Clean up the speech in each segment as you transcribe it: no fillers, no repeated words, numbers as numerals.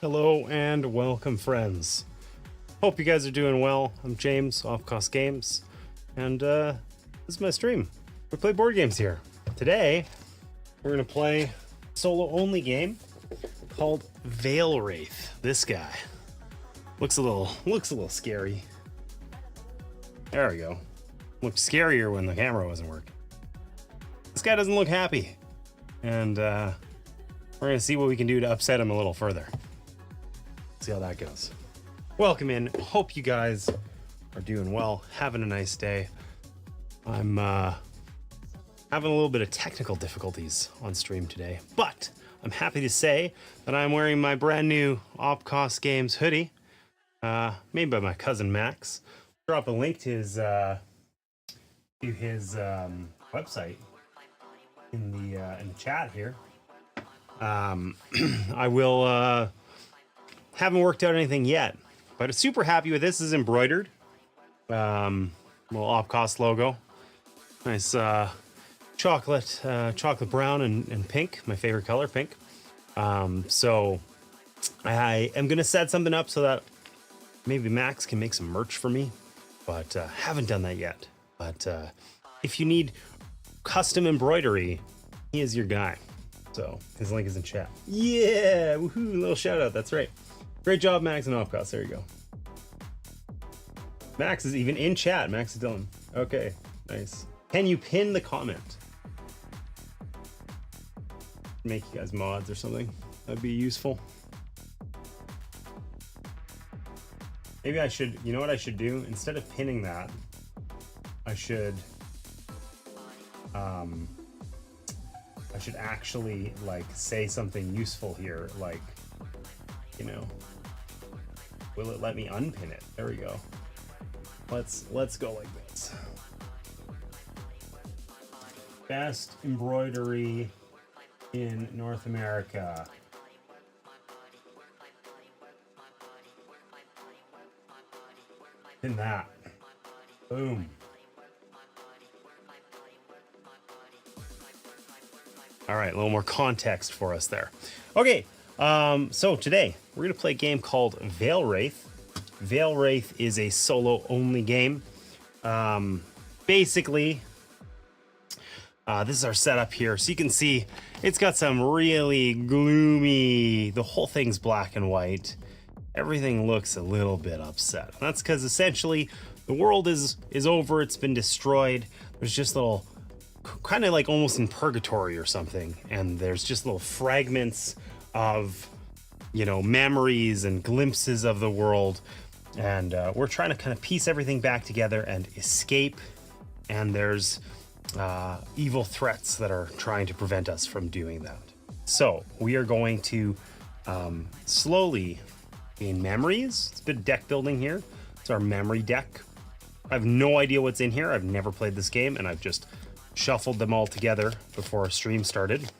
Hello and welcome, friends. Hope you guys are doing well. I'm James, Off Cost Games, and this is my stream. We play board games here. Today, we're gonna play a solo-only game called Veilwraith. This guy looks a little scary. There we go. Looked scarier when the camera wasn't working. This guy doesn't look happy, and we're gonna see what we can do to upset him a little further. See how that goes. Welcome in. Hope you guys are doing well, having a nice day. I'm having a little bit of technical difficulties on stream today, but I'm happy to say that I'm wearing my brand new Op Cost Games hoodie, made by my cousin Max. Drop a link to his website in the chat here. I will. Haven't worked out anything yet, but I'm super happy with this. This is embroidered. Little Op Cost logo. Nice chocolate brown and pink. My favorite color, pink. So I am gonna set something up so that maybe Max can make some merch for me, but haven't done that yet. But if you need custom embroidery, he is your guy. So his link is in chat. Yeah, woohoo! Little shout out. That's right. Great job, Max and Off Cost. There you go. Max is even in chat. Max is telling him. Okay, nice. Can you pin the comment? Make you guys mods or something. That'd be useful. Maybe I should, you know what I should do? Instead of pinning that, I should actually like say something useful here, like, you know, will it let me unpin it? There we go. Let's go like this. Best embroidery in North America. Pin that. Boom. All right, a little more context for us there. Okay, so today we're gonna play a game called Veilwraith. Veilwraith is a solo only game. Basically, this is our setup here. So you can see it's got some really gloomy, the whole thing's black and white. Everything looks a little bit upset. That's because essentially the world is over. It's been destroyed. There's just little, kind of like almost in purgatory or something. And there's just little fragments of, you know, memories and glimpses of the world. And we're trying to kind of piece everything back together and escape. And there's evil threats that are trying to prevent us from doing that. So we are going to slowly gain memories. It's a bit of deck building here. It's our memory deck. I have no idea what's in here. I've never played this game, and I've just shuffled them all together before our stream started.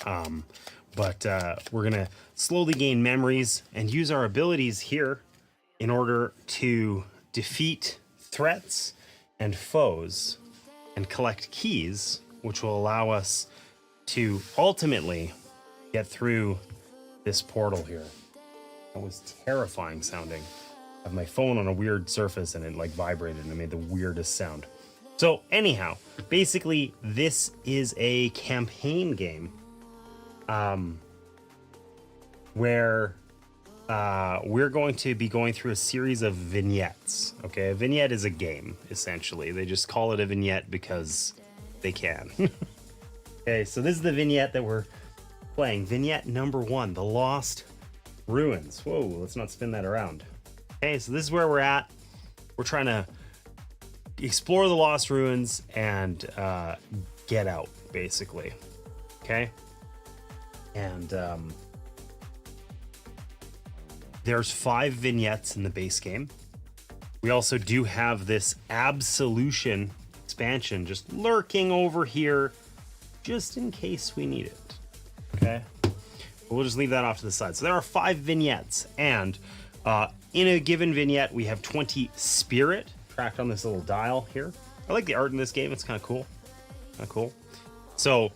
But we're gonna slowly gain memories and use our abilities here in order to defeat threats and foes and collect keys, which will allow us to ultimately get through this portal here. That was terrifying sounding. I have my phone on a weird surface and it like vibrated and it made the weirdest sound. So anyhow, basically this is a campaign game where we're going to be going through a series of vignettes. Okay, a vignette is a game, essentially. They just call it a vignette because they can. Okay, so this is the vignette that we're playing. Vignette number 1, The Lost Ruins. Whoa, let's not spin that around. Okay, so this is where we're at. We're trying to explore the Lost Ruins and get out, basically. Okay? And there's 5 vignettes in the base game. We also do have this Absolution expansion just lurking over here, just in case we need it. Okay? We'll just leave that off to the side. So there are 5 vignettes, and in a given vignette, we have 20 spirit tracked on this little dial here. I like the art in this game. It's kind of cool. Kind of cool. So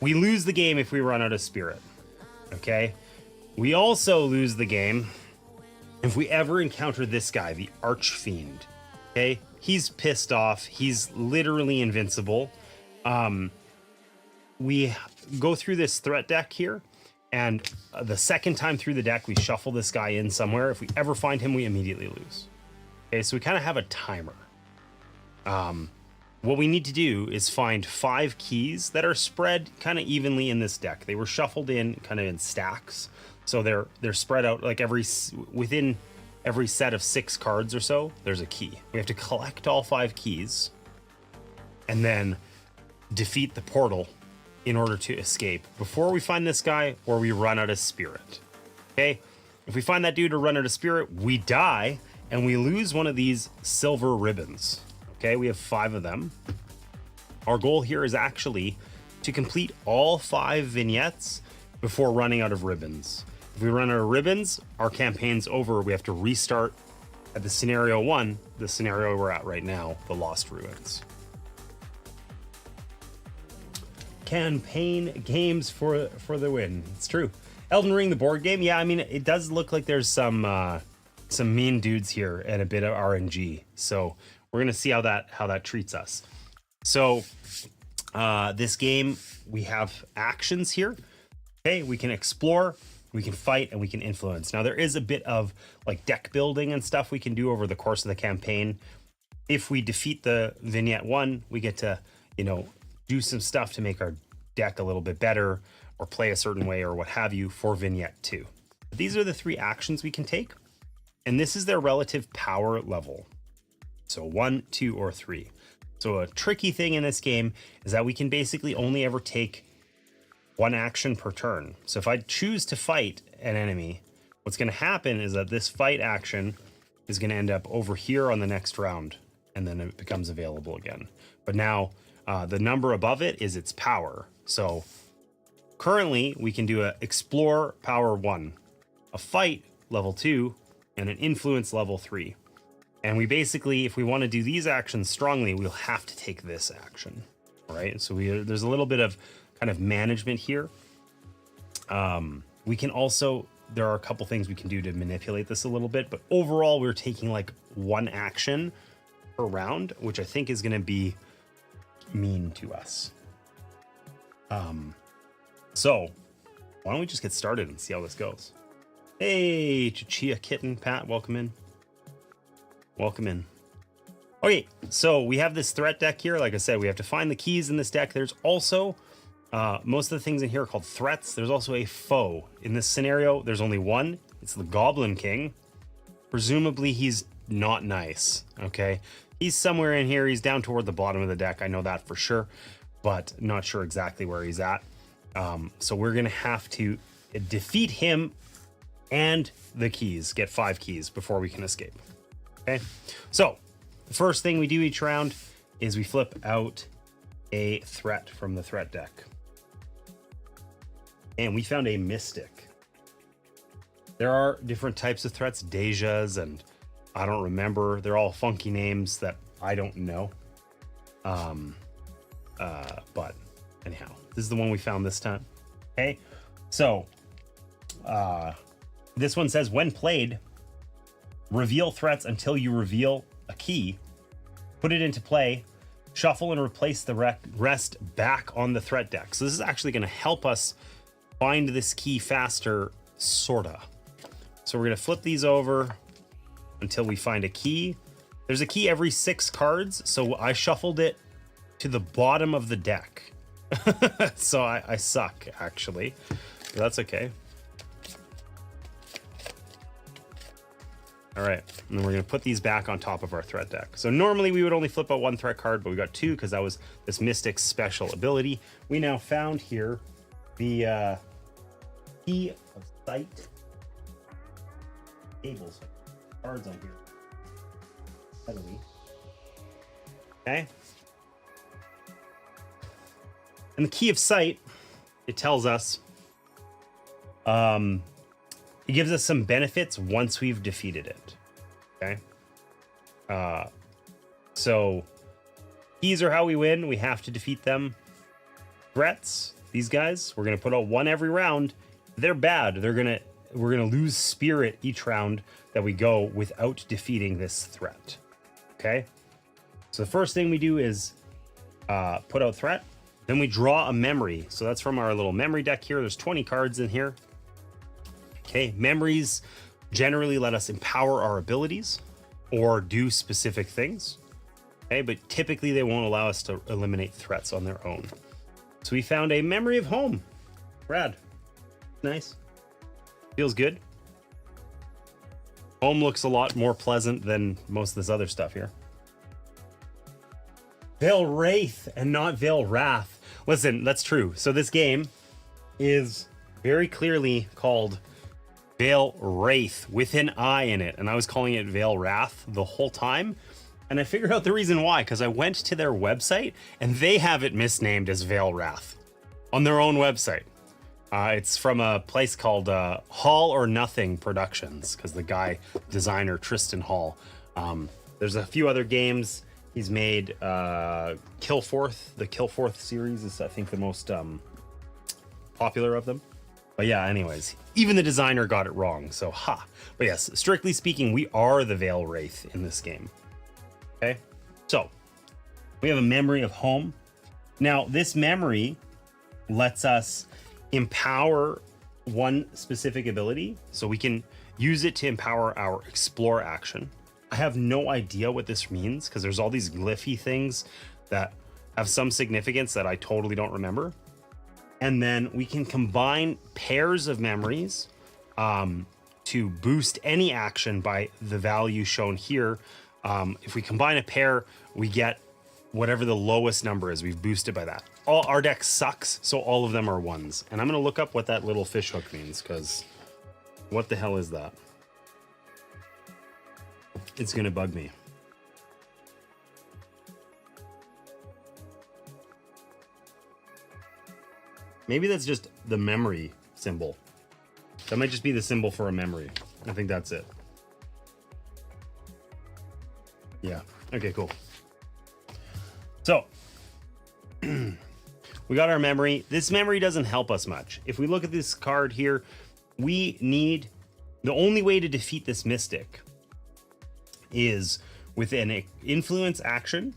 we lose the game if we run out of spirit. Okay? We also lose the game if we ever encounter this guy, the Archfiend. Okay? He's pissed off. He's literally invincible. We go through this threat deck here, and the second time through the deck, we shuffle this guy in somewhere. If we ever find him, we immediately lose. Okay, so we kind of have a timer. What we need to do is find 5 keys that are spread kind of evenly in this deck. They were shuffled in kind of in stacks, so they're spread out like within every set of 6 cards or so. There's a key. We have to collect all 5 keys, and then defeat the portal in order to escape before we find this guy or we run out of spirit. Okay, if we find that dude or run out of spirit, we die and we lose one of these silver ribbons. Okay, we have 5 of them. Our goal here is actually to complete all 5 vignettes before running out of ribbons. If we run out of ribbons, our campaign's over. We have to restart at the scenario 1, the scenario we're at right now, the Lost Ruins. Campaign games for the win. It's true. Elden Ring, the board game. Yeah, I mean, it does look like there's some mean dudes here and a bit of RNG. So we're gonna see how that treats us. So this game, we have actions here. Okay, we can explore, we can fight, and we can influence. Now there is a bit of like deck building and stuff we can do over the course of the campaign. If we defeat the vignette 1, we get to, you know, do some stuff to make our deck a little bit better or play a certain way or what have you for vignette 2. But these are the 3 actions we can take, and this is their relative power level. So 1, 2, or 3. So a tricky thing in this game is that we can basically only ever take 1 action per turn. So if I choose to fight an enemy, what's going to happen is that this fight action is going to end up over here on the next round, and then it becomes available again. But now the number above it is its power. So currently we can do a explore power 1, a fight level 2, and an influence level 3. And we basically, if we want to do these actions strongly, we'll have to take this action. All right. So there's a little bit of kind of management here. We can also there are a couple things we can do to manipulate this a little bit, but overall we're taking like one action per round, which I think is going to be mean to us. So why don't we just get started and see how this goes? Hey, Chichia Kitten, Pat, welcome in. Welcome in. Okay, so we have this threat deck here. Like I said, we have to find the keys in this deck. There's also, most of the things in here are called threats. There's also a foe. In this scenario, there's only one. It's the Goblin King. Presumably, he's not nice, okay? He's somewhere in here. He's down toward the bottom of the deck. I know that for sure, but not sure exactly where he's at. So we're going to have to defeat him and the keys, get 5 keys before we can escape. Okay, so the first thing we do each round is we flip out a threat from the threat deck. And we found a mystic. There are different types of threats, Dejas, and I don't remember. They're all funky names that I don't know. But anyhow, this is the one we found this time. Okay, so this one says, when played, reveal threats until you reveal a key, put it into play, shuffle and replace the rest back on the threat deck. So this is actually going to help us find this key faster, sorta. So we're going to flip these over until we find a key. There's a key every 6 cards, so I shuffled it to the bottom of the deck. So I suck, actually. But that's okay. All right, and then we're going to put these back on top of our threat deck. So normally we would only flip out 1 threat card, but we got 2 because that was this Mystic's special ability. We now found here the key of sight. Tables, cards on here. Shadowy. Okay. And the key of sight, it tells us, it gives us some benefits once we've defeated it. Okay. So keys are how we win. We have to defeat them. Threats, these guys, we're gonna put out 1 every round. They're bad. We're gonna lose spirit each round that we go without defeating this threat. Okay. So the first thing we do is put out threat. Then we draw a memory. So that's from our little memory deck here. There's 20 cards in here. Okay, memories generally let us empower our abilities or do specific things. Okay, but typically they won't allow us to eliminate threats on their own. So we found a memory of home. Rad. Nice. Feels good. Home looks a lot more pleasant than most of this other stuff here. Veilwraith and not Veilwraith. Listen, that's true. So this game is very clearly called Veilwraith with an I in it, and I was calling it Veilwraith the whole time, and I figured out the reason why, because I went to their website and they have it misnamed as Veilwraith on their own website. It's from a place called Hall or Nothing Productions, because the guy, designer Tristan Hall. There's a few other games he's made. Killforth, the Killforth series is I think the most popular of them. But yeah, anyways, even the designer got it wrong, so ha. But yes, strictly speaking, we are the Veilwraith in this game. Okay, so we have a memory of home. Now, this memory lets us empower one specific ability, so we can use it to empower our explore action. I have no idea what this means, because there's all these glyphy things that have some significance that I totally don't remember. And then we can combine pairs of memories to boost any action by the value shown here. If we combine a pair, we get whatever the lowest number is. We've boosted by that. Our deck sucks, so all of them are 1s. And I'm going to look up what that little fish hook means, because what the hell is that? It's going to bug me. Maybe that's just the memory symbol. That might just be the symbol for a memory. I think that's it. Yeah. Okay, cool. So we got our memory. This memory doesn't help us much. If we look at this card here, we need, the only way to defeat this mystic is with an influence action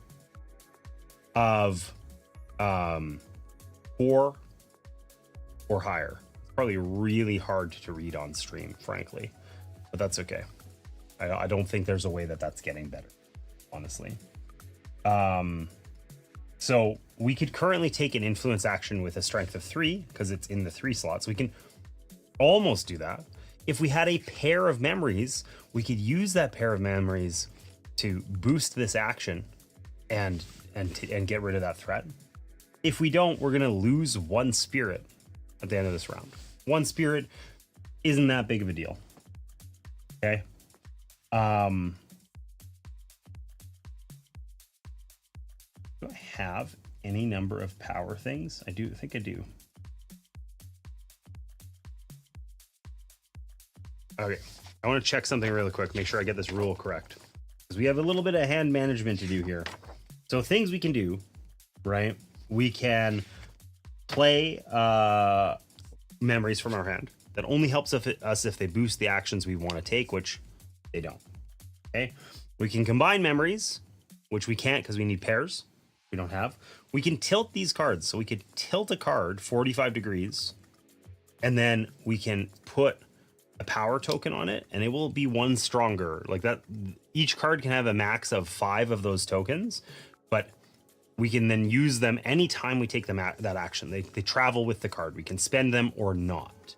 of 4 or higher. It's probably really hard to read on stream, frankly, but that's okay. I don't think there's a way that that's getting better, honestly. So we could currently take an influence action with a strength of 3 because it's in the 3 slots. We can almost do that. If we had a pair of memories, we could use that pair of memories to boost this action and get rid of that threat. If we don't, we're gonna lose 1 spirit at the end of this round. 1 spirit isn't that big of a deal. Okay. Do I have any number of power things? I think I do. Okay, I want to check something really quick, make sure I get this rule correct, because we have a little bit of hand management to do here. So things we can do, right? We can play memories from our hand. That only helps us if they boost the actions we want to take, which they don't. Okay, we can combine memories, which we can't because we need pairs. We don't have. We can tilt these cards, so we could tilt a card 45 degrees, and then we can put a power token on it, and it will be 1 stronger. Like that, each card can have a max of 5 of those tokens, but we can then use them anytime we take them that action. They travel with the card. We can spend them or not.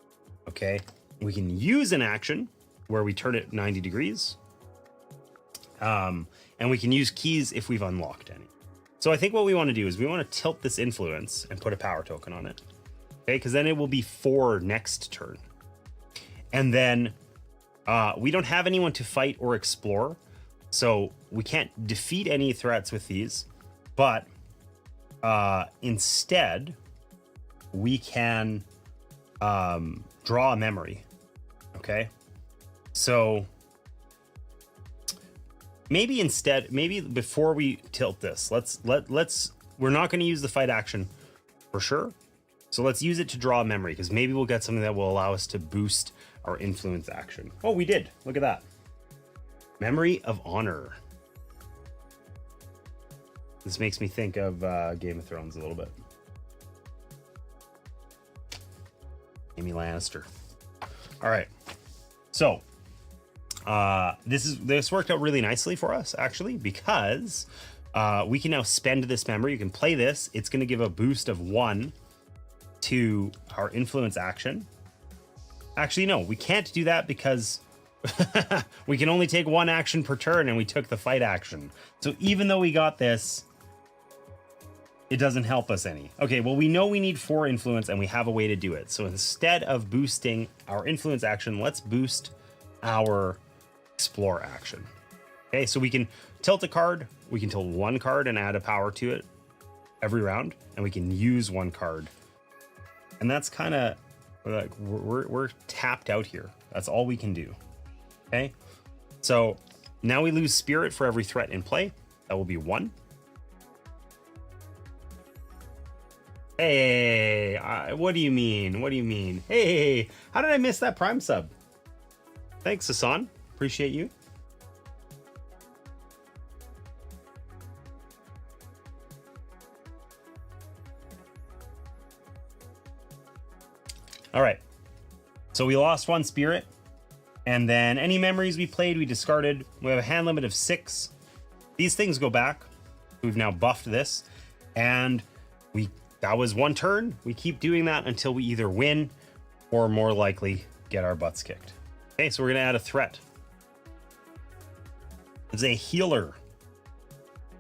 Okay, we can use an action where we turn it 90 degrees. And we can use keys if we've unlocked any. So I think what we want to do is we want to tilt this influence and put a power token on it. Okay, because then it will be 4 next turn. And then we don't have anyone to fight or explore, so we can't defeat any threats with these, but instead we can draw a memory. Okay, so maybe before we tilt this, let's we're not going to use the fight action for sure, so let's use it to draw a memory, because maybe we'll get something that will allow us to boost our influence action. Oh, we did. Look at that. Memory of Honor. This makes me think of Game of Thrones a little bit. Jaime Lannister. All right. So this worked out really nicely for us, actually, because we can now spend this memory. You can play this. It's going to give a boost of 1 to our influence action. Actually, no, we can't do that because we can only take 1 action per turn, and we took the fight action. So even though we got this, it doesn't help us any. Okay, well, we know we need 4 influence, and we have a way to do it. So instead of boosting our influence action, let's boost our explore action. Okay, so we can tilt a card. We can tilt 1 card and add a power to it every round, and we can use 1 card. And that's kind of like we're tapped out here. That's all we can do. Okay, so now we lose spirit for every threat in play. That will be 1. Hey, what do you mean? What do you mean? Hey, how did I miss that Prime sub? Thanks, Hassan. Appreciate you. All right. So we lost 1 spirit, and then any memories we played, we discarded. We have a hand limit of 6. These things go back. We've now buffed this, and that was 1 turn. We keep doing that until we either win or more likely get our butts kicked. Okay, so we're gonna add a threat. It's a healer.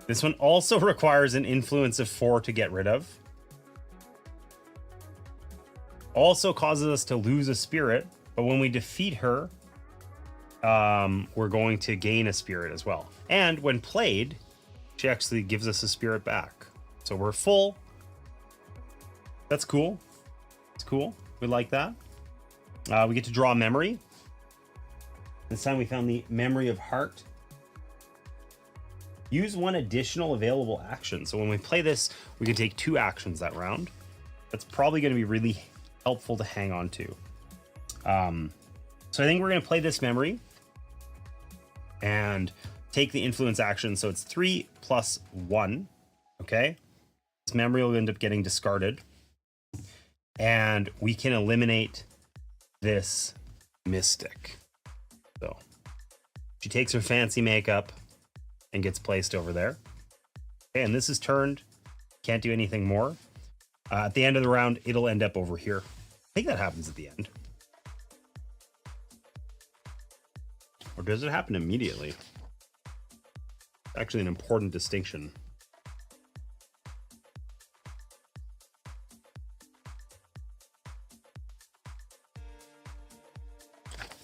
This one also requires an influence of 4 to get rid of. Also causes us to lose a spirit, but when we defeat her, we're going to gain a spirit as well. And when played, she actually gives us a spirit back. So we're full. That's cool. It's cool. We like that. We get to draw a memory. This time we found the Memory of Heart. Use 1 additional available action. So when we play this, we can take 2 actions that round. That's probably going to be really helpful to hang on to. So I think we're going to play this memory and take the influence action. So it's 3 plus 1. Okay. This memory will end up getting discarded. And we can eliminate this mystic. So she takes her fancy makeup and gets placed over there. Okay, and this is turned. Can't do anything more. At the end of the round, it'll end up over here. I think that happens at the end. Or does it happen immediately? Actually, an important distinction.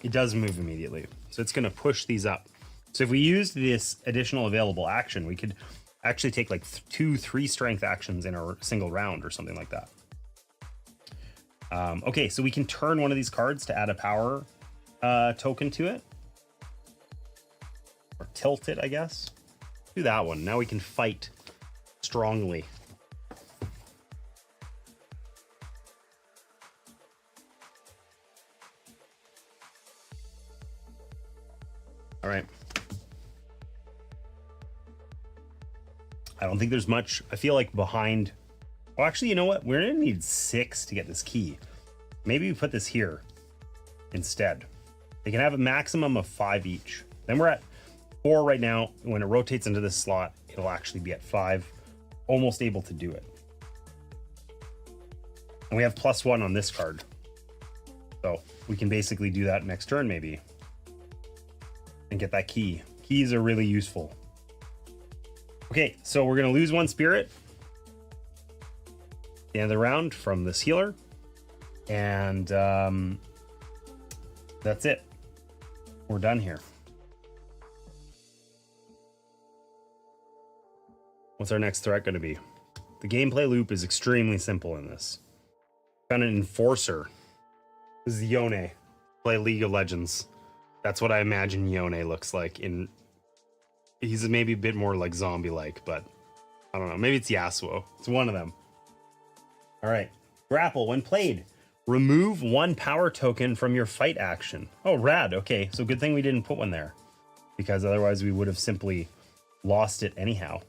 It does move immediately. So it's going to push these up. So if we used this additional available action, we could actually take like 2-3 strength actions in a single round or something like that. Okay, so we can turn one of these cards to add a power token to it. Or tilt it, I guess. Do that one. Now we can fight strongly. All right. I don't think there's much. I feel like behind. Well, actually, you know what? We're going to need 6 to get this key. Maybe we put this here instead. They can have a maximum of 5 each. Then we're at 4 right now. When it rotates into this slot, it'll actually be at 5. Almost able to do it. And we have +1 on this card. So we can basically do that next turn maybe. And get that key. Keys are really useful. Okay, so we're going to lose 1 spirit at the end of the round from this healer. And that's it. We're done here. What's our next threat going to be? The gameplay loop is extremely simple in this. Found an enforcer. This is Yone. Play League of Legends. That's what I imagine Yone looks like. He's maybe a bit more like zombie-like, but I don't know. Maybe it's Yasuo. It's one of them. All right. Grapple. When played, remove 1 power token from your fight action. Oh, rad. Okay, so good thing we didn't put one there, because otherwise we would have simply lost it anyhow.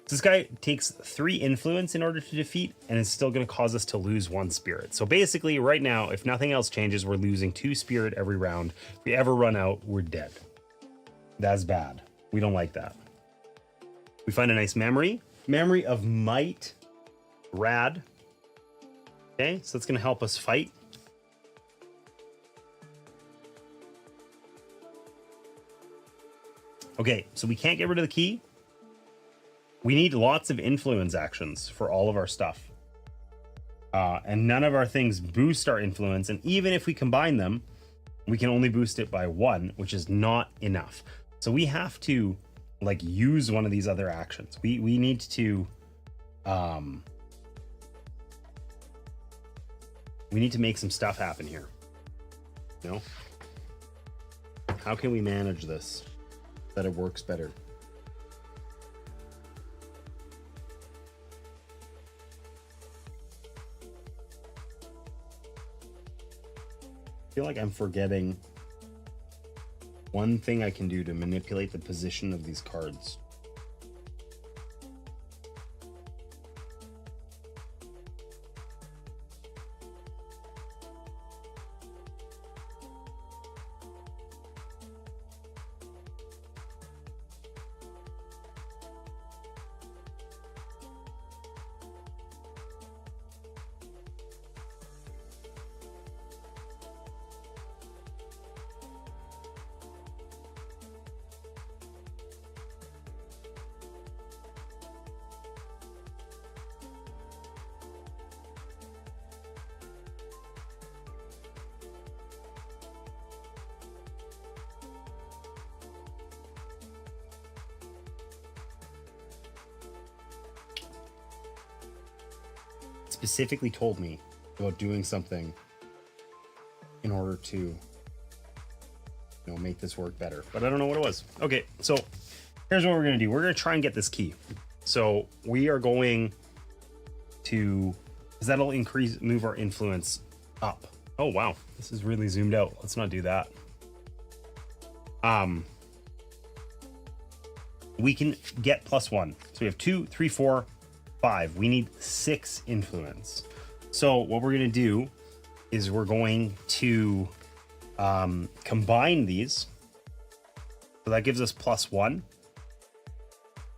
This guy takes 3 influence in order to defeat, and is still going to cause us to lose 1 spirit. So basically, right now, if nothing else changes, we're losing 2 spirit every round. If we ever run out, we're dead. That's bad. We don't like that. We find a nice memory. Memory of might. Rad. Okay, so that's going to help us fight. Okay, so we can't get rid of the key. We need lots of influence actions for all of our stuff. And none of our things boost our influence. And even if we combine them, we can only boost it by 1, which is not enough. So we have to like use one of these other actions. We need to make some stuff happen here. You know? How can we manage this so that it works better? I feel like I'm forgetting one thing I can do to manipulate the position of these cards. Specifically told me about doing something in order to, you know, make this work better, but I don't know what it was. Okay, so here's what we're gonna do. We're gonna try and get this key. So we are going to, because that'll move our influence up. Oh, wow. This is really zoomed out. Let's not do that. We can get +1. So we have 2, 3, 4, 5. We need 6 influence. So what we're going to do is we're going to combine these. So that gives us +1.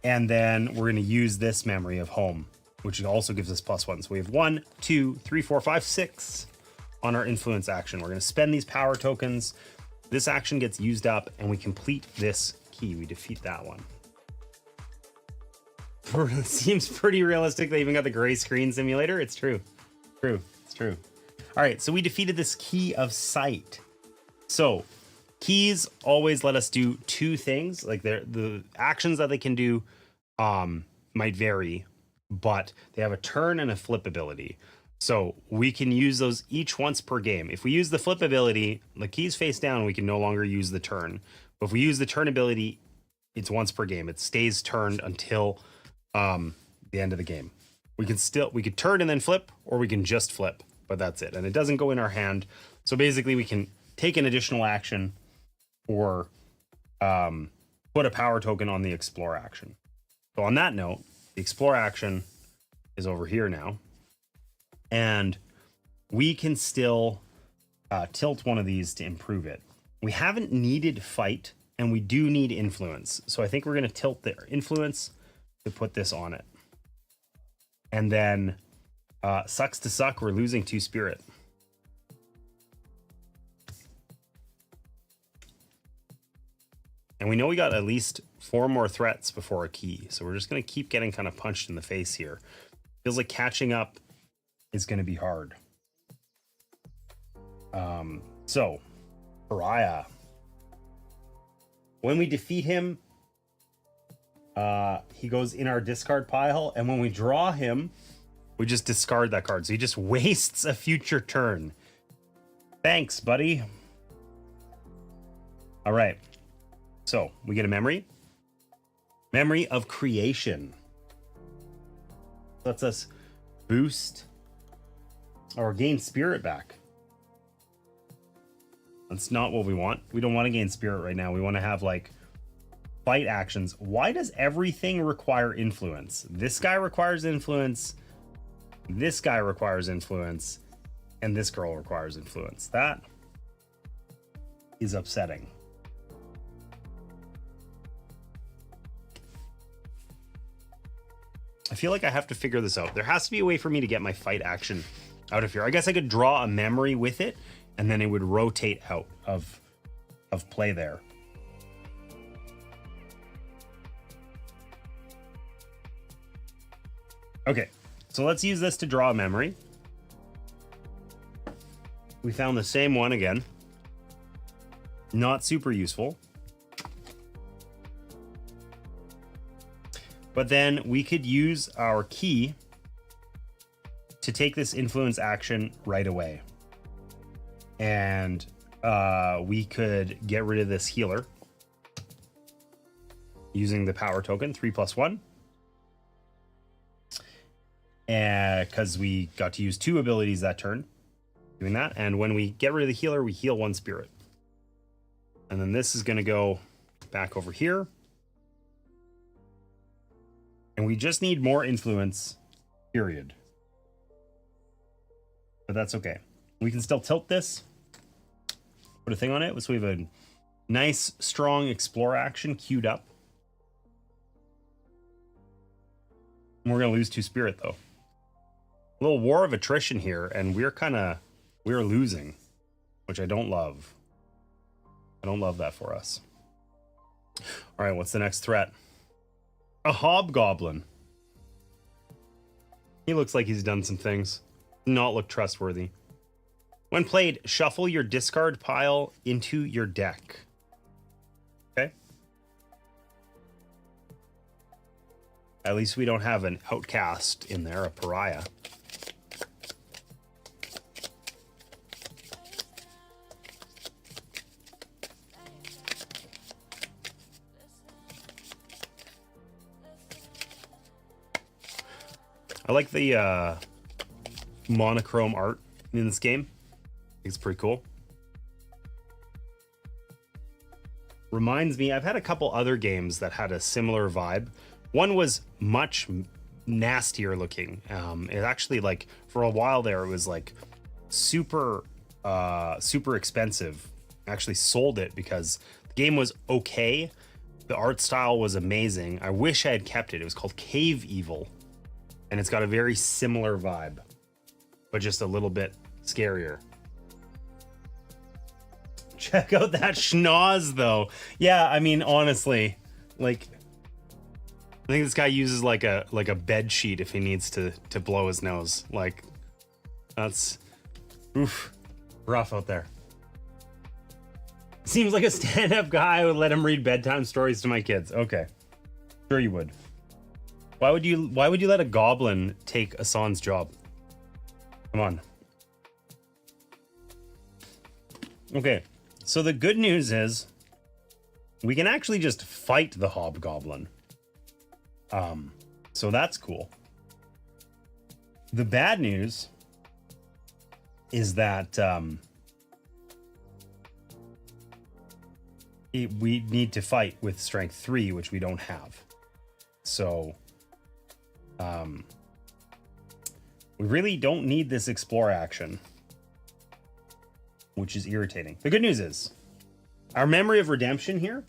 And then we're going to use this memory of home, which also gives us +1. So we have 1, 2, 3, 4, 5, 6 on our influence action. We're going to spend these power tokens. This action gets used up and we complete this key. We defeat that one. It seems pretty realistic. They even got the gray screen simulator. It's true. It's true. All right, so we defeated this key of sight. So keys always let us do 2 things. Like the actions that they can do might vary, but they have a turn and a flip ability. So we can use those each once per game. If we use the flip ability, the keys face down, we can no longer use the turn. But if we use the turn ability, it's once per game. It stays turned until the end of the game. We could turn and then flip, or we can just flip, but that's it. And it doesn't go in our hand. So basically we can take an additional action or put a power token on the explore action. So on that note, the explore action is over here now. And we can still tilt one of these to improve it. We haven't needed fight, and we do need influence. So I think we're going to tilt the influence to put this on it. And then sucks to suck, we're losing 2 spirit. And we know we got at least 4 more threats before a key. So we're just going to keep getting kind of punched in the face here. Feels like catching up is going to be hard. So, Pariah. When we defeat him, he goes in our discard pile, and when we draw him, we just discard that card. So he just wastes a future turn. Thanks, buddy. All right. So we get a memory. Memory of creation. Lets us boost or gain spirit back. That's not what we want. We don't want to gain spirit right now. We want to have like fight actions. Why does everything require influence? This guy requires influence. This guy requires influence. And this girl requires influence. That is upsetting. I feel like I have to figure this out. There has to be a way for me to get my fight action out of here. I guess I could draw a memory with it, and then it would rotate out of play there. Okay, so let's use this to draw a memory. We found the same one again. Not super useful. But then we could use our key to take this influence action right away. And we could get rid of this healer using the power token, 3+1. And because we got to use 2 abilities that turn, doing that. And when we get rid of the healer, we heal 1 spirit. And then this is going to go back over here. And we just need more influence, period. But that's okay. We can still tilt this, put a thing on it. So we have a nice, strong explore action queued up. And we're going to lose 2 spirit, though. A little war of attrition here, and we're losing, which I don't love. I don't love that for us. All right, what's the next threat? A hobgoblin. He looks like he's done some things. Not look trustworthy. When played, shuffle your discard pile into your deck. Okay. At least we don't have an outcast in there, a pariah. I like the monochrome art in this game. It's pretty cool. Reminds me, I've had a couple other games that had a similar vibe. One was much nastier looking. It actually, like, for a while there, it was like super expensive. I actually sold it because the game was okay. The art style was amazing. I wish I had kept it. It was called Cave Evil, and it's got a very similar vibe, but just a little bit scarier. Check out that schnoz, though. Yeah, I mean, honestly, like, I think this guy uses like a bed sheet if he needs to blow his nose. Like, that's oof, rough out there. Seems like a stand-up guy would let him read bedtime stories to my kids. Okay, sure you would. Why would you let a goblin take Asan's job? Come on. Okay. So the good news is we can actually just fight the hobgoblin. So that's cool. The bad news is that we need to fight with strength 3, which we don't have. So we really don't need this explore action, which is irritating. The good news is our memory of redemption here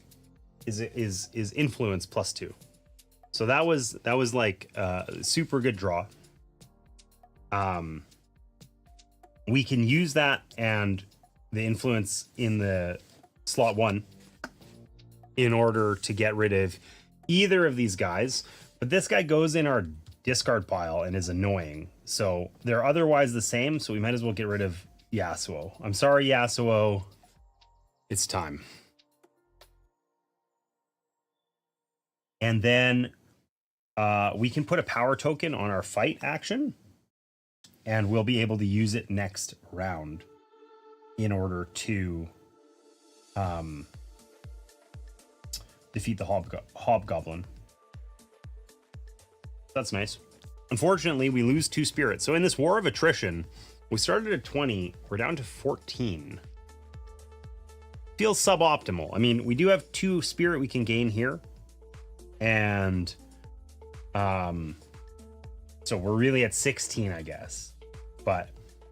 is influence +2. So that was like a super good draw. We can use that and the influence in the slot 1 in order to get rid of either of these guys, but this guy goes in our discard pile and is annoying. So they're otherwise the same, so we might as well get rid of Yasuo. I'm sorry, Yasuo. It's time. And then we can put a power token on our fight action, and we'll be able to use it next round in order to defeat the hobgoblin. That's nice. Unfortunately, we lose 2 spirits. So in this war of attrition, we started at 20, we're down to 14. Feels suboptimal. I mean, we do have 2 spirit we can gain here. And so we're really at 16, I guess. But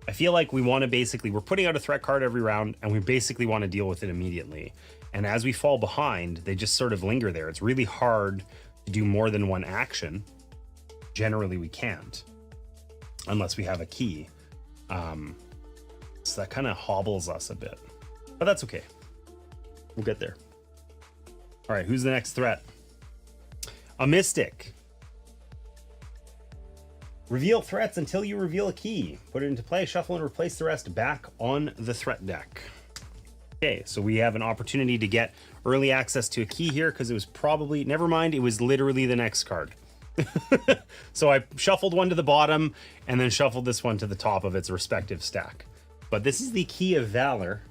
I feel like we want to basically, we're putting out a threat card every round, and we basically want to deal with it immediately. And as we fall behind, they just sort of linger there. It's really hard to do more than one action. Generally, we can't, unless we have a key. So that kind of hobbles us a bit, but that's okay. We'll get there. All right, who's the next threat? A mystic. Reveal threats until you reveal a key. Put it into play, shuffle, and replace the rest back on the threat deck. Okay, so we have an opportunity to get early access to a key here because it was probably, never mind, it was literally the next card. So I shuffled one to the bottom and then shuffled this one to the top of its respective stack. But this is the Key of Valor.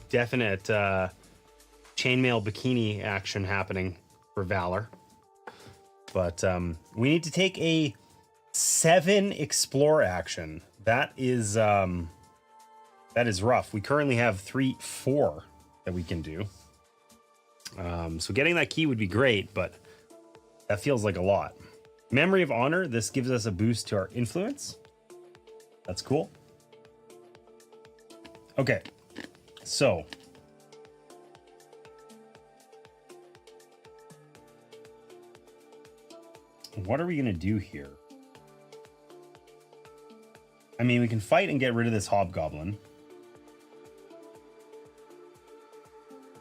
Definite chainmail bikini action happening for Valor. But we need to take a 7 explore action. That is rough. We currently have 4 that we can do. So getting that key would be great, but that feels like a lot. Memory of Honor, this gives us a boost to our influence. That's cool. Okay, so what are we gonna do here? I mean, we can fight and get rid of this hobgoblin.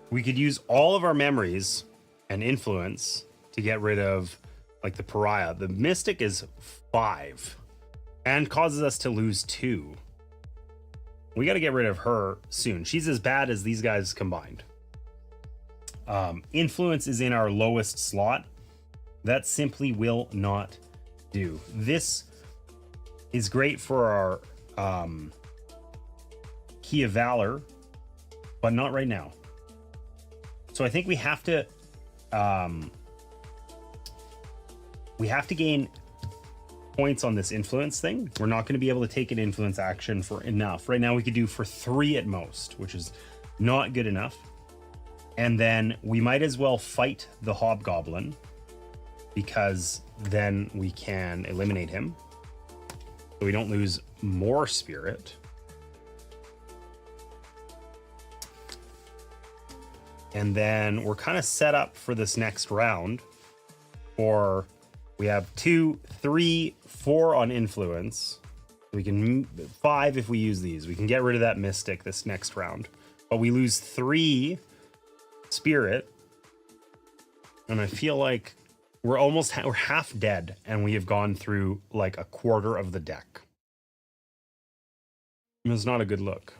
We could use all of our memories and influence to get rid of, like, the pariah. The mystic is 5 and causes us to lose 2. We got to get rid of her soon. She's as bad as these guys combined. Influence is in our lowest slot. That simply will not do. This is great for our Key of Valor, but not right now. So I think we have to gain points on this influence thing. We're not going to be able to take an influence action for enough. Right now we could do for 3 at most, which is not good enough. And then we might as well fight the hobgoblin, because then we can eliminate him, so we don't lose more spirit. And then we're kind of set up for this next round. For we have 2, 3, 4 on influence. We can 5 if we use these. We can get rid of that mystic this next round, but we lose 3 spirit, and I feel like we're almost we're half dead, and we have gone through like a quarter of the deck. It's not a good look.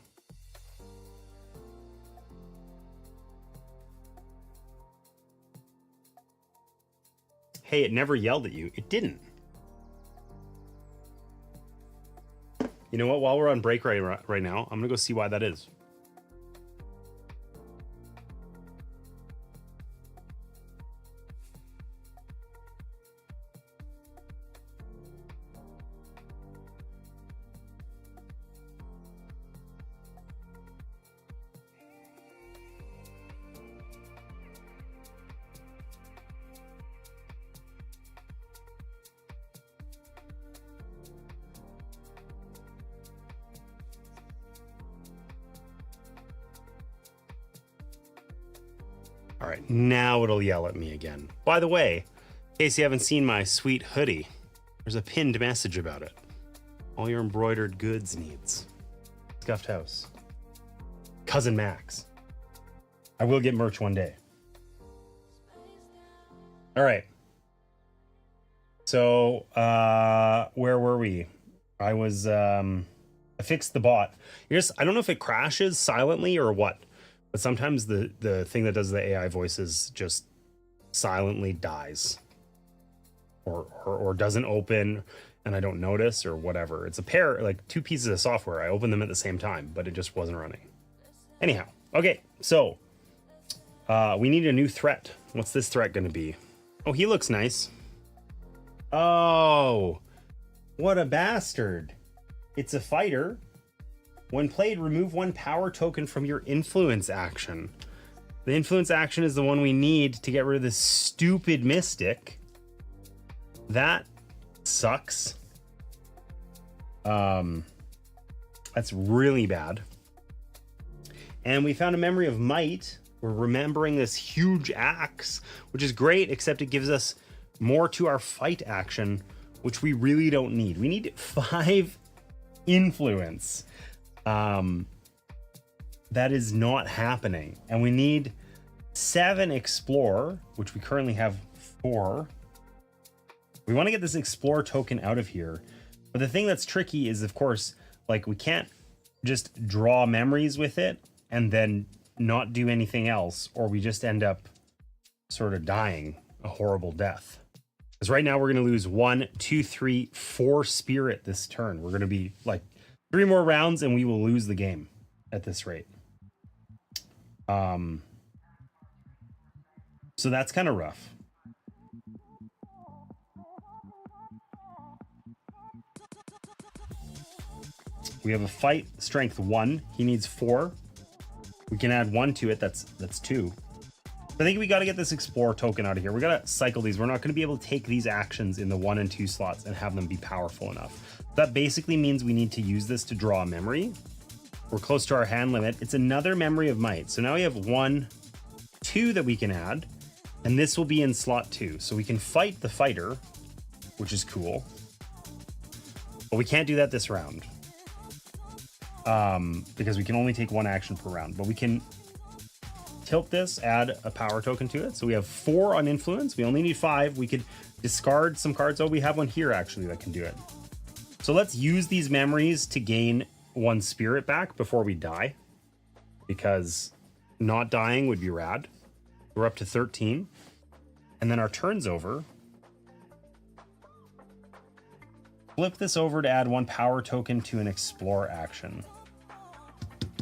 Hey, it never yelled at you. It didn't. You know what? While we're on break right now, I'm gonna go see why that is. All right, now it'll yell at me again. By the way, in case you haven't seen my sweet hoodie, there's a pinned message about it. All your embroidered goods needs. Scuffed House. Cousin Max. I will get merch one day. All right. So, where were we? I was, I fixed the bot. I don't know if it crashes silently or what. But sometimes the thing that does the AI voices just silently dies, or doesn't open, and I don't notice, or whatever. It's a pair, like 2 pieces of software. I opened them at the same time, but it just wasn't running. Anyhow, okay, so we need a new threat. What's this threat going to be? Oh, he looks nice. Oh, what a bastard. It's a fighter. When played, remove 1 power token from your influence action. The influence action is the one we need to get rid of this stupid mystic. That sucks. That's really bad. And we found a memory of might. We're remembering this huge axe, which is great, except it gives us more to our fight action, which we really don't need. We need 5 influence. That is not happening, and we need 7 explore, which we currently have 4. We want to get this explore token out of here, but the thing that's tricky is, of course, like, we can't just draw memories with it and then not do anything else, or we just end up sort of dying a horrible death. Because right now we're going to lose 1, 2, 3, 4 spirit this turn. We're going to be like 3 more rounds and we will lose the game at this rate. So that's kind of rough. We have a fight strength 1. He needs 4. We can add 1 to it. That's 2. I think we got to get this explore token out of here. We got to cycle these. We're not going to be able to take these actions in the 1 and 2 slots and have them be powerful enough. That basically means we need to use this to draw a memory. We're close to our hand limit. It's another memory of might. So now we have 1, 2 that we can add, and this will be in slot 2. So we can fight the fighter, which is cool. But we can't do that this round. Because we can only take 1 action per round. But we can tilt this, add a power token to it. So we have 4 on influence. We only need 5. We could discard some cards. Oh, we have one here actually that can do it. So let's use these memories to gain 1 spirit back before we die, because not dying would be rad. We're up to 13, and then our turn's over. Flip this over to add 1 power token to an explore action.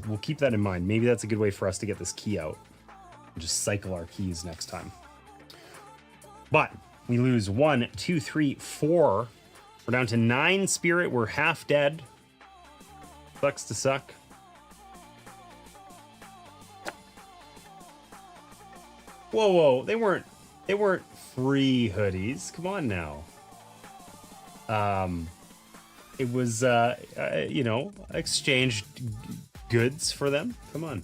We'll keep that in mind. Maybe that's a good way for us to get this key out and just cycle our keys next time. But we lose 1, 2, 3, 4 We're down to 9 spirit. We're half dead. Sucks to suck. Whoa, whoa. They weren't free hoodies. Come on now. It was, you know, exchanged goods for them. Come on.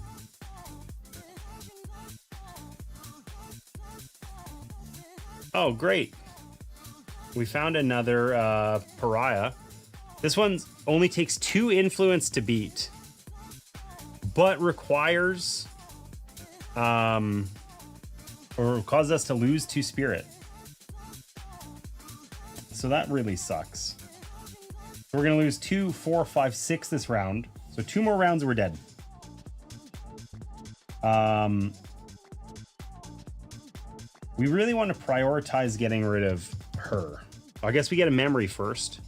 Oh, great. We found another pariah. This one only takes 2 influence to beat, but requires, or causes us to lose 2 spirit. So that really sucks. We're going to lose 2, 4, 5, 6 this round. So 2 more rounds, we're dead. We really want to prioritize getting rid of her. I guess we get a memory first.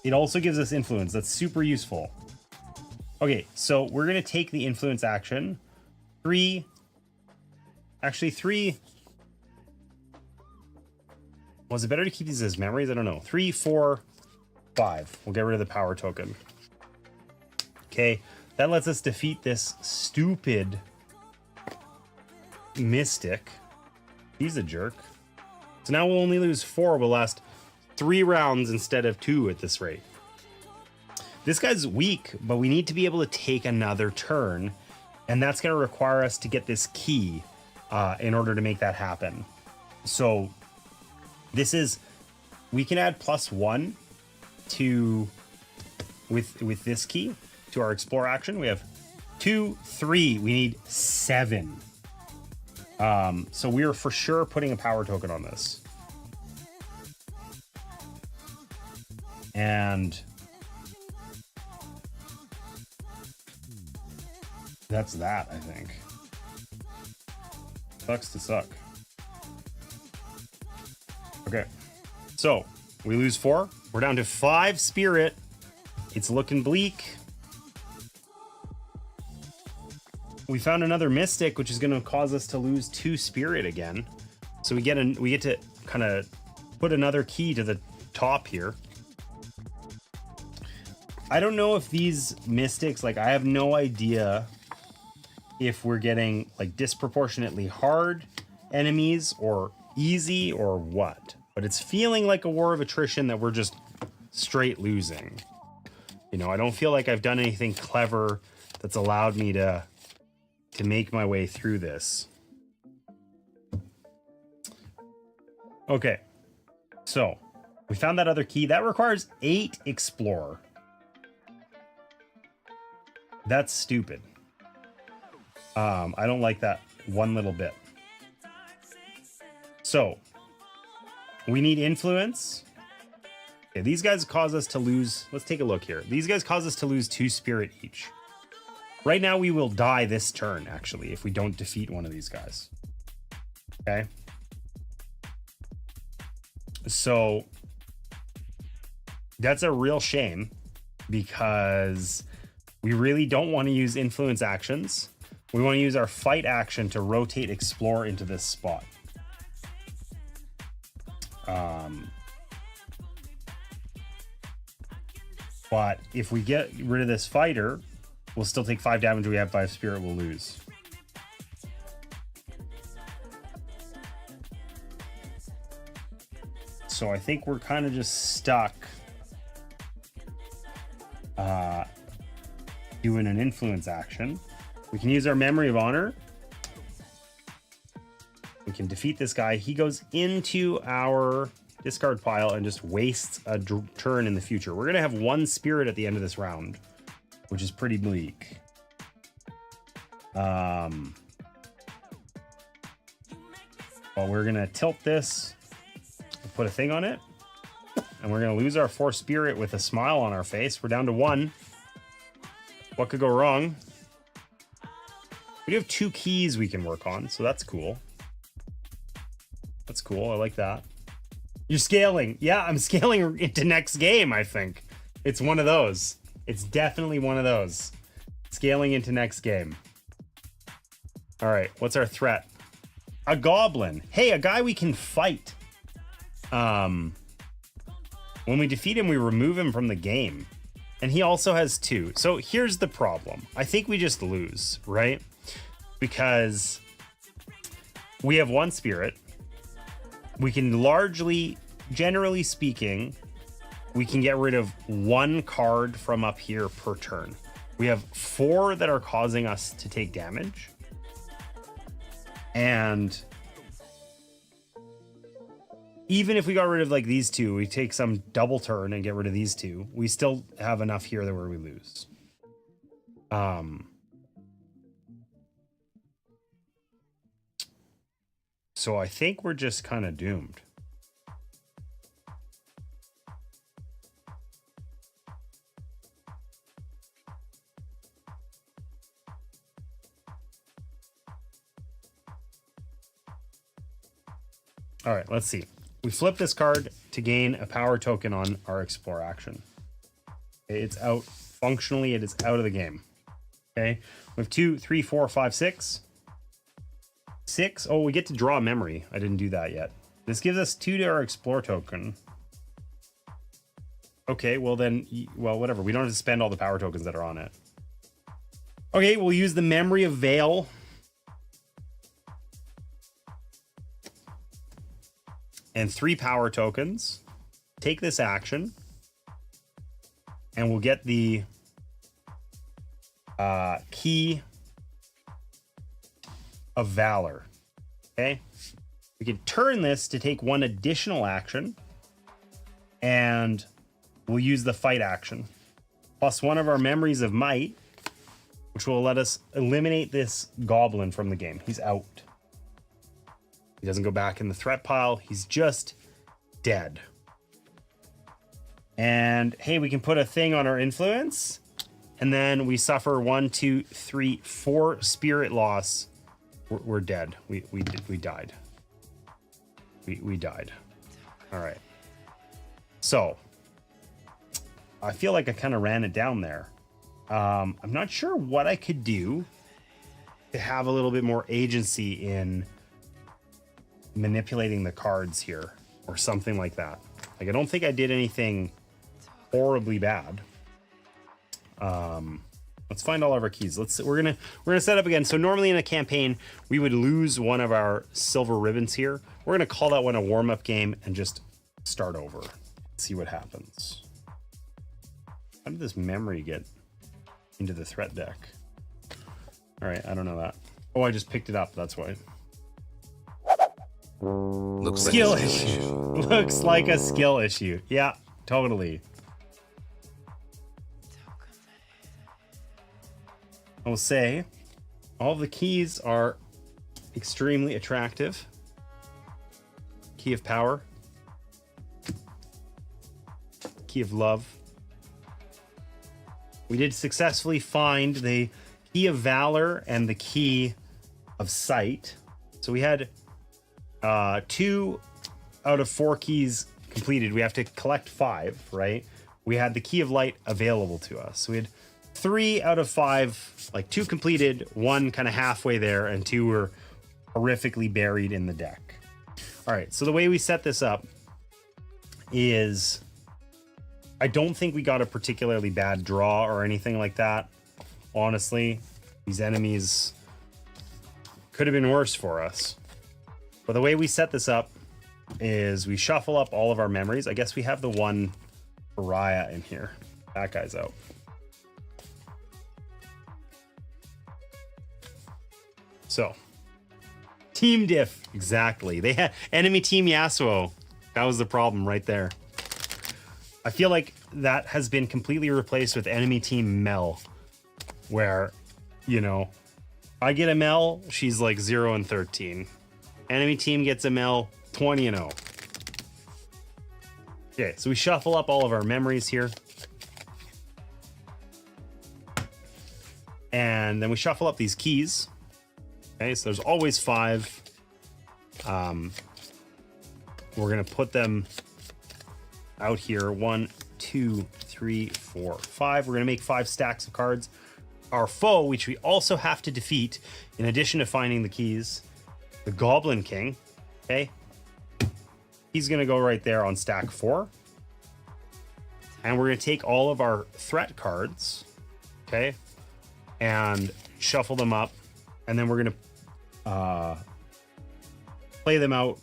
It also gives us influence. That's super useful. Okay, so we're going to take the influence action. 3. Actually, 3. Was it better to keep these as memories? I don't know. 3, 4, 5. We'll get rid of the power token. Okay, that lets us defeat this stupid mystic. He's a jerk. So now we'll only lose 4. We'll last 3 rounds instead of 2 at this rate. This guy's weak, but we need to be able to take another turn. And that's going to require us to get this key in order to make that happen. So this is... We can add +1 to... With this key to our explore action. We have 2, 3. We need 7. So we are for sure putting a power token on this. And that's that, I think. Sucks to suck. Okay. So we lose 4. We're down to 5 spirit. It's looking bleak. We found another mystic, which is going to cause us to lose 2 spirit again. So we get to kind of put another key to the top here. I don't know if these mystics, like, I have no idea if we're getting like disproportionately hard enemies or easy or what, but it's feeling like a war of attrition that we're just straight losing. You know, I don't feel like I've done anything clever that's allowed me to make my way through this. Okay, so we found that other key. That requires 8 explore. That's stupid. I don't like that one little bit. So we need influence. Okay, these guys cause us to lose. Let's take a look here. These guys cause us to lose 2 spirit each. Right now, we will die this turn, actually, if we don't defeat one of these guys. Okay. So that's a real shame because we really don't want to use influence actions. We want to use our fight action to rotate explore into this spot. But if we get rid of this fighter, we'll still take 5 damage. We have 5 spirit, we'll lose. So I think we're kind of just stuck doing an influence action. We can use our memory of honor. We can defeat this guy. He goes into our discard pile and just wastes a turn in the future. We're going to have 1 spirit at the end of this round, which is pretty bleak. Well, we're going to tilt this, put a thing on it, and we're going to lose our 4 spirit with a smile on our face. We're down to 1. What could go wrong? We do have 2 keys we can work on, so that's cool. That's cool. I like that. You're scaling. Yeah, I'm scaling into next game, I think. It's one of those. It's definitely one of those. Scaling into next game. All right, what's our threat? A goblin. Hey, a guy we can fight. When we defeat him, we remove him from the game. And he also has 2. So here's the problem. I think we just lose, right? Because we have 1 spirit. We can largely, generally speaking, we can get rid of 1 card from up here per turn. We have 4 that are causing us to take damage. And even if we got rid of like these 2, we take some double turn and get rid of these 2, we still have enough here that where we lose. So I think we're just kind of doomed. All right, let's see. We flip this card to gain a power token on our explore action. Okay, it's out. Functionally, it is out of the game. Okay, we have 2, 3, 4, 5, 6. 6. Oh, we get to draw a memory. I didn't do that yet. This gives us 2 to our explore token. Okay, well then, well, whatever. We don't have to spend all the power tokens that are on it. Okay, we'll use the memory of Veil. And 3 power tokens. Take this action. And we'll get the key of Valor. Okay. We can turn this to take 1 additional action. And we'll use the fight action. Plus 1 of our memories of might, which will let us eliminate this goblin from the game. He's out. He doesn't go back in the threat pile. He's just dead. And hey, we can put a thing on our influence. And then we suffer 1, 2, 3, 4 spirit loss. We're dead. We died. We died. All right. So I feel like I kind of ran it down there. I'm not sure what I could do to have a little bit more agency in manipulating the cards here or something like that. Like, I don't think I did anything horribly bad. Let's find all of our keys. We're gonna set up again. So normally in a campaign, we would lose 1 of our silver ribbons here. We're gonna call that one a warm-up game and just start over. See what happens. How did this memory get into the threat deck? All right, I don't know that. Oh, I just picked it up. That's why. Looks skill like issue. Looks like a skill issue. Yeah, totally. I will say all the keys are extremely attractive. Key of power. Key of love. We did successfully find the key of valor and the key of sight. So we had 2 out of 4 keys completed. We have to collect 5, right? We had the key of light available to us. So we had 3 out of 5, like 2 completed, 1 kind of halfway there, and 2 were horrifically buried in the deck. All right, so the way we set this up is, I don't think we got a particularly bad draw or anything like that. Honestly, these enemies could have been worse for us. But the way we set this up is we shuffle up all of our memories. I guess we have the one pariah in here. That guy's out. So, team diff, exactly. They had enemy team Yasuo. That was the problem right there. I feel like that has been completely replaced with enemy team Mel, where, you know, I get a Mel, she's like 0 and 13. Enemy team gets a Mel, 20 and 0. Okay, so we shuffle up all of our memories here. And then we shuffle up these keys. Okay, so there's always 5. We're gonna put them out here. 1, 2, 3, 4, 5. We're gonna make 5 stacks of cards. Our foe, which we also have to defeat, in addition to finding the keys, the Goblin King. Okay, he's gonna go right there on stack 4. And we're going to take all of our threat cards, okay, and shuffle them up. And then we're going to play them out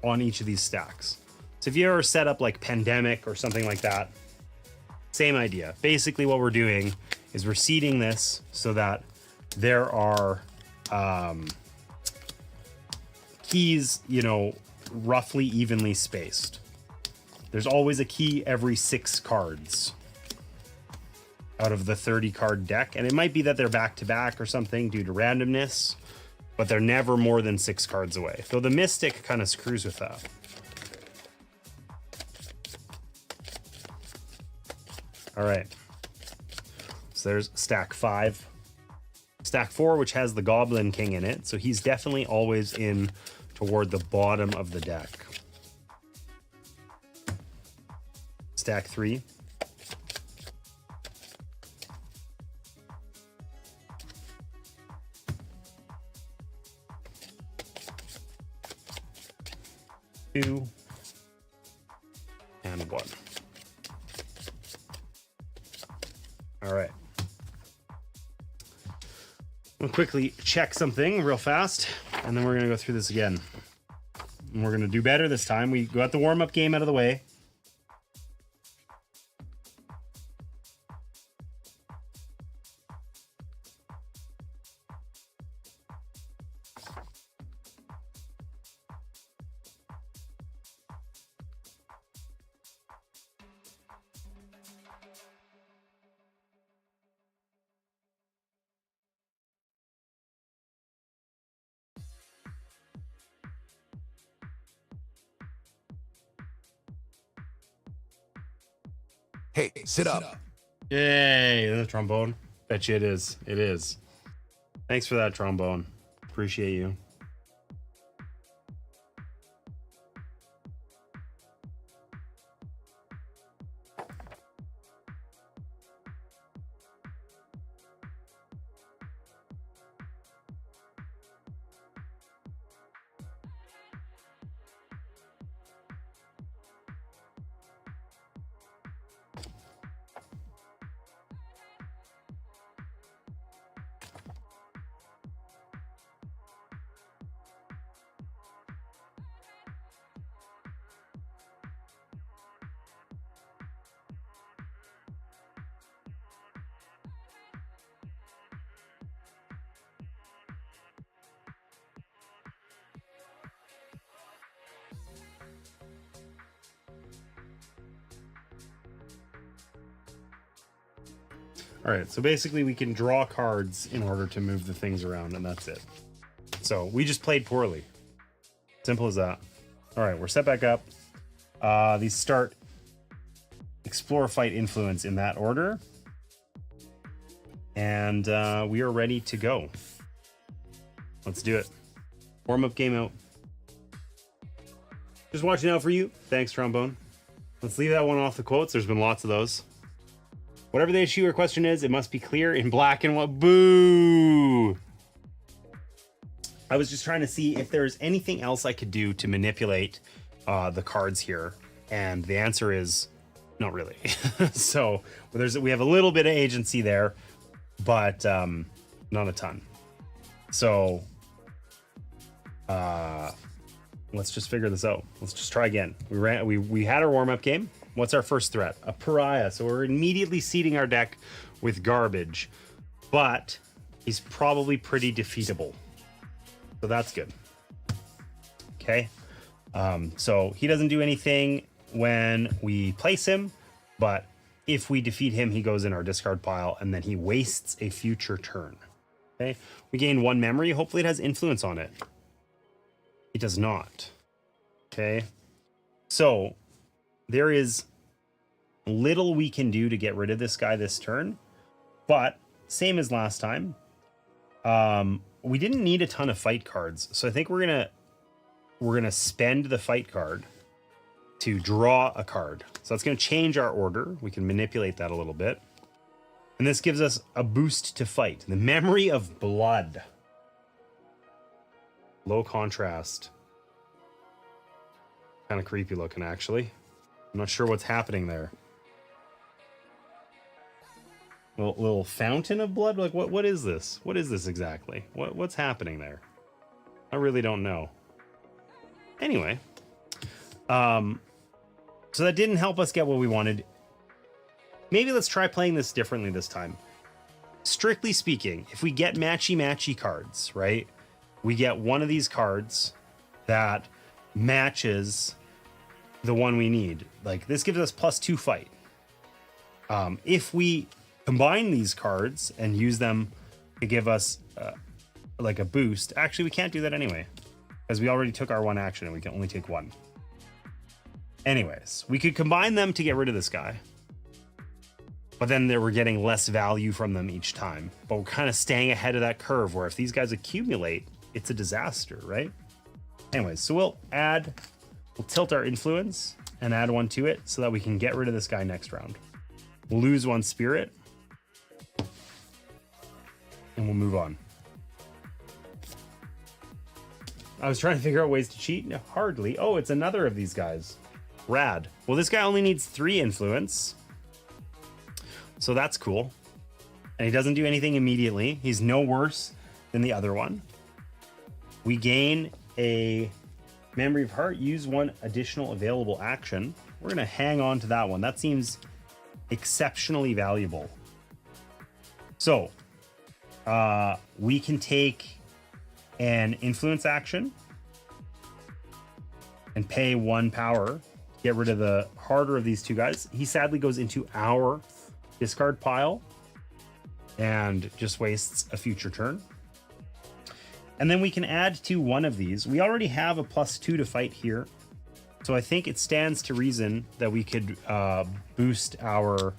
on each of these stacks. So if you ever set up like Pandemic or something like that, same idea. Basically what we're doing is we're seeding this so that there are keys, you know, roughly evenly spaced. There's always a key every 6 cards out of the 30 card deck. And it might be that they're back to back or something due to randomness, but they're never more than 6 cards away. So the Mystic kind of screws with that. All right. So there's stack 5. Stack 4, which has the Goblin King in it. So he's definitely always in toward the bottom of the deck. Stack 3. Two and 1. All right. We'll quickly check something real fast, and then we're going to go through this again. And we're going to do better this time. We got the warm-up game out of the way. Hey, sit up. Yay, the trombone. Bet you it is. It is. Thanks for that, trombone. Appreciate you. All right, so basically we can draw cards in order to move the things around, and that's it. So we just played poorly. Simple as that. All right, we're set back up. These start explore, fight, influence in that order. And we are ready to go. Let's do it. Warm-up game out. Just watching out for you. Thanks, trombone. Let's leave that one off the quotes. There's been lots of those. Whatever the issue or question is, it must be clear in black and white. Boo! I was just trying to see if there's anything else I could do to manipulate the cards here. And the answer is not really. So we have a little bit of agency there, but not a ton. So let's just figure this out. Let's just try again. We had our warm-up game. What's our first threat? A pariah. So we're immediately seeding our deck with garbage, but he's probably pretty defeatable. So that's good. Okay. So he doesn't do anything when we place him, but if we defeat him, he goes in our discard pile and then he wastes a future turn. Okay. We gain 1 memory. Hopefully it has influence on it. It does not. Okay. So there is little we can do to get rid of this guy this turn, but same as last time. We didn't need a ton of fight cards, so I think we're gonna spend the fight card to draw a card. So that's gonna change our order. We can manipulate that a little bit, and this gives us a boost to fight. The Memory of Blood. Low contrast. Kind of creepy looking, actually. I'm not sure what's happening there. Little fountain of blood? Like, what is this? What is this exactly? What's happening there? I really don't know. Anyway. So that didn't help us get what we wanted. Maybe let's try playing this differently this time. Strictly speaking, if we get matchy cards, right? We get one of these cards that matches the one we need. Like, this gives us +2 fight. If we combine these cards and use them to give us like a boost. Actually, we can't do that anyway, because we already took our one action and we can only take one. Anyways, we could combine them to get rid of this guy, but then we're getting less value from them each time. But we're kind of staying ahead of that curve where if these guys accumulate, it's a disaster, right? Anyways, so we'll tilt our influence and add one to it so that we can get rid of this guy next round. We'll lose one spirit. And we'll move on. I was trying to figure out ways to cheat. No, hardly. Oh, it's another of these guys. Rad. Well, this guy only needs 3 influence. So that's cool. And he doesn't do anything immediately. He's no worse than the other one. We gain a memory of heart. Use 1 additional available action. We're going to hang on to that one. That seems exceptionally valuable. So we can take an influence action and pay 1 power to get rid of the harder of these 2 guys. He sadly goes into our discard pile and just wastes a future turn. And then we can add to one of these. We already have a +2 to fight here. So I think it stands to reason that we could boost our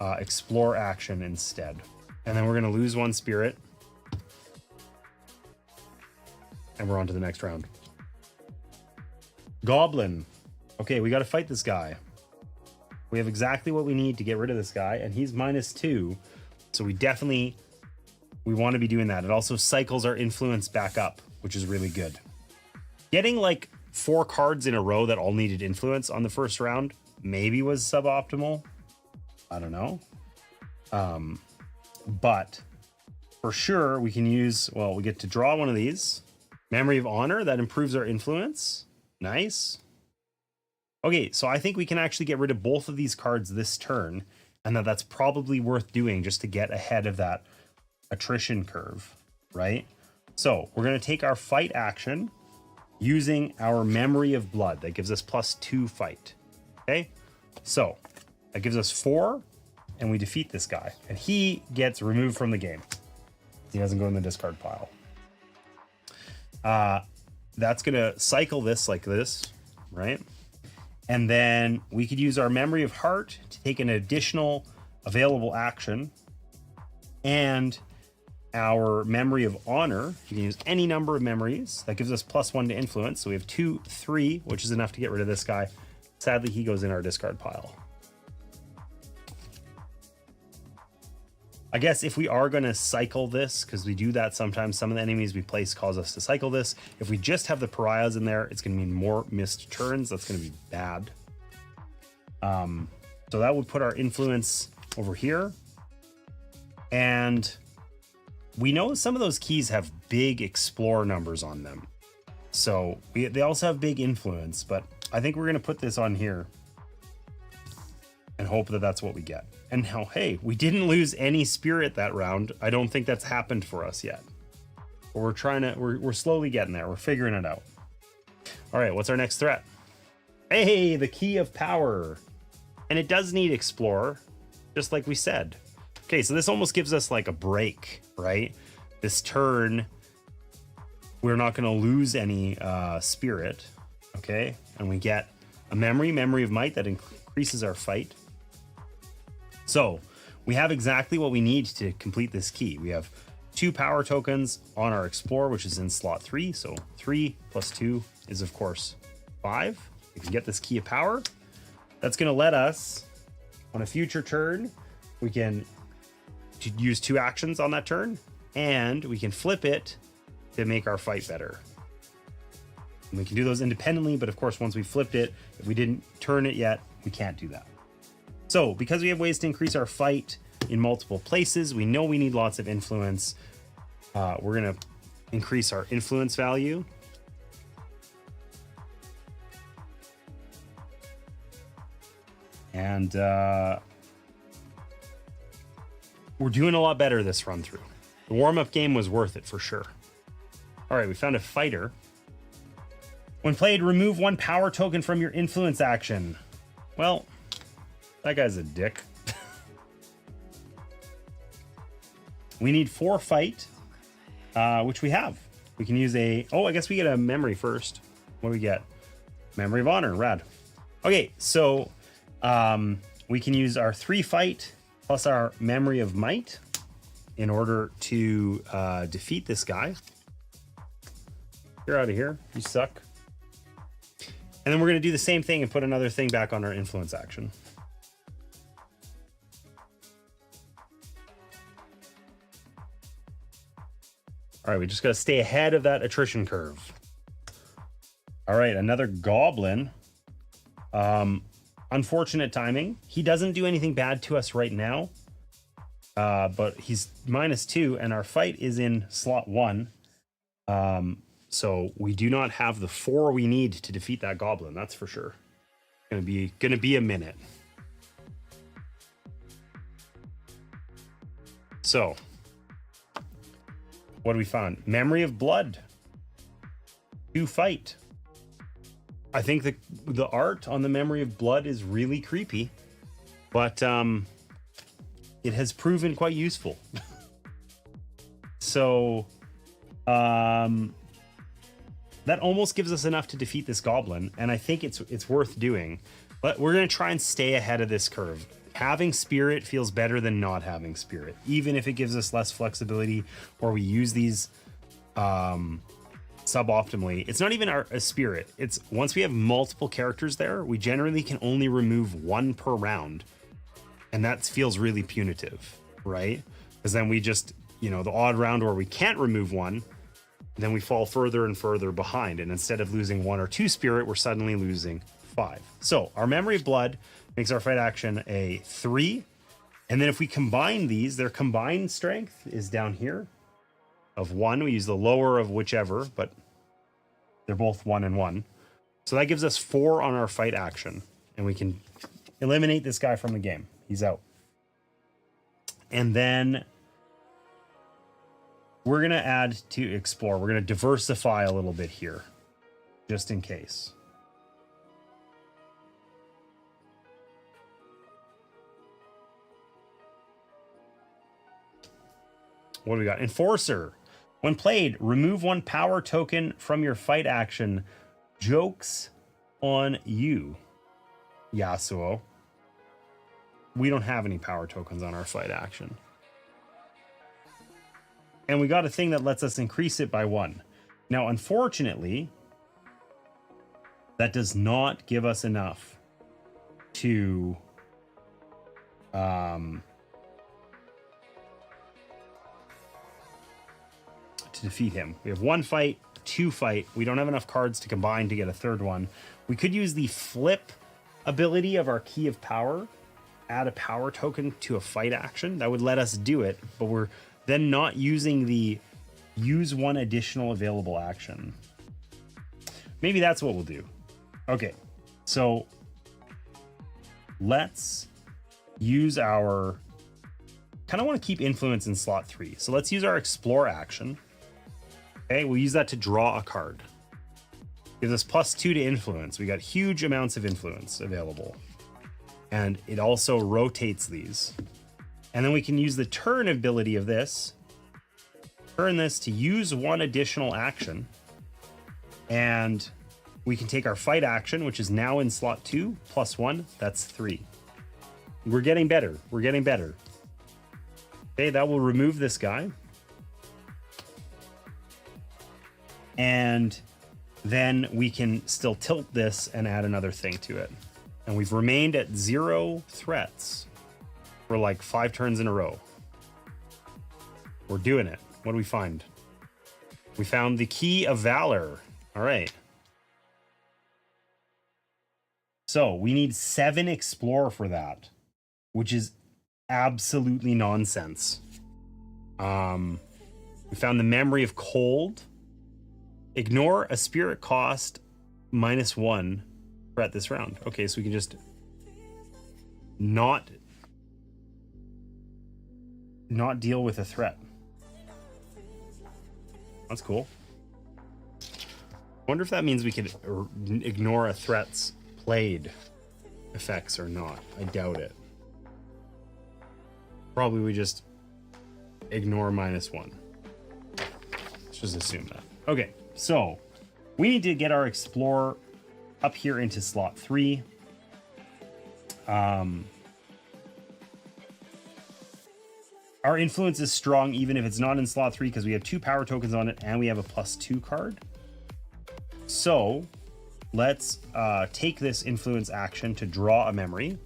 explore action instead. And then we're going to lose 1 spirit. And we're on to the next round. Goblin. Okay, we got to fight this guy. We have exactly what we need to get rid of this guy. And he's -2. So we want to be doing that. It also cycles our influence back up, which is really good. Getting like 4 cards in a row that all needed influence on the first round maybe was suboptimal. I don't know. But for sure we can use, well, we get to draw one of these. Memory of Honor, that improves our influence. Nice. Okay, so I think we can actually get rid of both of these cards this turn, and that's probably worth doing just to get ahead of that attrition curve, right? So we're going to take our fight action using our Memory of Blood. That gives us +2 fight. Okay, so that gives us 4, and we defeat this guy, and he gets removed from the game. He doesn't go in the discard pile. That's going to cycle this like this, right? And then we could use our Memory of Heart to take an additional available action, and our Memory of Honor. You can use any number of memories. That gives us +1 to influence. So we have 2, 3, which is enough to get rid of this guy. Sadly, he goes in our discard pile. I guess if we are going to cycle this, because we do that sometimes, some of the enemies we place cause us to cycle this. If we just have the pariahs in there, it's going to mean more missed turns. That's going to be bad. So that would put our influence over here. And we know some of those keys have big explore numbers on them. So they also have big influence, but I think we're going to put this on here and hope that that's what we get. And now, hey, we didn't lose any spirit that round. I don't think that's happened for us yet. But we're slowly getting there. We're figuring it out. All right, what's our next threat? Hey, the Key of Power. And it does need Explore, just like we said. Okay, so this almost gives us like a break, right? This turn, we're not going to lose any spirit, okay? And we get a Memory of Might that increases our fight. So we have exactly what we need to complete this key. We have 2 power tokens on our Explore, which is in slot 3. So 3 + 2 is, of course, 5. We can get this Key of Power. That's going to let us, on a future turn, we can use 2 actions on that turn, and we can flip it to make our fight better. And we can do those independently, but of course, once we flipped it, if we didn't turn it yet, We can't do that. So because we have ways to increase our fight in multiple places, we know we need lots of influence. We're going to increase our influence value. And we're doing a lot better this run through. The warm-up game was worth it for sure. All right, we found a fighter. When played, remove 1 power token from your influence action. Well, that guy's a dick. We need 4 fight, which we have. We can use a... Oh, I guess we get a memory first. What do we get? Memory of honor. Rad. Okay, so we can use our 3 fight plus our memory of might in order to defeat this guy. You're out of here. You suck. And then we're going to do the same thing and put another thing back on our influence action. All right, we just got to stay ahead of that attrition curve. All right, another goblin. Unfortunate timing. He doesn't do anything bad to us right now. But he's -2 and our fight is in slot 1. So we do not have the 4 we need to defeat that goblin. That's for sure. Gonna be a minute. So what do we find? Memory of blood. 2 fight. I think the art on the memory of blood is really creepy, but it has proven quite useful. So that almost gives us enough to defeat this goblin, and I think it's worth doing. But we're going to try and stay ahead of this curve. Having spirit feels better than not having spirit, even if it gives us less flexibility or we use these suboptimally. It's not even a spirit. It's once we have multiple characters there, we generally can only remove 1 per round, and that feels really punitive, right? Because then we just, the odd round where we can't remove 1, then we fall further and further behind, and instead of losing 1 or 2 spirit, we're suddenly losing 5. So our memory of blood makes our fight action a 3, and then if we combine these, their combined strength is down here of 1. We use the lower of whichever, but they're both 1 and 1. So that gives us 4 on our fight action, and we can eliminate this guy from the game. He's out. And then we're going to add to explore. We're going to diversify a little bit here, just in case. What do we got? Enforcer. When played, remove 1 power token from your fight action. Jokes on you, Yasuo. We don't have any power tokens on our fight action. And we got a thing that lets us increase it by 1. Now, unfortunately, that does not give us enough to defeat him. We have 1 fight, 2 fight. We don't have enough cards to combine to get a 3rd one. We could use the flip ability of our key of power, add a power token to a fight action. That would let us do it, but we're then not using the use 1 additional available action. Maybe that's what we'll do. Okay, so let's use our... kind of want to keep influence in slot 3. So let's use our explore action. Okay, we'll use that to draw a card. Gives us +2 to influence. We got huge amounts of influence available. And it also rotates these. And then we can use the turn ability of this. Turn this to use 1 additional action. And we can take our fight action, which is now in slot 2, +1. That's 3. We're getting better. We're getting better. Okay, that will remove this guy. And then we can still tilt this and add another thing to it. And we've remained at 0 threats for like 5 turns in a row. We're doing it. What do we find? We found the key of valor. All right. So we need 7 explore for that, which is absolutely nonsense. We found the memory of cold. Ignore a spirit cost -1 at this round. Okay, so we can just not deal with a threat. That's cool. Wonder if that means we could ignore a threat's played effects or not. I doubt it. Probably we just ignore -1. Let's just assume that. Okay, so we need to get our explorer up here into slot 3. Our influence is strong even if it's not in slot 3 because we have 2 power tokens on it and we have a +2 card. So let's take this influence action to draw a memory.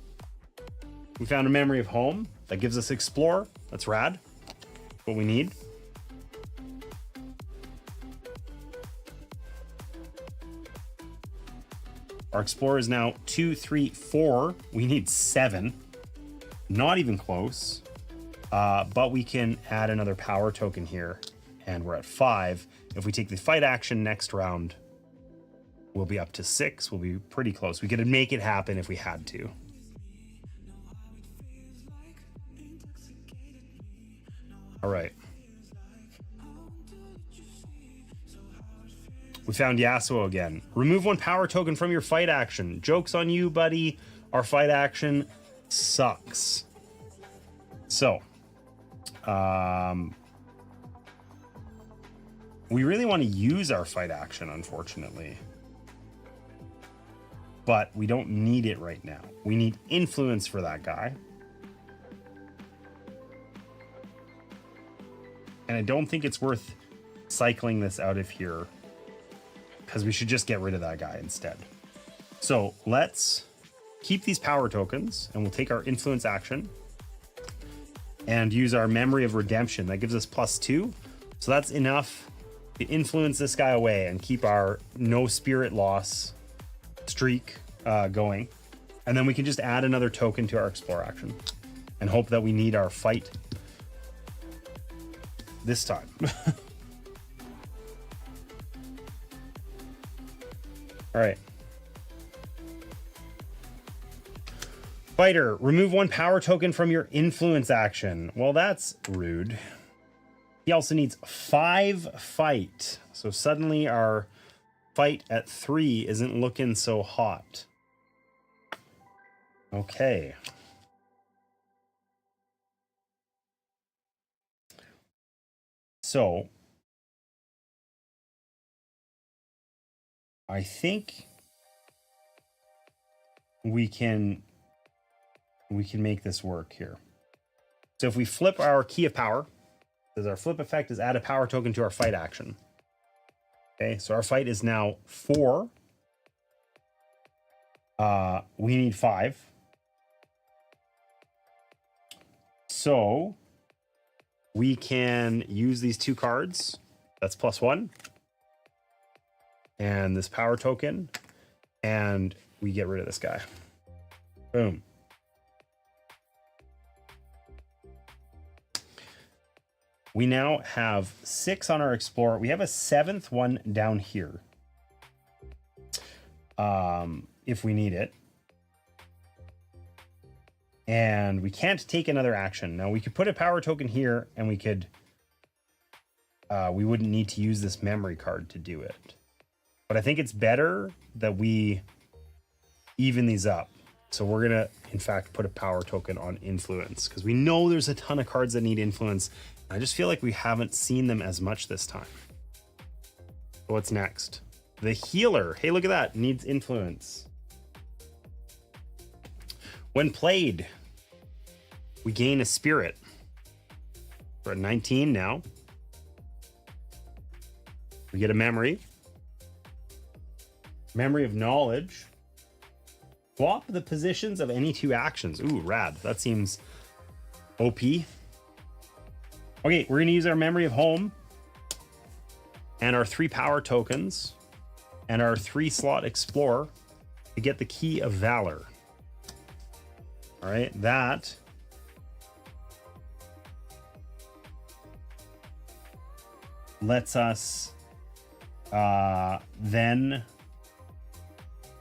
We found a memory of home that gives us explore. That's rad. What we need. Our explorer is now 2, 3, 4. We need 7. Not even close. But we can add another power token here, and we're at 5. If we take the fight action next round, we'll be up to 6. We'll be pretty close. We could make it happen if we had to. All right. We found Yasuo again. Remove 1 power token from your fight action. Joke's on you, buddy. Our fight action sucks. So, we really want to use our fight action, unfortunately. But we don't need it right now. We need influence for that guy. And I don't think it's worth cycling this out of here, because we should just get rid of that guy instead. So let's keep these power tokens, and we'll take our influence action and use our memory of redemption. That gives us +2. So that's enough to influence this guy away and keep our no spirit loss streak going. And then we can just add another token to our explore action and hope that we need our fight this time. All right. Fighter, remove 1 power token from your influence action. Well, that's rude. He also needs 5 fight. So suddenly our fight at 3 isn't looking so hot. Okay. So I think we can make this work here. So if we flip our key of power, because our flip effect is add a power token to our fight action. Okay, so our fight is now 4. We need 5. So we can use these 2 cards. That's +1. And this power token. And we get rid of this guy. Boom. We now have 6 on our explorer. We have a 7th one down here. If we need it. And we can't take another action. Now we could put a power token here and we could, we wouldn't need to use this memory card to do it. But I think it's better that we even these up. So we're gonna, in fact, put a power token on influence because we know there's a ton of cards that need influence. I just feel like we haven't seen them as much this time. So what's next? The healer. Hey, look at that. Needs influence. When played, we gain a spirit. We're at 19 now. We get a memory. Memory of knowledge. Swap the positions of any 2 actions. Ooh, rad. That seems OP. Okay, we're going to use our memory of home and our 3 power tokens and our 3 slot explorer to to get the Key of Valor. All right, that lets us then,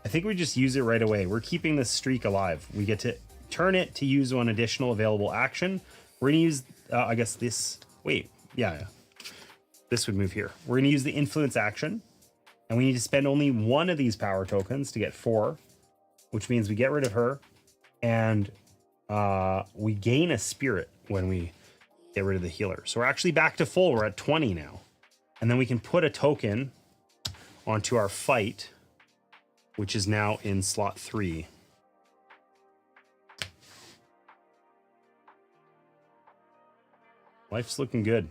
I think we just use it right away. We're keeping this streak alive. We get to turn it to use one additional available action. We're gonna use, I guess this, wait, yeah. This would move here. We're gonna use the influence action, and we need to spend only one of these power tokens to get 4, which means we get rid of her, and we gain a spirit when we get rid of the healer. So we're actually back to full. We're at 20 now. And then we can put a token onto our fight, which is now in slot 3. Life's looking good.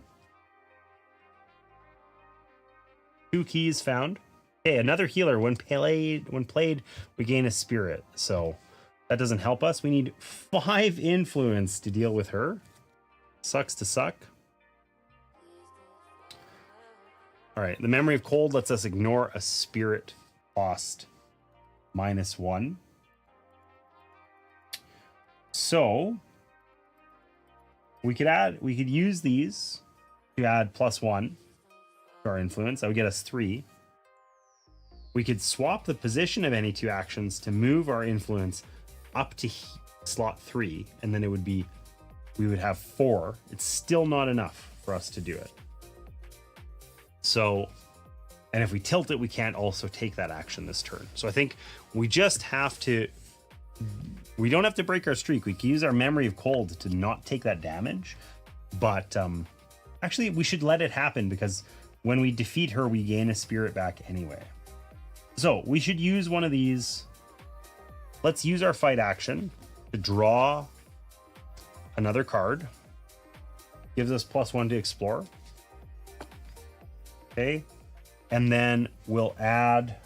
2 keys found. Okay, another healer. When played, we gain a spirit. So that doesn't help us. We need 5 influence to deal with her. Sucks to suck. All right, the memory of cold lets us ignore a spirit cost -1. So we could use these to add +1 to our influence. That would get us 3. We could swap the position of any 2 actions to move our influence up to slot 3, and then we would have 4. It's still not enough for us to do it. So, and if we tilt it, we can't also take that action this turn. So I think we just have to, we don't have to break our streak. We can use our memory of cold to not take that damage, but actually we should let it happen, because when we defeat her, we gain a spirit back anyway. So we should use one of these. Let's use our fight action to draw another card. Gives us +1 to explore. Okay, and then we'll add,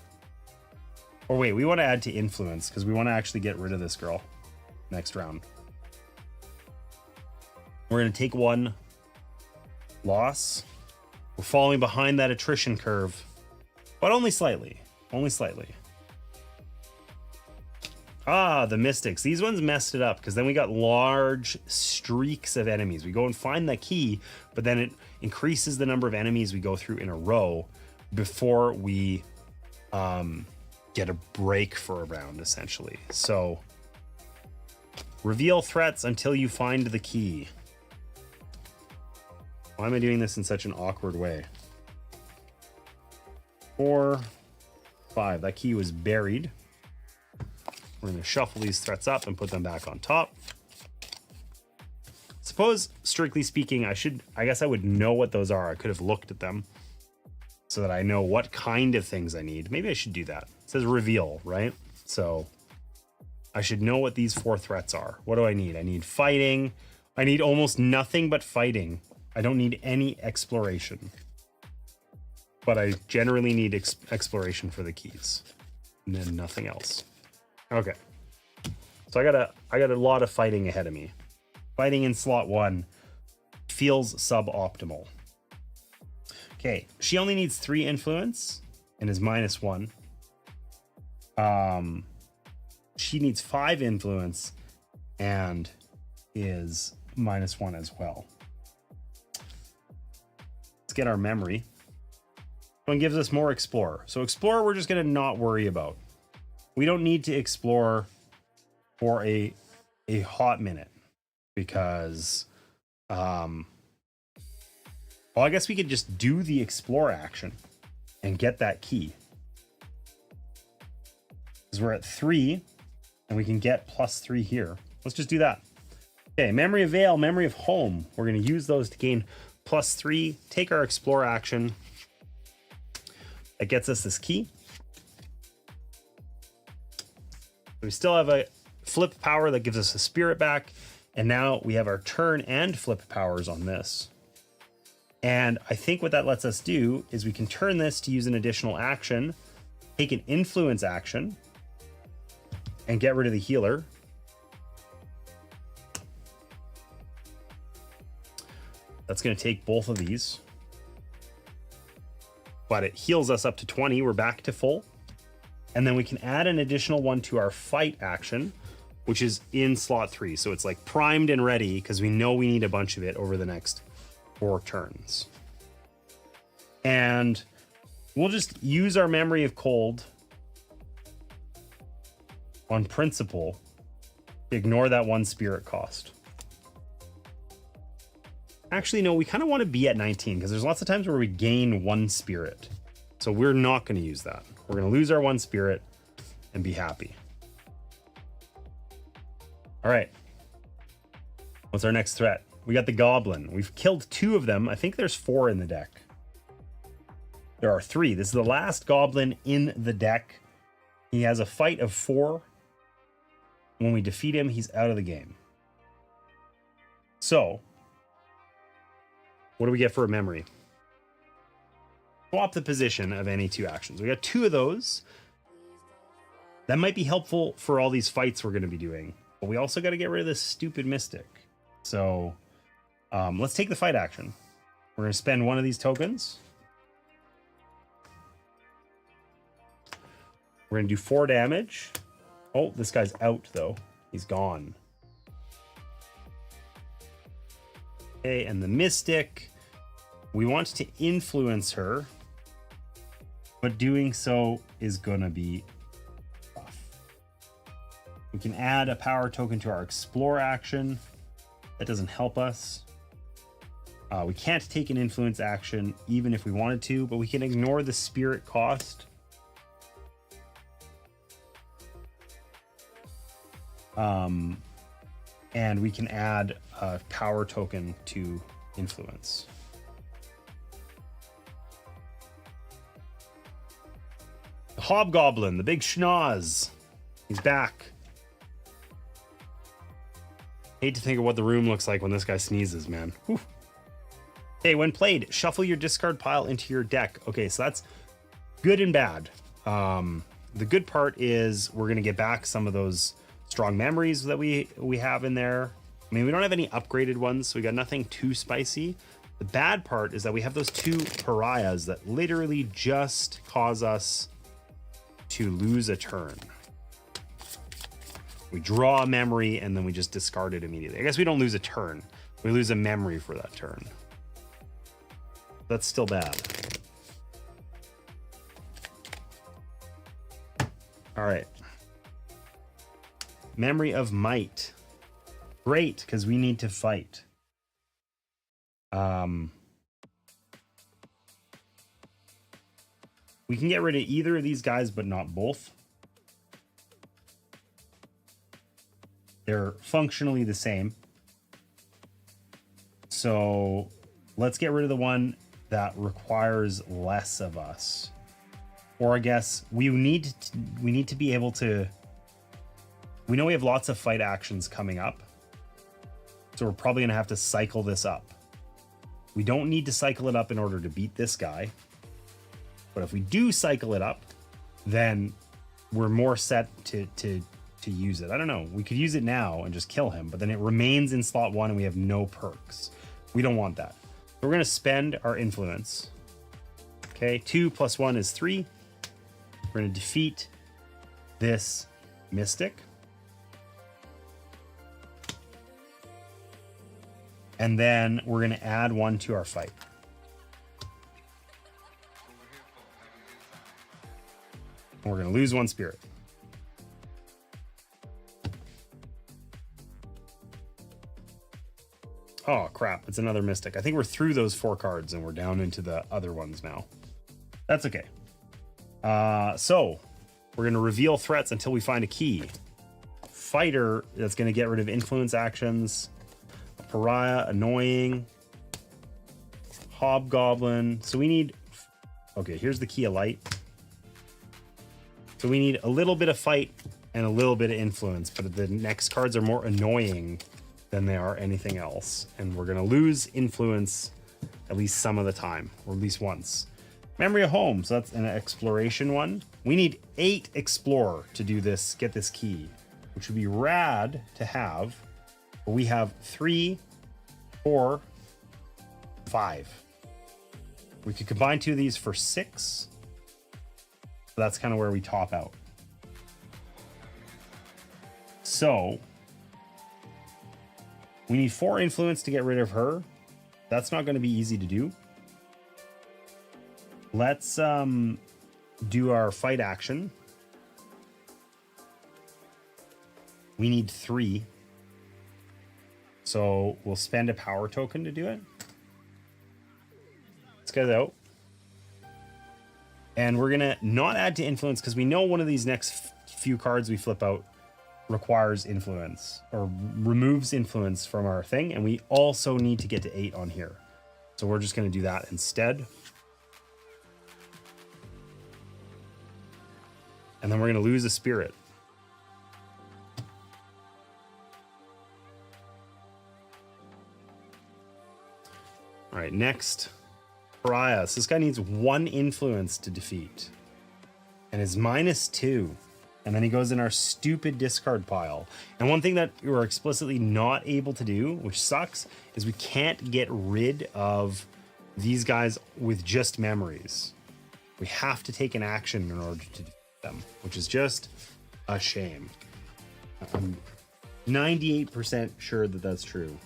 or wait, we want to add to influence because we want to actually get rid of this girl next round. We're going to take 1 loss. We're falling behind that attrition curve, but only slightly, only slightly. Ah, the mystics. These ones messed it up because then we got large streaks of enemies. We go and find that key, but then it increases the number of enemies we go through in a row before we get a break for a round, essentially. So reveal threats until you find the key. Why am I doing this in such an awkward way? 4, 5. That key was buried. We're going to shuffle these threats up and put them back on top. Suppose, strictly speaking, I guess I would know what those are. I could have looked at them so that I know what kind of things I need. Maybe I should do that. It says reveal, right? So I should know what these 4 threats are. What do I need? I need fighting. I need almost nothing but fighting. I don't need any exploration. But I generally need exploration for the keys. And then nothing else. Okay, so I got a lot of fighting ahead of me. Fighting in slot 1 feels suboptimal. Okay, she only needs 3 influence and is -1. She needs 5 influence and is -1 as well. Let's get our memory. This one gives us more explore. So explore, we're just gonna not worry about. We don't need to explore for a hot minute because, well, I guess we could just do the explore action and get that key. Because we're at 3 and we can get +3 here. Let's just do that. Okay, memory of Veil, memory of home. We're going to use those to gain +3, take our explore action. That gets us this key. We still have a flip power that gives us a spirit back. And now we have our turn and flip powers on this. And I think what that lets us do is we can turn this to use an additional action, take an influence action, and get rid of the healer. That's going to take both of these. But it heals us up to 20. We're back to full. And then we can add an additional one to our fight action, which is in slot 3. So it's like primed and ready because we know we need a bunch of it over the next 4 turns. And we'll just use our memory of cold on principle to ignore that 1 spirit cost. Actually, no, we kind of want to be at 19 because there's lots of times where we gain 1 spirit. So we're not going to use that. We're going to lose our 1 spirit and be happy. All right. What's our next threat? We got the goblin. We've killed 2 of them. I think there's 4 in the deck. There are 3. This is the last goblin in the deck. He has a fight of 4. When we defeat him, he's out of the game. So, what do we get for a memory? Swap the position of any 2 actions. We got 2 of those. That might be helpful for all these fights we're going to be doing. But we also got to get rid of this stupid mystic. So, let's take the fight action. We're going to spend 1 of these tokens. We're going to do 4 damage. Oh, this guy's out, though. He's gone. Okay, and the mystic. We want to influence her. But doing so is going to be tough. We can add a power token to our explore action. That doesn't help us. We can't take an influence action even if we wanted to, but we can ignore the spirit cost. And we can add a power token to influence. The hobgoblin, the big schnoz. He's back. Hate to think of what the room looks like when this guy sneezes, man. Whew. Okay, when played, shuffle your discard pile into your deck. Okay, so that's good and bad. The good part is we're going to get back some of those strong memories that we have in there. I mean, we don't have any upgraded ones, so we got nothing too spicy. The bad part is that we have those 2 pariahs that literally just cause us to lose a turn. We draw a memory and then we just discard it immediately. I guess we don't lose a turn. We lose a memory for that turn. That's still bad. All right. Memory of might. Great, because we need to fight. We can get rid of either of these guys, but not both. They're functionally the same. So let's get rid of the one that requires less of us. Or I guess we need to be able to... We know we have lots of fight actions coming up. So we're probably going to have to cycle this up. We don't need to cycle it up in order to beat this guy. But if we do cycle it up, then we're more set to use it. I don't know. We could use it now and just kill him, but then it remains in slot 1 and we have no perks. We don't want that. We're going to spend our influence. Okay, 2 + 1 is 3. We're going to defeat this mystic. And then we're going to add 1 to our fight. And we're going to lose 1 spirit. Oh, crap. It's another mystic. I think we're through those 4 cards and we're down into the other ones now. That's okay. So we're going to reveal threats until we find a key. Fighter, that's going to get rid of influence actions. A pariah, annoying. Hobgoblin. So we need... Okay, here's the key of light. So we need a little bit of fight and a little bit of influence, but the next cards are more annoying than they are anything else. And we're going to lose influence at least some of the time, or at least once. Memory of home, so that's an exploration one. We need 8 explore to do this, get this key, which would be rad to have. But we have 3, 4, 5. We could combine 2 of these for 6. So that's kind of where we top out. So we need 4 influence to get rid of her. That's not going to be easy to do. Let's do our fight action. We need 3. So we'll spend a power token to do it. This guy's out. And we're going to not add to influence because we know one of these next few cards we flip out requires influence or removes influence from our thing. And we also need to get to 8 on here. So we're just going to do that instead. And then we're going to lose a spirit. All right, next, Pariah. So this guy needs 1 influence to defeat. And is -2. And then he goes in our stupid discard pile. And one thing that we're explicitly not able to do, which sucks, is we can't get rid of these guys with just memories. We have to take an action in order to defeat them, which is just a shame. I'm 98% sure that that's true.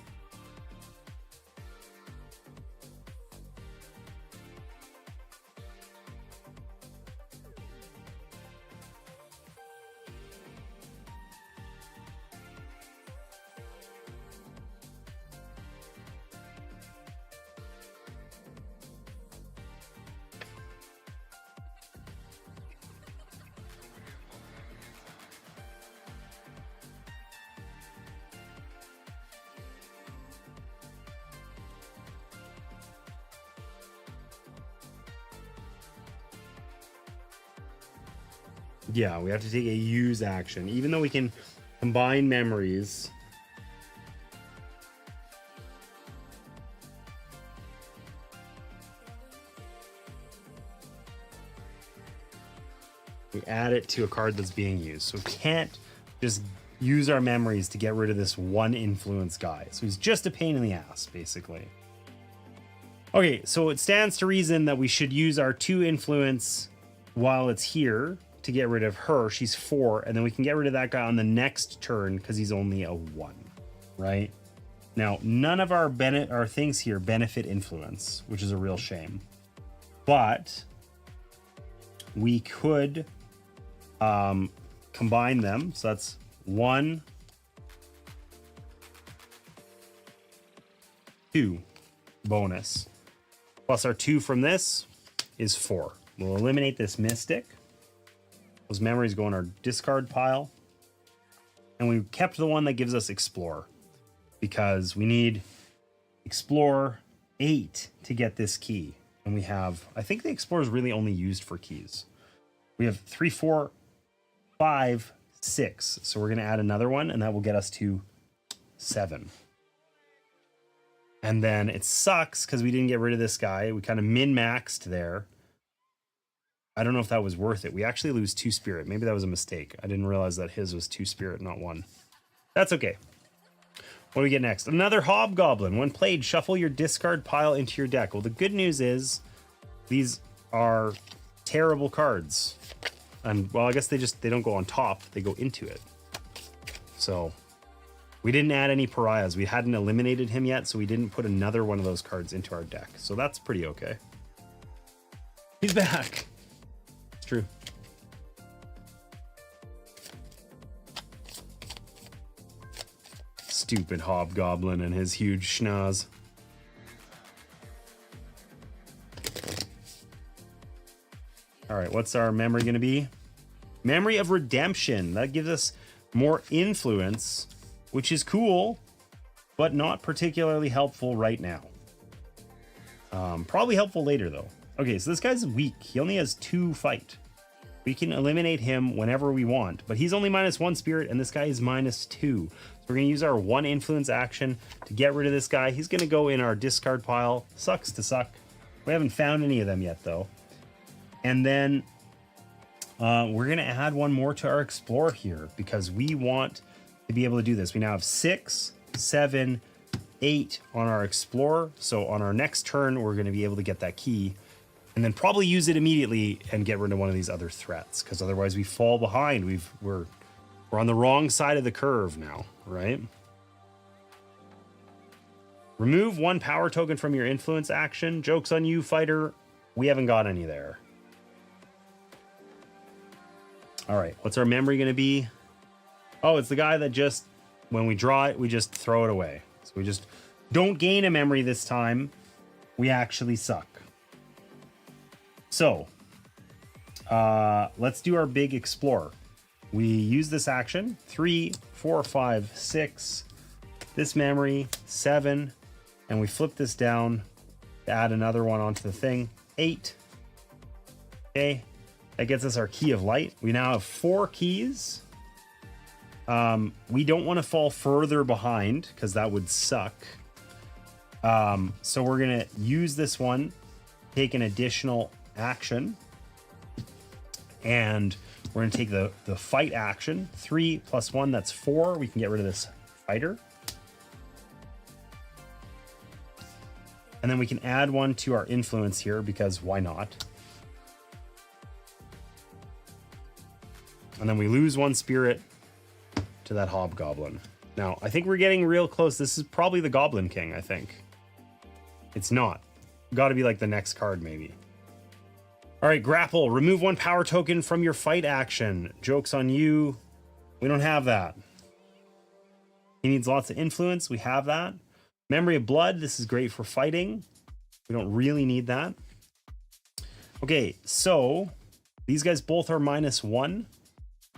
Yeah, we have to take a use action, even though we can combine memories. We add it to a card that's being used. So we can't just use our memories to get rid of this 1 influence guy. So he's just a pain in the ass, basically. Okay, so it stands to reason that we should use our 2 influence while it's here to get rid of her. She's 4, and then we can get rid of that guy on the next turn because he's only a 1, right? Now, none of our things here benefit influence, which is a real shame. But we could combine them. So that's 1, 2 bonus. Plus our 2 from this is 4. We'll eliminate this mystic. Those memories go in our discard pile. And we kept the one that gives us explore, because we need explore 8 to get this key. And we have, I think the explore is really only used for keys. We have 3, 4, 5, 6. So we're going to add another one, and that will get us to 7. And then it sucks because we didn't get rid of this guy. We kind of min-maxed there. I don't know if that was worth it. We actually lose 2 spirit. Maybe that was a mistake. I didn't realize that his was 2 spirit, not 1. That's okay. What do we get next? Another Hobgoblin. When played, shuffle your discard pile into your deck. Well, the good news is these are terrible cards. And, well, I guess they don't go on top. They go into it. So we didn't add any pariahs. We hadn't eliminated him yet, so we didn't put another one of those cards into our deck. So that's pretty okay. He's back. True. Stupid Hobgoblin and his huge schnoz. All right, what's our memory going to be? Memory of Redemption. That gives us more influence, which is cool, but not particularly helpful right now. Probably helpful later, though. Okay, so this guy's weak. He only has 2 fight. We can eliminate him whenever we want, but he's only -1 spirit, and this guy is -2. So we're going to use our 1 influence action to get rid of this guy. He's going to go in our discard pile. Sucks to suck. We haven't found any of them yet, though. And then we're going to add 1 more to our Explore here, because we want to be able to do this. We now have 6, 7, 8 on our Explore. So on our next turn, we're going to be able to get that key. And then probably use it immediately and get rid of one of these other threats, because otherwise we fall behind. We're We're on the wrong side of the curve now, right? Remove 1 power token from your influence action. Joke's on you, fighter. We haven't got any there. All right, what's our memory going to be? Oh, it's the guy that just, when we draw it, we just throw it away. So we just don't gain a memory this time. We actually suck. So, let's do our big explore. We use this action, 3, 4, 5, 6, this memory, 7, and we flip this down to add another one onto the thing, 8. Okay, that gets us our key of light. We now have 4 keys. We don't want to fall further behind because that would suck. So we're going to use this one, take an additional action, and we're going to take the fight action. 3 + 1, that's 4. We can get rid of this fighter. And then we can add one to our influence here because why not? And then we lose 1 spirit to that hobgoblin. Now, I think we're getting real close. This is probably the Goblin King, I think. It's not. Got to be like the next card, maybe. All right, grapple. Remove 1 power token from your fight action. Joke's on you. We don't have that. He needs lots of influence. We have that. Memory of blood. This is great for fighting. We don't really need that. Okay, so these guys both are -1.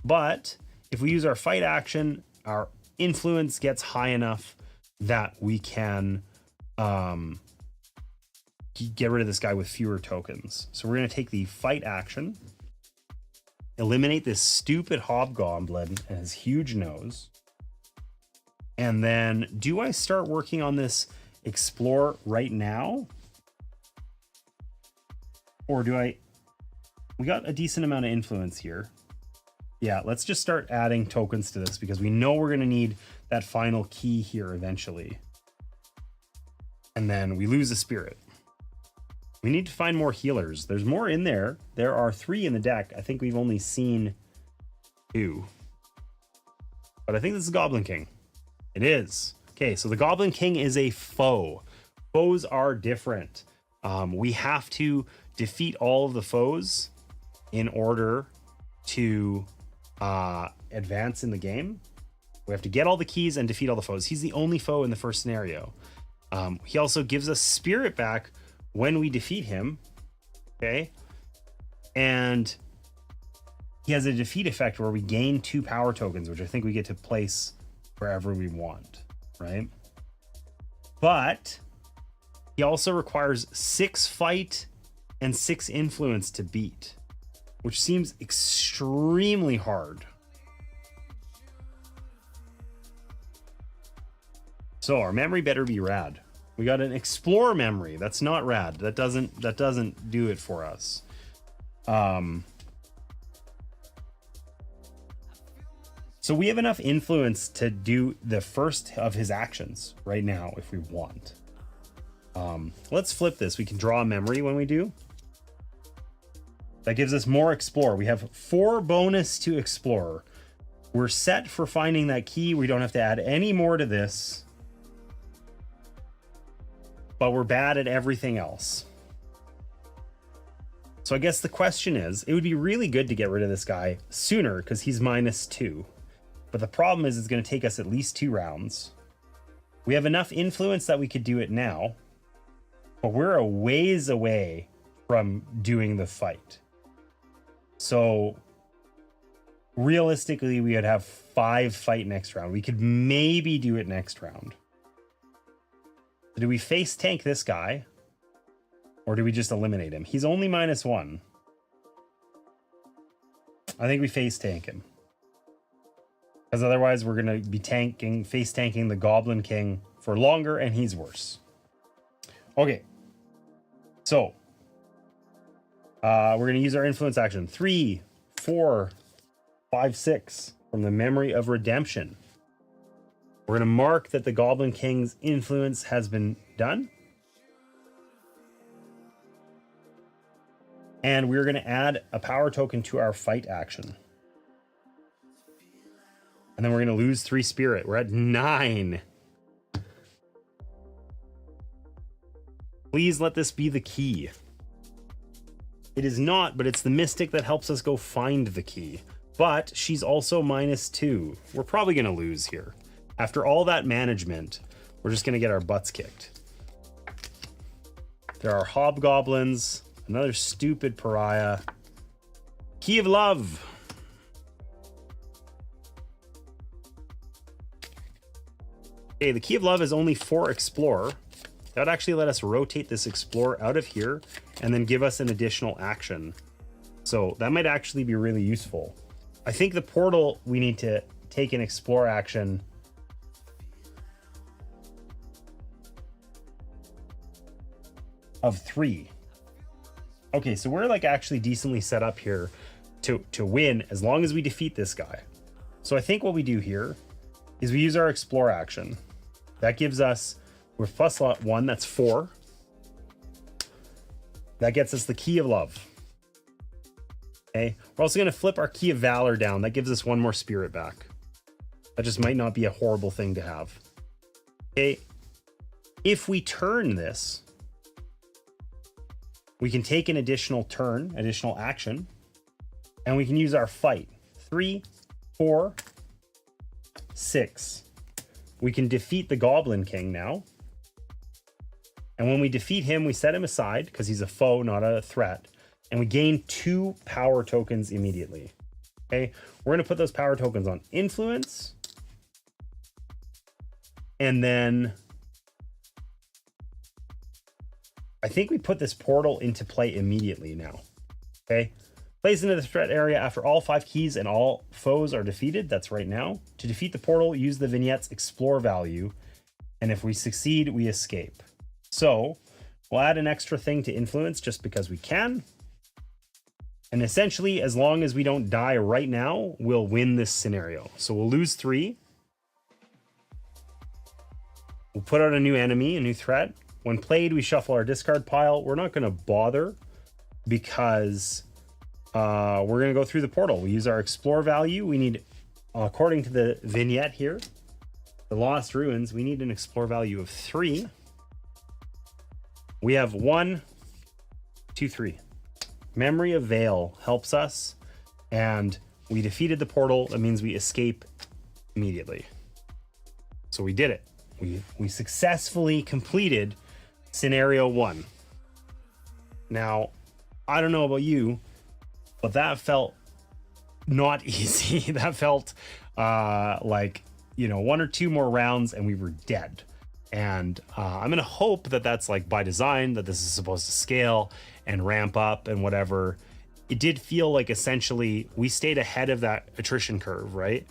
But if we use our fight action, our influence gets high enough that we can get rid of this guy with fewer tokens. So we're going to take the fight action, eliminate this stupid hobgoblin and his huge nose. And then do I start working on this explore right now? Or do I... We got a decent amount of influence here. Yeah, let's just start adding tokens to this because we know we're going to need that final key here eventually. And then we lose a spirit. We need to find more healers. There's more in there. There are 3 in the deck. I think we've only seen 2. But I think this is Goblin King. It is. Okay, so the Goblin King is a foe. Foes are different. We have to defeat all of the foes in order to advance in the game. We have to get all the keys and defeat all the foes. He's the only foe in the first scenario. He also gives us spirit back when we defeat him. Okay. And he has a defeat effect where we gain 2 power tokens, which I think we get to place wherever we want, right? But he also requires 6 fight and 6 influence to beat, which seems extremely hard. So our memory better be rad. We got an explore memory. That's not rad. That doesn't do it for us. So we have enough influence to do the first of his actions right now if we want. Let's flip this. We can draw a memory when we do. That gives us more explore. We have 4 bonus to explore. We're set for finding that key. We don't have to add any more to this. But we're bad at everything else. So I guess the question is, it would be really good to get rid of this guy sooner because he's -2. But the problem is it's going to take us at least 2 rounds. We have enough influence that we could do it now. But we're a ways away from doing the fight. So realistically, we would have 5 fight next round. We could maybe do it next round. Do we face tank this guy? Or do we just eliminate him? He's only -1. I think we face tank him. Because otherwise we're going to be face tanking the Goblin King for longer and he's worse. Okay. So. We're going to use our influence action. 3, 4, 5, 6 from the Memory of Redemption. We're going to mark that the Goblin King's influence has been done. And we're going to add a power token to our fight action. And then we're going to lose 3 spirit. We're at 9. Please let this be the key. It is not, but it's the mystic that helps us go find the key. But she's also -2. We're probably going to lose here. After all that management, we're just going to get our butts kicked. There are hobgoblins, another stupid pariah. Key of Love. Okay, the Key of Love is only for Explorer. That would actually let us rotate this Explorer out of here and then give us an additional action. So that might actually be really useful. I think the portal, we need to take an Explore action. Of 3. Okay, so we're like actually decently set up here to win as long as we defeat this guy. So I think what we do here is we use our Explore action. That gives us, with +1, that's 4. That gets us the Key of Love. Okay, we're also going to flip our Key of Valor down. That gives us 1 more spirit back. That just might not be a horrible thing to have. Okay, if we turn this, we can take an additional turn, additional action, and we can use our fight. 3, 4, 6. We can defeat the Goblin King now. And when we defeat him, we set him aside because he's a foe, not a threat. And we gain 2 power tokens immediately. Okay, we're going to put those power tokens on Influence. And then I think we put this portal into play immediately now. Okay, place into the threat area after all 5 keys and all foes are defeated. That's right now. To defeat the portal, use the vignette's Explore value. And if we succeed, we escape. So we'll add an extra thing to Influence just because we can. And essentially, as long as we don't die right now, we'll win this scenario. So we'll lose 3. We'll put out a new enemy, a new threat. When played, we shuffle our discard pile. We're not going to bother because we're going to go through the portal. We use our Explore value. We need, according to the vignette here, the Lost Ruins, we need an Explore value of 3. We have 1, 2, 3. Memory of Veil helps us, and we defeated the portal. That means we escape immediately. So we did it. We successfully completed scenario 1. Now, I don't know about you, but that felt not easy. That felt like, 1 or 2 more rounds and we were dead. And I'm gonna hope that that's like by design, that this is supposed to scale and ramp up and whatever. It did feel like essentially we stayed ahead of that attrition curve, right?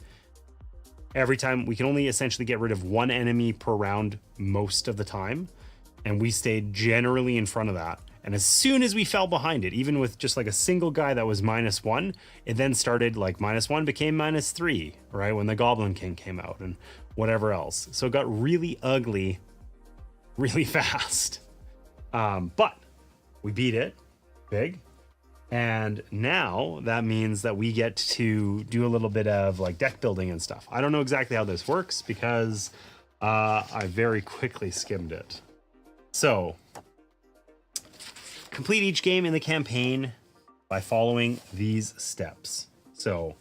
Every time we can only essentially get rid of 1 enemy per round most of the time. And we stayed generally in front of that. And as soon as we fell behind it, even with just like a single guy that was -1, it then started like -1 became -3, right? When the Goblin King came out and whatever else. So it got really ugly really fast. But we beat it big. And now that means that we get to do a little bit of like deck building and stuff. I don't know exactly how this works because I very quickly skimmed it. So complete each game in the campaign by following these steps. So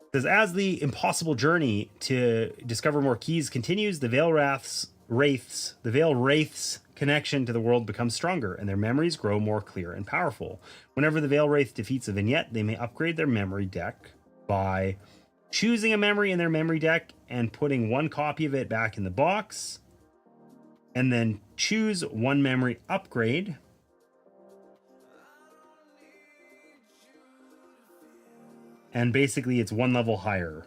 it says, as the impossible journey to discover more keys continues, the Veilwraith's connection to the world becomes stronger and their memories grow more clear and powerful. Whenever the Veilwraith defeats a vignette, they may upgrade their memory deck by choosing a memory in their memory deck and putting 1 copy of it back in the box, and then choose 1 memory upgrade. And basically it's 1 level higher.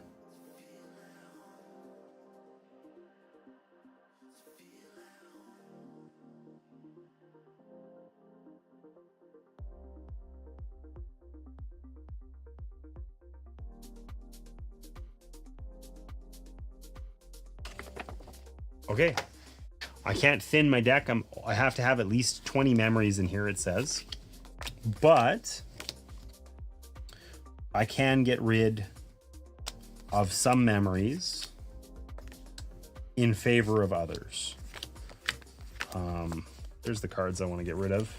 Okay, I can't thin my deck. I have to have at least 20 memories in here, it says. But I can get rid of some memories in favor of others. There's the cards I want to get rid of.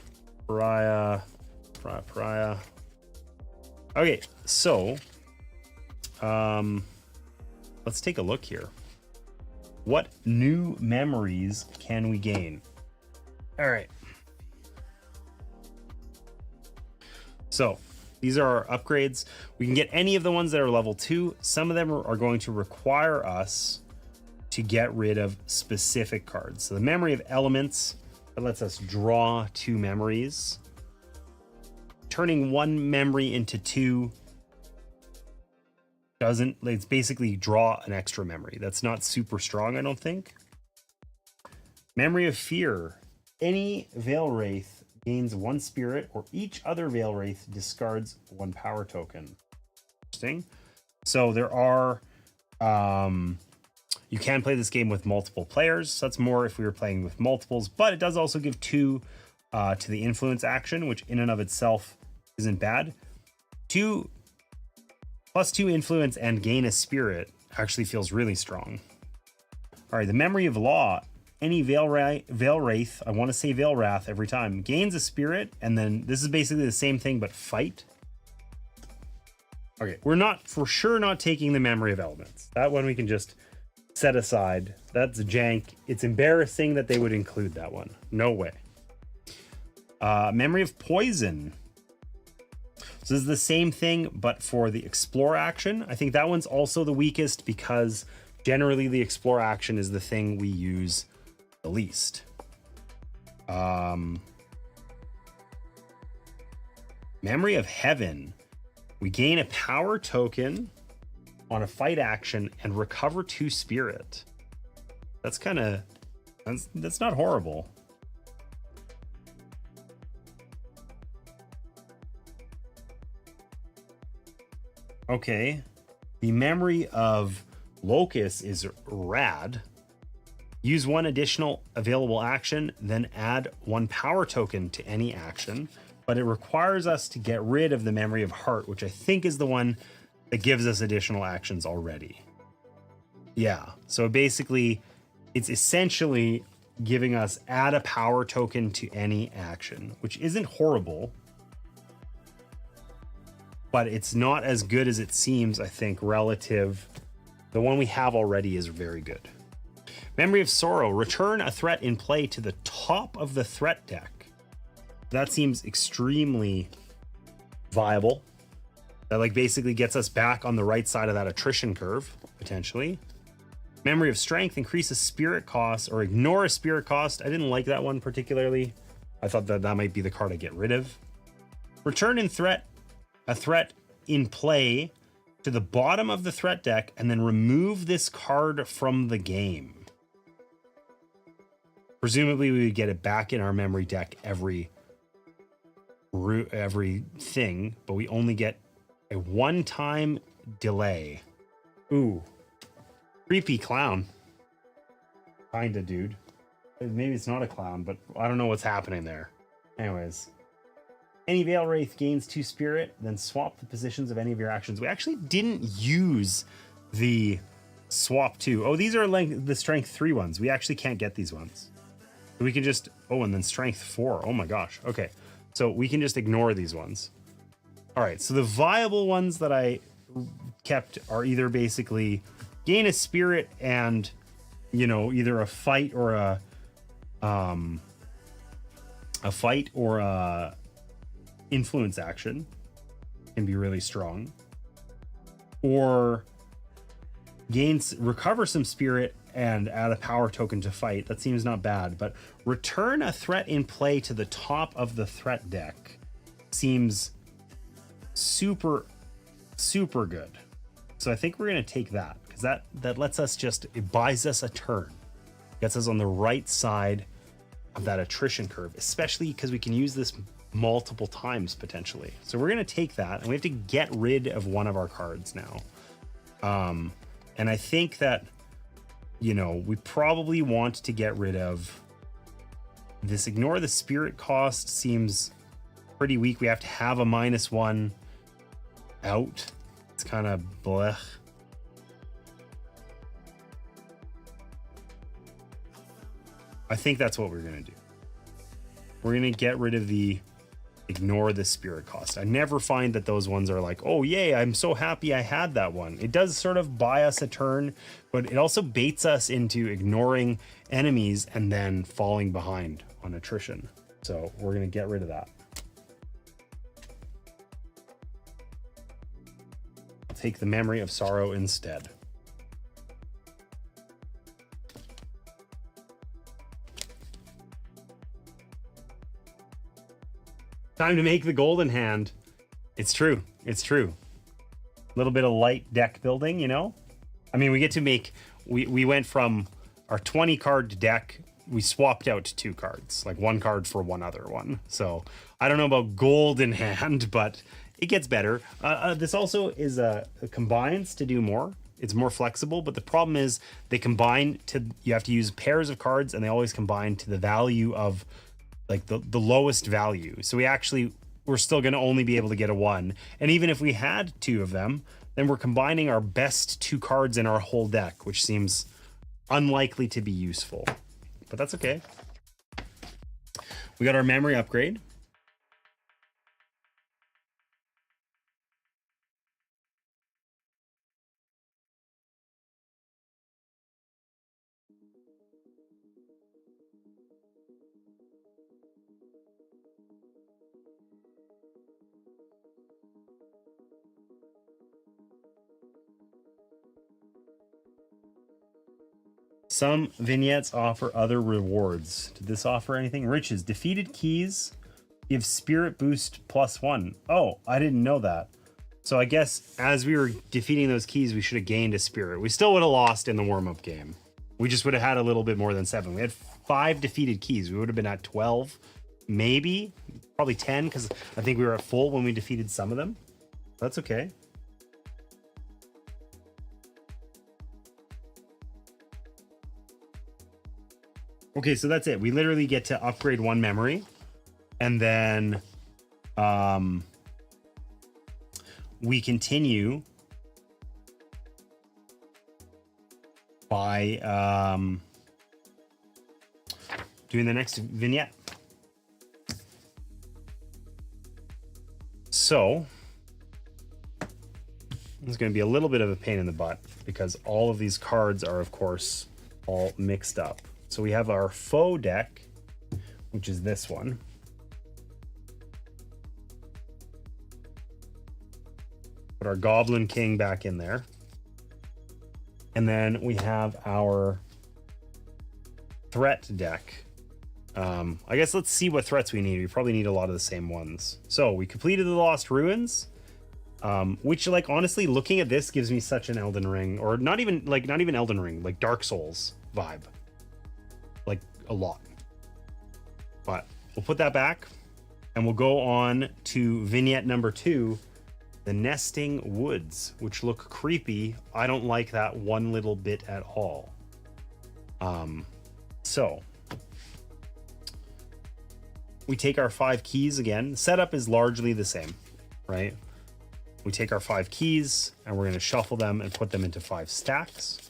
Pariah. Okay, so let's take a look here. What new memories can we gain? All right. So these are our upgrades. We can get any of the ones that are level 2. Some of them are going to require us to get rid of specific cards. So the memory of elements, that lets us draw 2 memories. Turning 1 memory into 2 doesn't, it's basically draw an extra memory. That's not super strong, I don't think. Memory of fear. Any Veilwraith gains 1 spirit, or each other Veilwraith discards 1 power token. Interesting. So there are, you can play this game with multiple players. So that's more if we were playing with multiples, but it does also give 2 to the influence action, which in and of itself isn't bad. 2 plus 2 influence and gain a spirit actually feels really strong. All right, the memory of law. Any Veilwraith, I want to say Veilwraith every time, gains a spirit, and then this is basically the same thing, but fight. Okay, we're not, for sure not taking the memory of elements. That one we can just set aside. That's jank. It's embarrassing that they would include that one. No way. Memory of poison. So this is the same thing, but for the explore action. I think that one's also the weakest because generally the explore action is the thing we use the least. Memory of heaven. We gain a power token on a fight action and recover 2 spirit. That's kind of, that's not horrible. Okay, the memory of Locus is rad. Use 1 additional available action, then add 1 power token to any action, but it requires us to get rid of the memory of heart, which I think is the one that gives us additional actions already. Yeah, so basically it's essentially giving us add a power token to any action, which isn't horrible, but it's not as good as it seems, I think, relative. The one we have already is very good. Memory of sorrow. Return a threat in play to the top of the threat deck. That seems extremely viable. That like basically gets us back on the right side of that attrition curve, potentially. Memory of strength. Increase a spirit cost or ignore a spirit cost. I didn't like that one particularly. I thought that might be the card I get rid of. Return a threat in play to the bottom of the threat deck and then remove this card from the game. Presumably we would get it back in our memory deck every thing, but we only get a 1-time delay. Ooh, creepy clown. Kinda, dude. Maybe it's not a clown, but I don't know what's happening there. Anyways. Any Veilwraith gains 2 spirit, then swap the positions of any of your actions. We actually didn't use the swap 2. Oh, these are like the strength 3 ones. We actually can't get these ones. So we can just, oh, and then strength 4. Oh my gosh. Okay. So we can just ignore these ones. All right. So the viable ones that I kept are either basically gain a spirit and, you know, either a fight or a influence action can be really strong, or recover some spirit and add a power token to fight. That seems not bad, but return a threat in play to the top of the threat deck seems super good. So I think we're going to take that because that lets us it buys us a turn, gets us on the right side of that attrition curve, especially because we can use this multiple times potentially. So we're going to take that and we have to get rid of one of our cards now. And I think that, you know, we probably want to get rid of this. Ignore the spirit cost seems pretty weak. We have to have a -1. out. It's kind of blech. I think that's what we're going to do. We're going to get rid of the ignore the spirit cost. I never find that those ones are like, oh, yay, I'm so happy I had that one. It does sort of buy us a turn, but it also baits us into ignoring enemies and then falling behind on attrition. So we're going to get rid of that. I'll take the memory of sorrow instead. Time to make the golden hand. It's true. It's true. A little bit of light deck building, you know? I mean, we get to make... We went from our 20 card deck, we swapped out 2 cards. Like 1 card for one other one. So, I don't know about golden hand, but it gets better. This also is combines to do more. It's more flexible, but the problem is they combine to... You have to use pairs of cards, and they always combine to the value of... like the lowest value. So we're still going to only be able to get a 1. And even if we had 2 of them, then we're combining our best 2 cards in our whole deck, which seems unlikely to be useful. But that's okay. We got our memory upgrade. Some vignettes offer other rewards. Did this offer anything? Riches. Defeated keys give spirit boost +1. Oh, I didn't know that. So I guess as we were defeating those keys, we should have gained a spirit. We still would have lost in the warm-up game. We just would have had a little bit more than 7. We had 5 defeated keys. We would have been at 12, maybe, probably 10, because I think we were at full when we defeated some of them. That's okay. Okay, so that's it. We literally get to upgrade 1 memory, and then we continue by doing the next vignette. So it's going to be a little bit of a pain in the butt because all of these cards are, of course, all mixed up. So we have our foe deck, which is this one. Put our Goblin King back in there. And then we have our threat deck. I guess let's see what threats we need. We probably need a lot of the same ones. So we completed the Lost Ruins, which, like, honestly, looking at this gives me such an Elden Ring, or not even Elden Ring, like Dark Souls vibe. Like a lot. But we'll put that back and we'll go on to vignette number 2, the Nesting Woods, which look creepy. I don't like that one little bit at all. So we take our 5 keys again. Setup is largely the same, right? We take our 5 keys and we're going to shuffle them and put them into 5 stacks.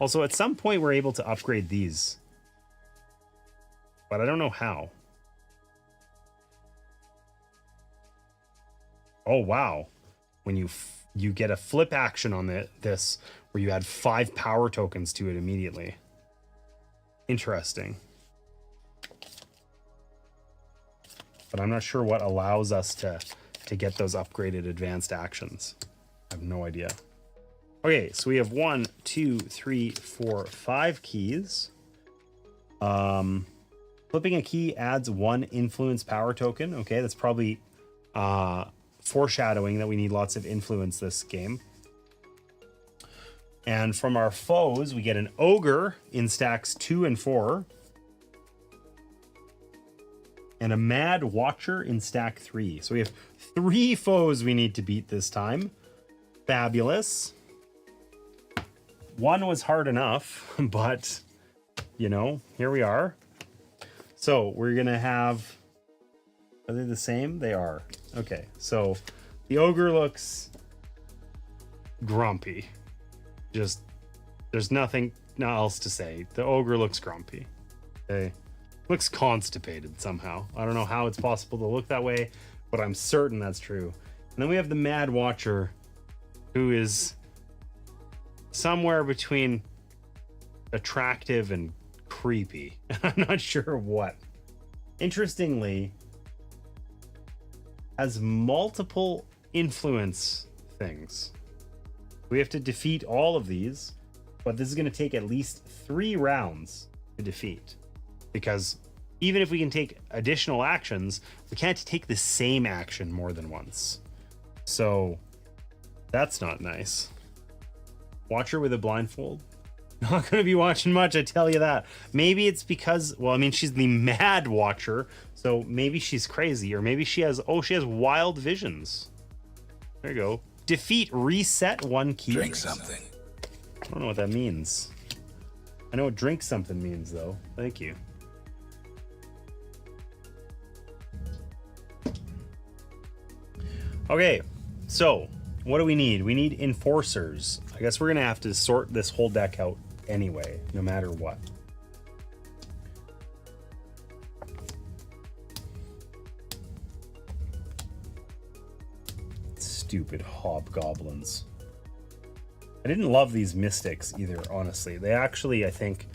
Also, at some point, we're able to upgrade these, but I don't know how. Oh, wow. When you get a flip action on this, where you add 5 power tokens to it immediately. Interesting. But I'm not sure what allows us to get those upgraded advanced actions. I have no idea. Okay, so we have 1, 2, 3, 4, 5 keys. Flipping a key adds 1 influence power token. Okay, that's probably foreshadowing that we need lots of influence this game. And from our foes, we get an ogre in stacks 2 and 4. And a mad watcher in stack 3. So we have 3 foes we need to beat this time. Fabulous. 1 was hard enough, but, you know, here we are. So we're going to have Are they the same? They are. Okay, so the ogre looks grumpy. Just, there's nothing else to say. The ogre looks grumpy. Okay. Looks constipated somehow. I don't know how it's possible to look that way, but I'm certain that's true. And then we have the Mad Watcher, who is somewhere between attractive and creepy. I'm not sure what. Interestingly, has multiple influence things. We have to defeat all of these, but this is going to take at least 3 rounds to defeat. Because even if we can take additional actions, we can't take the same action more than once. So that's not nice. Watcher with a blindfold. Not going to be watching much, I tell you that. Maybe it's because, well, I mean, she's the Mad Watcher, so maybe she's crazy, or maybe she has, oh, she has wild visions. There you go. Defeat, reset 1 key. Drink something. I don't know what that means. I know what drink something means, though. Thank you. Okay, so what do we need? We need enforcers. I guess we're gonna have to sort this whole deck out anyway, no matter what. Stupid hobgoblins. I didn't love these mystics either, honestly. They actually, I think,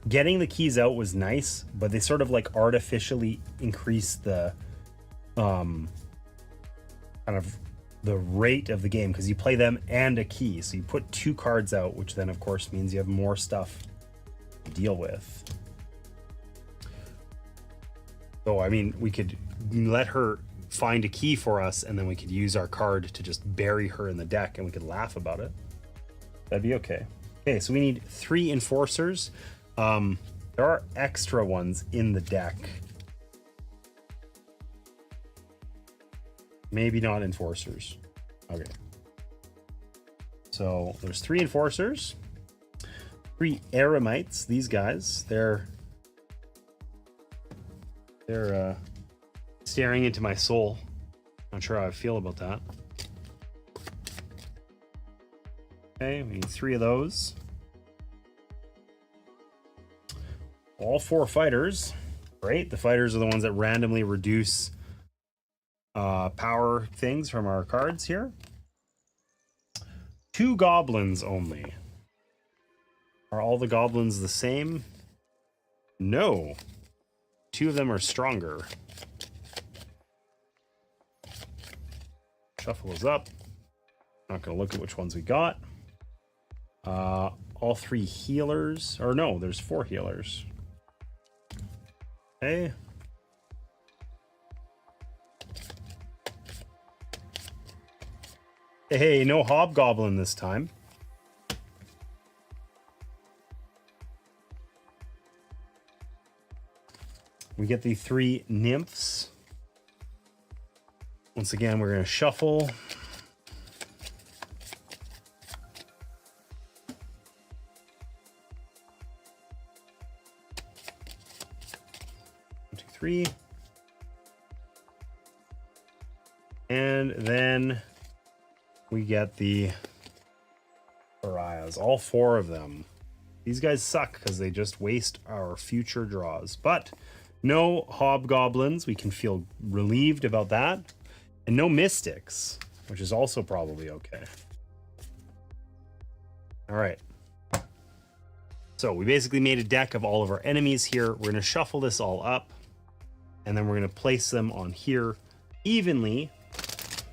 getting the keys out was nice, but they sort of like artificially increase the kind of the rate of the game, because you play them and a key, so you put 2 cards out, which then of course means you have more stuff to deal with. So I mean, we could let her find a key for us, and then we could use our card to just bury her in the deck, and we could laugh about it. That'd be okay. Okay, so we need 3 enforcers. There are extra ones in the deck. Maybe not enforcers. Okay. So there's 3 enforcers, 3 eremites. These guys, they're staring into my soul. Not sure how I feel about that. Okay, we need 3 of those. All 4 fighters. Great. The fighters are the ones that randomly reduce power things from our cards here. 2 goblins only. Are all the goblins the same? No. 2 of them are stronger. Shuffle those up. Not going to look at which ones we got. All 3 healers. Or no, there's 4 healers. Okay. Hey, no hobgoblin this time. We get the 3 nymphs. Once again, we're going to shuffle. 1, 2, 3. And then we get the pariahs, all 4 of them. These guys suck because they just waste our future draws. But no hobgoblins. We can feel relieved about that. And no mystics, which is also probably okay. All right. So we basically made a deck of all of our enemies here. We're going to shuffle this all up, and then we're going to place them on here evenly.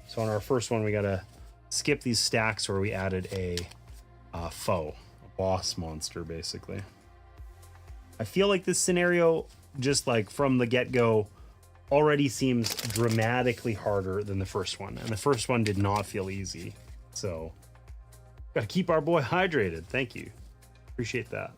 So on our first one, we got to skip these stacks where we added a foe, a boss monster, basically. I feel like this scenario, just like from the get-go, already seems dramatically harder than the first one. And the first one did not feel easy. So, gotta keep our boy hydrated. Thank you. Appreciate that.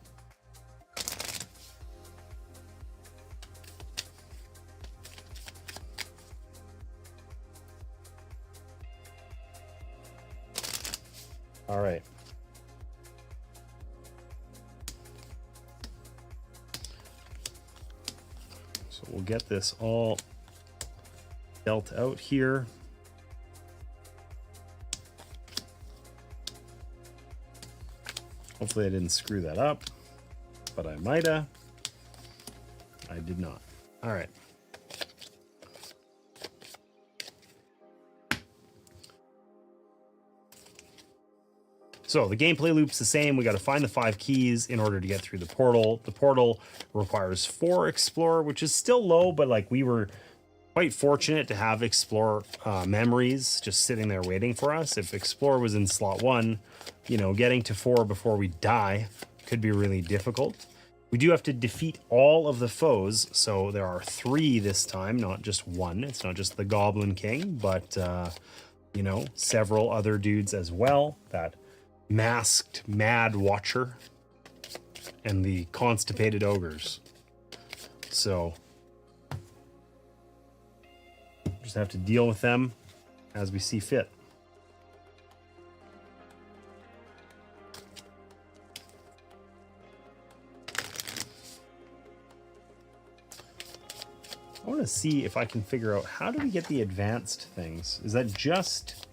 All right. So we'll get this all dealt out here. Hopefully I didn't screw that up, but I might have. I did not. All right. So the gameplay loop's the same. We got to find the 5 keys in order to get through the portal. The portal requires 4 Explorer, which is still low, but like we were quite fortunate to have Explorer memories just sitting there waiting for us. If Explorer was in slot 1, you know, getting to 4 before we die could be really difficult. We do have to defeat all of the foes, so there are 3 this time, not just 1. It's not just the Goblin King, but, you know, several other dudes as well. That masked Mad Watcher and the constipated ogres. So, just have to deal with them as we see fit. I want to see if I can figure out how do we get the advanced things. Is that just...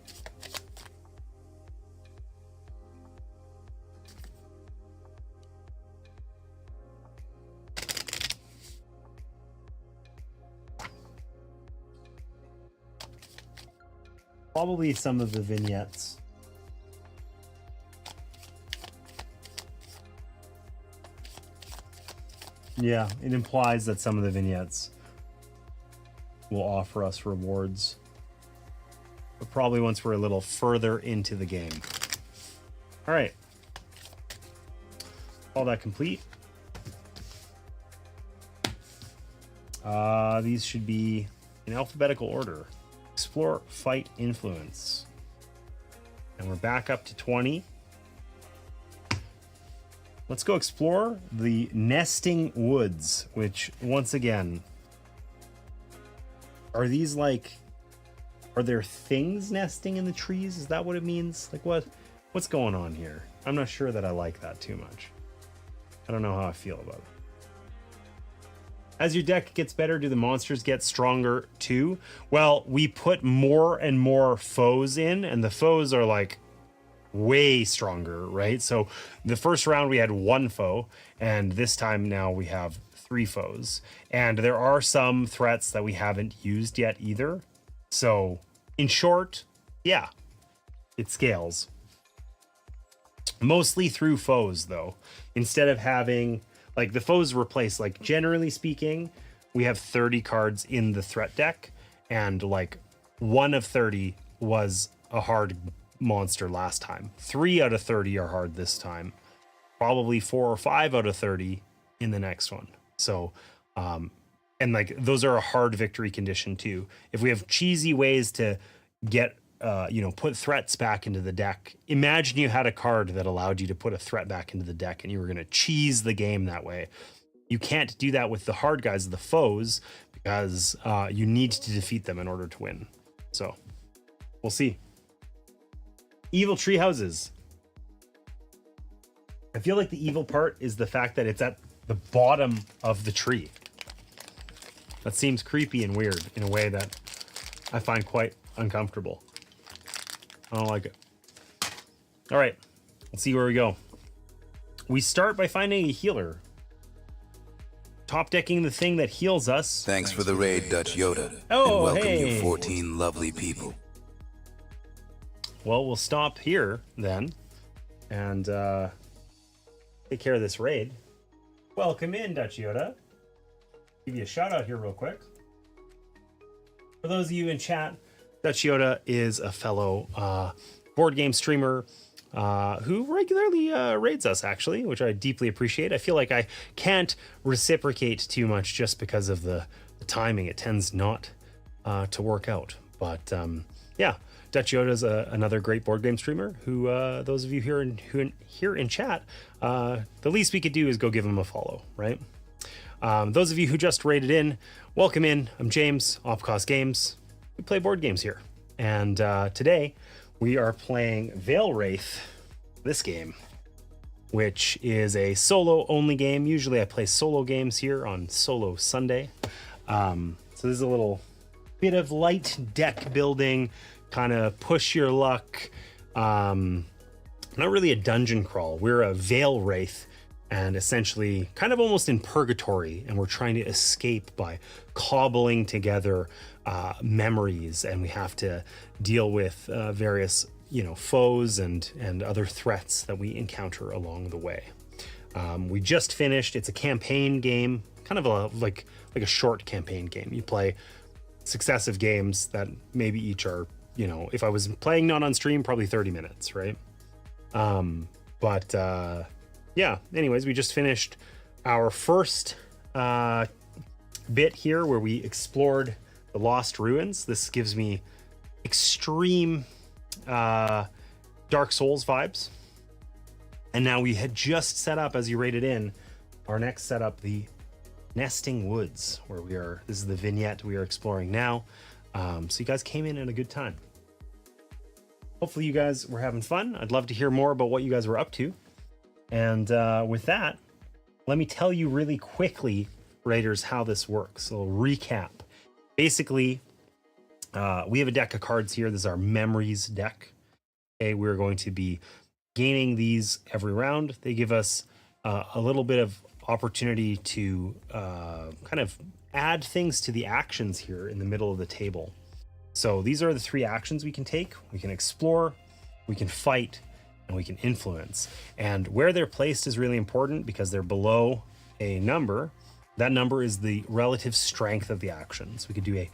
Probably some of the vignettes. Yeah, it implies that some of the vignettes will offer us rewards. But probably once we're a little further into the game. All right. All that complete. These should be in alphabetical order. Explore, fight, influence. And we're back up to 20. Let's go explore the nesting woods, which once again, are these like, are there things nesting in the trees? Is that what it means? Like what's going on here? I'm not sure that I like that too much. I don't know how I feel about it. As your deck gets better, do the monsters get stronger too? Well, we put more and more foes in, and the foes are like way stronger, right? So the first round we had 1 foe, and this time now we have 3 foes. And there are some threats that we haven't used yet either. So in short, yeah, it scales. Mostly through foes though. Instead of having... like the foes replace, like generally speaking, we have 30 cards in the threat deck, and like 1 of 30 was a hard monster last time. 3 out of 30 are hard this time. Probably 4 or 5 out of 30 in the next one. So, and like those are a hard victory condition too. If we have cheesy ways to get, you know, put threats back into the deck. Imagine you had a card that allowed you to put a threat back into the deck and you were going to cheese the game that way. You can't do that with the hard guys, the foes, because you need to defeat them in order to win. So we'll see. Evil tree houses. I feel like the evil part is the fact that it's at the bottom of the tree. That seems creepy and weird in a way that I find quite uncomfortable. I don't like it. All right, let's see where we go. We start by finding a healer. Top decking the thing that heals us. Thanks for the raid, Dutch Yoda. Oh, and welcome hey. you 14 lovely people. Well, we'll stop here then and take care of this raid. Welcome in, Dutch Yoda. Give you a shout out here real quick. For those of you in chat, Dutch Yoda is a fellow board game streamer who regularly raids us, actually, which I deeply appreciate. I feel like I can't reciprocate too much just because of the timing. It tends not to work out. But yeah, Dutch Yoda is another great board game streamer who those of you here in chat, the least we could do is go give him a follow, right? Those of you who just raided in, welcome in. I'm James, Off-Cost Games. We play board games here. And today we are playing Veilwraith, this game, which is a solo-only game. Usually I play solo games here on Solo Sunday. So this is a little bit of light deck building, kind of push your luck. Not really a dungeon crawl. We're a Veilwraith, and essentially kind of almost in purgatory, and we're trying to escape by cobbling together memories, and we have to deal with various foes and other threats that we encounter along the way. We just finished. It's a campaign game, kind of like a short campaign game. You play successive games that maybe each are, if I was playing not on stream, probably 30 minutes, right? Yeah, anyways, we just finished our first bit here where we explored the Lost Ruins. This gives me extreme Dark Souls vibes. And now we had just set up, as you rated in, our next setup, the Nesting Woods, where this is the vignette we are exploring now. So you guys came in at a good time. Hopefully you guys were having fun. I'd love to hear more about what you guys were up to. And with that, let me tell you really quickly, Raiders, how this works. So recap. Basically, we have a deck of cards here. This is our memories deck. Okay, we're going to be gaining these every round. They give us a little bit of opportunity to kind of add things to the actions here in the middle of the table. So these are the 3 actions we can take. We can explore, we can fight, and we can influence. And where they're placed is really important because they're below a number. That number is the relative strength of the actions. We could do a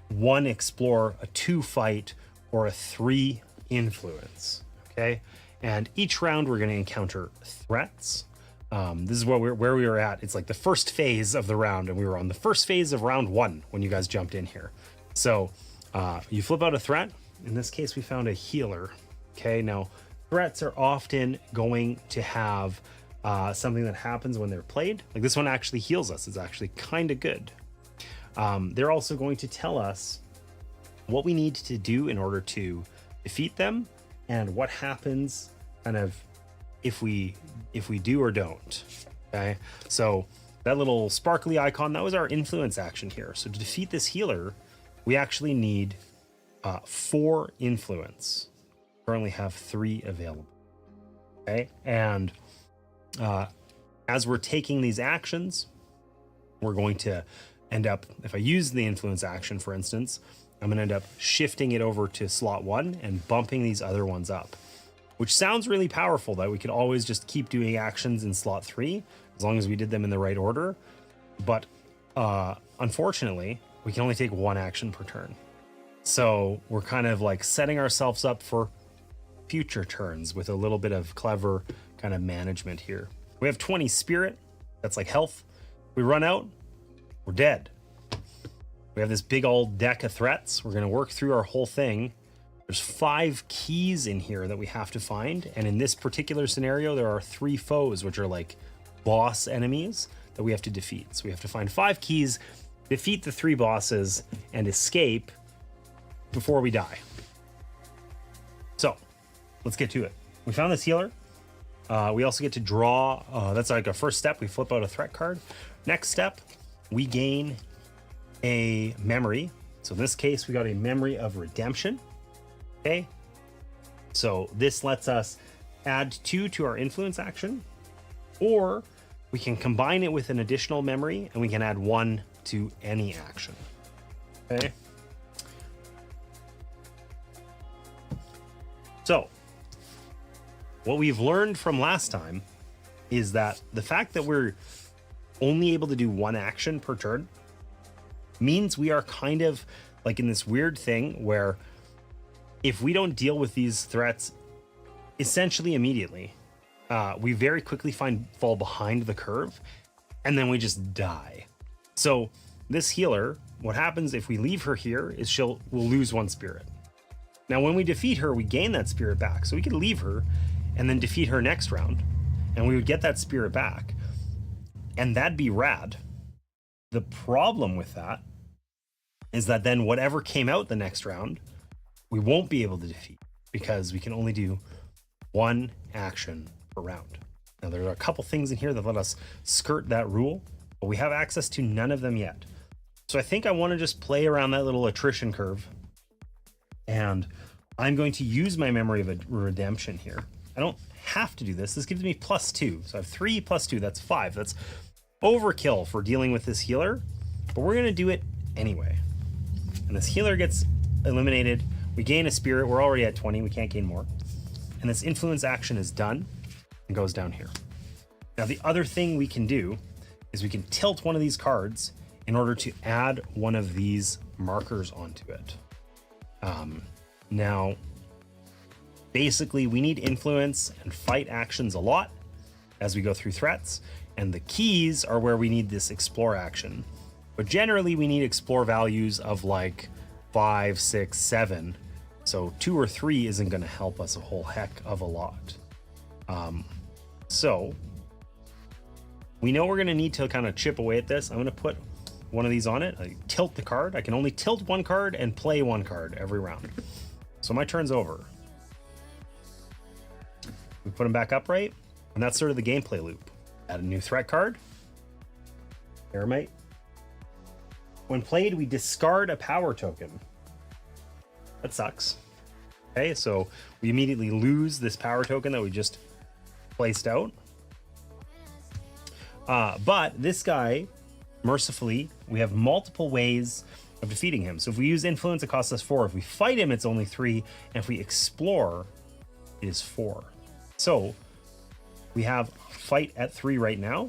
1 explore, a 2 fight, or a 3 influence. Okay, and each round we're going to encounter threats. This is where we were at. It's like the first phase of the round, and we were on the first phase of round 1 when you guys jumped in here. So you flip out a threat. In this case, we found a healer. Okay, now threats are often going to have something that happens when they're played. Like this one actually heals us. It's actually kind of good. They're also going to tell us what we need to do in order to defeat them and what happens kind of if we do or don't. Okay, so that little sparkly icon, that was our influence action here. So to defeat this healer, we actually need 4 influence. Currently have 3 available. Okay, and as we're taking these actions, we're going to end up, if I use the influence action, for instance, I'm going to end up shifting it over to slot 1 and bumping these other ones up, which sounds really powerful, that we could always just keep doing actions in slot 3 as long as we did them in the right order. But unfortunately, we can only take 1 action per turn. So we're kind of like setting ourselves up for future turns with a little bit of clever kind of management here. We have 20 spirit. That's like health. We run out, we're dead. We have this big old deck of threats. We're going to work through our whole thing. There's 5 keys in here that we have to find. And in this particular scenario, there are 3 foes, which are like boss enemies that we have to defeat. So we have to find 5 keys, defeat the 3 bosses, and escape before we die. So let's get to it. We found this healer. We also get to draw. That's like our first step. We flip out a threat card. Next step, we gain a memory. So in this case, we got a memory of redemption. Okay. So this lets us add 2 to our influence action, or we can combine it with an additional memory and we can add 1 to any action. Okay. So what we've learned from last time is that the fact that we're only able to do 1 action per turn means we are kind of like in this weird thing where if we don't deal with these threats essentially immediately, we very quickly fall behind the curve, and then we just die. So this healer, what happens if we leave her here is we'll lose 1 spirit. Now when we defeat her, we gain that spirit back. So we could leave her and then defeat her next round, and we would get that spirit back, and that'd be rad. The problem with that is that then whatever came out the next round, we won't be able to defeat because we can only do 1 action per round. Now there are a couple things in here that let us skirt that rule, but we have access to none of them yet. So I think I want to just play around that little attrition curve. And I'm going to use my memory of a redemption here. I don't have to do this. This gives me +2. So I have 3 + 2. That's 5. That's overkill for dealing with this healer. But we're going to do it anyway. And this healer gets eliminated. We gain a spirit. We're already at 20. We can't gain more. And this influence action is done and goes down here. Now the other thing we can do is we can tilt one of these cards in order to add one of these markers onto it. Now, basically we need influence and fight actions a lot as we go through threats, and the keys are where we need this explore action. But generally we need explore values of like 5, 6, 7. So 2 or 3 isn't going to help us a whole heck of a lot. So we know we're going to need to kind of chip away at this. I'm going to put one of these on it. I tilt the card. I can only tilt one card and play one card every round. So my turn's over. We put them back upright, and that's sort of the gameplay loop. Add a new threat card. Aramite. When played, we discard a power token. That sucks. Okay, so we immediately lose this power token that we just placed out. But this guy, mercifully, we have multiple ways of defeating him. So if we use influence, it costs us 4. If we fight him, it's only 3. And if we explore, it is 4. So we have fight at 3 right now.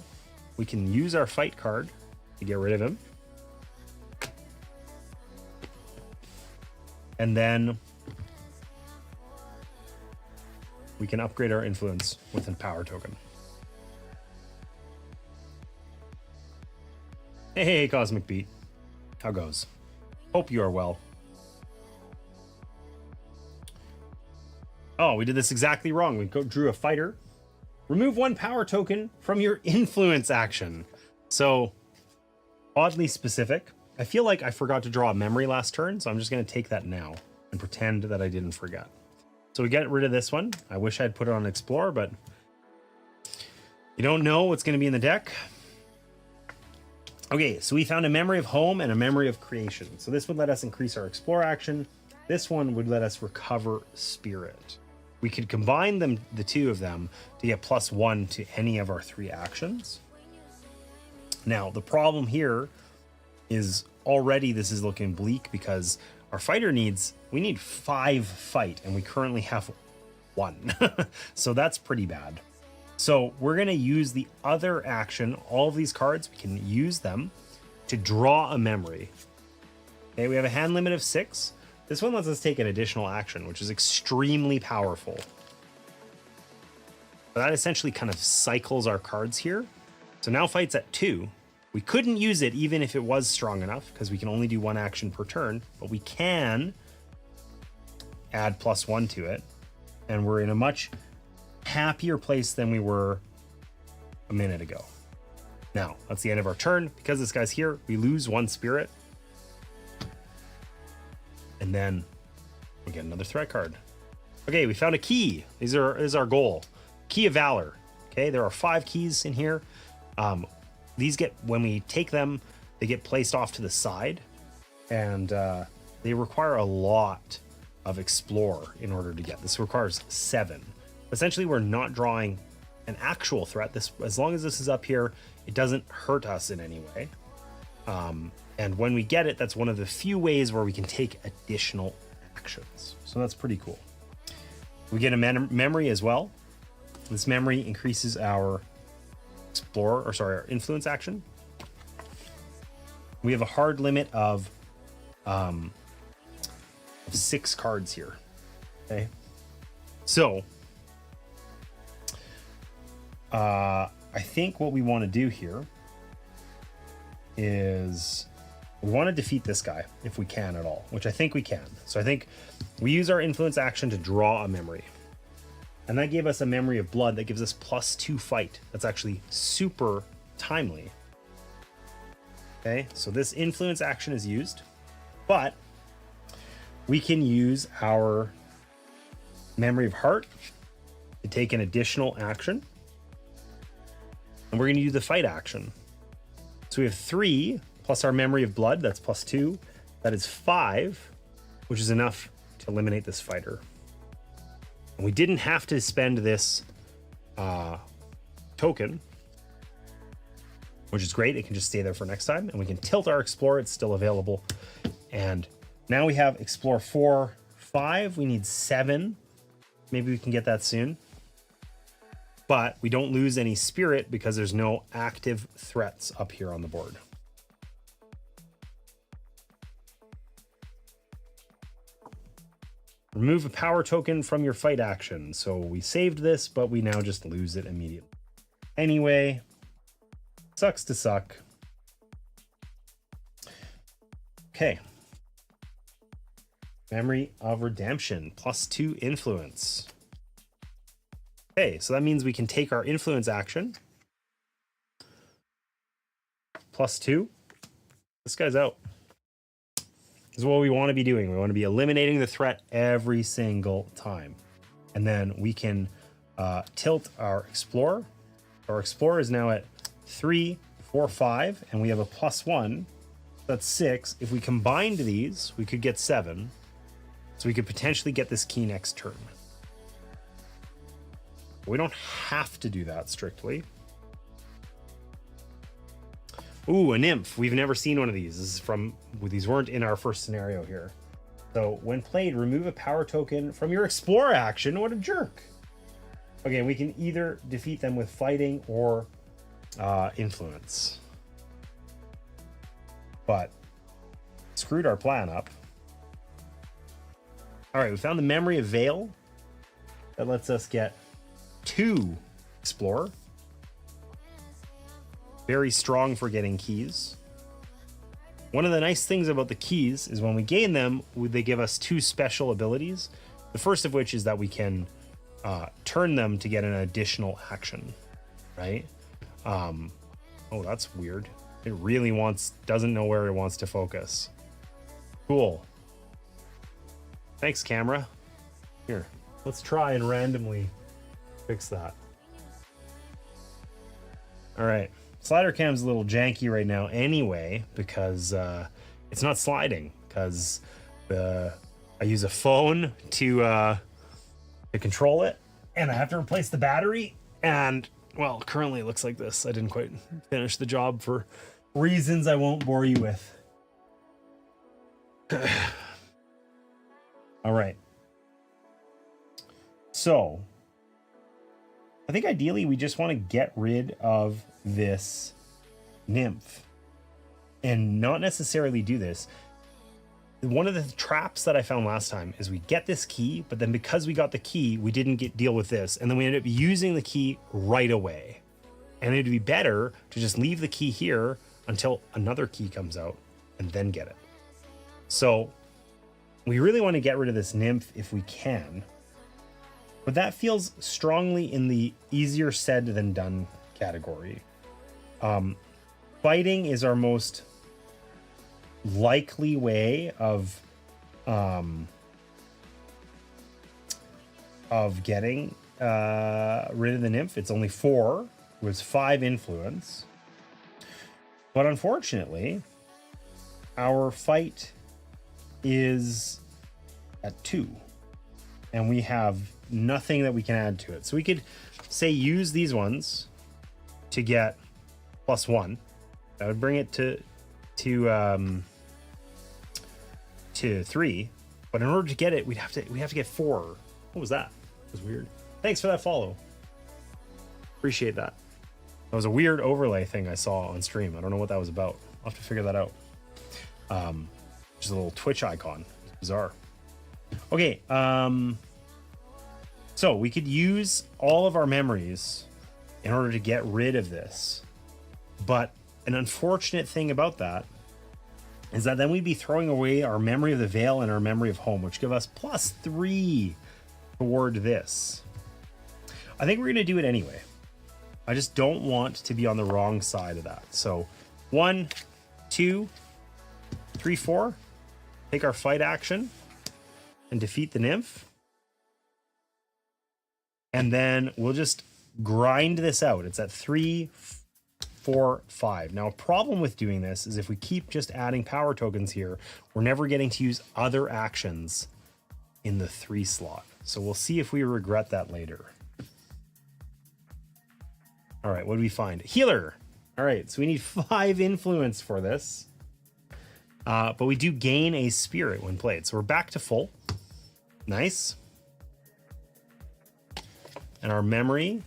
We can use our fight card to get rid of him. And then we can upgrade our influence with a power token. Hey, Cosmic Beat. How goes? Hope you are well. Oh, we did this exactly wrong. We drew a fighter. Remove 1 power token from your influence action. So, oddly specific. I feel like I forgot to draw a memory last turn, so I'm just going to take that now and pretend that I didn't forget. So we get rid of this one. I wish I'd put it on Explore, but you don't know what's going to be in the deck. Okay, so we found a memory of home and a memory of creation. So this would let us increase our Explore action. This one would let us recover spirit. We could combine them, the 2 of them, to get +1 to any of our 3 actions. Now, the problem here is already this is looking bleak because our fighter we need 5 fight, and we currently have 1. So that's pretty bad. So we're going to use the other action. All of these cards, we can use them to draw a memory. Okay, we have a hand limit of 6. This one lets us take an additional action, which is extremely powerful. But that essentially kind of cycles our cards here. So now fight's at 2. We couldn't use it even if it was strong enough, because we can only do 1 action per turn, but we can add +1 to it. And we're in a much happier place than we were a minute ago. Now, that's the end of our turn. Because this guy's here, we lose 1 spirit. And then we get another threat card. Okay, we found a key. This is our goal. Key of Valor. Okay, there are 5 keys in here. These get, when we take them, they get placed off to the side. And they require a lot of Explore in order to get. This requires 7. Essentially, we're not drawing an actual threat. As long as this is up here, it doesn't hurt us in any way. And when we get it, that's one of the few ways where we can take additional actions. So that's pretty cool. We get a memory as well. This memory increases our our influence action. We have a hard limit of 6 cards here. Okay. So I think what we want to do here is we want to defeat this guy if we can at all, which I think we can. So I think we use our influence action to draw a memory. And that gave us a memory of blood that gives us +2 fight. That's actually super timely. Okay, so this influence action is used, but we can use our memory of heart to take an additional action. And we're going to do the fight action. So we have 3 plus our memory of blood, that's +2. That is 5, which is enough to eliminate this fighter. And we didn't have to spend this token, which is great. It can just stay there for next time. And we can tilt our Explorer. It's still available. And now we have Explore 4, 5. We need 7. Maybe we can get that soon. But we don't lose any spirit because there's no active threats up here on the board. Remove a power token from your fight action. So we saved this, but we now just lose it immediately. Anyway, sucks to suck. Okay. Memory of Redemption, +2 influence. Okay, so that means we can take our influence action. +2. This guy's out. This is what we want to be doing. We want to be eliminating the threat every single time. And then we can tilt our Explorer. Our Explorer is now at 3, 4, 5, and we have a +1. That's 6. If we combined these, we could get 7. So we could potentially get this key next turn. We don't have to do that strictly. Ooh, a nymph. We've never seen one of these. This is from, these weren't in our first scenario here. So when played, remove a power token from your Explorer action. What a jerk. Okay, we can either defeat them with fighting or influence. But screwed our plan up. All right, we found the memory of Veil. That lets us get 2 Explorer. Very strong for getting keys. One of the nice things about the keys is when we gain them, they give us 2 special abilities. The first of which is that we can turn them to get an additional action, right? Oh, that's weird. It really doesn't know where it wants to focus. Cool. Thanks, camera. Here, let's try and randomly fix that. All right. Slider cam's a little janky right now anyway, because it's not sliding, because I use a phone to control it, and I have to replace the battery, and well, currently it looks like this. I didn't quite finish the job for reasons I won't bore you with. All right. So I think ideally we just want to get rid of this nymph and not necessarily do this. One of the traps that I found last time is we get this key, but then because we got the key, we didn't deal with this. And then we ended up using the key right away. And it'd be better to just leave the key here until another key comes out and then get it. So we really want to get rid of this nymph if we can. But that feels strongly in the easier said than done category. Fighting is our most likely way of getting rid of the nymph. It's only 4. It was 5 influence. But unfortunately, our fight is at 2. And we have nothing that we can add to it. So we could say use these ones to get +1. That would bring it to 3. But in order to get it, we'd have to get 4. What was that? That was weird. Thanks for that follow. Appreciate that. That was a weird overlay thing I saw on stream. I don't know what that was about. I'll have to figure that out. Just a little Twitch icon. It's bizarre. Okay, so we could use all of our memories in order to get rid of this. But an unfortunate thing about that is that then we'd be throwing away our memory of the Veil and our memory of home, which give us +3 toward this. I think we're going to do it anyway. I just don't want to be on the wrong side of that. So 1, 2, 3, 4. Take our fight action and defeat the nymph. And then we'll just grind this out. It's at 3, 4, 5. Now, a problem with doing this is if we keep just adding power tokens here, we're never getting to use other actions in the 3 slot. So we'll see if we regret that later. All right, what do we find? Healer. All right, so we need 5 influence for this. But we do gain a spirit when played. So we're back to full. Nice. And our memory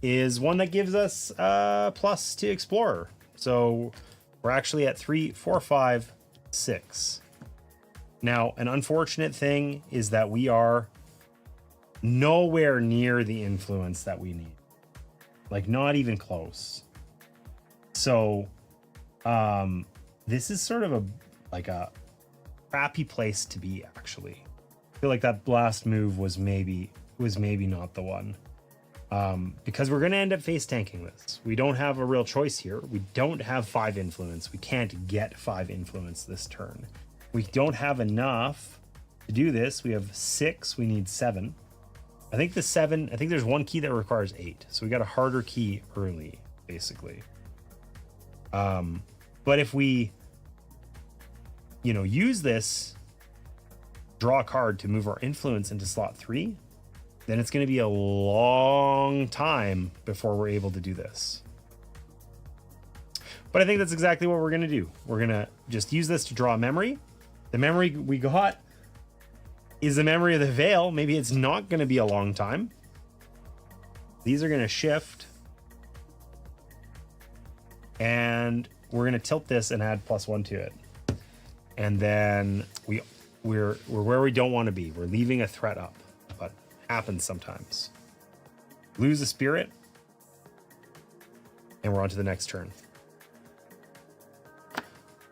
is one that gives us plus to explorer. So we're actually at 3, 4, 5, 6. Now, an unfortunate thing is that we are nowhere near the influence that we need. Like, not even close. So this is sort of a crappy place to be, actually. I feel like that last move was maybe not the one. Because we're going to end up face tanking this. We don't have a real choice here. We don't have 5 influence. We can't get 5 influence this turn. We don't have enough to do this. We have 6. We need 7. I think there's one key that requires 8. So we got a harder key early, basically. But if we, use this, draw a card to move our influence into slot 3, then it's going to be a long time before we're able to do this. But I think that's exactly what we're going to do. We're going to just use this to draw a memory. The memory we got is the memory of the Veil. Maybe it's not going to be a long time. These are going to shift. And we're going to tilt this and add +1 to it. And then we're where we don't want to be. We're leaving a threat up. But happens sometimes. Lose a spirit. And we're on to the next turn.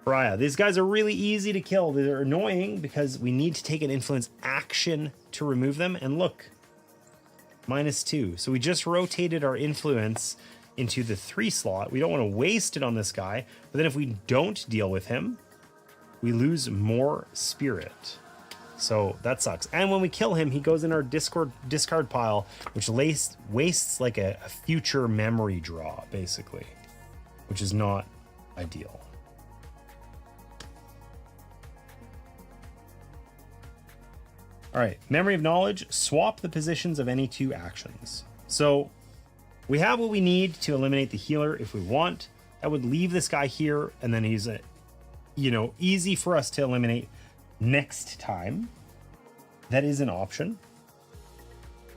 Pariah. These guys are really easy to kill. They're annoying because we need to take an influence action to remove them. And look, -2. So we just rotated our influence into the 3 slot. We don't want to waste it on this guy. But then if we don't deal with him, we lose more spirit. So that sucks. And when we kill him, he goes in our discard pile, which wastes like a future memory draw, basically, which is not ideal. All right, Memory of Knowledge, swap the positions of any 2 actions. So we have what we need to eliminate the healer if we want. That would leave this guy here, and then he's easy for us to eliminate next time. That is an option.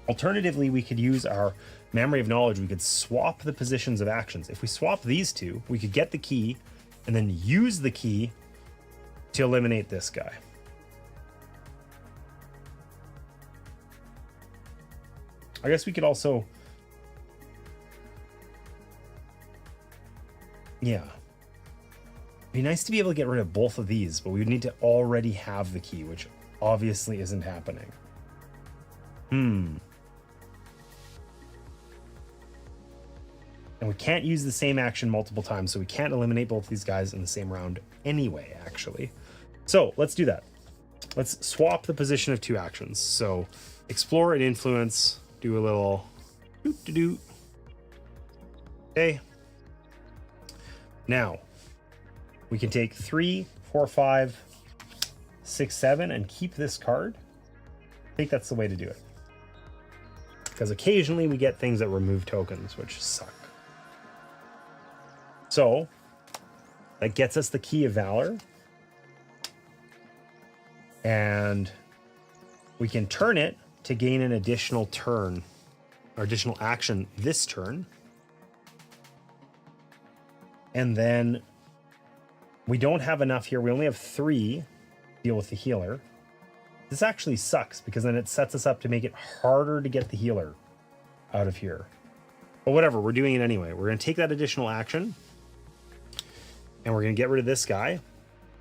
Alternatively, we could use our Memory of Knowledge. We could swap the positions of actions. If we swap these 2, we could get the key and then use the key to eliminate this guy. I guess we could also... Yeah. It'd be nice to be able to get rid of both of these, but we would need to already have the key, which obviously isn't happening. And we can't use the same action multiple times, so we can't eliminate both these guys in the same round anyway, actually. So let's do that. Let's swap the position of 2 actions. So explore and influence, do a little doot-to-doot. Okay. Now, we can take 3, 4, 5, 6, 7 and keep this card. I think that's the way to do it. Because occasionally we get things that remove tokens, which suck. So, that gets us the Key of Valor. And we can turn it to gain an additional turn, or additional action this turn. And then we don't have enough here. We only have 3 to deal with the healer. This actually sucks because then it sets us up to make it harder to get the healer out of here. But whatever, we're doing it anyway. We're going to take that additional action and we're going to get rid of this guy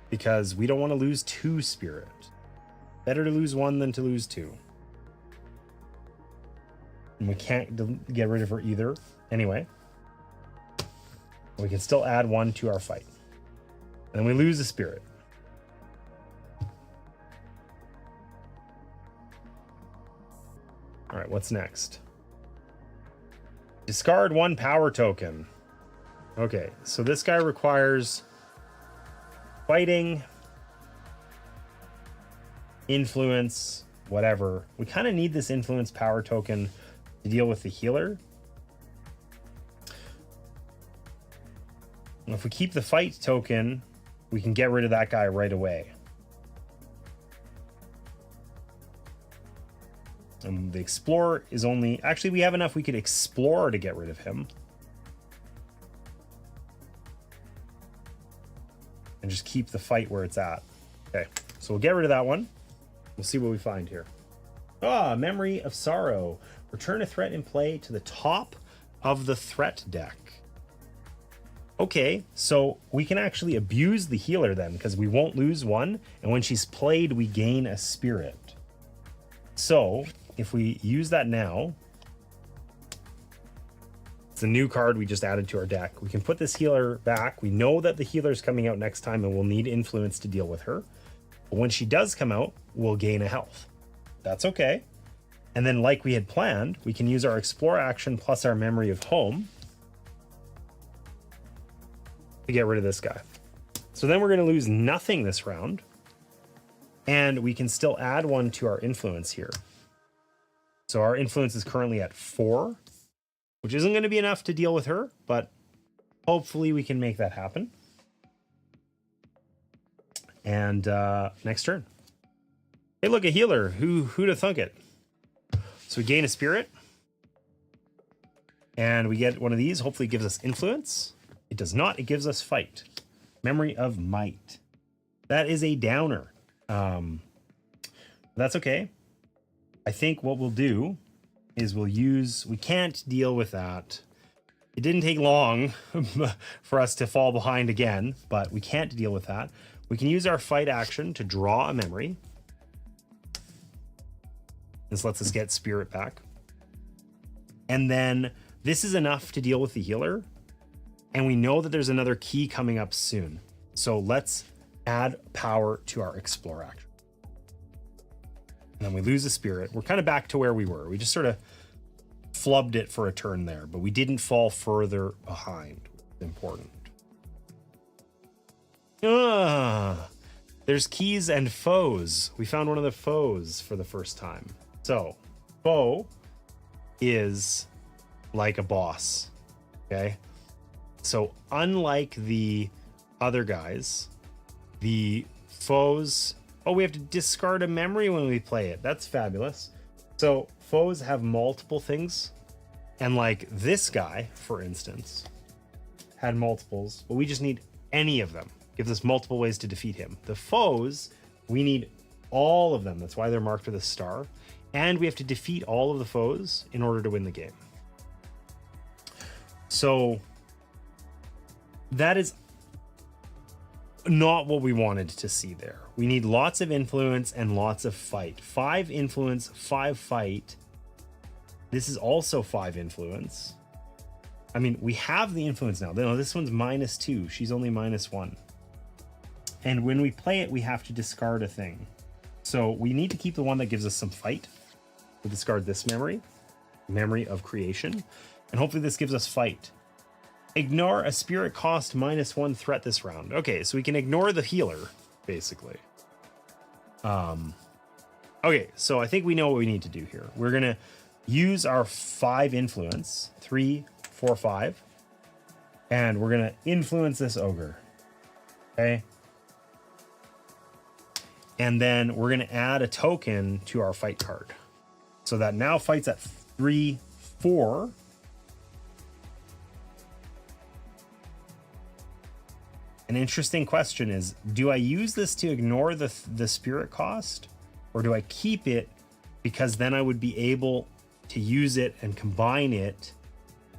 because we don't want to lose 2 spirit. Better to lose 1 than to lose 2. And we can't get rid of her either. Anyway, we can still add 1 to our fight. And then we lose a spirit. All right, what's next? Discard 1 power token. Okay, so this guy requires fighting, influence, whatever. We kind of need this influence power token to deal with the healer. If we keep the fight token, we can get rid of that guy right away. And the explorer is only... Actually, we have enough. We could explore to get rid of him. And just keep the fight where it's at. Okay, so we'll get rid of that one. We'll see what we find here. Memory of Sorrow. Return a threat in play to the top of the threat deck. Okay, so we can actually abuse the healer then, because we won't lose one, and when she's played, we gain a spirit. So, if we use that now, it's a new card we just added to our deck. We can put this healer back. We know that the healer's coming out next time, and we'll need influence to deal with her. But when she does come out, we'll gain a health. That's okay. And then, like we had planned, we can use our Explore action plus our Memory of Home to get rid of this guy. So then we're going to lose nothing this round, and we can still add one to our influence here. So our influence is currently at 4, which isn't going to be enough to deal with her, but hopefully we can make that happen. And next turn. Hey, look, a healer. Who'd have thunk it? So we gain a spirit, and we get one of these. Hopefully it gives us influence. It does not. It gives us fight. Memory of Might. That is a downer. That's okay. I think what we'll do is we'll use... We can't deal with that. It didn't take long for us to fall behind again, but we can't deal with that. We can use our fight action to draw a memory. This lets us get spirit back. And then this is enough to deal with the healer. And we know that there's another key coming up soon. So let's add power to our Explore action. And then we lose a spirit. We're kind of back to where we were. We just sort of flubbed it for a turn there, but we didn't fall further behind. Important. There's keys and foes. We found one of the foes for the first time. So, foe is like a boss. Okay? So unlike the other guys, the foes... Oh, we have to discard a memory when we play it. That's fabulous. So foes have multiple things. And like this guy, for instance, had multiples, but we just need any of them. Gives us multiple ways to defeat him. The foes, we need all of them. That's why they're marked with a star. And we have to defeat all of the foes in order to win the game. So... that is not what we wanted to see there. We need lots of influence and lots of fight. 5 influence, 5 fight. This is also 5 influence. I mean, we have the influence now. No, this one's -2. She's only -1. And when we play it, we have to discard a thing. So we need to keep the one that gives us some fight. We'll discard this memory. Memory of Creation. And hopefully this gives us fight. Ignore a spirit cost -1 threat this round. Okay, so we can ignore the healer, basically. Okay, so I think we know what we need to do here. We're going to use our 5 influence. 3, 4, 5. And we're going to influence this ogre. Okay? And then we're going to add a token to our fight card. So that now fight's at 3, 4. An interesting question is, do I use this to ignore the spirit cost? Or do I keep it because then I would be able to use it and combine it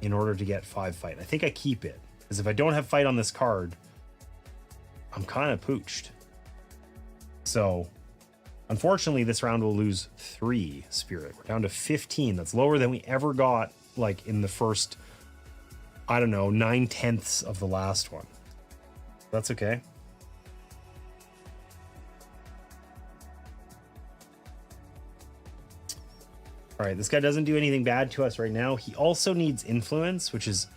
in order to get 5 fight? I think I keep it. Because if I don't have fight on this card, I'm kind of pooched. So, unfortunately, this round we'll lose 3 spirit. We're down to 15. That's lower than we ever got, like, in the first, I don't know, 9/10 of the last one. That's okay. All right, this guy doesn't do anything bad to us right now. He also needs influence, which is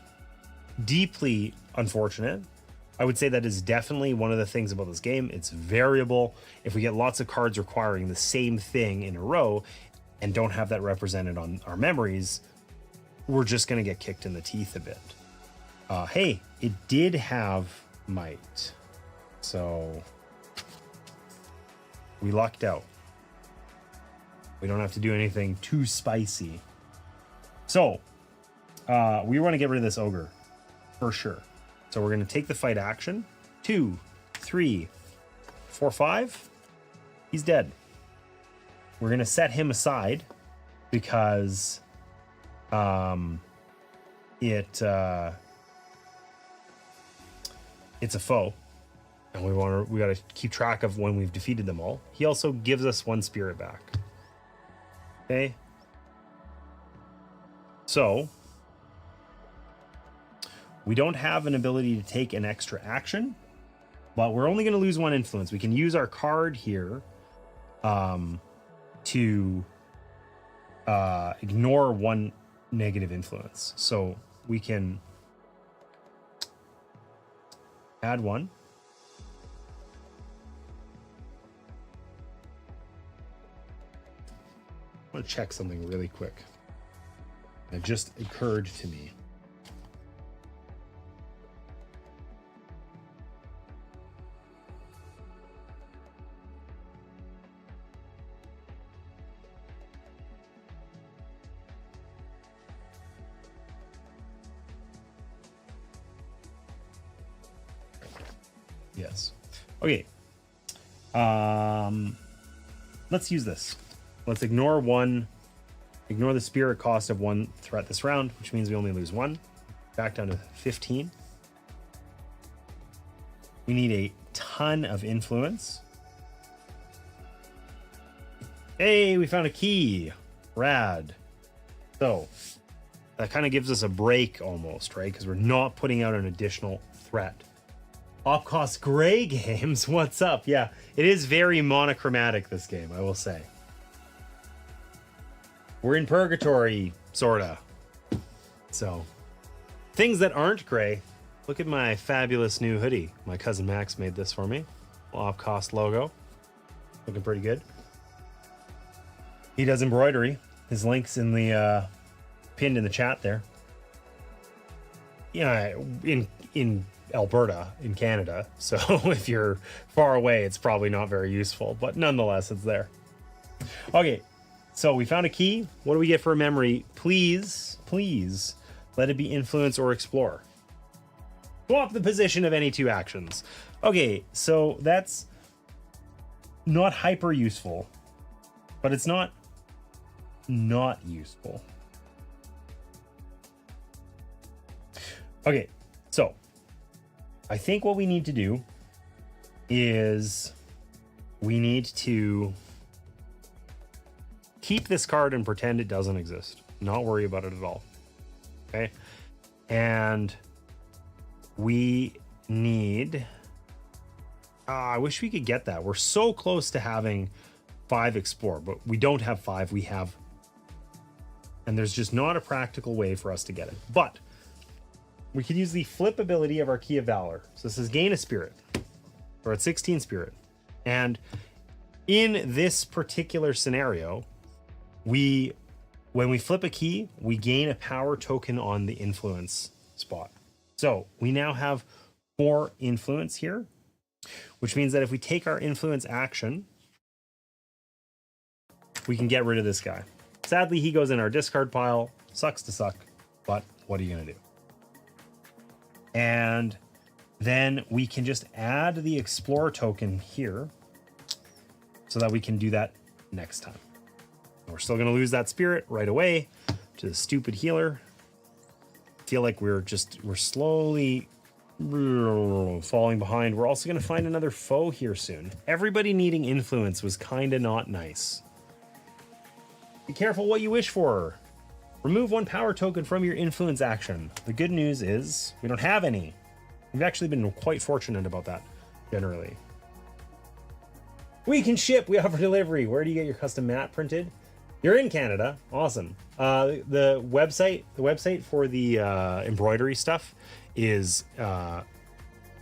deeply unfortunate. I would say that is definitely one of the things about this game. It's variable. If we get lots of cards requiring the same thing in a row and don't have that represented on our memories, we're just going to get kicked in the teeth a bit. Hey, it did have might. So we lucked out. We don't have to do anything too spicy. So we want to get rid of this ogre for sure. So we're going to take the fight action. 2, 3, 4, 5. He's dead. We're going to set him aside because it's a foe. And we got to keep track of when we've defeated them all. He also gives us 1 spirit back. Okay. So we don't have an ability to take an extra action, but we're only going to lose 1 influence. We can use our card here to ignore 1 negative influence. So we can add 1. I want to check something really quick. It just occurred to me. Yes. Okay. Let's use this. Let's ignore the spirit cost of 1 threat this round, which means we only lose 1. Back down to 15. We need a ton of influence. Hey, we found a key. Rad. So that kind of gives us a break almost, right? Because we're not putting out an additional threat. Opcost Gray Games, what's up? Yeah, it is very monochromatic, this game, I will say. We're in purgatory, sorta. So, things that aren't gray. Look at my fabulous new hoodie. My cousin Max made this for me. Opcost logo. Looking pretty good. He does embroidery. His link's in the pinned in the chat there. Yeah, in Alberta, in Canada. So if you're far away, it's probably not very useful, but nonetheless, it's there. Okay, so we found a key. What do we get for a memory? Please let it be influence or explore. Swap the position of any 2 actions. Okay, so that's not hyper useful, but it's not useful. Okay, so I think what we need to do is we need to keep this card and pretend it doesn't exist. Not worry about it at all. Okay? And we need... I wish we could get that. We're so close to having 5 explore, but we don't have 5. We have... And there's just not a practical way for us to get it. But we could use the flip ability of our Key of Valor. So this is gain a spirit. We're at 16 spirit. And in this particular scenario, when we flip a key, we gain a power token on the influence spot. So we now have 4 influence here, which means that if we take our influence action, we can get rid of this guy. Sadly, he goes in our discard pile. Sucks to suck, but what are you going to do? And then we can just add the Explorer token here so that we can do that next time. We're still going to lose that spirit right away to the stupid healer. I feel like we're slowly falling behind. We're also going to find another foe here soon. Everybody needing influence was kind of not nice. Be careful what you wish for. Remove 1 power token from your influence action. The good news is we don't have any. We've actually been quite fortunate about that, generally. We can ship. We offer delivery. Where do you get your custom mat printed? You're in Canada. Awesome. The website for the embroidery stuff is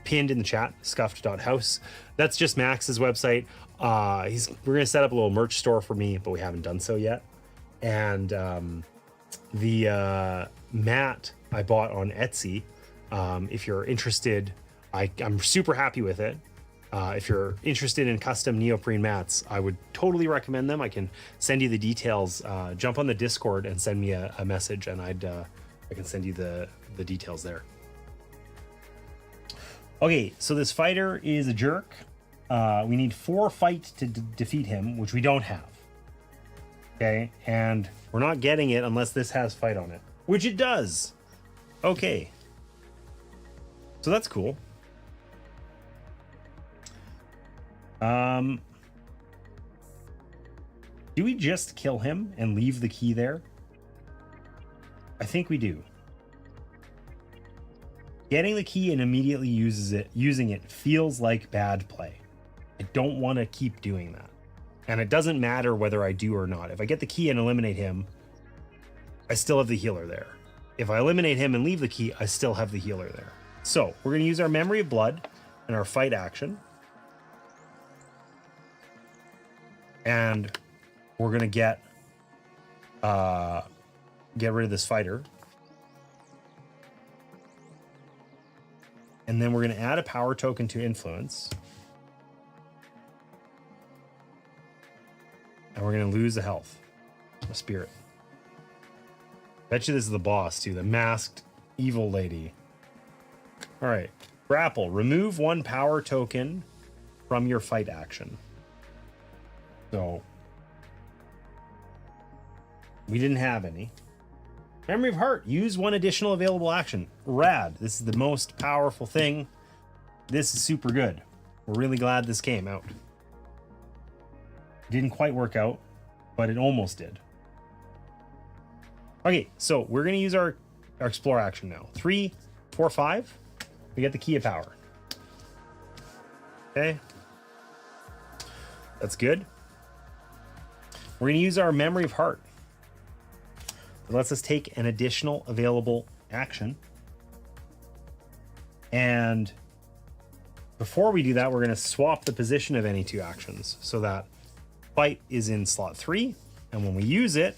pinned in the chat, scuffed.house. That's just Max's website. We're gonna set up a little merch store for me, but we haven't done so yet. And the mat I bought on Etsy. If you're interested, I'm super happy with it. If you're interested in custom neoprene mats, I would totally recommend them. I can send you the details. Jump on the Discord and send me a message, and I can send you the details there. Okay, so this fighter is a jerk. We need 4 fight to defeat him, which we don't have. Okay, and we're not getting it unless this has fight on it, which it does. Okay, so that's cool. Do we just kill him and leave the key there? I think we do. Getting the key and immediately using it feels like bad play. I don't want to keep doing that. And it doesn't matter whether I do or not. If I get the key and eliminate him, I still have the healer there. If I eliminate him and leave the key, I still have the healer there. So we're going to use our Memory of Blood and our fight action. And we're going to get rid of this fighter. And then we're going to add a power token to influence. And we're going to lose the health. A spirit. Bet you this is the boss too. The masked evil lady. All right. Grapple. Remove 1 power token from your fight action. So we didn't have any. Memory of Heart. Use 1 additional available action. Rad. This is the most powerful thing. This is super good. We're really glad this came out. Didn't quite work out, but it almost did. Okay, so we're going to use our explore action now. 3, 4, 5. We get the key of power. Okay. That's good. We're going to use our Memory of Heart. It lets us take an additional available action. And before we do that, we're going to swap the position of any 2 actions so that fight is in slot 3. And when we use it,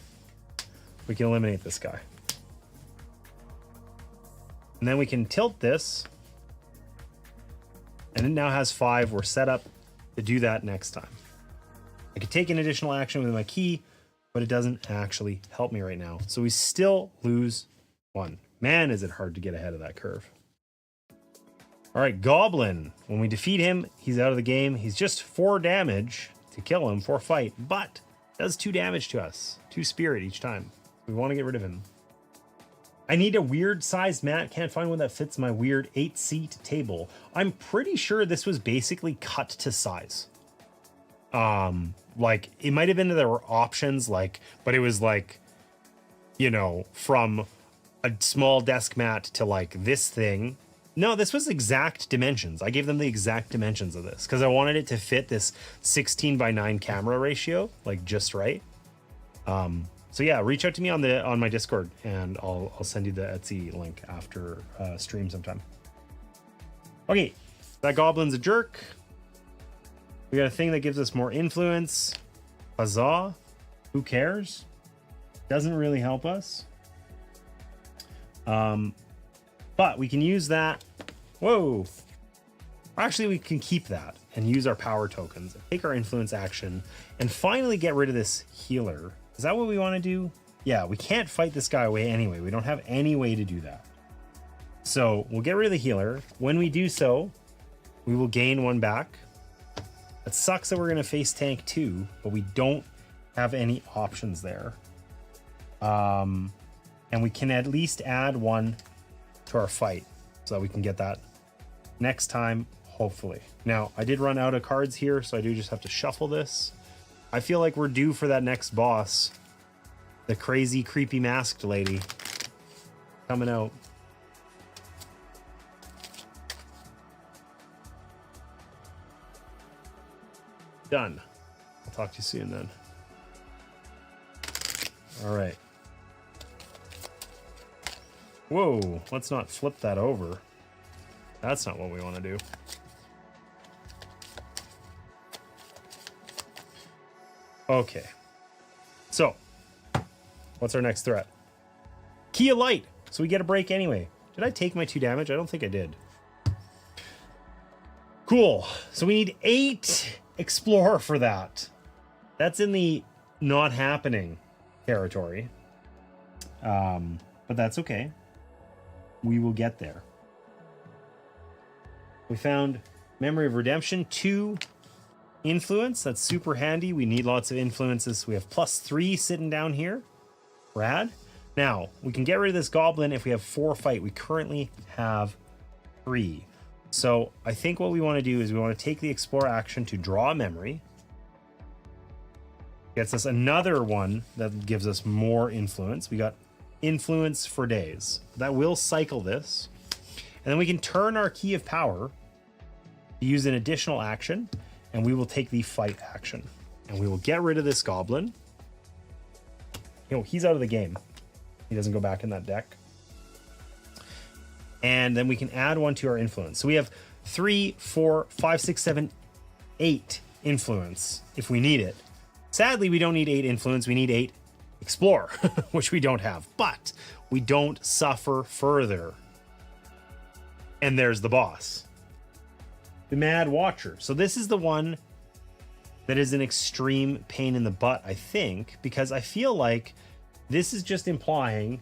we can eliminate this guy. And then we can tilt this. And it now has 5. We're set up to do that next time. I could take an additional action with my key, but it doesn't actually help me right now. So we still lose 1. Man, is it hard to get ahead of that curve. All right, Goblin. When we defeat him, he's out of the game. He's just 4 damage to kill him, 4 fight, but does 2 damage to us. 2 spirit each time. We want to get rid of him. I need a weird sized mat. Can't find one that fits my weird 8-seat table. I'm pretty sure this was basically cut to size. Like it might have been that there were options, like, but it was like, you know, from a small desk mat to like this thing. No, this was exact dimensions. I gave them the exact dimensions of this because I wanted it to fit this 16:9 camera ratio, like just right. So yeah, reach out to me on my Discord and I'll send you the Etsy link after stream sometime. Okay, that goblin's a jerk. We got a thing that gives us more influence. Huzzah. Who cares? Doesn't really help us. But we can use that. Whoa. Actually, we can keep that and use our power tokens. Take our influence action and finally get rid of this healer. Is that what we want to do? Yeah, we can't fight this guy away anyway. We don't have any way to do that. So we'll get rid of the healer. When we do so, we will gain 1 back. It sucks that we're going to face tank 2, but we don't have any options there. And we can at least add 1 to our fight so that we can get that next time, hopefully. Now, I did run out of cards here, so I do just have to shuffle this. I feel like we're due for that next boss. The crazy, creepy masked lady coming out. Done. I'll talk to you soon then. All right. Whoa, let's not flip that over. That's not what we want to do. Okay. So, what's our next threat? Key of Light. So we get a break anyway. Did I take my 2 damage? I don't think I did. Cool. So we need 8 Explorer for that. That's in the not happening territory. But that's okay. We will get there. We found Memory of Redemption, 2 influence. That's super handy. We need lots of influences. We have +3 sitting down here. Rad. Now, we can get rid of this goblin if we have 4 fight. We currently have 3. So I think what we want to do is we want to take the explore action to draw a memory. Gets us another one that gives us more influence. We got influence for days. That will cycle this. And then we can turn our key of power to use an additional action, and we will take the fight action. And we will get rid of this goblin. You know, he's out of the game. He doesn't go back in that deck. And then we can add 1 to our influence. So we have 3, 4, 5, 6, 7, 8 influence if we need it. Sadly, we don't need 8 influence. We need 8 explore, which we don't have. But we don't suffer further. And there's the boss. The Mad Watcher. So this is the one that is an extreme pain in the butt, I think, because I feel like this is just implying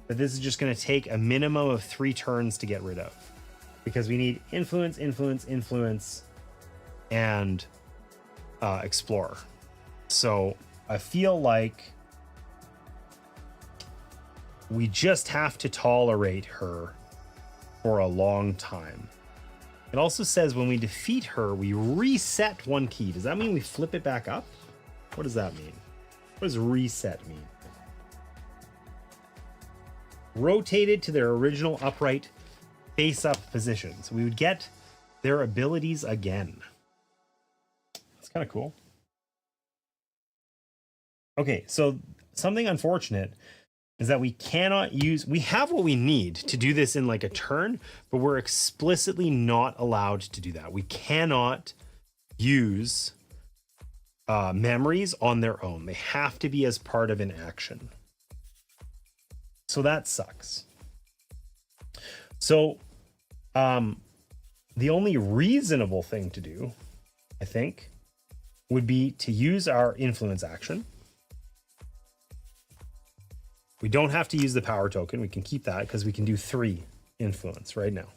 that this is just going to take a minimum of 3 turns to get rid of. Because we need influence, influence, influence, and explore. So I feel like we just have to tolerate her for a long time. It also says when we defeat her, we reset 1 key. Does that mean we flip it back up? What does that mean? What does reset mean? Rotated to their original upright face-up position. So we would get their abilities again. That's kind of cool. Okay, so something unfortunate is that we cannot use... We have what we need to do this in like a turn, but we're explicitly not allowed to do that. We cannot use memories on their own. They have to be as part of an action. So that sucks. So the only reasonable thing to do, I think, would be to use our influence action. We don't have to use the power token. We can keep that because we can do 3 influence right now.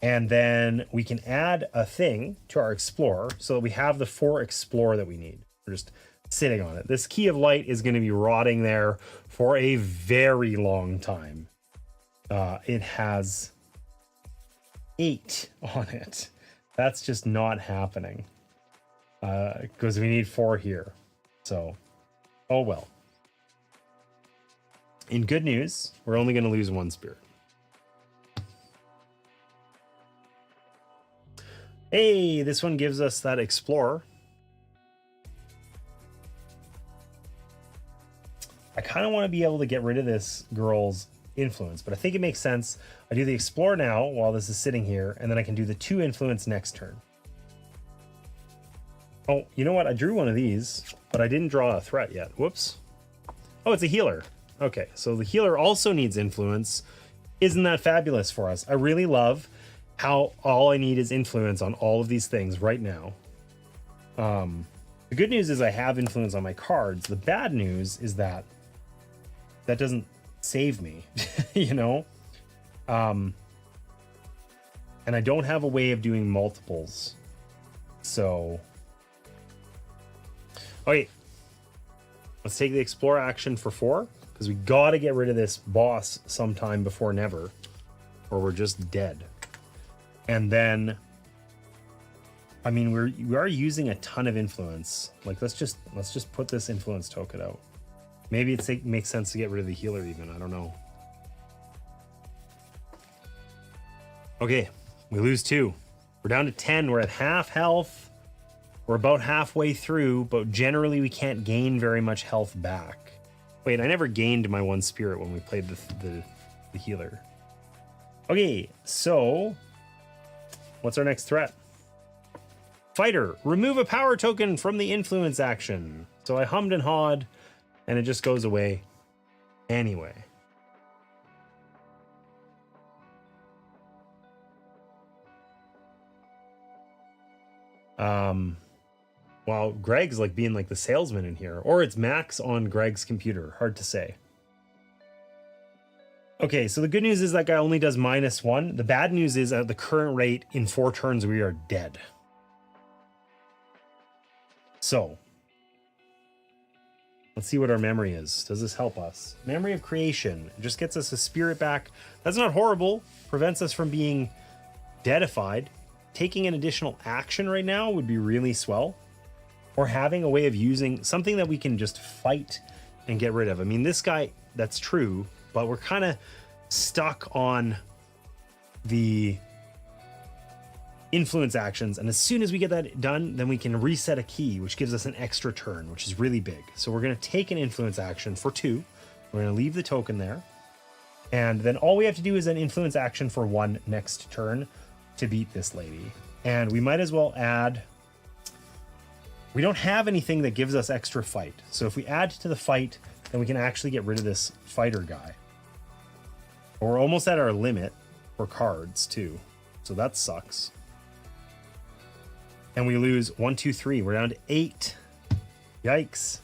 And then we can add a thing to our explorer so that we have the 4 explore that we need. We're just sitting on it. This key of light is going to be rotting there for a very long time. It has 8 on it. That's just not happening because we need 4 here. So, oh well. In good news, we're only going to lose 1 spirit. Hey, this one gives us that explorer. I kind of want to be able to get rid of this girl's influence, but I think it makes sense. I do the explore now while this is sitting here, and then I can do the 2 influence next turn. Oh, you know what? I drew one of these, but I didn't draw a threat yet. Whoops. Oh, it's a healer. Okay, so the healer also needs influence. Isn't that fabulous for us? I really love how all I need is influence on all of these things right now. The good news is I have influence on my cards. The bad news is that that doesn't save me, you know? And I don't have a way of doing multiples. So, okay, let's take the explore action for 4. Because we got to get rid of this boss sometime before never, or we're just dead. And then, I mean, we are using a ton of influence. Like, let's just put this influence token out. Maybe it makes sense to get rid of the healer even. I don't know. Okay, we lose 2. We're down to 10. We're at half health. We're about halfway through, but generally we can't gain very much health back. Wait, I never gained my 1 spirit when we played the healer. Okay, so what's our next threat? Fighter, remove a power token from the influence action. So I hummed and hawed, and it just goes away anyway. Wow, Greg's like being like the salesman in here, or it's Max on Greg's computer. Hard to say. Okay, so the good news is that guy only does -1. The bad news is at the current rate, in 4 turns, we are dead. So let's see what our memory is. Does this help us? Memory of creation. It just gets us a spirit back. That's not horrible. Prevents us from being deadified. Taking an additional action right now would be really swell. Or having a way of using something that we can just fight and get rid of. I mean, this guy, that's true, but we're kind of stuck on the influence actions. And as soon as we get that done, then we can reset a key, which gives us an extra turn, which is really big. So we're going to take an influence action for 2. We're going to leave the token there. And then all we have to do is an influence action for 1 next turn to beat this lady. And we might as well add... We don't have anything that gives us extra fight. So if we add to the fight, then we can actually get rid of this fighter guy. But we're almost at our limit for cards too. So that sucks. And we lose 1, 2, 3. We're down to 8. Yikes.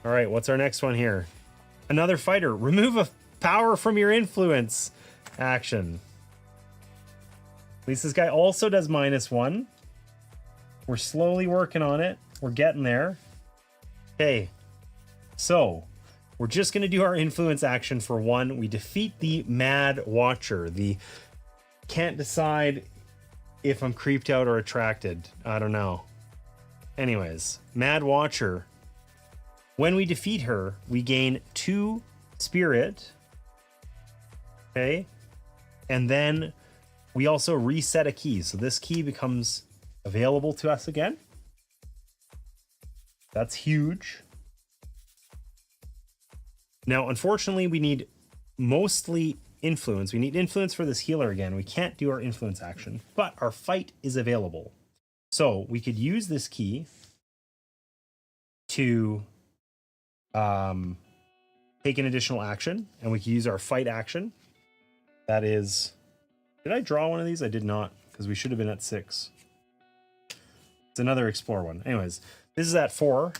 All right, what's our next one here? Another fighter. Remove a power from your influence action. At least this guy also does -1. We're slowly working on it. We're getting there. Okay, so we're just going to do our influence action for 1. We defeat the Mad Watcher. The can't decide if I'm creeped out or attracted. I don't know. Anyways, Mad Watcher. When we defeat her, we gain 2 spirit. Okay, and then we also reset a key. So this key becomes available to us again. That's huge. Now, unfortunately, we need mostly influence. We need influence for this healer again. We can't do our influence action, but our fight is available. So we could use this key to take an additional action, and we could use our fight action. That is... Did I draw one of these? I did not, because we should have been at 6. It's another explore one. Anyways, this is at 4.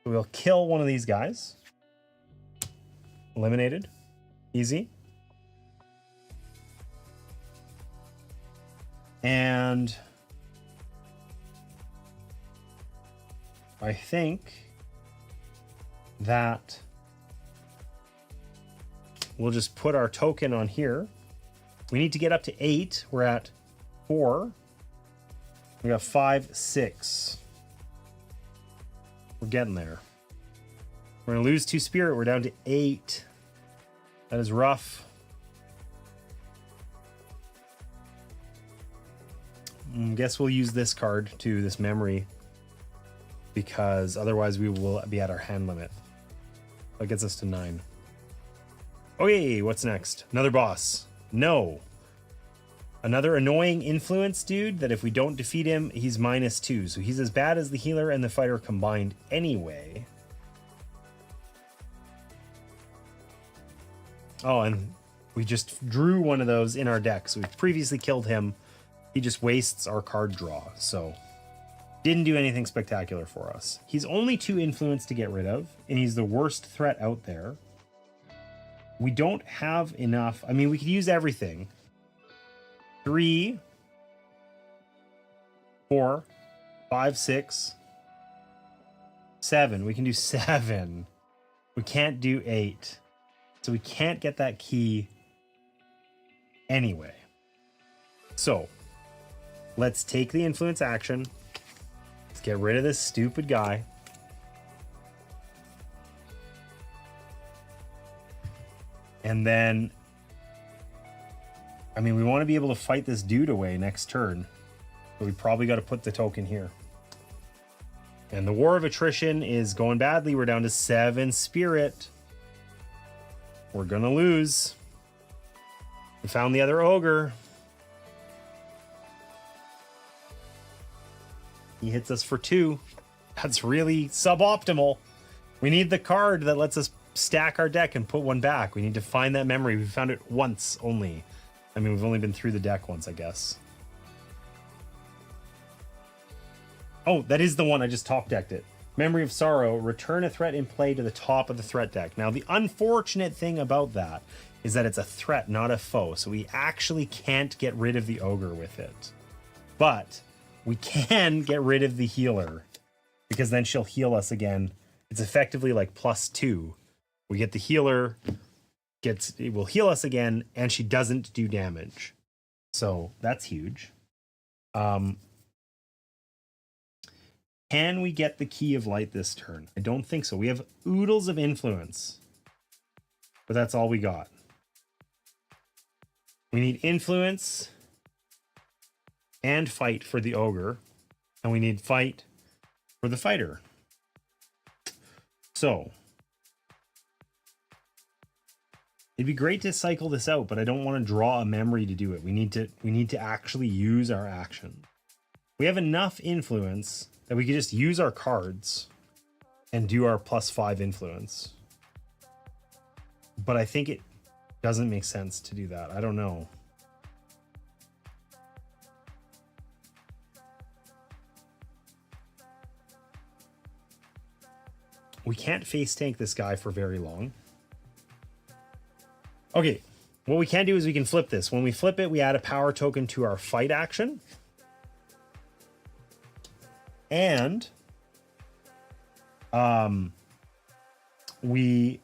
So we'll kill one of these guys. Eliminated. Easy. And I think that we'll just put our token on here. We need to get up to 8. We're at 4. We got 5, 6. We're getting there. We're going to lose 2 spirit. We're down to 8. That is rough. Guess we'll use this card to this memory, because otherwise we will be at our hand limit. That gets us to 9. Okay, what's next? Another boss. No. Another annoying influence dude that if we don't defeat him, he's -2. So he's as bad as the healer and the fighter combined anyway. Oh, and we just drew one of those in our deck. So we've previously killed him. He just wastes our card draw. So didn't do anything spectacular for us. He's only 2 influence to get rid of, and he's the worst threat out there. We don't have enough. I mean, we could use everything. 3, 4, 5, 6, 7. We can do 7. We can't do 8. So we can't get that key anyway. So let's take the influence action. Let's get rid of this stupid guy. And then, I mean, we want to be able to fight this dude away next turn. So we probably got to put the token here. And the War of Attrition is going badly. We're down to 7 spirit. We're gonna lose. We found the other ogre. He hits us for 2. That's really suboptimal. We need the card that lets us stack our deck and put one back. We need to find that memory. We found it once only. I mean, we've only been through the deck once, I guess. Oh, that is the one I just top decked it. Memory of Sorrow. Return a threat in play to the top of the threat deck. Now, the unfortunate thing about that is that it's a threat, not a foe. So we actually can't get rid of the ogre with it. But we can get rid of the healer, because then she'll heal us again. It's effectively like +2. We get the healer, it will heal us again, and she doesn't do damage. So that's huge. Can we get the Key of Light this turn? I don't think so. We have oodles of influence, but that's all we got. We need influence and fight for the ogre, and we need fight for the fighter. So it'd be great to cycle this out, but I don't want to draw a memory to do it. We need to actually use our action. We have enough influence that we could just use our cards and do our +5 influence. But I think it doesn't make sense to do that. I don't know. We can't face tank this guy for very long. Okay, what we can do is we can flip this. When we flip it, we add a power token to our fight action. And we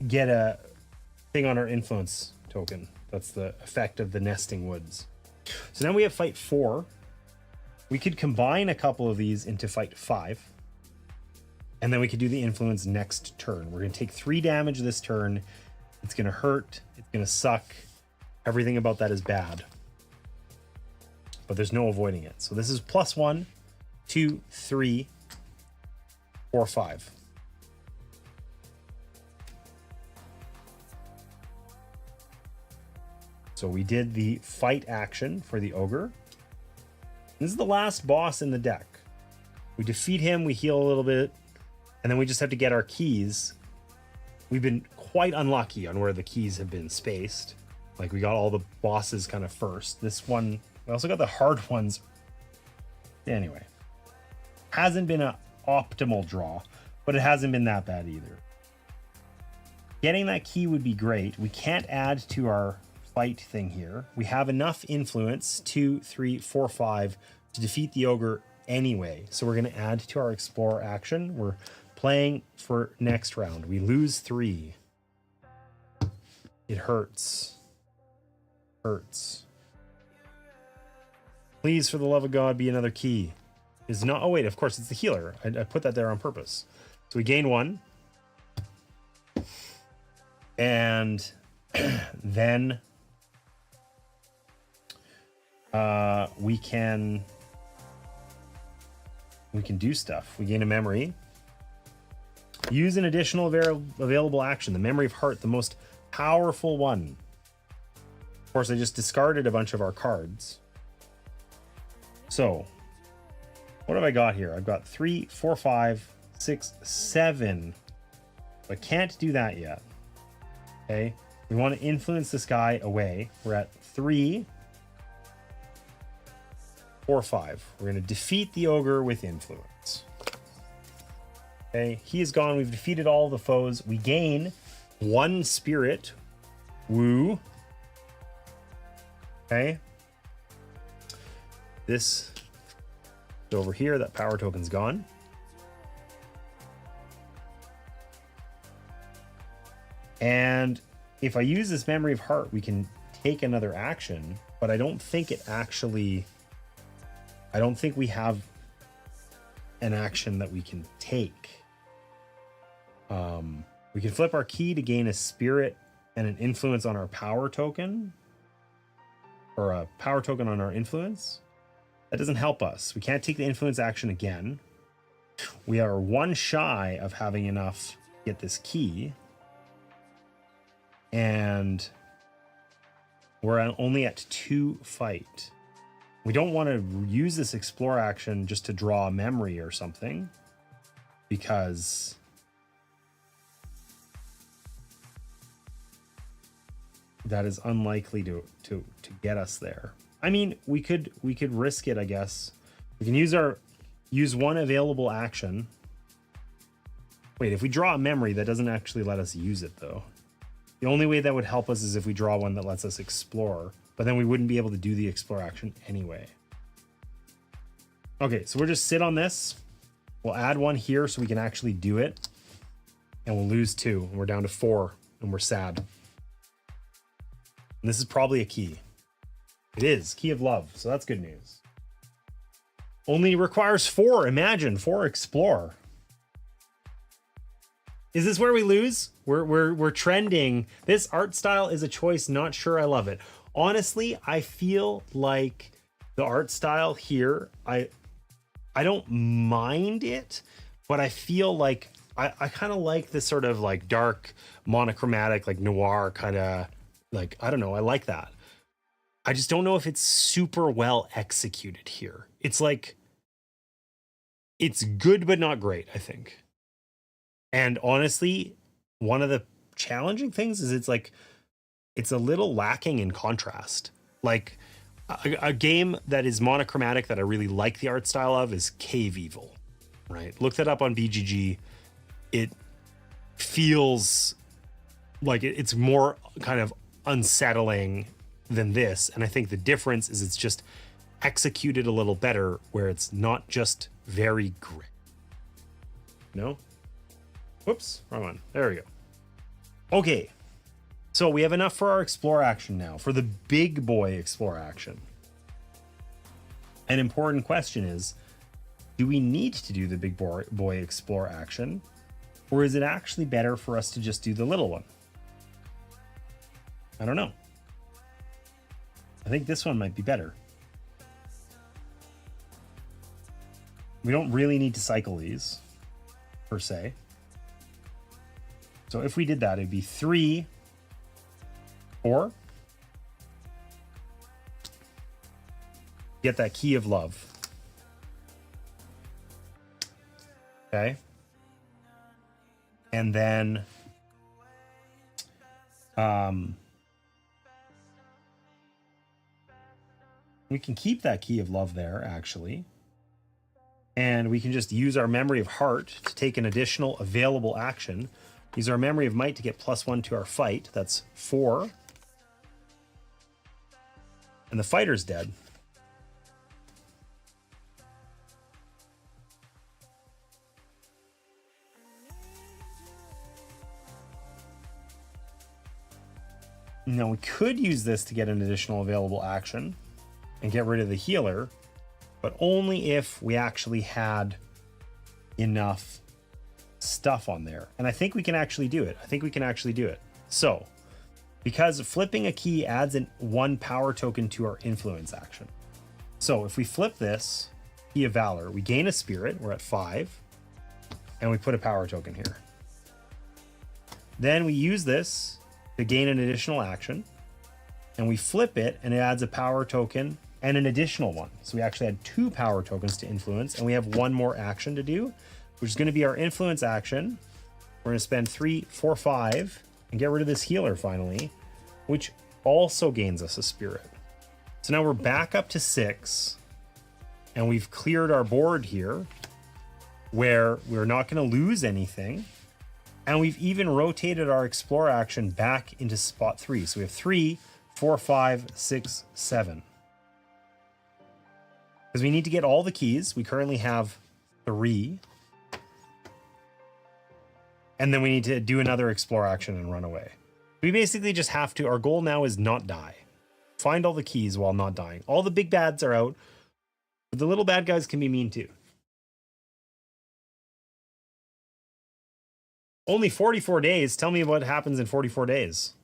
get a thing on our influence token. That's the effect of the nesting woods. So now we have fight 4. We could combine a couple of these into fight 5. And then we could do the influence next turn. We're going to take 3 damage this turn. It's going to hurt. It's going to suck. Everything about that is bad. But there's no avoiding it. So this is +1, 2, 3, 4, 5. So we did the fight action for the ogre. This is the last boss in the deck. We defeat him, we heal a little bit, and then we just have to get our keys. We've been quite unlucky on where the keys have been spaced. Like, we got all the bosses kind of first. This one, we also got the hard ones. Anyway, hasn't been an optimal draw, but it hasn't been that bad either. Getting that key would be great. We can't add to our fight thing here. We have enough influence, 2, 3, 4, 5, to defeat the ogre anyway. So we're going to add to our explore action. We're playing for next round. We lose 3. It hurts. Hurts. Please, for the love of God, be another key. Is not. Oh wait, of course it's the healer. I put that there on purpose. So we gain 1, and then we can do stuff. We gain a memory. Use an additional available action. The Memory of Heart, the most powerful one. Of course, I just discarded a bunch of our cards. So, what have I got here? I've got 3, 4, 5, 6, 7. I can't do that yet. Okay. We want to influence this guy away. We're at 3, 4, 5. We're going to defeat the ogre with influence. Okay. He is gone. We've defeated all the foes. We gain 1 spirit. Woo. Okay. This is over here. That power token's gone. And if I use this Memory of Heart, we can take another action, but I don't think it actually... I don't think we have an action that we can take. We can flip our key to gain a spirit and an influence on our power token. Or a power token on our influence. That doesn't help us. We can't take the influence action again. We are one shy of having enough to get this key. And we're only at 2 fight. We don't want to use this explore action just to draw a memory or something, because that is unlikely to get us there. I mean, we could risk it, I guess. We can use one available action. Wait, if we draw a memory, that doesn't actually let us use it though. The only way that would help us is if we draw one that lets us explore, but then we wouldn't be able to do the explore action anyway. Okay, so we'll just sit on this. We'll add one here so we can actually do it. And we'll lose 2. And we're down to 4. And we're sad. And this is probably a key. It is. Key of Love. So that's good news. Only requires 4. Imagine. 4 explore. Is this where we lose? We're trending. This art style is a choice. Not sure I love it. Honestly, I feel like the art style here, I don't mind it, but I feel like I kind of like this sort of like dark, monochromatic, like noir kind of, like, I don't know. I like that. I just don't know if it's super well executed here. It's like, it's good, but not great, I think. And honestly, one of the challenging things is it's a little lacking in contrast. Like a game that is monochromatic that I really like the art style of is Cave Evil, right? Look that up on BGG. It feels like it's more kind of unsettling than this. And I think the difference is it's just executed a little better, where it's not just very grit. No? Whoops, wrong one. There we go. Okay, so we have enough for our explore action now, for the big boy explore action. An important question is, do we need to do the big boy explore action, or is it actually better for us to just do the little one? I don't know. I think this one might be better. We don't really need to cycle these, per se. So if we did that, it'd be 3, 4. Get that Key of Love. Okay. And then we can keep that Key of Love there, actually. And we can just use our Memory of Heart to take an additional available action. Use our Memory of Might to get +1 to our fight. That's 4. And the fighter's dead. Now we could use this to get an additional available action and get rid of the healer, but only if we actually had enough stuff on there. And I think we can actually do it. So, because flipping a key adds 1 power token to our influence action. So if we flip this, Key of Valor, we gain a spirit, we're at 5, and we put a power token here. Then we use this to gain an additional action, and we flip it, and it adds a power token and an additional one. So we actually had 2 power tokens to influence, and we have 1 more action to do, which is going to be our influence action. We're going to spend 3, 4, 5 and get rid of this healer finally, which also gains us a spirit. So now we're back up to 6, and we've cleared our board here where we're not going to lose anything. And we've even rotated our explore action back into spot 3. So we have 3, 4, 5, 6, 7. Because we need to get all the keys. We currently have 3. And then we need to do another explore action and run away. We basically just have to, our goal now is not die. Find all the keys while not dying. All the big bads are out, but the little bad guys can be mean too. Only 44 days. Tell me what happens in 44 days.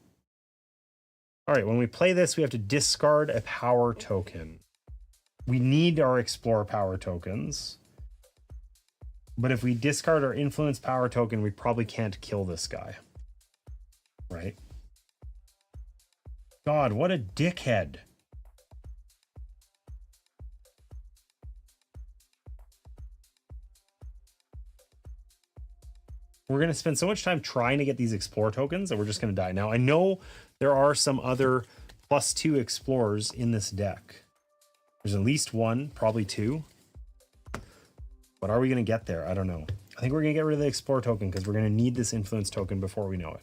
All right, when we play this, we have to discard a power token. we need our explore power tokens. But if we discard our influence power token, we probably can't kill this guy. Right? God, what a dickhead. We're going to spend so much time trying to get these explore tokens that we're just going to die. Now, I know there are some other +2 explorers in this deck. There's at least one, probably two. But are we going to get there? I don't know. I think we're going to get rid of the explore token because we're going to need this influence token before we know it.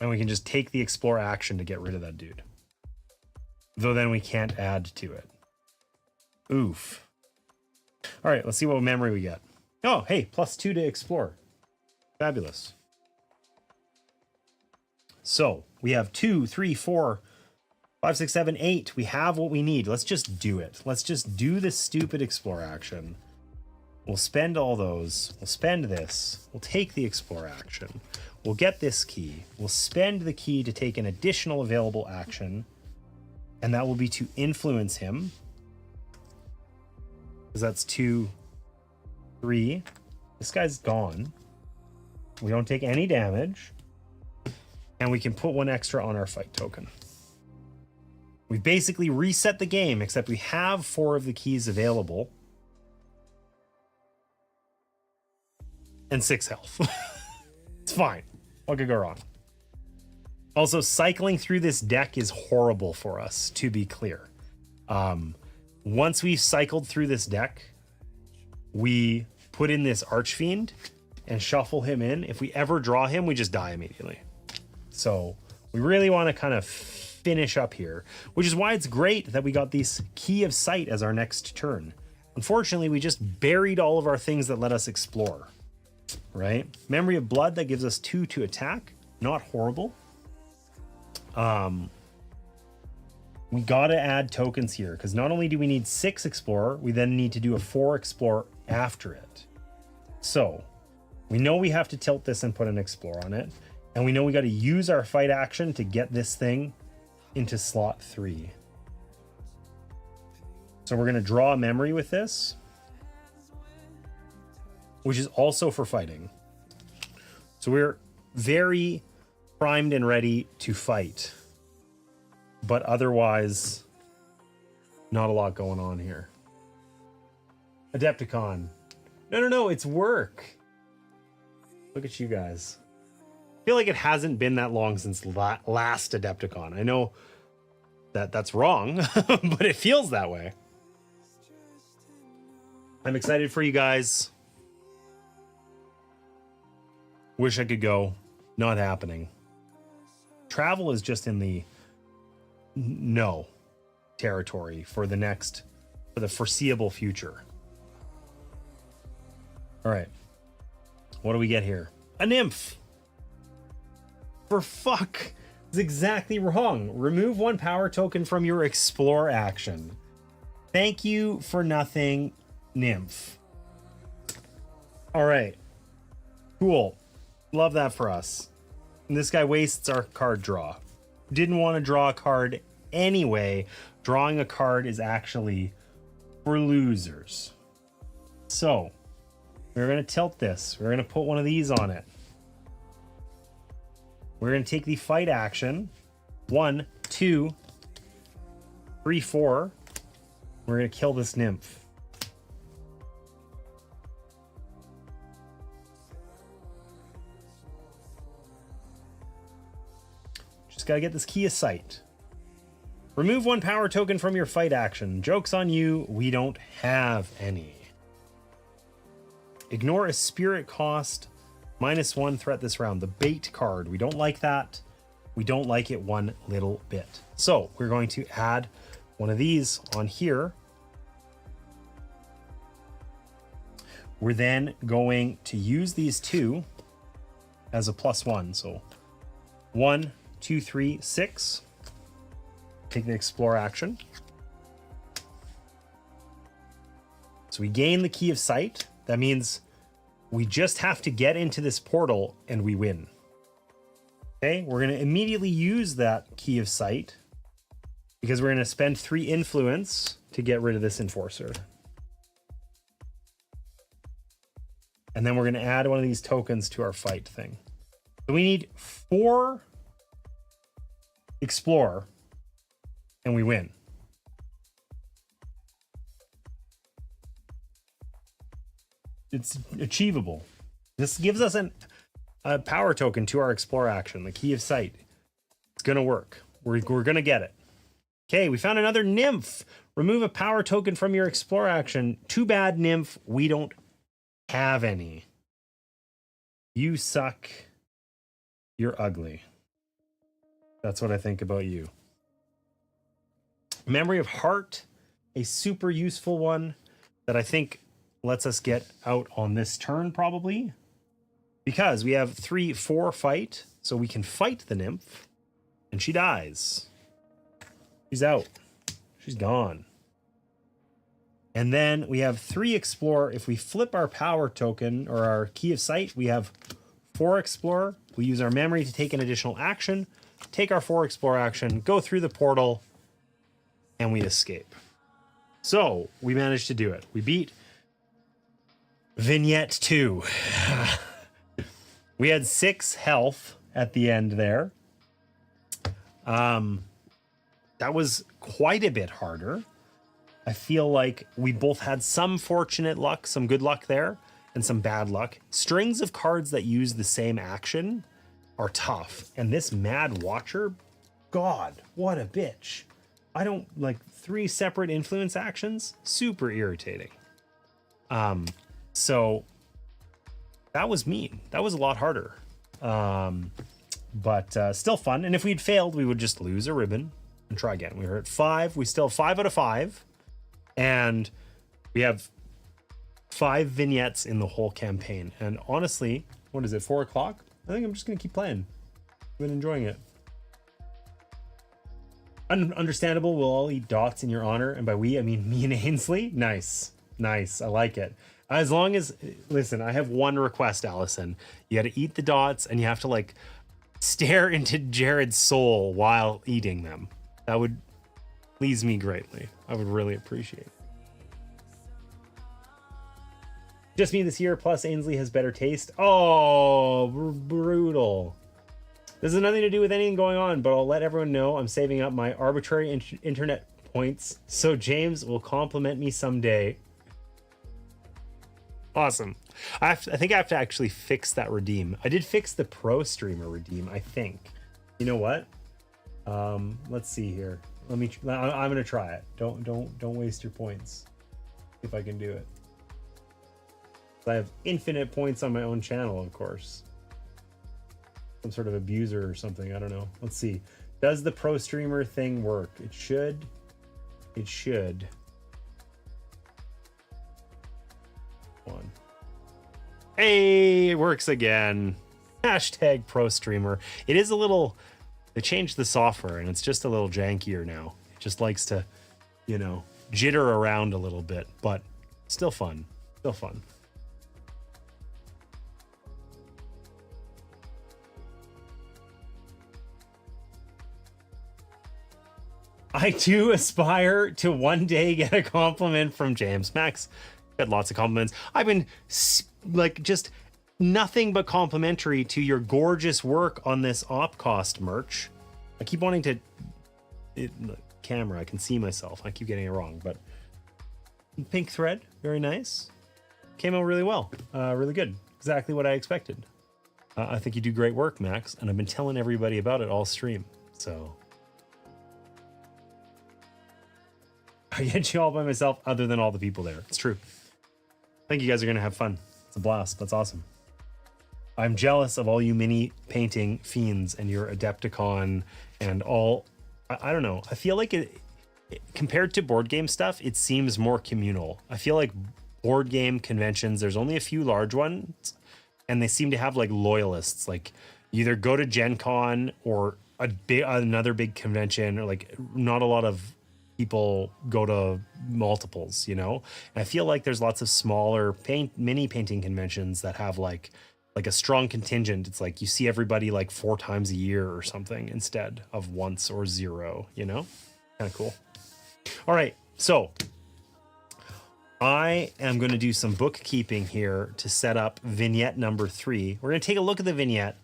And we can just take the explore action to get rid of that dude. Though then we can't add to it. Oof. All right, let's see what memory we get. Oh, hey, +2 to explore. Fabulous. So we have 2, 3, 4, 5, 6, 7, 8. We have what we need. Let's just do it. Let's just do this stupid explore action. We'll spend all those. We'll spend this. We'll take the explore action. We'll get this key. We'll spend the key to take an additional available action. And that will be to influence him. Because that's 2, 3. This guy's gone. We don't take any damage. And we can put one extra on our fight token. We've basically reset the game, except we have 4 of the keys available. And 6 health. It's fine. What could go wrong? Also, cycling through this deck is horrible for us, to be clear. Once we've cycled through this deck, we put in this Archfiend and shuffle him in. If we ever draw him, we just die immediately. So we really want to kind of finish up here, which is why it's great that we got this Key of Sight as our next turn. Unfortunately, we just buried all of our things that let us explore, right? Memory of Blood, that gives us 2 to attack. Not horrible. We got to add tokens here, because not only do we need 6 Explorer, we then need to do a 4 Explorer after it. So we know we have to tilt this and put an Explorer on it. And we know we got to use our fight action to get this thing into slot 3. So we're going to draw a memory with this, which is also for fighting. So we're very primed and ready to fight. But otherwise, not a lot going on here. Adepticon. No, it's work. Look at you guys. I feel like it hasn't been that long since last Adepticon. I know that that's wrong, but it feels that way. I'm excited for you guys. Wish I could go. Not happening. Travel is just in the no territory for the foreseeable future. All right. What do we get here? A nymph. For fuck. It's exactly wrong. Remove 1 power token from your explore action. Thank you for nothing, nymph. All right. Cool. Love that for us. And this guy wastes our card draw. Didn't want to draw a card anyway. Drawing a card is actually for losers. So we're going to tilt this. We're going to put one of these on it. We're going to take the fight action. 1, 2, 3, 4. We're going to kill this nymph. Just got to get this Key of Sight. Remove 1 power token from your fight action. Joke's on you, we don't have any. Ignore a spirit cost. -1 threat this round. The bait card. We don't like that. We don't like it one little bit. So we're going to add one of these on here. We're then going to use these 2 as a +1. So 1, 2, 3, 6. Take the explore action. So we gain the Key of Sight. That means we just have to get into this portal and we win. Okay, we're going to immediately use that Key of Sight because we're going to spend 3 influence to get rid of this enforcer. And then we're going to add one of these tokens to our fight thing. So we need 4 explore, and we win. It's achievable. This gives us a power token to our explore action, the key of sight. It's going to work. We're going to get it. Okay, we found another nymph. Remove a power token from your explore action. Too bad, nymph. We don't have any. You suck. You're ugly. That's what I think about you. Memory of Heart, a super useful one that I think lets us get out on this turn probably, because we have 3/4 fight, so we can fight the nymph, and she dies. She's out. She's gone. And then we have 3 explore. If we flip our power token or our key of sight, we have 4 explore. We use our memory to take an additional action, take our 4 explore action, go through the portal, and we escape. So we managed to do it. We beat Vignette 2. We had 6 health at the end there. That was quite a bit harder. I feel like we both had some fortunate luck, some good luck there, and some bad luck. Strings of cards that use the same action are tough. And this Mad Watcher, God, what a bitch. I don't like 3 separate influence actions. Super irritating. So that was mean. That was a lot harder. But still fun. And if we'd failed, we would just lose a ribbon and try again. We were at 5. We still have 5 out of 5. And we have 5 vignettes in the whole campaign. And honestly, what is it, 4 o'clock? I think I'm just going to keep playing. I've been enjoying it. Understandable, we'll all eat dots in your honor. And by we, I mean me and Ainsley. Nice. Nice. I like it. As long as, listen, I have one request, Allison. You got to eat the dots and you have to like stare into Jared's soul while eating them. That would please me greatly. I would really appreciate it. Just me this year, plus Ainsley has better taste. Oh, brutal. This has nothing to do with anything going on, but I'll let everyone know I'm saving up my arbitrary internet points so James will compliment me someday. Awesome. I think I have to actually fix that redeem. I did fix the pro streamer redeem, I think. You know what? Let's see here. I'm gonna try it. Don't waste your points. If I can do it. I have infinite points on my own channel, of course. Some sort of abuser or something. I don't know. Let's see. Does the pro streamer thing work? It should. It should. One. Hey, it works again. Hashtag pro streamer. It is a little. They changed the software and it's just a little jankier now. It just likes to, you know, jitter around a little bit, but still fun. Still fun. I do aspire to one day get a compliment from James. Max got lots of compliments. I've been like just nothing but complimentary to your gorgeous work on this OpCost merch. I keep wanting to camera. I can see myself. I keep getting it wrong, but pink thread, very nice. Came out really well. Really good. Exactly what I expected. I think you do great work, Max, and I've been telling everybody about it all stream. So I get you all by myself other than all the people there. It's true. I think you guys are going to have fun. It's a blast. That's awesome. I'm jealous of all you mini painting fiends and your Adepticon and all. I don't know. I feel like it compared to board game stuff, it seems more communal. I feel like board game conventions, there's only a few large ones and they seem to have like loyalists. Like you either go to Gen Con or another big convention, or like not a lot of people go to multiples, you know? And I feel like there's lots of smaller mini painting conventions that have like a strong contingent. It's like you see everybody like 4 times a year or something instead of once or 0, you know? Kind of cool. All right, so I am going to do some bookkeeping here to set up vignette number 3. We're going to take a look at the vignette,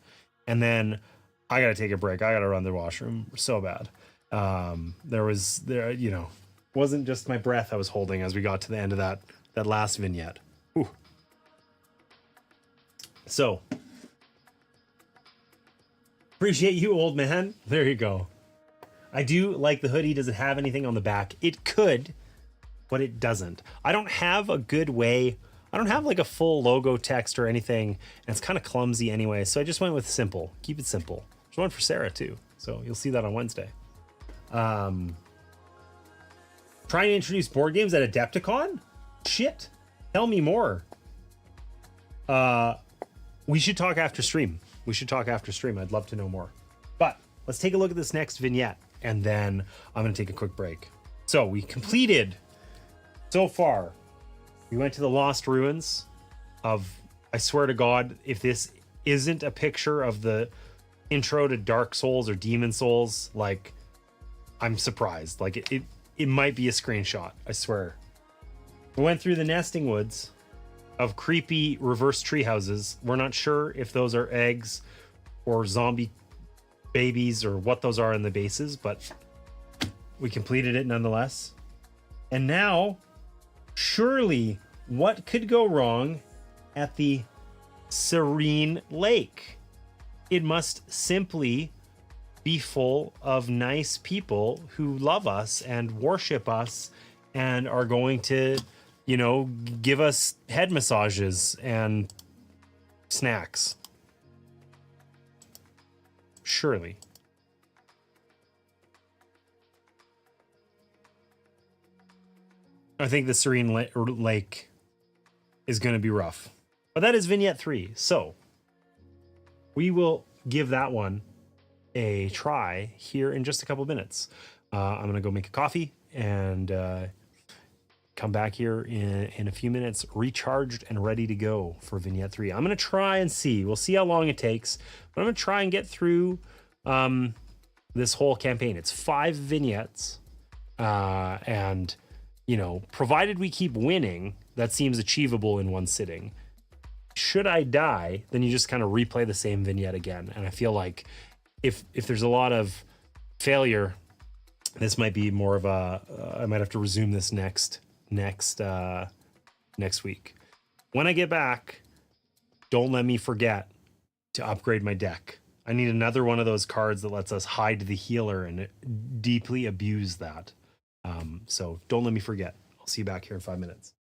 and then I got to take a break. I got to run the washroom so bad. Wasn't just my breath I was holding as we got to the end of that last vignette. Whew. So, appreciate you, old man. There you go. I do like the hoodie. Does it have anything on the back? It could, but it doesn't. I don't have a good way. I don't have like a full logo text or anything, and it's kind of clumsy anyway. So I just went with simple. Keep it simple. There's one for Sarah too, so you'll see that on Wednesday. Trying to introduce board games at Adepticon? Shit. Tell me more. We should talk after stream. I'd love to know more. But let's take a look at this next vignette, and then I'm going to take a quick break. So we completed, so far, we went to the Lost Ruins of, I swear to God, if this isn't a picture of the intro to Dark Souls or Demon Souls, like, I'm surprised. Like, it might be a screenshot, I swear. We went through the nesting woods of creepy reverse tree houses. We're not sure if those are eggs or zombie babies or what those are in the bases, but we completed it nonetheless. And now, surely, what could go wrong at the Serene Lake? It must simply be full of nice people who love us and worship us and are going to, give us head massages and snacks. Surely. I think the Serene Lake is going to be rough. But that is vignette 3. So we will give that one a try here in just a couple minutes. I'm going to go make a coffee and come back here in a few minutes, recharged and ready to go for vignette 3. I'm going to try and see. We'll see how long it takes, but I'm going to try and get through this whole campaign. It's 5 vignettes, and provided we keep winning, that seems achievable in one sitting. Should I die, then you just kind of replay the same vignette again. And I feel like if there's a lot of failure, this might be more of I might have to resume this next week. When I get back, don't let me forget to upgrade my deck. I need another one of those cards that lets us hide the healer and deeply abuse that. So don't let me forget. I'll see you back here in 5 minutes.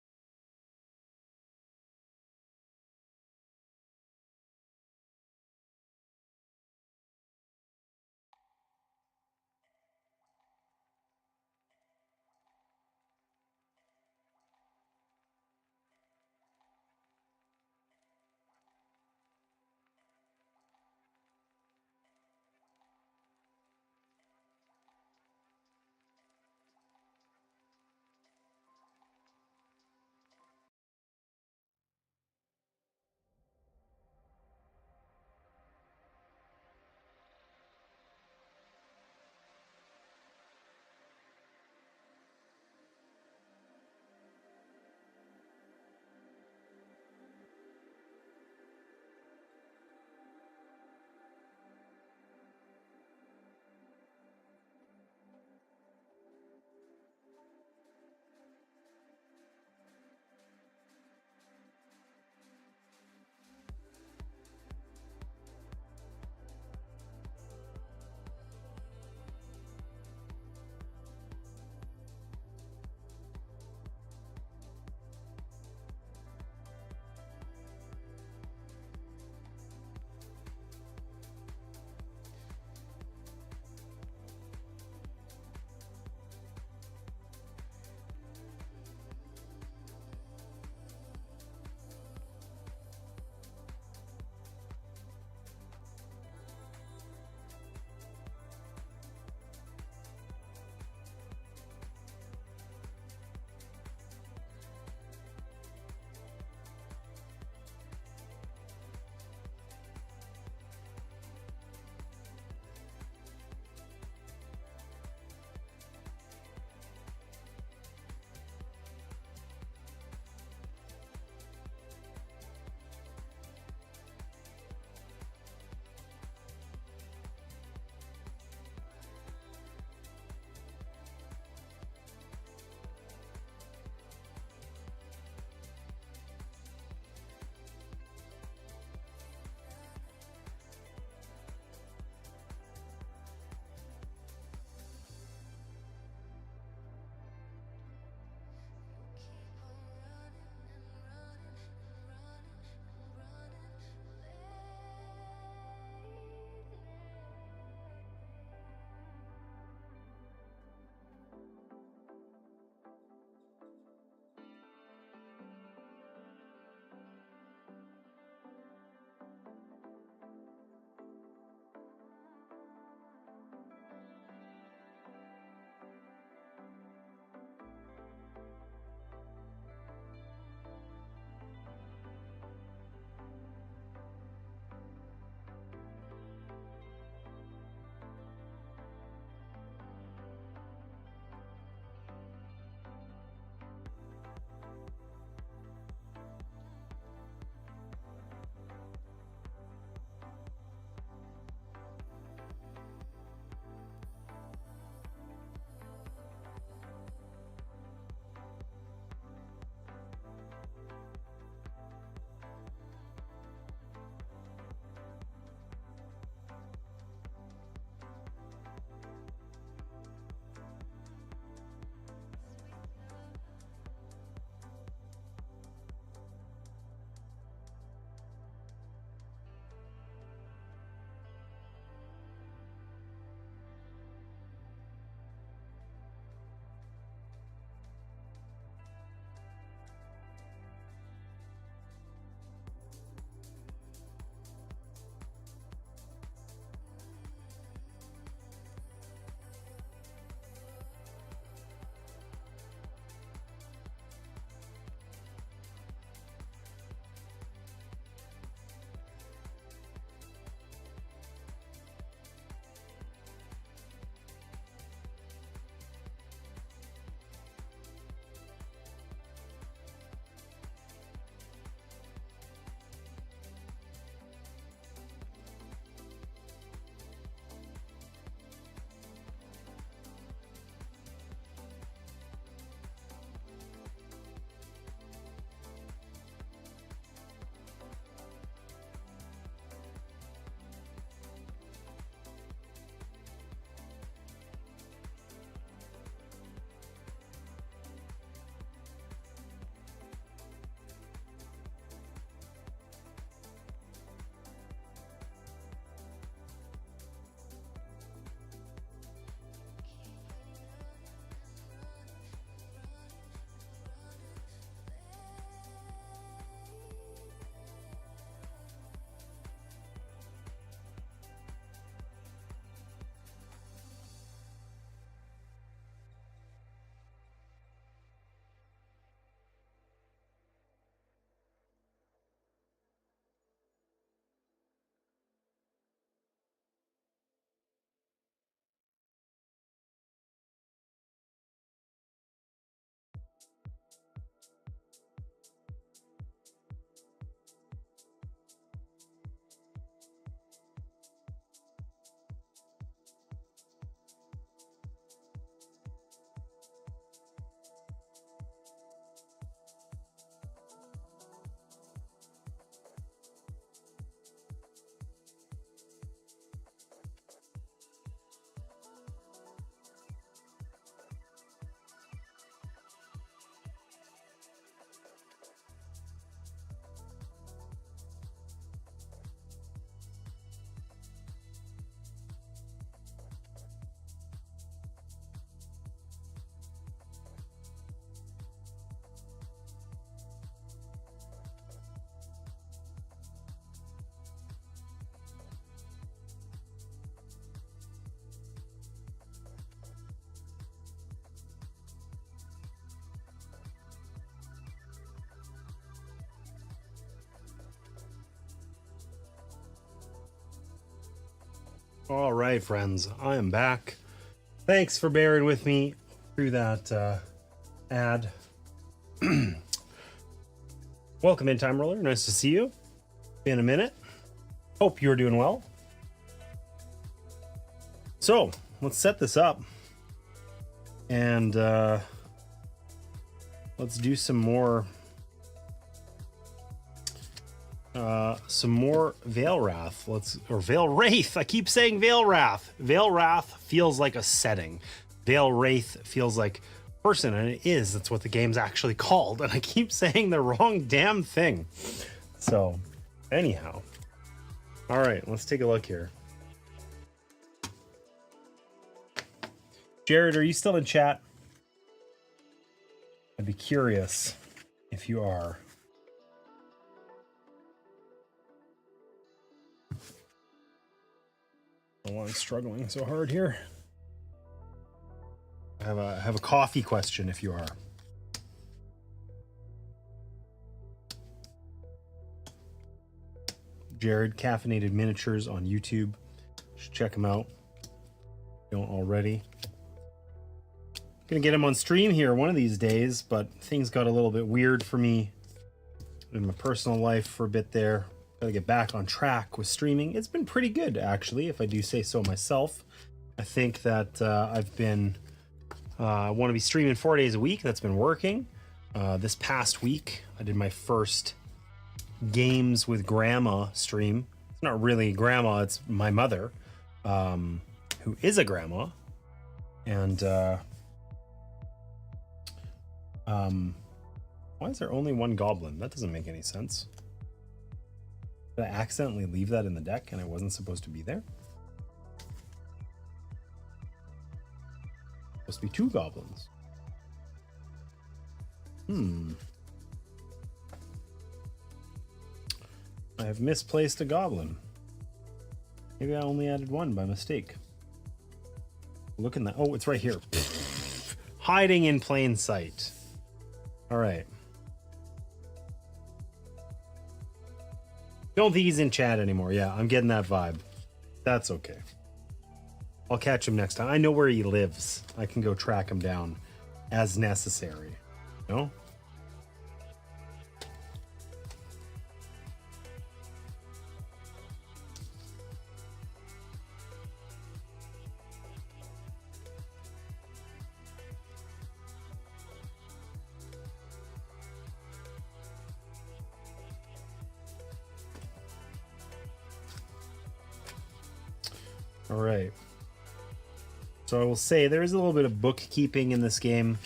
All right, friends, I am back. Thanks for bearing with me through that ad. Welcome in, Time Roller. Nice to see you. Been a minute. Hope you're doing well. So, let's set this up. And let's do some more Veilwraith. Veilwraith. I keep saying Veilwraith. Veilwraith feels like a setting. Veilwraith feels like person, and it is. That's what the game's actually called. And I keep saying the wrong damn thing. So, anyhow. All right, let's take a look here. Jared, are you still in chat? I'd be curious if you are. I don't know why I'm struggling so hard here. I have a coffee question if you are. Jared, Caffeinated Miniatures on YouTube. You should check him out if you don't already. Gonna get him on stream here one of these days, but things got a little bit weird for me in my personal life for a bit there. Gotta get back on track with streaming. It's been pretty good, actually, if I do say so myself. I think that I've been want to be streaming 4 days a week. That's been working. This past week, I did my first Games with Grandma stream. It's not really grandma, it's my mother, who is a grandma. And why is there only one goblin? That doesn't make any sense. Did I accidentally leave that in the deck and it wasn't supposed to be there? Supposed to be 2 goblins. I have misplaced a goblin. Maybe I only added 1 by mistake. Look in that. Oh, it's right here. Hiding in plain sight. All right. Don't think he's in chat anymore. Yeah, I'm getting that vibe. That's okay. I'll catch him next time. I know where he lives. I can go track him down as necessary. No? All right. So I will say there is a little bit of bookkeeping in this game,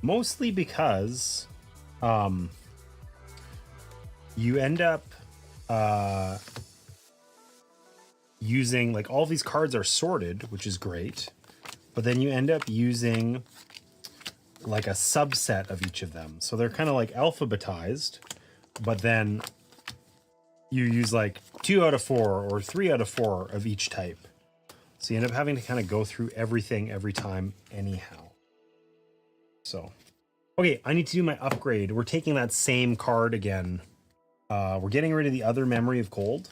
mostly because you end up using, like, all these cards are sorted, which is great, but then you end up using like a subset of each of them. So they're kind of like alphabetized, but then you use like 2 out of 4 or 3 out of 4 of each type. So you end up having to kind of go through everything every time anyhow. So, okay, I need to do my upgrade. We're taking that same card again. We're getting rid of the other Memory of Cold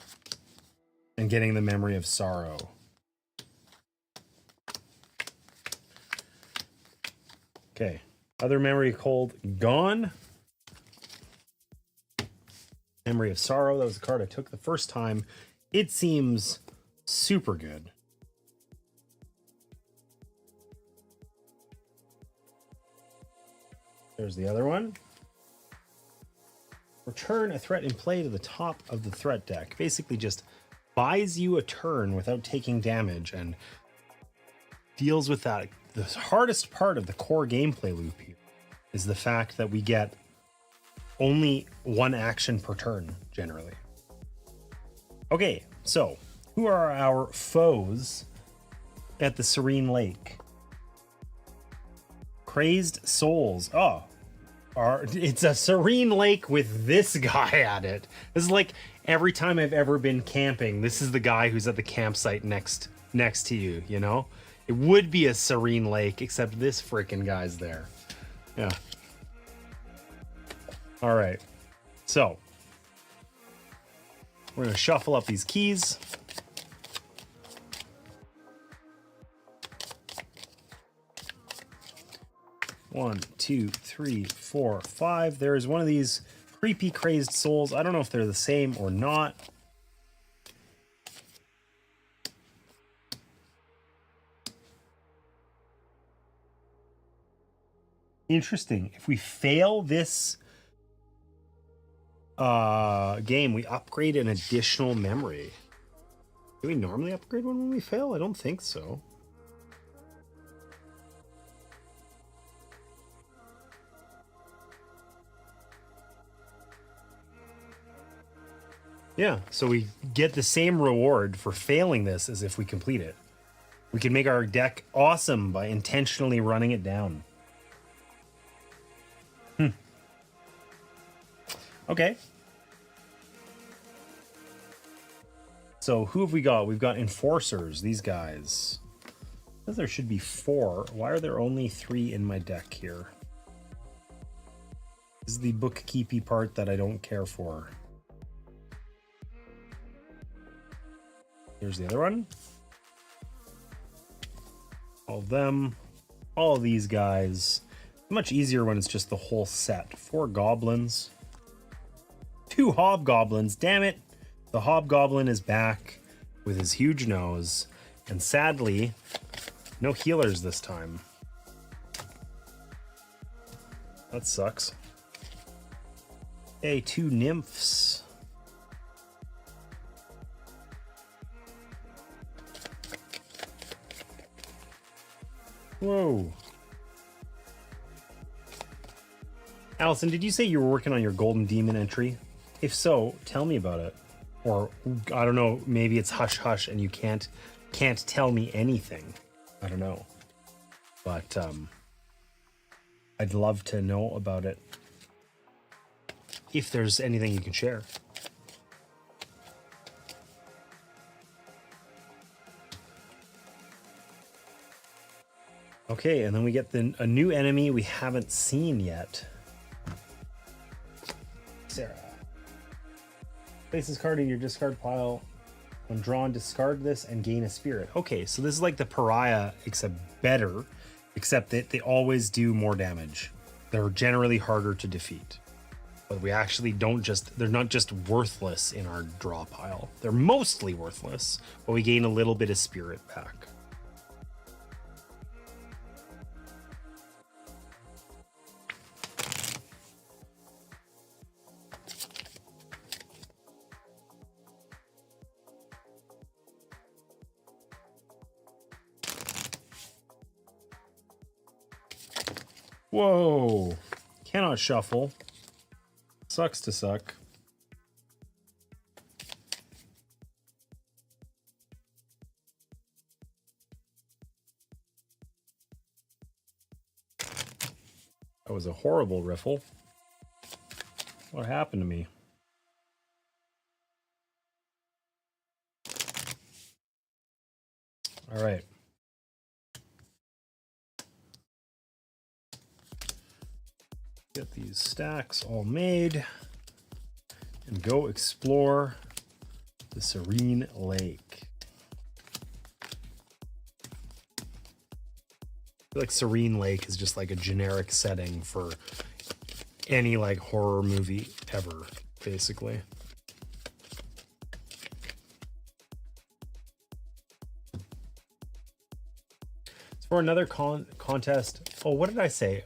and getting the Memory of Sorrow. Okay, other Memory of Cold gone. Memory of Sorrow, that was the card I took the first time. It seems super good. There's the other one. Return a threat in play to the top of the threat deck. Basically just buys you a turn without taking damage and deals with that. The hardest part of the core gameplay loop here is the fact that we get only 1 action per turn, generally. Okay, so who are our foes at the Serene Lake? Crazed Souls. Oh, it's a Serene Lake with this guy at it. This is like every time I've ever been camping, this is the guy who's at the campsite next to you, you know? It would be a Serene Lake, except this freaking guy's there. Yeah. All right. So, we're going to shuffle up these keys. 1, 2, 3, 4, 5. There is one of these creepy crazed souls. I don't know if they're the same or not. Interesting. If we fail this game, we upgrade an additional memory. Do we normally upgrade one when we fail? I don't think so. Yeah, so we get the same reward for failing this as if we complete it. We can make our deck awesome by intentionally running it down. Okay. So who have we got? We've got enforcers, these guys. There should be 4. Why are there only 3 in my deck here? This is the bookkeepy part that I don't care for. Here's the other one. All of them. All of these guys. Much easier when it's just the whole set. 4 goblins. 2 hobgoblins. Damn it. The hobgoblin is back with his huge nose. And sadly, no healers this time. That sucks. Hey, 2 nymphs. Whoa. Allison, did you say you were working on your Golden Demon entry? If so, tell me about it. Or, I don't know, maybe it's hush hush and you can't tell me anything. I don't know. But, I'd love to know about it. If there's anything you can share. Okay, and then we get a new enemy we haven't seen yet. Sarah. Place this card in your discard pile. When drawn, discard this and gain a spirit. Okay, so this is like the pariah, except better, except that they always do more damage. They're generally harder to defeat. But we actually they're not just worthless in our draw pile. They're mostly worthless, but we gain a little bit of spirit back. Whoa, cannot shuffle. Sucks to suck. That was a horrible riffle. What happened to me? All right. Get these stacks all made and go explore the serene lake. I feel like Serene Lake is just like a generic setting for any like horror movie ever, basically. It's for another contest. Oh, what did I say?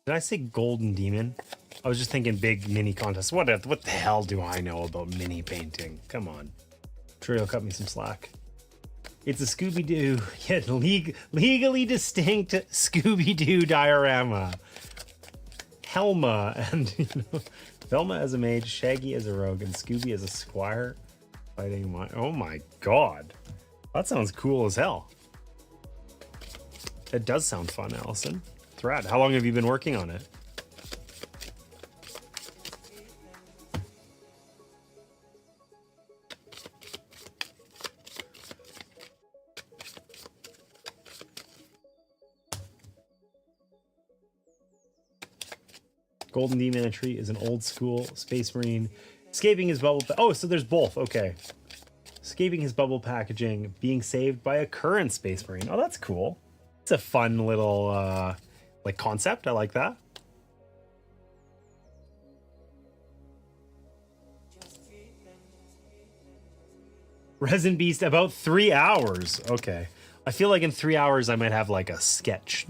Did I say Golden Demon? I was just thinking big mini contest. What the hell do I know about mini painting? Come on. Sure, you'll cut me some slack. It's a Scooby-Doo, yet legally distinct Scooby-Doo diorama. Helma and Velma as a mage, Shaggy as a rogue, and Scooby as a squire fighting my. Oh my god, that sounds cool as hell. It does sound fun, Allison. It's rad. How long have you been working on it? Golden Demon entry is an old school space marine escaping his bubble. Oh, so there's both. Okay. Escaping his bubble packaging, being saved by a current space marine. Oh, that's cool. It's a fun little like concept. I like that. Resin Beast, about 3 hours. Okay. I feel like in 3 hours I might have like a sketch.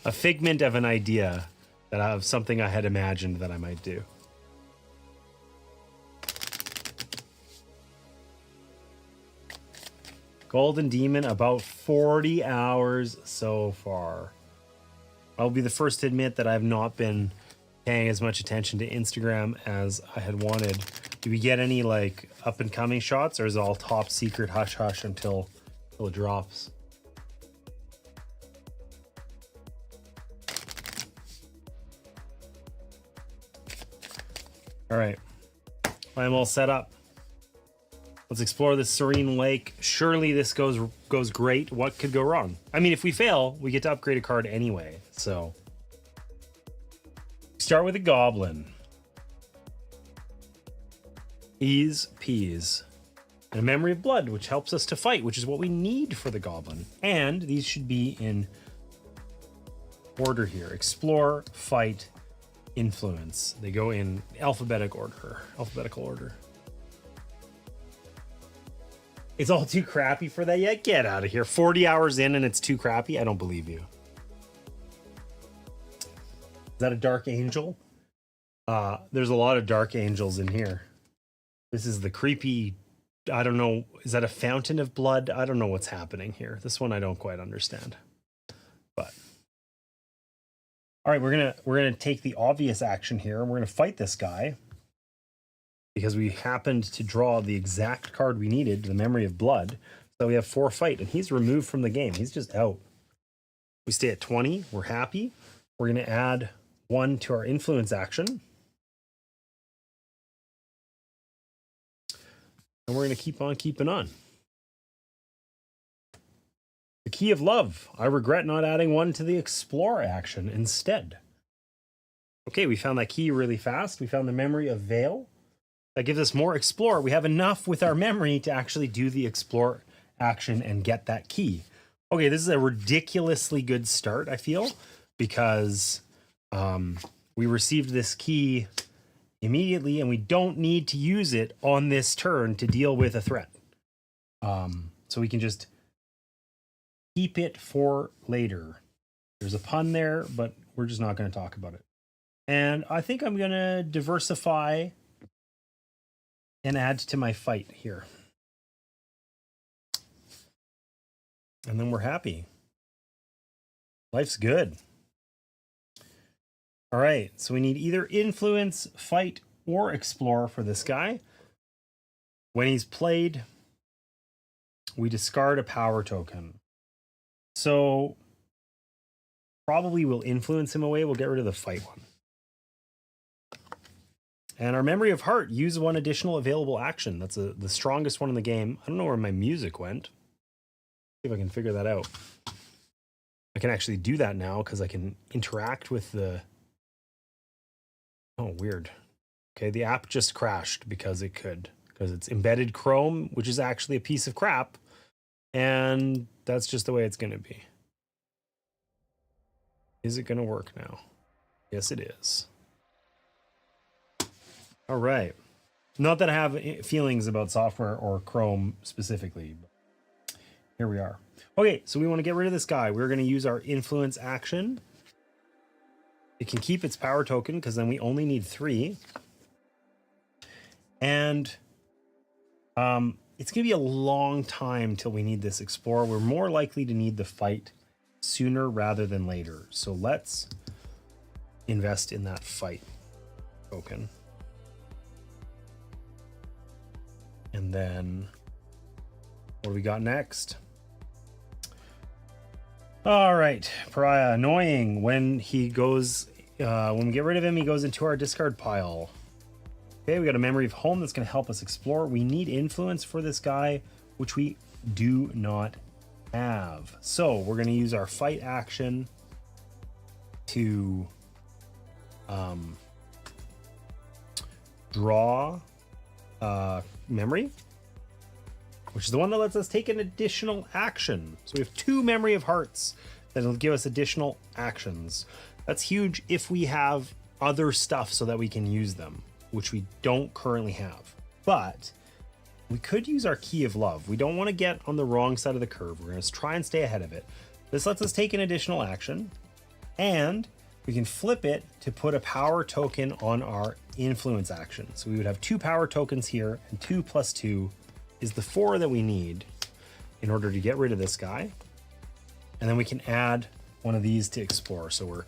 a figment of an idea that I have something I had imagined that I might do. Golden Demon, about 40 hours so far. I'll be the first to admit that I've not been paying as much attention to Instagram as I had wanted. Do we get any like up and coming shots, or is it all top secret hush hush until it drops? All right, I'm all set up. Let's explore this serene lake. Surely this goes great. What could go wrong? I mean, if we fail, we get to upgrade a card anyway. So start with a goblin. Ease peas. And a memory of blood, which helps us to fight, which is what we need for the goblin. And these should be in order here. Explore, fight, influence. They go in alphabetical order. It's all too crappy for that yet? Get out of here. 40 hours in and it's too crappy? I don't believe you. Is that a dark angel? There's a lot of dark angels in here. This is the creepy, I don't know, is that a fountain of blood? I don't know what's happening here. This one I don't quite understand. But all right, we're gonna take the obvious action here. We're gonna fight this guy because we happened to draw the exact card we needed, the memory of blood. So we have 4 fight, and he's removed from the game. He's just out. We stay at 20. We're happy. We're gonna add 1 to our influence action. And we're going to keep on keeping on. The Key of Love. I regret not adding 1 to the Explore action instead. Okay, we found that key really fast. We found the memory of Veil. That gives us more Explore. We have enough with our memory to actually do the Explore action and get that key. Okay, this is a ridiculously good start, I feel, because we received this key immediately, and we don't need to use it on this turn to deal with a threat. So we can just keep it for later. There's a pun there, but we're just not going to talk about it. And I think I'm going to diversify and add to my fight here. And then we're happy. Life's good. All right, so we need either influence, fight, or explore for this guy. When he's played, we discard a power token. So probably we'll influence him away. We'll get rid of the fight one. And our memory of heart, use 1 additional available action. That's the strongest one in the game. I don't know where my music went. See if I can figure that out. I can actually do that now because I can interact with the... Oh, weird. Okay, the app just crashed because it could. Because it's embedded Chrome, which is actually a piece of crap. And that's just the way it's going to be. Is it going to work now? Yes, it is. All right. Not that I have feelings about software or Chrome specifically. But here we are. Okay, so we want to get rid of this guy. We're going to use our influence action. It can keep its power token because then we only need 3. And it's going to be a long time till we need this explore. We're more likely to need the fight sooner rather than later. So let's invest in that fight token. And then what do we got next? All right, Pariah, annoying. When he goes, when we get rid of him, he goes into our discard pile. Okay, we got a memory of home that's going to help us explore. We need influence for this guy, which we do not have. So we're going to use our fight action to draw memory, which is the one that lets us take an additional action. So we have 2 memory of hearts That'll give us additional actions. That's huge if we have other stuff so that we can use them, which we don't currently have. But we could use our Key of Love. We don't want to get on the wrong side of the curve. We're going to try and stay ahead of it. This lets us take an additional action, and we can flip it to put a power token on our influence action. So we would have 2 power tokens here, and 2 plus 2 is the 4 that we need in order to get rid of this guy. And then we can add one of these to explore. So we're,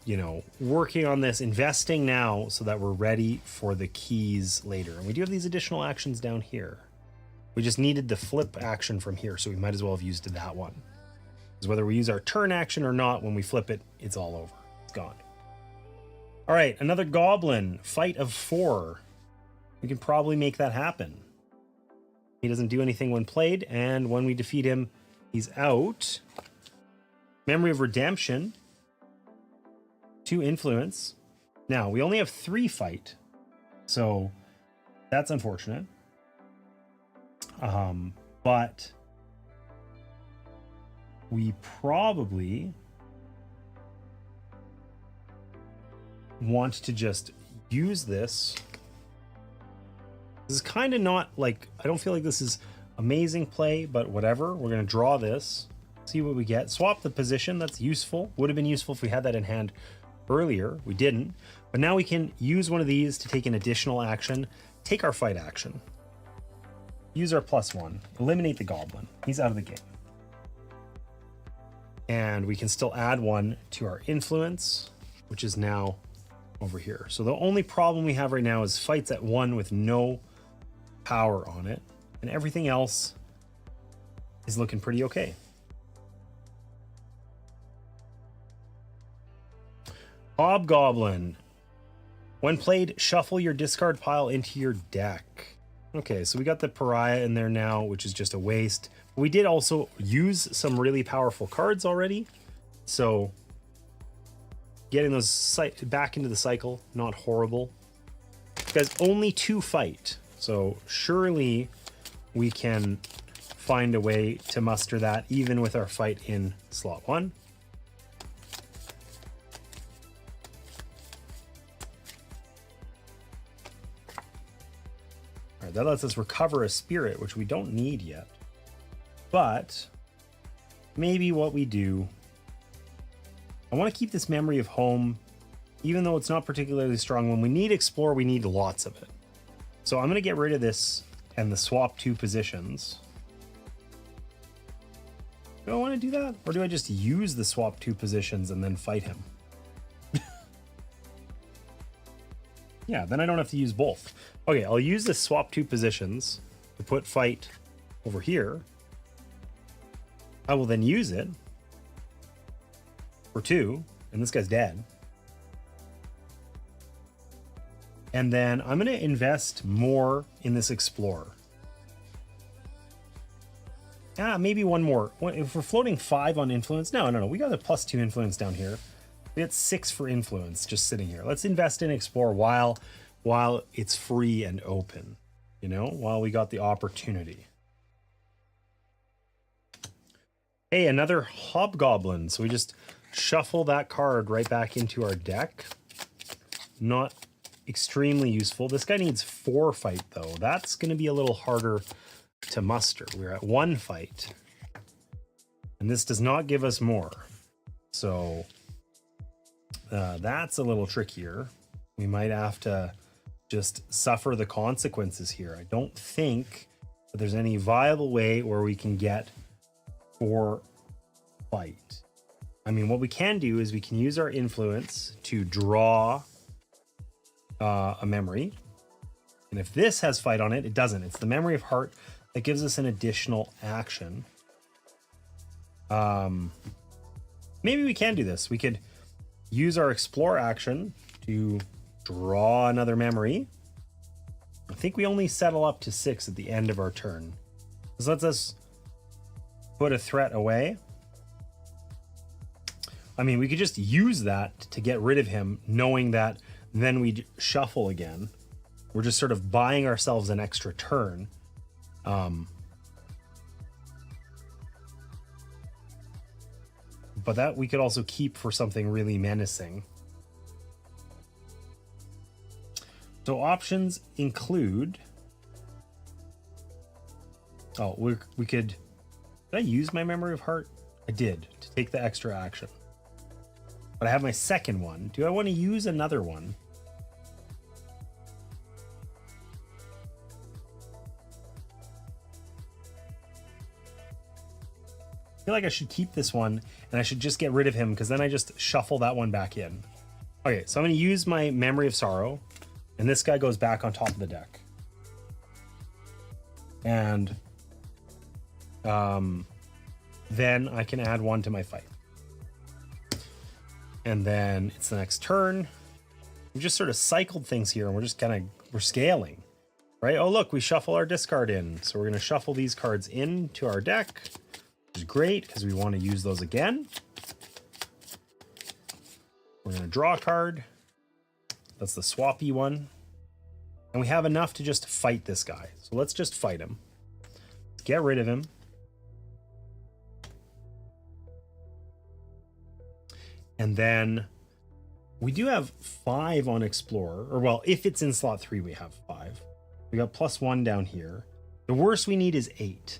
you know, working on this, investing now so that we're ready for the keys later. And we do have these additional actions down here. We just needed the flip action from here, so we might as well have used that one. Because whether we use our turn action or not, when we flip it, it's all over. It's gone. All right, another goblin. Fight of 4. We can probably make that happen. He doesn't do anything when played, and when we defeat him, he's out. Memory of Redemption. 2 influence. Now, we only have 3 fight, so that's unfortunate. But we probably want to just use this. This is kind of not like, I don't feel like this is amazing play, but whatever. We're going to draw this, see what we get. Swap the position. That's useful. Would have been useful if we had that in hand earlier. We didn't. But now we can use one of these to take an additional action. Take our fight action. Use our +1. Eliminate the goblin. He's out of the game. And we can still add 1 to our influence, which is now over here. So the only problem we have right now is fights at 1 with no power on it. And everything else is looking pretty okay. Hobgoblin. When played, shuffle your discard pile into your deck. Okay, so we got the pariah in there now, which is just a waste. We did also use some really powerful cards already. So getting those back into the cycle, not horrible. Guys, only 2 fight. So surely we can find a way to muster that even with our fight in slot 1. All right, that lets us recover a spirit, which we don't need yet. But maybe what we do, I want to keep this memory of home, even though it's not particularly strong. When we need explore, we need lots of it. So I'm going to get rid of this and the swap 2 positions. Do I want to do that? Or do I just use the swap 2 positions and then fight him? Yeah, then I don't have to use both. Okay, I'll use the swap 2 positions to put fight over here. I will then use it for 2, and this guy's dead. And then I'm going to invest more in this explorer. Maybe 1 more. If we're floating 5 on influence, no, we got a +2 influence down here. We got 6 for influence just sitting here. Let's invest in explore while it's free and open, you know, while we got the opportunity. Hey, another hobgoblin. So we just shuffle that card right back into our deck. Not extremely useful. This guy needs 4 fight though. That's going to be a little harder to muster. We're at 1 fight. And this does not give us more. So that's a little trickier. We might have to just suffer the consequences here. I don't think that there's any viable way where we can get 4 fight. I mean, what we can do is we can use our influence to draw a memory. And if this has fight on it, it doesn't. It's the memory of heart that gives us an additional action. Maybe we can do this. We could use our explore action to draw another memory. I think we only settle up to 6 at the end of our turn. This lets us put a threat away. I mean, we could just use that to get rid of him, knowing that then we'd shuffle again. We're just sort of buying ourselves an extra turn. But that we could also keep for something really menacing. So options include... Oh, we could... Did I use my memory of heart? I did, to take the extra action. But I have my second one. Do I want to use another one? I feel like I should keep this one and I should just get rid of him because then I just shuffle that one back in. Okay, so I'm going to use my memory of sorrow and this guy goes back on top of the deck. And then I can add one to my fight. And then it's the next turn. We just sort of cycled things here and we're just we're scaling, right? Oh, look, we shuffle our discard in. So we're going to shuffle these cards into our deck, which is great because we want to use those again. We're going to draw a card. That's the swappy one. And we have enough to just fight this guy. So let's just fight him. Let's get rid of him. And then we do have 5 on Explorer. Or well, if it's in slot 3, we have 5. We got +1 down here. The worst we need is 8.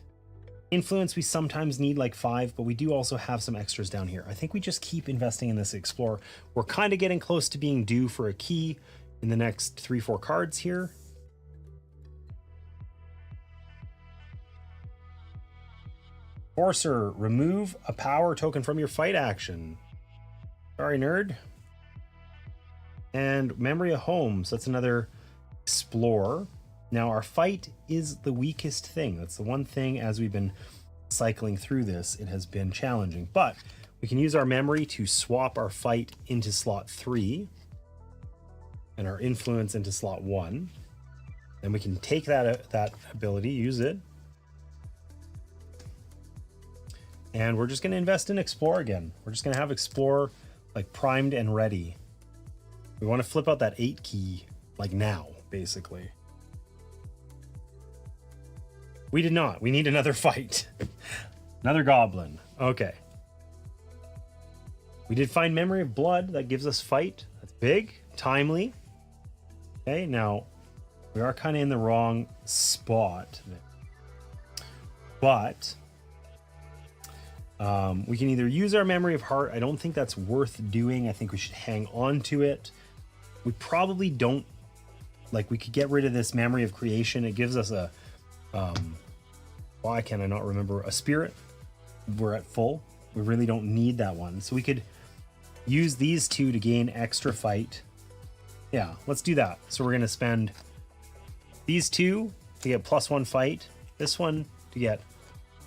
Influence, we sometimes need like 5, but we do also have some extras down here. I think we just keep investing in this Explorer. We're kind of getting close to being due for a key in the next 3-4 cards here. Forcer, remove a power token from your fight action. Sorry, nerd. And Memory of Home, so that's another Explore. Now our fight is the weakest thing. That's the one thing as we've been cycling through this, it has been challenging. But we can use our memory to swap our fight into slot 3 and our influence into slot 1. And we can take that ability, use it. And we're just going to invest in Explore again. We're just going to have Explore like primed and ready. We want to flip out that 8 key like now, basically. We did not. We need another fight. Another goblin. Okay. We did find Memory of Blood. That gives us fight. That's big. Timely. Okay, now we are kind of in the wrong spot. But we can either use our Memory of Heart. I don't think that's worth doing. I think we should hang on to it. We probably don't, like, we could get rid of this Memory of Creation. It gives us a, why can I not remember? A Spirit. We're at full. We really don't need that one. So we could use these two to gain extra fight. Yeah, let's do that. So we're going to spend these two to get +1 fight. This one to get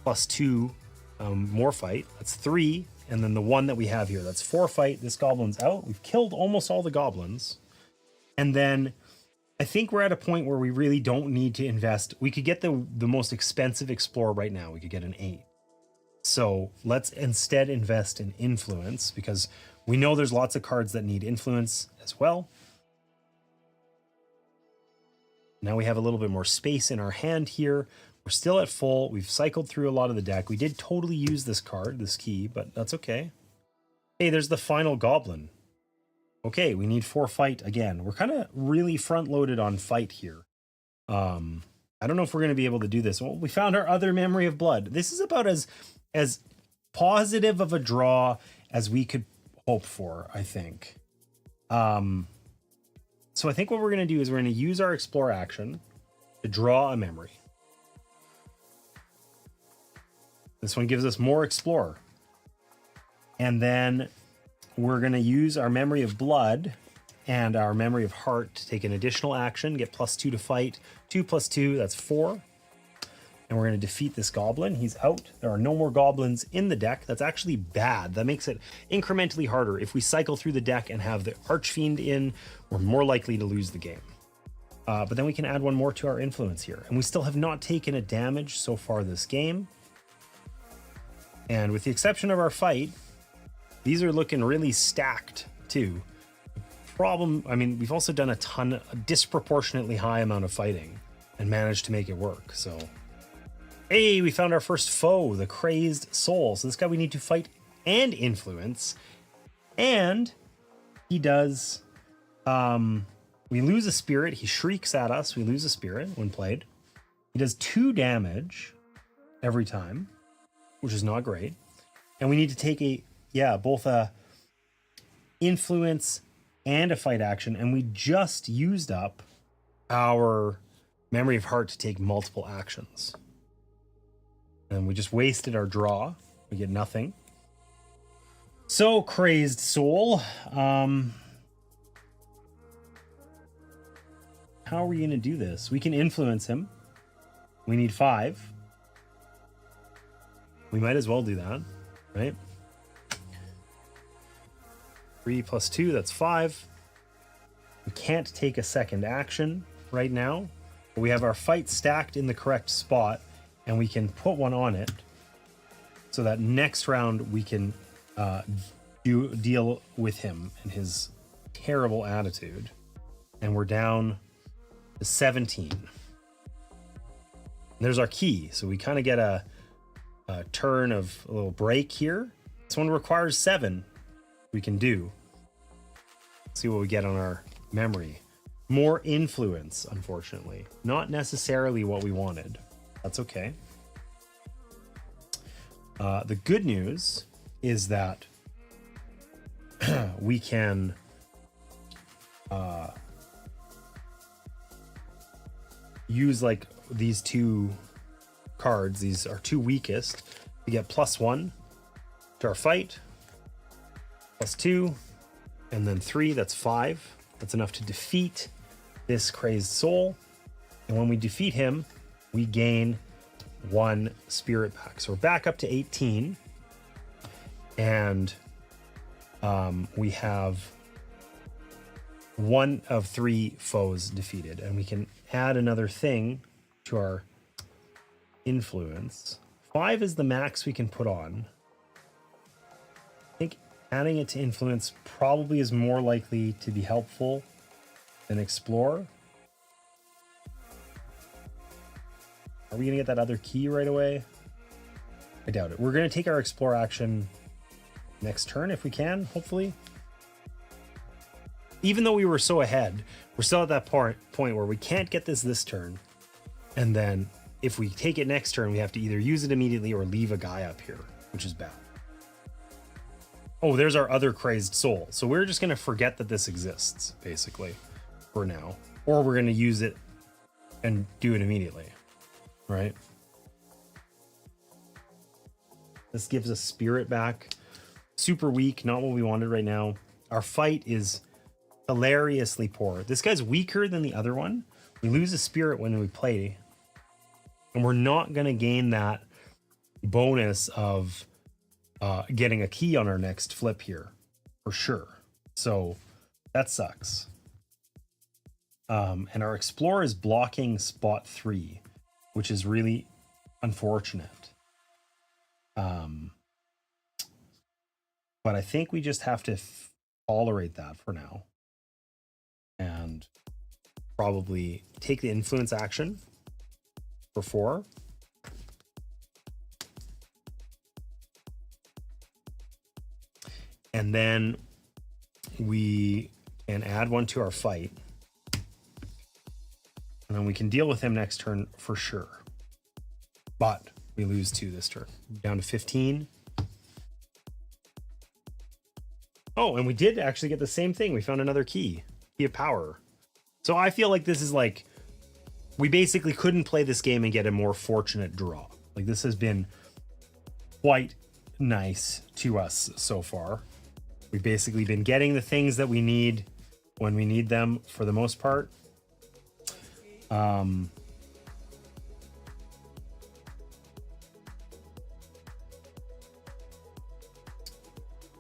+2 more fight. That's 3. And then the one that we have here, that's 4 fight. This goblin's out. We've killed almost all the goblins. And then I think we're at a point where we really don't need to invest. We could get the most expensive Explorer right now. We could get an 8. So let's instead invest in Influence because we know there's lots of cards that need Influence as well. Now we have a little bit more space in our hand here. We're still at full. We've cycled through a lot of the deck. We did totally use this card, this key, but that's okay. Hey, there's the final goblin. Okay, we need 4 fight again. We're kind of really front-loaded on fight here. I don't know if we're going to be able to do this. Well, we found our other Memory of Blood. This is about as positive of a draw as we could hope for, I think. So I think what we're going to do is we're going to use our Explore action to draw a memory. This one gives us more Explorer. And then we're going to use our Memory of Blood and our Memory of Heart to take an additional action, get +2 to fight. 2 + 2, that's 4. And we're going to defeat this goblin. He's out. There are no more goblins in the deck. That's actually bad. That makes it incrementally harder. If we cycle through the deck and have the Archfiend in, we're more likely to lose the game. But then we can add one more to our influence here. And we still have not taken a damage so far this game. And with the exception of our fight, these are looking really stacked too. Problem, I mean, we've also done a disproportionately high amount of fighting and managed to make it work, so. Hey, we found our first foe, the Crazed Soul. So this guy we need to fight and influence. And he does, we lose a spirit. He shrieks at us. We lose a spirit when played. He does 2 damage every time, which is not great. And we need to take both a influence and a fight action. And we just used up our memory of heart to take multiple actions. And we just wasted our draw. We get nothing. So, crazed soul. How are we going to do this? We can influence him. We need 5. We might as well do that, right? 3 plus 2, that's 5. We can't take a second action right now. But we have our fight stacked in the correct spot, and we can put one on it so that next round we can deal with him and his terrible attitude. And we're down to 17. And there's our key. So we kind of get a turn of a little break here. This one requires 7. We can do. Let's see what we get on our memory. More influence, unfortunately. Not necessarily what we wanted. That's okay. The good news is that we can use like these 2 cards. These are 2 weakest to get +1 to our fight, +2, and then 3. That's 5. That's enough to defeat this crazed soul. And when we defeat him, we gain 1 spirit back. So we're back up to 18. And we have 1 of 3 foes defeated. And we can add another thing to our influence. 5 is the max we can put on. I think adding it to influence probably is more likely to be helpful than explore. Are we going to get that other key right away? I doubt it. We're going to take our explore action next turn if we can, hopefully. Even though we were so ahead, we're still at that point where we can't get this turn. And then if we take it next turn, we have to either use it immediately or leave a guy up here, which is bad. Oh, there's our other crazed soul. So we're just going to forget that this exists, basically, for now. Or we're going to use it and do it immediately, right? This gives us spirit back. Super weak, not what we wanted right now. Our fight is hilariously poor. This guy's weaker than the other one. We lose a spirit when we play. And we're not going to gain that bonus of getting a key on our next flip here, for sure. So that sucks. And our explorer is blocking spot 3, which is really unfortunate. But I think we just have to tolerate that for now. And probably take the influence action for 4. And then we can add 1 to our fight. And then we can deal with him next turn for sure. But we lose 2 this turn. Down to 15. Oh, and we did actually get the same thing. We found another key of power. So I feel like this is like, we basically couldn't play this game and get a more fortunate draw. Like, this has been quite nice to us so far. We've basically been getting the things that we need when we need them for the most part.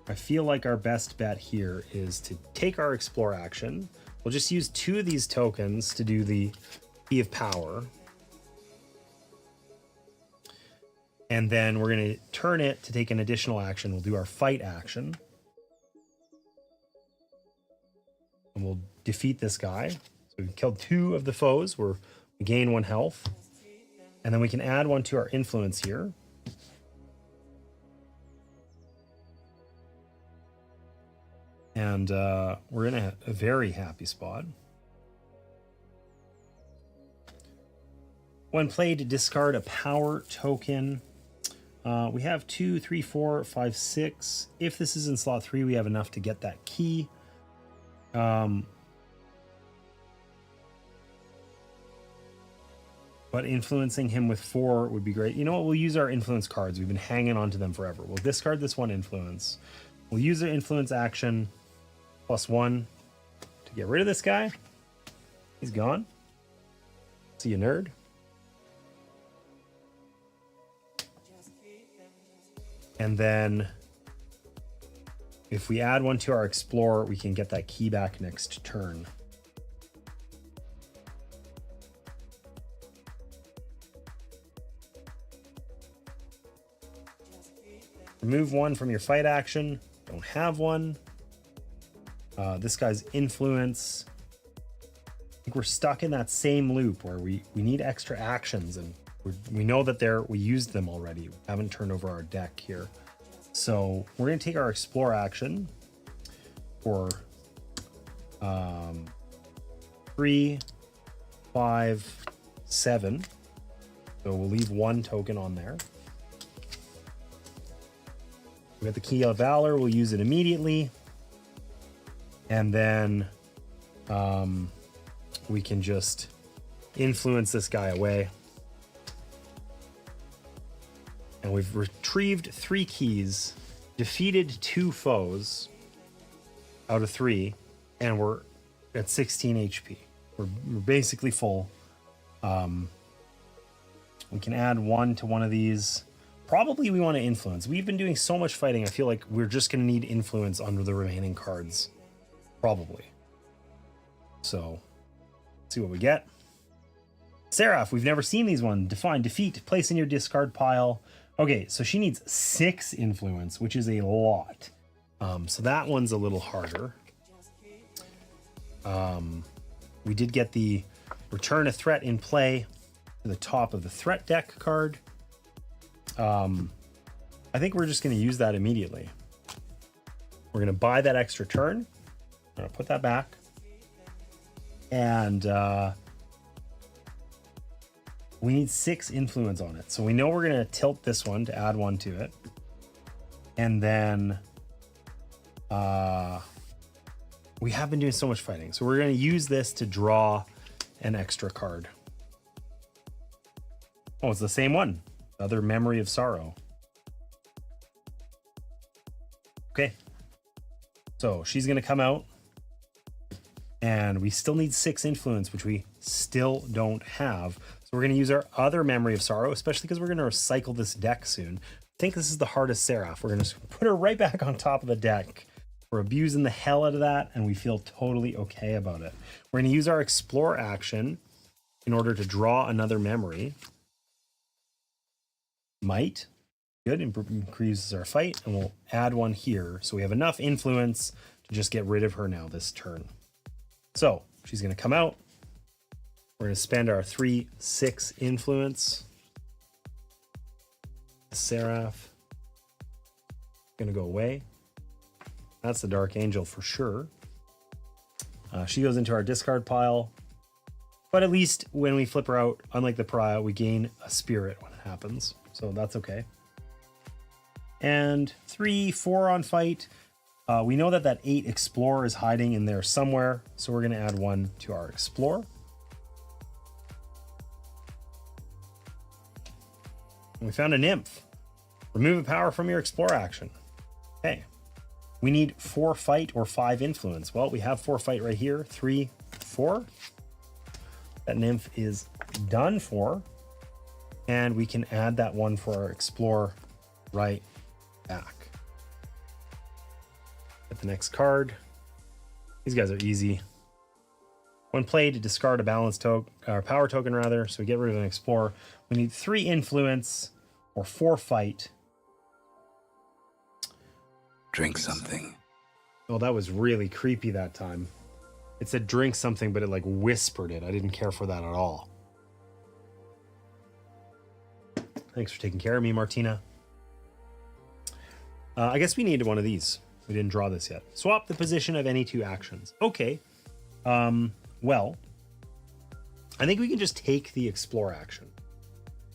I feel like our best bet here is to take our explore action. We'll just use 2 of these tokens to do the key of power. And then we're going to turn it to take an additional action. We'll do our fight action. And we'll defeat this guy. So we've killed 2 of the foes. We gain 1 health. And then we can add 1 to our influence here. And we're in a very happy spot. When played, discard a power token. We have 2, 3, 4, 5, 6. If this is in slot 3, we have enough to get that key. But influencing him with 4 would be great. You know what? We'll use our influence cards. We've been hanging on to them forever. We'll discard this one influence. We'll use our influence action +1 to get rid of this guy. He's gone. See you, nerd. And then if we add 1 to our Explorer, we can get that key back next turn. Remove 1 from your fight action. Don't have 1. This guy's influence. I think we're stuck in that same loop where we need extra actions, and we know that we used them already. We haven't turned over our deck here. So we're going to take our Explore action for 3, 5, 7. So we'll leave 1 token on there. We got the Key of Valor. We'll use it immediately. And then we can just influence this guy away. And we've retrieved 3 keys, defeated 2 foes out of 3, and we're at 16 HP. We're basically full. We can add 1 to one of these. Probably we want to influence. We've been doing so much fighting, I feel like we're just going to need influence under the remaining cards. Probably. So, let's see what we get. Seraph, we've never seen these ones. Define, defeat, place in your discard pile. Okay, so she needs 6 influence, which is a lot. So that one's a little harder. We did get the return a threat in play to the top of the threat deck card. I think we're just going to use that immediately. We're going to buy that extra turn. I'm going to put that back. And we need 6 influence on it. So we know we're going to tilt this one to add 1 to it. And then we have been doing so much fighting. So we're going to use this to draw an extra card. Oh, it's the same one. Another Memory of Sorrow. Okay. So she's going to come out. And we still need 6 influence, which we still don't have. So we're going to use our other Memory of Sorrow, especially because we're going to recycle this deck soon. I think this is the hardest Seraph. We're going to put her right back on top of the deck. We're abusing the hell out of that, and we feel totally okay about it. We're going to use our Explore action in order to draw another memory. Might. Good. Increases our fight, and we'll add 1 here. So we have enough influence to just get rid of her now this turn. So she's going to come out. We're going to spend our 3, 6 influence. Seraph. Going to go away. That's the Dark Angel for sure. She goes into our discard pile. But at least when we flip her out, unlike the Pariah, we gain a spirit when it happens. So that's okay. And 3, 4 on fight. We know that 8 Explore is hiding in there somewhere. So we're going to add 1 to our Explore. And we found a Nymph. Remove a power from your Explore action. Okay. We need 4 fight or 5 influence. Well, we have 4 fight right here. 3, 4. That Nymph is done for. And we can add that 1 for our Explore right back. Get the next card. These guys are easy. When played, discard a balance token, or power token rather. So we get rid of an Explorer. We need 3 influence or 4 fight. Drink something. Oh, that was really creepy that time. It said drink something, but it like whispered it. I didn't care for that at all. Thanks for taking care of me, Martina. I guess we need one of these. We didn't draw this yet. Swap the position of any 2 actions. Okay. Well, I think we can just take the explore action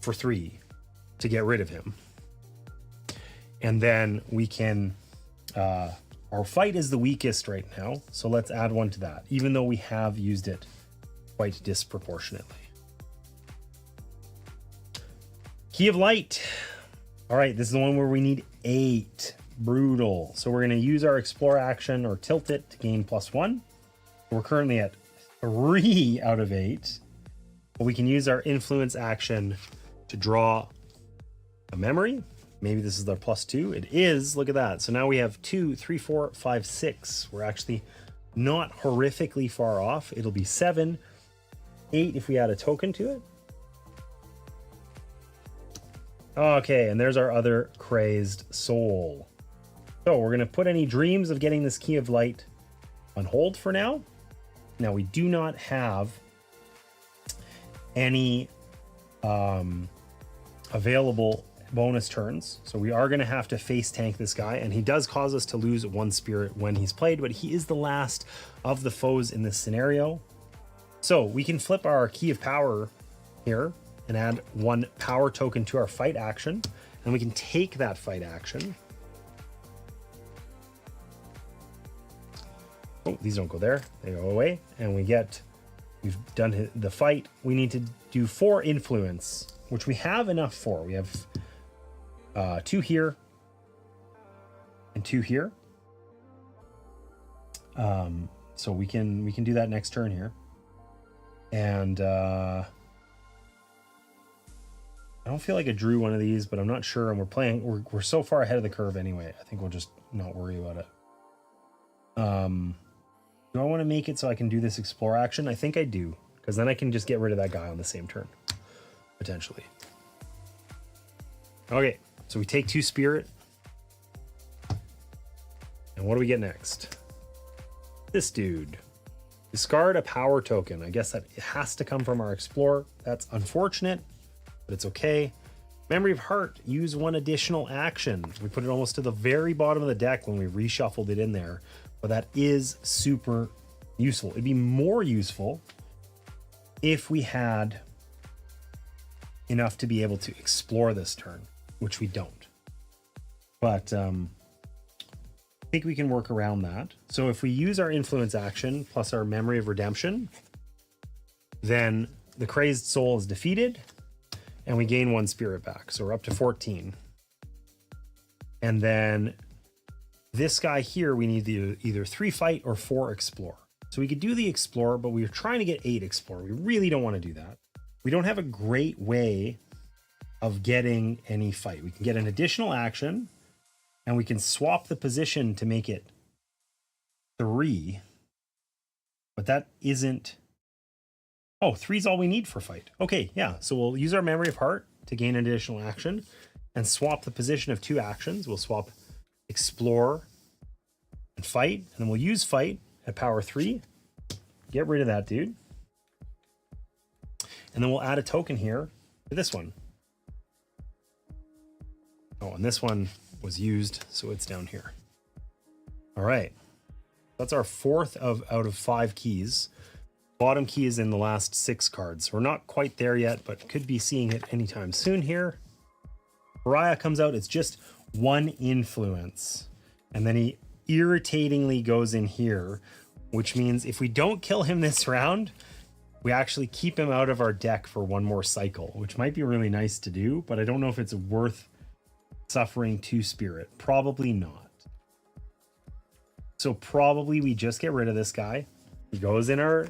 for 3 to get rid of him. And then we can, our fight is the weakest right now. So let's add 1 to that, even though we have used it quite disproportionately. Key of Light. All right, this is the one where we need 8. Brutal. So we're going to use our explore action or tilt it to gain +1. We're currently at 3 out of 8. But we can use our influence action to draw a memory. Maybe this is our +2. It is. Look at that. So now we have 2, 3, 4, 5, 6. We're actually not horrifically far off. It'll be 7, 8 if we add a token to it. Okay, and there's our other crazed soul. So we're going to put any dreams of getting this Key of Light on hold for now. Now we do not have any available bonus turns, so we are going to have to face tank this guy, and he does cause us to lose 1 spirit when he's played, but he is the last of the foes in this scenario. So we can flip our Key of Power here and add 1 power token to our fight action, and we can take that fight action. Oh, these don't go there. They go away. And we've done the fight. We need to do 4 influence, which we have enough for. We have 2 here and 2 here. So we can do that next turn here. And I don't feel like I drew one of these, but I'm not sure. And we're so far ahead of the curve anyway. I think we'll just not worry about it. Do I want to make it so I can do this explore action? I think I do, because then I can just get rid of that guy on the same turn, potentially. Okay, so we take 2 spirit. And what do we get next? This dude. Discard a power token. I guess that it has to come from our explorer. That's unfortunate, but it's okay. Memory of Heart. Use 1 additional action. We put it almost to the very bottom of the deck when we reshuffled it in there. But that is super useful. It'd be more useful if we had enough to be able to explore this turn, which we don't. But I think we can work around that. So if we use our influence action plus our Memory of Redemption, then the Crazed Soul is defeated and we gain 1 spirit back. So we're up to 14. And then this guy here, we need either 3 fight or 4 explore. So we could do the explore, but we're trying to get 8 explore. We really don't want to do that. We don't have a great way of getting any fight. We can get an additional action and we can swap the position to make it 3. But that isn't... Oh, 3 is all we need for fight. Okay, yeah. So we'll use our Memory of Heart to gain an additional action and swap the position of 2 actions. We'll swap explore and fight, and then we'll use fight at power 3. Get rid of that dude. And then we'll add a token here to this one. Oh, and this one was used, so it's down here. All right. That's our 4th out of 5 keys. Bottom key is in the last 6 cards. We're not quite there yet, but could be seeing it anytime soon here. Pariah comes out. It's just 1 influence. And then he irritatingly goes in here, which means if we don't kill him this round, we actually keep him out of our deck for 1 more cycle, which might be really nice to do, but I don't know if it's worth suffering 2 spirit. Probably not. So probably we just get rid of this guy. He goes in our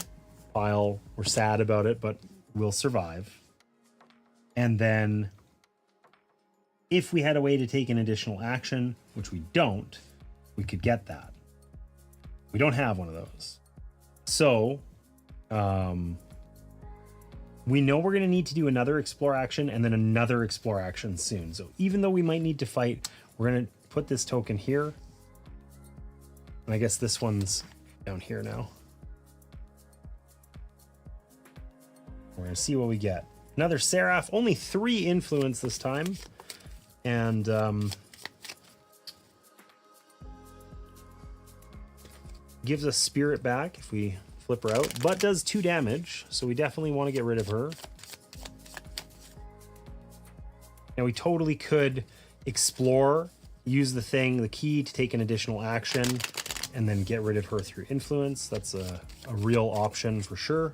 pile. We're sad about it, but we'll survive. And then if we had a way to take an additional action, which we don't, we could get that. We don't have one of those. So we know we're going to need to do another explore action and then another explore action soon. So even though we might need to fight, we're going to put this token here. And I guess this one's down here now. We're going to see what we get. Another Seraph, only 3 influence this time. And gives us spirit back if we flip her out, but does 2 damage. So we definitely want to get rid of her. And we totally could explore, use the key to take an additional action, and then get rid of her through influence. That's a real option for sure.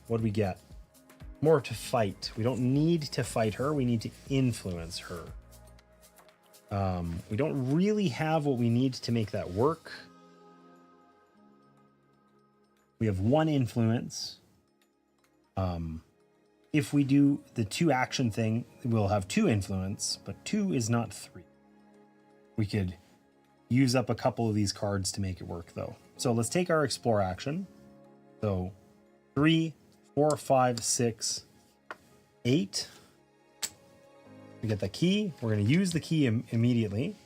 What do we get? More to fight. We don't need to fight her. We need to influence her. We don't really have what we need to make that work. We have 1 influence. If we do the 2 action thing, we'll have 2 influence, but 2 is not 3. We could use up a couple of these cards to make it work though. So let's take our explore action. So 3, 4, 5, 6, 8. We get the key. We're going to use the key immediately.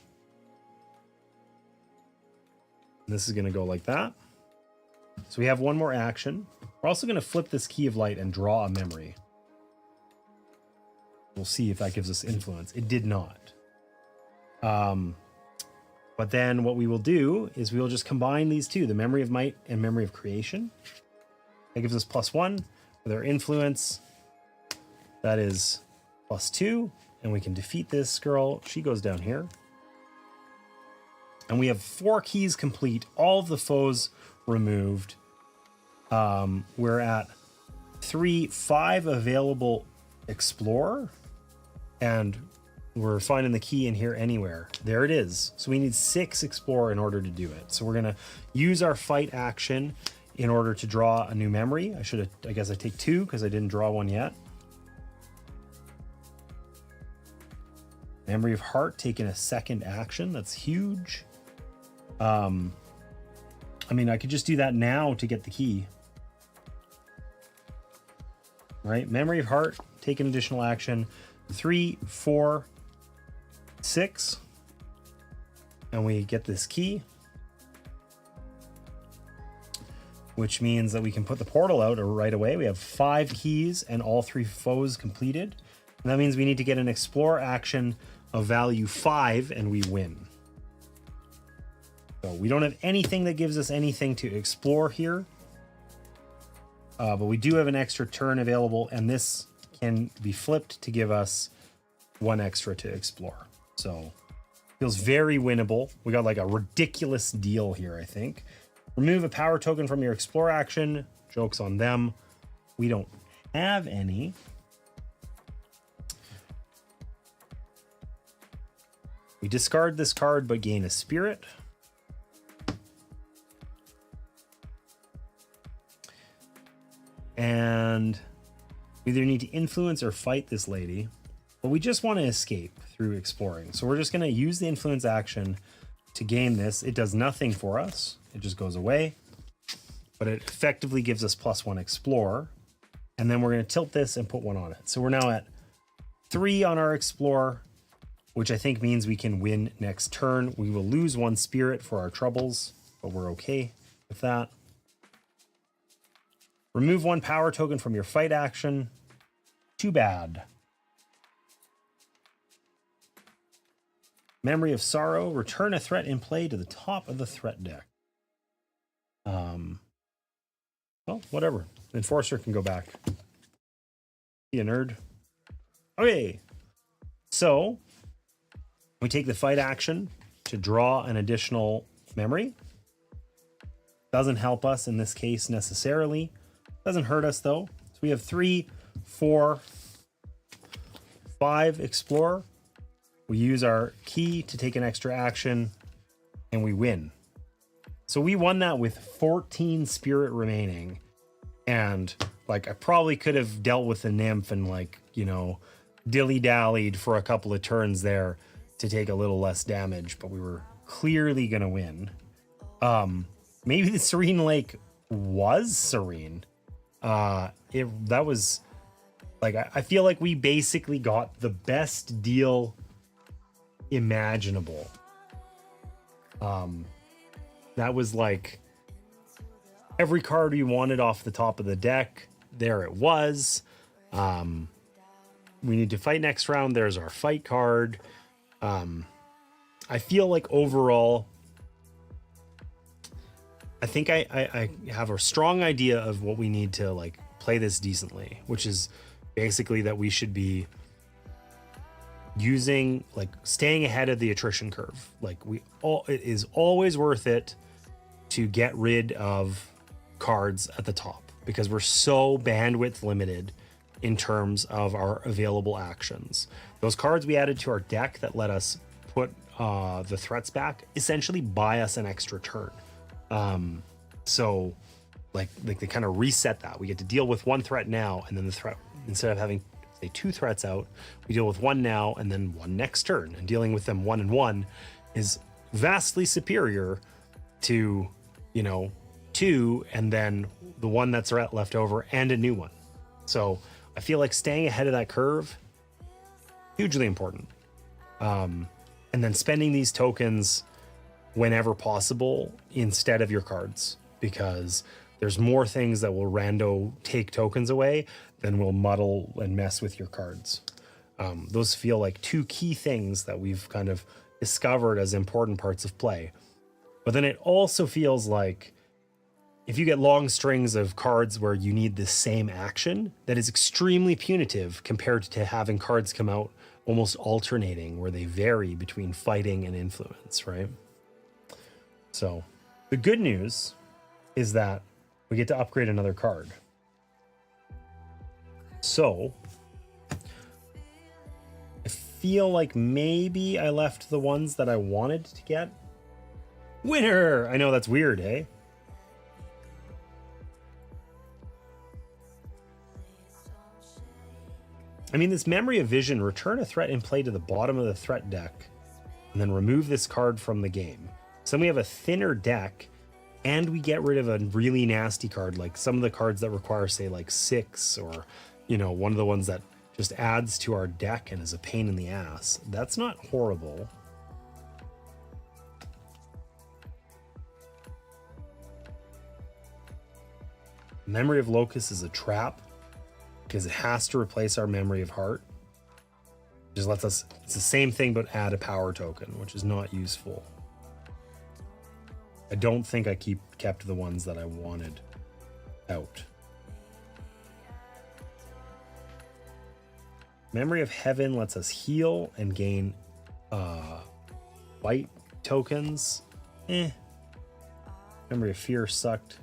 This is going to go like that. So we have 1 more action. We're also going to flip this key of light and draw a memory. We'll see if that gives us influence. It did not. But then what we will do is we will just combine these 2, the memory of might and memory of creation. That gives us +1 with our influence. That is +2. And we can defeat this girl. She goes down here. And we have 4 keys complete. All of the foes removed. We're at 5 available explore. And we're finding the key in here anywhere. There it is. So we need 6 explore in order to do it. So we're going to use our fight action in order to draw a new memory. I guess I take 2 because I didn't draw 1 yet. Memory of heart, taking a 2nd action. That's huge. I mean, I could just do that now to get the key. Right? Memory of heart, take an additional action. 3, 4, 6. And we get this key. Which means that we can put the portal out right away. We have 5 keys and all 3 foes completed. And that means we need to get an explore action of value 5 and we win. So we don't have anything that gives us anything to explore here. But we do have an extra turn available, and this can be flipped to give us 1 extra to explore. So feels very winnable. We got like a ridiculous deal here, I think. Remove a power token from your explore action. Joke's on them. We don't have any. We discard this card but gain a spirit. And we either need to influence or fight this lady, but we just want to escape through exploring. So we're just going to use the influence action to gain this. It does nothing for us. It just goes away, but it effectively gives us +1 explore. And then we're going to tilt this and put 1 on it. So we're now at 3 on our explore, which I think means we can win next turn. We will lose 1 spirit for our troubles, but we're okay with that. Remove 1 power token from your fight action. Too bad. Memory of sorrow. Return a threat in play to the top of the threat deck. Well, whatever. Enforcer can go back. Be a nerd. Okay. So we take the fight action to draw an additional memory. Doesn't help us in this case necessarily. Doesn't hurt us though. So we have 3, 4, 5 explore. We use our key to take an extra action and we win. So we won that with 14 spirit remaining. And like I probably could have dealt with the nymph and like, you know, dilly-dallied for a couple of turns there to take a little less damage, but we were clearly gonna win. Maybe the Serene Lake was serene. That was like I feel like we basically got the best deal imaginable. That was like every card we wanted off the top of the deck. There it was. We need to fight next round. There's our fight card. I feel like overall I think I have a strong idea of what we need to like play this decently, which is basically that we should be using like staying ahead of the attrition curve. Like it is always worth it to get rid of cards at the top because we're so bandwidth limited in terms of our available actions. Those cards we added to our deck that let us put the threats back essentially buy us an extra turn. So like they kind of reset that. We get to deal with one threat now, and then the threat, instead of having say 2 threats out, we deal with one now and then one next turn, and dealing with them 1 and 1 is vastly superior to, you know, 2 and then the one that's left over and a new one. So I feel like staying ahead of that curve, hugely important. And then spending these tokens whenever possible instead of your cards, because there's more things that will rando take tokens away than will muddle and mess with your cards. Those feel like 2 key things that we've kind of discovered as important parts of play. But then it also feels like if you get long strings of cards where you need the same action, that is extremely punitive compared to having cards come out almost alternating where they vary between fighting and influence, right? So the good news is that we get to upgrade another card. So I feel like maybe I left the ones that I wanted to get. Winner! I know that's weird, eh? I mean, this Memory of Vision, return a threat in play to the bottom of the threat deck, and then remove this card from the game. So then we have a thinner deck, and we get rid of a really nasty card, like some of the cards that require, say, like 6, or, you know, one of the ones that just adds to our deck and is a pain in the ass. That's not horrible. Memory of Locust is a trap because it has to replace our Memory of Heart. Just lets us, it's the same thing but add a power token, which is not useful. I don't think I kept the ones that I wanted out. Memory of Heaven lets us heal and gain white tokens. Memory of Fear sucked.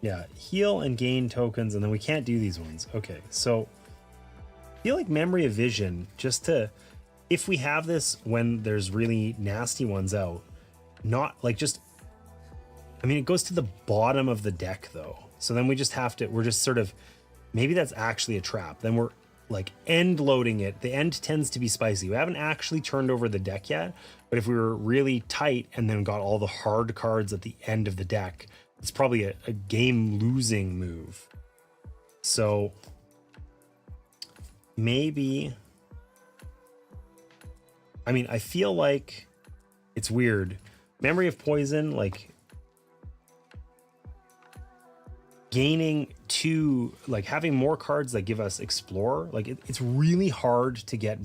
Yeah, heal and gain tokens, and then we can't do these ones. Okay, so I feel like Memory of Vision, just to, if we have this when there's really nasty ones out, not like just, I mean, it goes to the bottom of the deck though. So then we just have to, we're just sort of, maybe that's actually a trap. Then we're like end loading it. The end tends to be spicy. We haven't actually turned over the deck yet, but if we were really tight and then got all the hard cards at the end of the deck, it's probably a game losing move. So maybe, I mean, I feel like it's weird. Memory of Poison, like gaining 2, like having more cards that give us Explore, like it's really hard to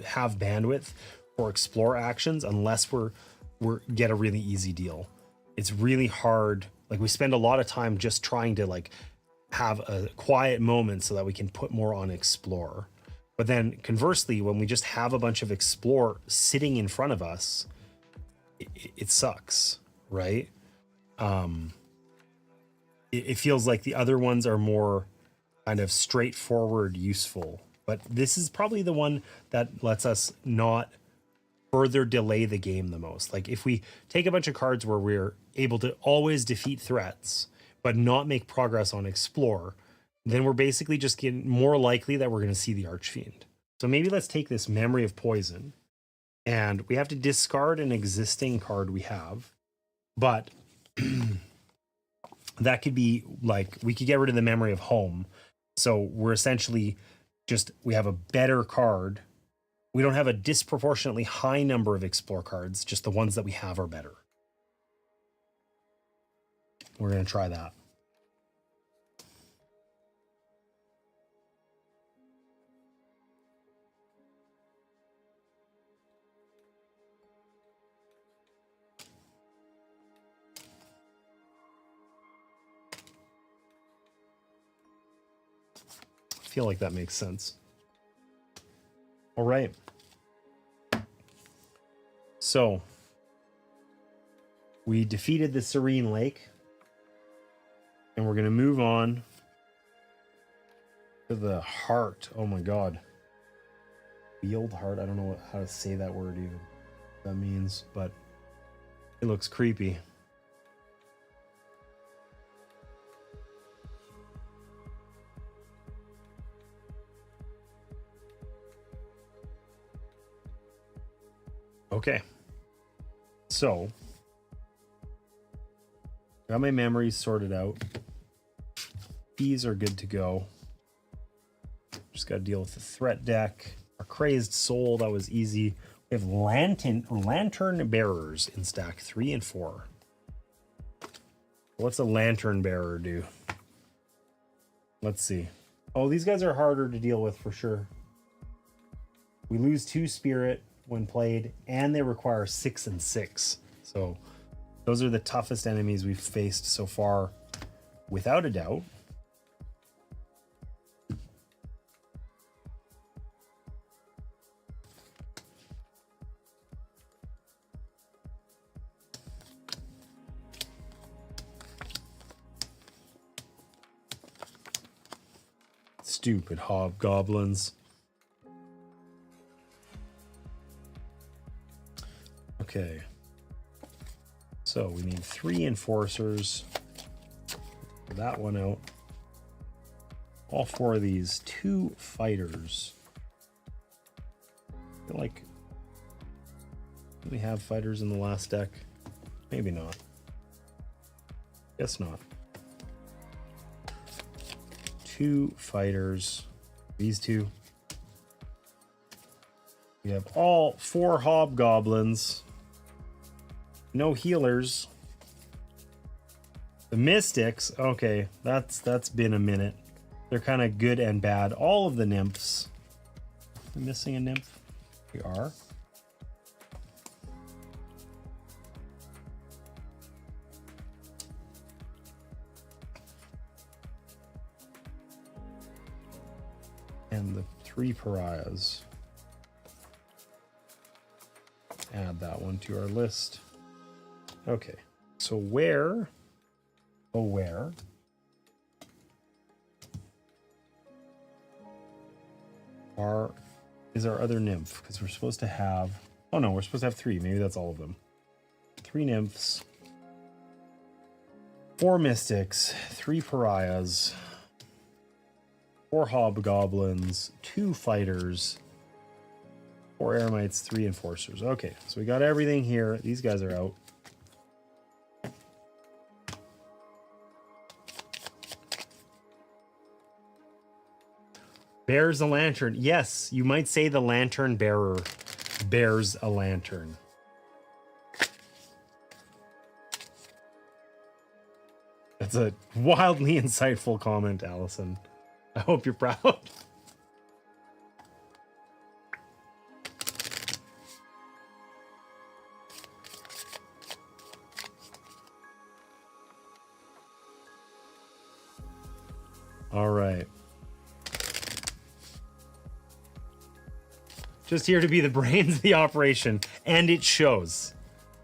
have bandwidth for Explore actions unless we're get a really easy deal. It's really hard. Like we spend a lot of time just trying to like have a quiet moment so that we can put more on Explore. But then conversely, when we just have a bunch of Explore sitting in front of us, it sucks, right? It feels like the other ones are more kind of straightforward, useful. But this is probably the one that lets us not further delay the game the most. Like if we take a bunch of cards where we're able to always defeat threats, but not make progress on Explore, then we're basically just getting more likely that we're going to see the Archfiend. So maybe let's take this Memory of Poison, and we have to discard an existing card we have, but that could be like, we could get rid of the Memory of Home. So we're essentially just, we have a better card. We don't have a disproportionately high number of Explore cards, just the ones that we have are better. We're going to try that. I feel like that makes sense. All right. So we defeated the Serene Lake, and we're going to move on to the heart. Oh my god. Field heart. I don't know how to say that word even. That means, but it looks creepy. Okay. So, got my memories sorted out. These are good to go. Just got to deal with the threat deck. Our crazed soul, that was easy. We have lantern bearers in stack 3 and 4. What's a lantern bearer do? Let's see. Oh, these guys are harder to deal with for sure. We lose 2 spirit when played, and they require 6 and 6. So those are the toughest enemies we've faced so far, without a doubt. Stupid hobgoblins. Okay. So we need 3 enforcers. Pull that one out. All 4 of these. 2 fighters. I feel like we have fighters in the last deck. Maybe not. Guess not. 2 fighters. These 2. We have all 4 hobgoblins. No healers. The mystics. Okay, that's been a minute. They're kind of good and bad. All of the nymphs. We're missing a nymph. We are. And the 3 pariahs. Add that one to our list. Okay, so where is our other nymph? Because we're supposed to have, oh no, we're supposed to have 3. Maybe that's all of them. 3 nymphs, 4 mystics, 3 pariahs, 4 hobgoblins, 2 fighters, 4 eremites, 3 enforcers. Okay, so we got everything here. These guys are out. Bears a lantern. Yes, you might say the lantern bearer bears a lantern. That's a wildly insightful comment, Allison. I hope you're proud. All right. Just here to be the brains of the operation, and it shows.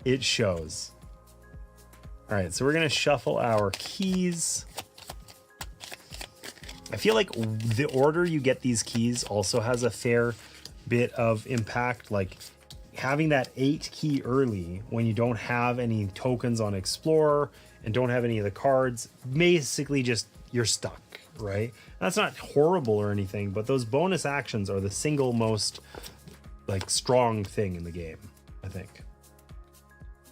It shows. All right, so we're gonna shuffle our keys. I feel like the order you get these keys also has a fair bit of impact. Like having that 8 key early when you don't have any tokens on Explorer and don't have any of the cards, basically just you're stuck, right? That's not horrible or anything, but those bonus actions are the single most like strong thing in the game, I think.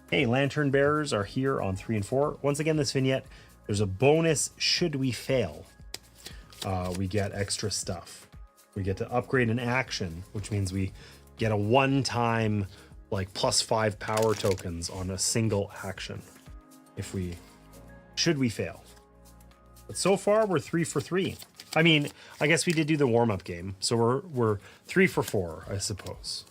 Hey, lantern bearers are here on 3 and 4. Once again, this vignette, there's a bonus should we fail. We get extra stuff. We get to upgrade an action, which means we get a one-time like +5 power tokens on a single action if we should we fail. But so far we're 3 for 3. I mean, I guess we did do the warm-up game, so we're 3 for 4, I suppose.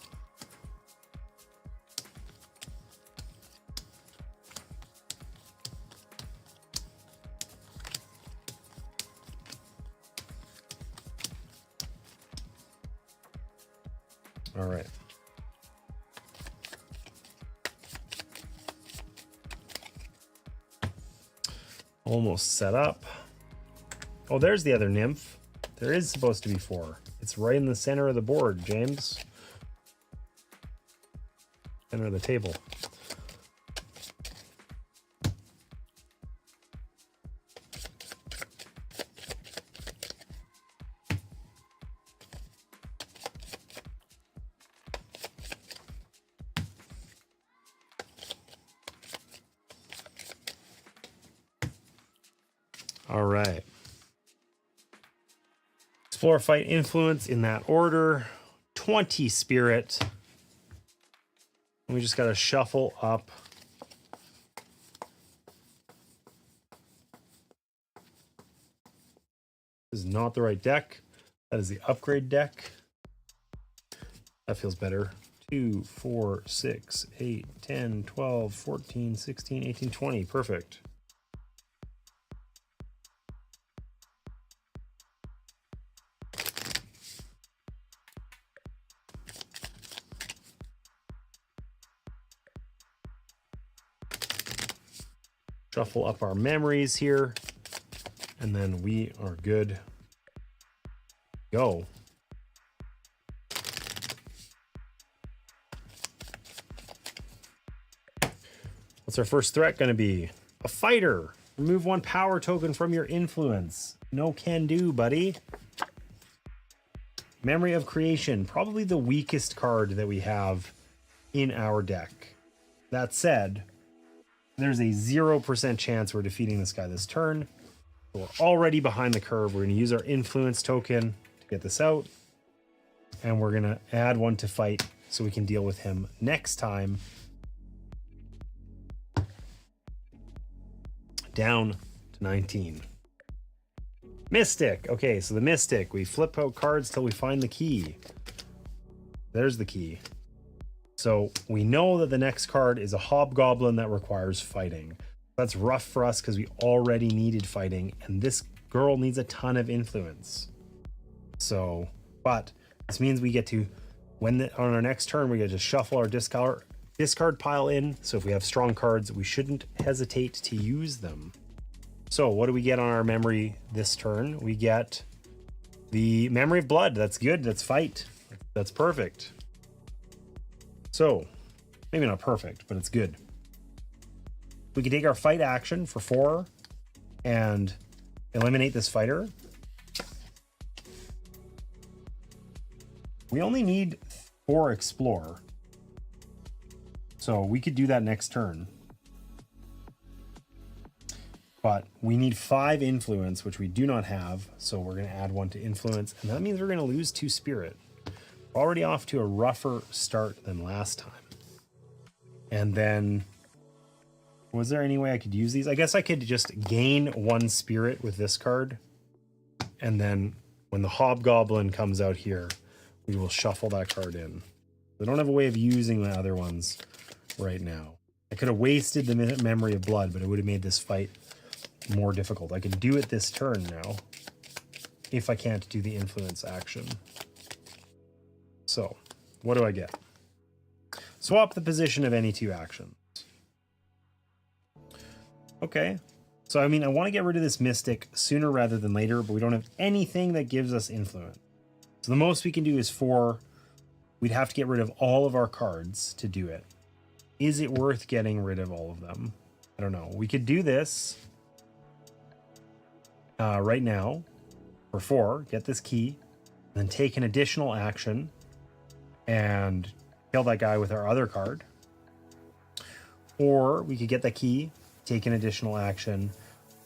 All right. Almost set up. Oh, there's the other nymph. There is supposed to be 4. It's right in the center of the board, James. Center of the table. All right. Explore, fight, influence in that order. 20 spirit. And we just got to shuffle up. This is not the right deck. That is the upgrade deck. That feels better. 2, 4, 6, 8, 10, 12, 14, 16, 18, 20. Perfect. Shuffle up our memories here, and then we are good. Go. What's our first threat going to be? A fighter. Remove 1 power token from your influence. No can do, buddy. Memory of Creation. Probably the weakest card that we have in our deck. That said, there's a 0% chance we're defeating this guy this turn. So we're already behind the curve. We're going to use our influence token to get this out. And we're going to add 1 to fight so we can deal with him next time. Down to 19. Mystic. Okay, so the Mystic. We flip out cards till we find the key. There's the key. So we know that the next card is a Hobgoblin that requires fighting. That's rough for us because we already needed fighting, and this girl needs a ton of influence. So, but this means we get to, on our next turn, we get to shuffle our discard pile in. So if we have strong cards, we shouldn't hesitate to use them. So what do we get on our memory this turn? We get the Memory of Blood. That's good. That's fight. That's perfect. So, maybe not perfect, but it's good. We can take our fight action for 4 and eliminate this fighter. We only need 4 explore. So we could do that next turn. But we need 5 influence, which we do not have. So we're going to add 1 to influence. And that means we're going to lose 2 spirit. Already off to a rougher start than last time. And then, was there any way I could use these? I guess I could just gain 1 spirit with this card. And then when the Hobgoblin comes out here, we will shuffle that card in. I don't have a way of using the other ones right now. I could have wasted the Memory of Blood, but it would have made this fight more difficult. I can do it this turn now, if I can't do the influence action. So, what do I get? Swap the position of any 2 actions. Okay. So, I mean, I want to get rid of this Mystic sooner rather than later, but we don't have anything that gives us influence. So the most we can do is 4. We'd have to get rid of all of our cards to do it. Is it worth getting rid of all of them? I don't know. We could do this right now for 4, get this key, and then take an additional action and kill that guy with our other card. Or we could get the key, take an additional action.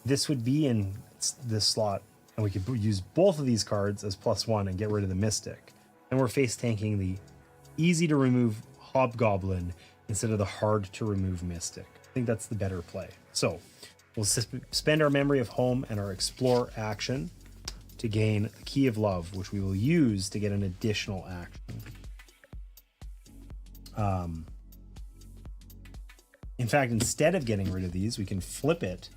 This would be in this slot, and we could use both of these cards as +1 and get rid of the Mystic. And we're face tanking the easy to remove Hobgoblin instead of the hard to remove Mystic. I think that's the better play. So we'll spend our Memory of Home and our Explore action to gain the Key of Love, which we will use to get an additional action. In fact, instead of getting rid of these, we can flip it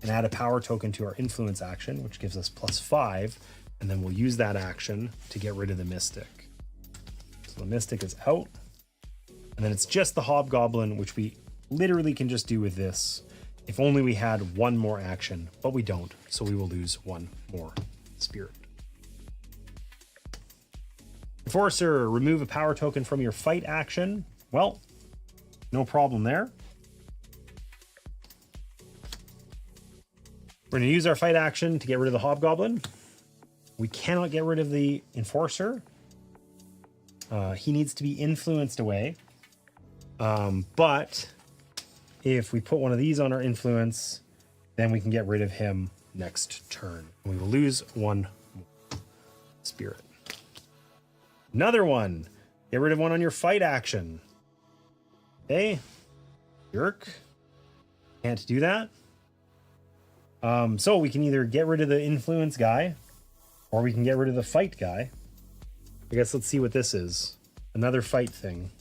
and add a power token to our influence action, which gives us +5, and then we'll use that action to get rid of the Mystic. So the Mystic is out. And then it's just the Hobgoblin, which we literally can just do with this. If only we had one more action, but we don't. So we will lose one more spirit. Enforcer, remove a power token from your fight action. Well, no problem there. We're going to use our fight action to get rid of the Hobgoblin. We cannot get rid of the Enforcer. He needs to be influenced away. But if we put one of these on our influence, then we can get rid of him next turn. We will lose one more spirit. Another one. Get rid of one on your fight action. Okay. Jerk. Can't do that. So we can either get rid of the influence guy, or we can get rid of the fight guy. I guess let's see what this is. Another fight thing.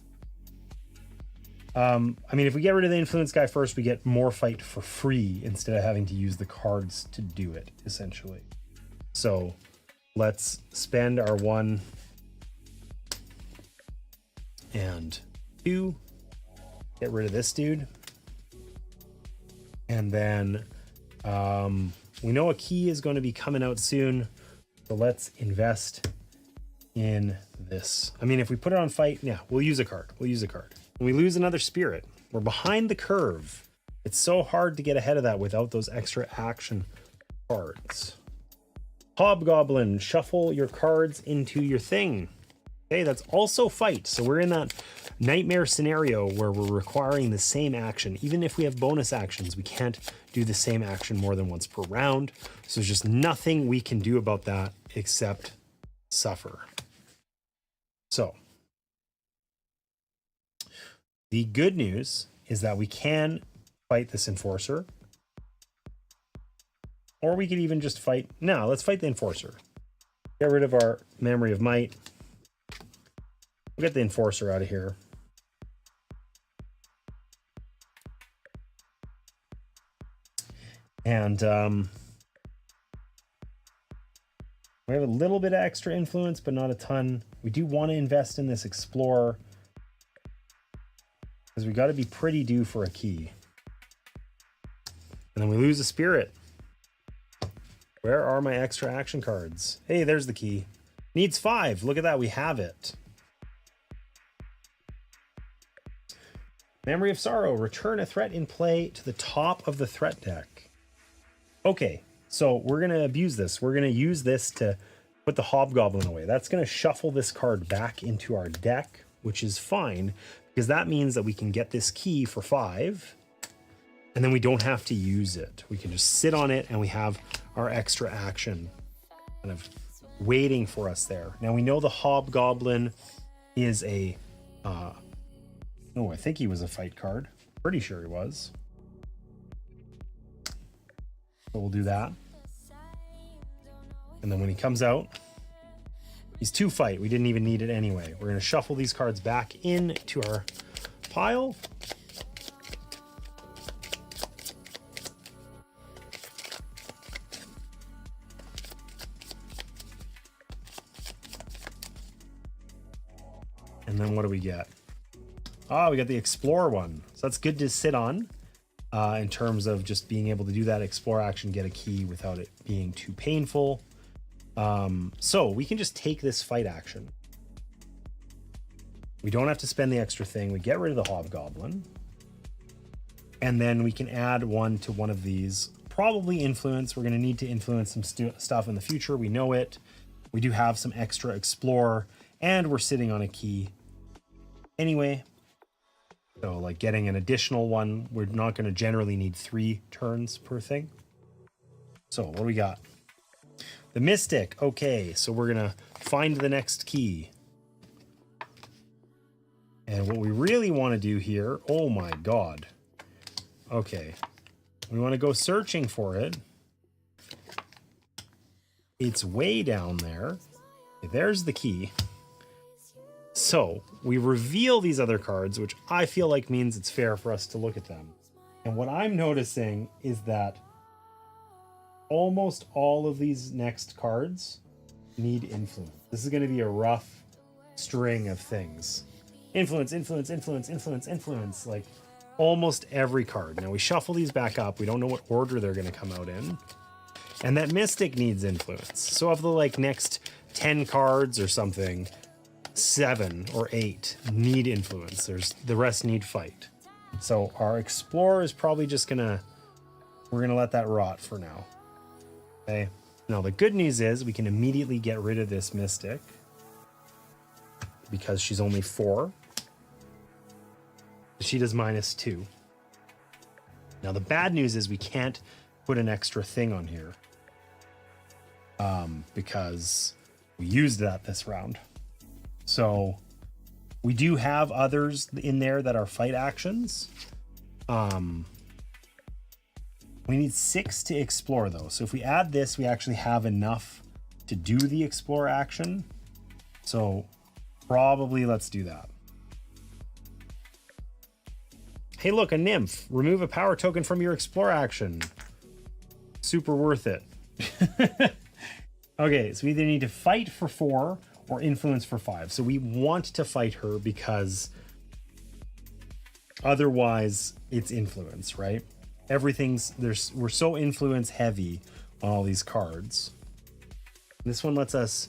I mean, if we get rid of the influence guy first, we get more fight for free instead of having to use the cards to do it, essentially. So let's spend our 1 and 2. Get rid of this dude. And then we know a key is going to be coming out soon. So let's invest in this. I mean, if we put it on fight, yeah, we'll use a card. We'll use a card. We lose another spirit. We're behind the curve. It's so hard to get ahead of that without those extra action cards. Hobgoblin, shuffle your cards into your thing. Okay, that's also fight. So we're in that nightmare scenario where we're requiring the same action. Even if we have bonus actions, we can't do the same action more than once per round. So there's just nothing we can do about that except suffer. So the good news is that we can fight this Enforcer. Or we could even just fight. No, let's fight the Enforcer. Get rid of our Memory of Might. We'll get the Enforcer out of here. And we have a little bit of extra influence, but not a ton. We do want to invest in this Explorer, because we got to be pretty due for a key. And then we lose a spirit. Where are my extra action cards? Hey, there's the key. Needs 5. Look at that. We have it. Memory of Sorrow. Return a threat in play to the top of the threat deck. Okay, so we're going to abuse this. We're going to use this to put the Hobgoblin away. That's going to shuffle this card back into our deck, which is fine, because that means that we can get this key for 5, and then we don't have to use it. We can just sit on it, and we have our extra action kind of waiting for us there. Now, we know the Hobgoblin is a... oh, I think he was a fight card. Pretty sure he was. So we'll do that. And then when he comes out, he's 2 fight. We didn't even need it anyway. We're going to shuffle these cards back into our pile. And then what do we get? Ah, we got the Explore one. So that's good to sit on in terms of just being able to do that Explore action, get a key without it being too painful. So we can just take this fight action. We don't have to spend the extra thing. We get rid of the Hobgoblin. And then we can add one to one of these. Probably influence. We're going to need to influence some stuff in the future. We know it. We do have some extra Explore. And we're sitting on a key. Anyway, so like getting an additional one, we're not going to generally need 3 turns per thing. So what do we got? The Mystic. Okay, so we're going to find the next key. And what we really want to do here, oh my god. Okay, we want to go searching for it. It's way down there. Okay, there's the key. So we reveal these other cards, which I feel like means it's fair for us to look at them. And what I'm noticing is that almost all of these next cards need influence. This is going to be a rough string of things. Influence, influence, influence, influence, influence, like almost every card. Now we shuffle these back up. We don't know what order they're going to come out in. And that mystic needs influence. So of the like next 10 cards or something, 7 or 8 need influence. The rest need fight. So our explorer is probably just we're gonna let that rot for now. Okay. Now the good news is we can immediately get rid of this mystic because she's only 4. She does -2. Now the bad news is we can't put an extra thing on here because we used that this round. So we do have others in there that are fight actions. We need 6 to explore though. So if we add this, we actually have enough to do the explore action. So probably let's do that. Hey, look, a nymph. Remove a power token from your explore action. Super worth it. Okay, so we either need to fight for 4 or influence for 5. So we want to fight her because otherwise it's influence, right? We're so influence heavy on all these cards. This one lets us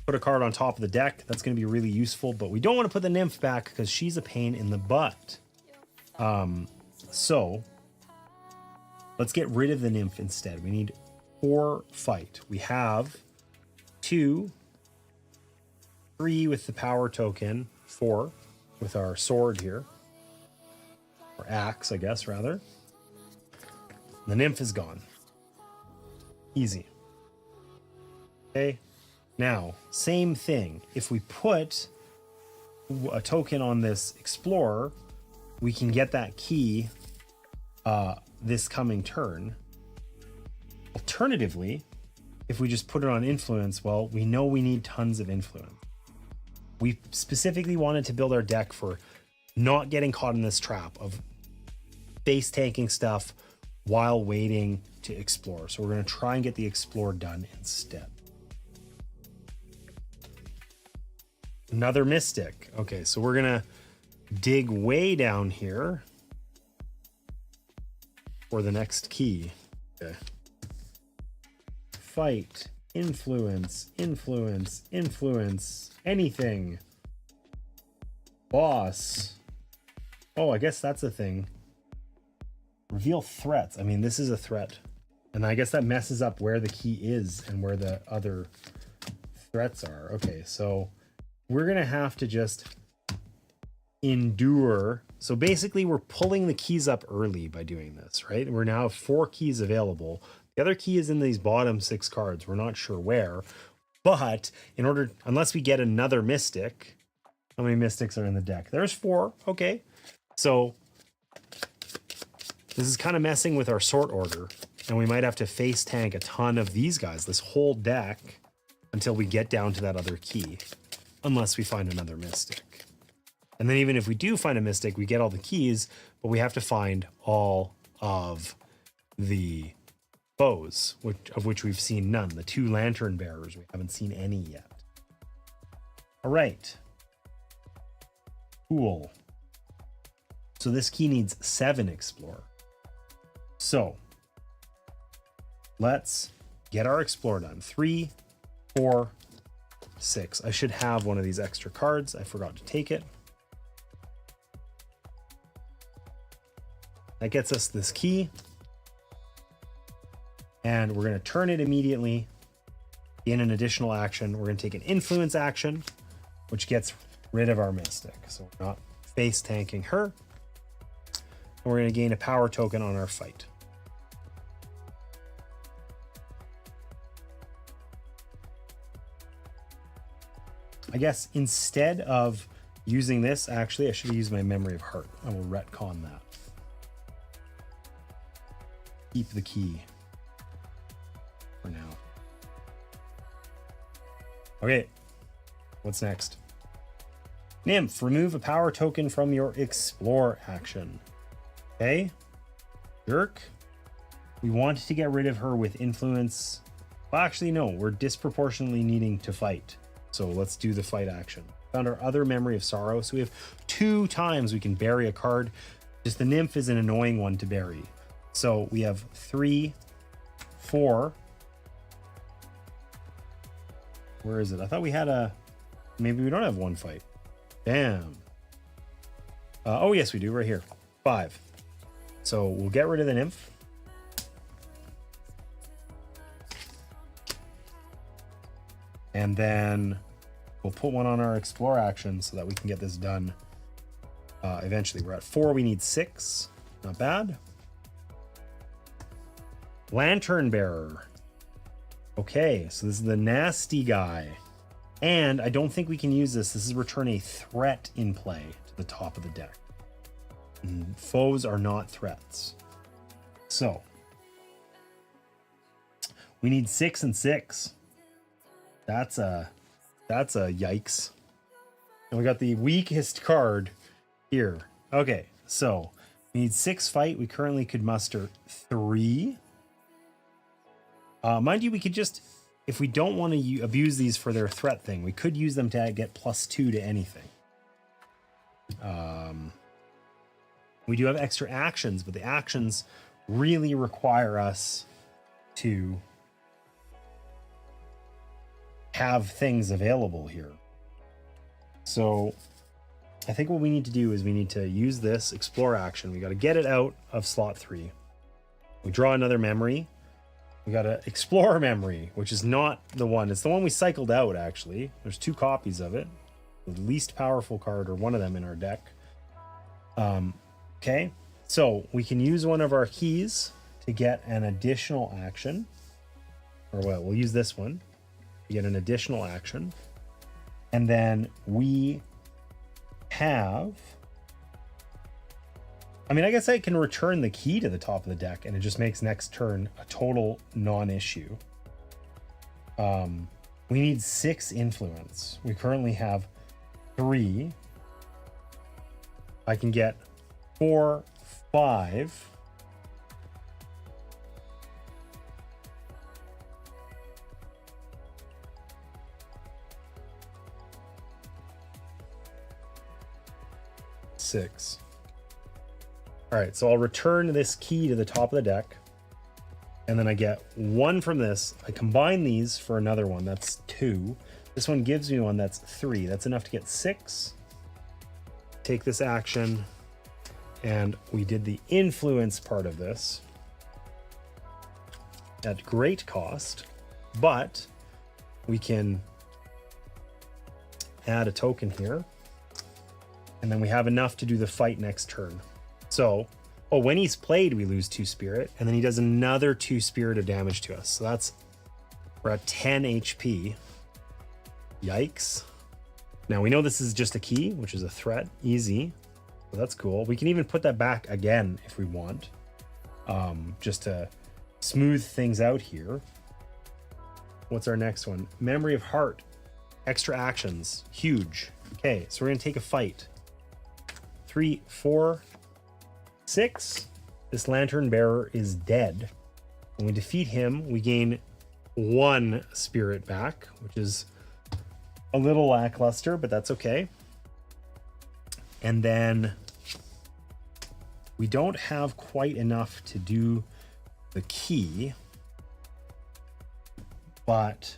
put a card on top of the deck. That's going to be really useful, but we don't want to put the nymph back because she's a pain in the butt. So let's get rid of the nymph instead. We need 4 fight. We have 2, 3 with the power token, 4 with our sword here, or axe, I guess, rather. The nymph is gone. Easy. Okay. Now, same thing. If we put a token on this explorer, we can get that key this coming turn. Alternatively, if we just put it on influence, well, we know we need tons of influence. We specifically wanted to build our deck for not getting caught in this trap of face tanking stuff while waiting to explore. So we're going to try and get the explore done instead. Another mystic. Okay, so we're going to dig way down here for the next key. Okay. Fight, influence, influence, influence, anything. Boss. Oh, I guess that's a thing. Reveal threats. I mean, this is a threat. And I guess that messes up where the key is and where the other threats are. Okay, so we're going to have to just endure. So basically, we're pulling the keys up early by doing this, right? We're now 4 keys available. The other key is in these bottom 6 cards. We're not sure where. But unless we get another mystic, how many mystics are in the deck? There's 4. Okay. So this is kind of messing with our sort order, and we might have to face tank a ton of these guys, this whole deck, until we get down to that other key, unless we find another mystic. And then even if we do find a mystic, we get all the keys, but we have to find all of the bows, of which we've seen none. The 2 lantern bearers, we haven't seen any yet. All right. Cool. So this key needs 7 explore. So let's get our explore done. 3, 4, 6. I should have one of these extra cards. I forgot to take it. That gets us this key. And we're going to turn it immediately in an additional action. We're going to take an influence action, which gets rid of our mystic. So we're not face tanking her. And we're going to gain a power token on our fight. I guess instead of using this, actually, I should use my memory of heart. I will retcon that. Keep the key for now. Okay, what's next? Nymph, remove a power token from your explore action. Okay, jerk. We wanted to get rid of her with influence. Well, actually, no, we're disproportionately needing to fight. So let's do the fight action. Found our other memory of sorrow. So we have 2 times we can bury a card. Just the nymph is an annoying one to bury. So we have 3, 4. Where is it? I thought we had a... Maybe we don't have 1 fight. Damn. Oh, yes, we do. Right here. 5. So we'll get rid of the nymph. And then we'll put one on our explore action so that we can get this done eventually. We're at 4. We need 6. Not bad. Lantern Bearer. Okay, so this is the nasty guy. And I don't think we can use this. This is return a threat in play to the top of the deck. Foes are not threats. So we need 6 and 6. That's a yikes. And we got the weakest card here. Okay, so we need 6 fight. We currently could muster 3. Mind you, we could just, if we don't want to abuse these for their threat thing, we could use them to get +2 to anything. We do have extra actions, but the actions really require us to have things available here. So I think what we need to do is we need to use this explore action. We got to get it out of slot 3. We draw another memory. We got to explore memory, which is not the one. It's the one we cycled out, actually. There's 2 copies of it. The least powerful card, or one of them in our deck. Okay, so we can use one of our keys to get an additional action. Or well, we'll use this one to get an additional action. And then we have... I mean, I guess I can return the key to the top of the deck and it just makes next turn a total non-issue. We need 6 influence. We currently have 3. I can get 4, 5. Six. All right, so I'll return this key to the top of the deck, and then I get 1 from this. I combine these for another one. That's 2. This one gives me one. That's 3. That's enough to get 6. Take this action, and we did the influence part of this at great cost, but we can add a token here, and then we have enough to do the fight next turn. So, oh, when he's played, we lose 2 spirit, and then he does another 2 spirit of damage to us. So we're at 10 HP. Yikes. Now we know this is just a key, which is a threat. Easy. So that's cool. We can even put that back again if we want, just to smooth things out here. What's our next one? Memory of Heart. Extra actions. Huge. Okay, so we're going to take a fight. 3, 4, 6. This Lantern Bearer is dead. When we defeat him, we gain 1 spirit back, which is a little lackluster, but that's okay. And then we don't have quite enough to do the key, but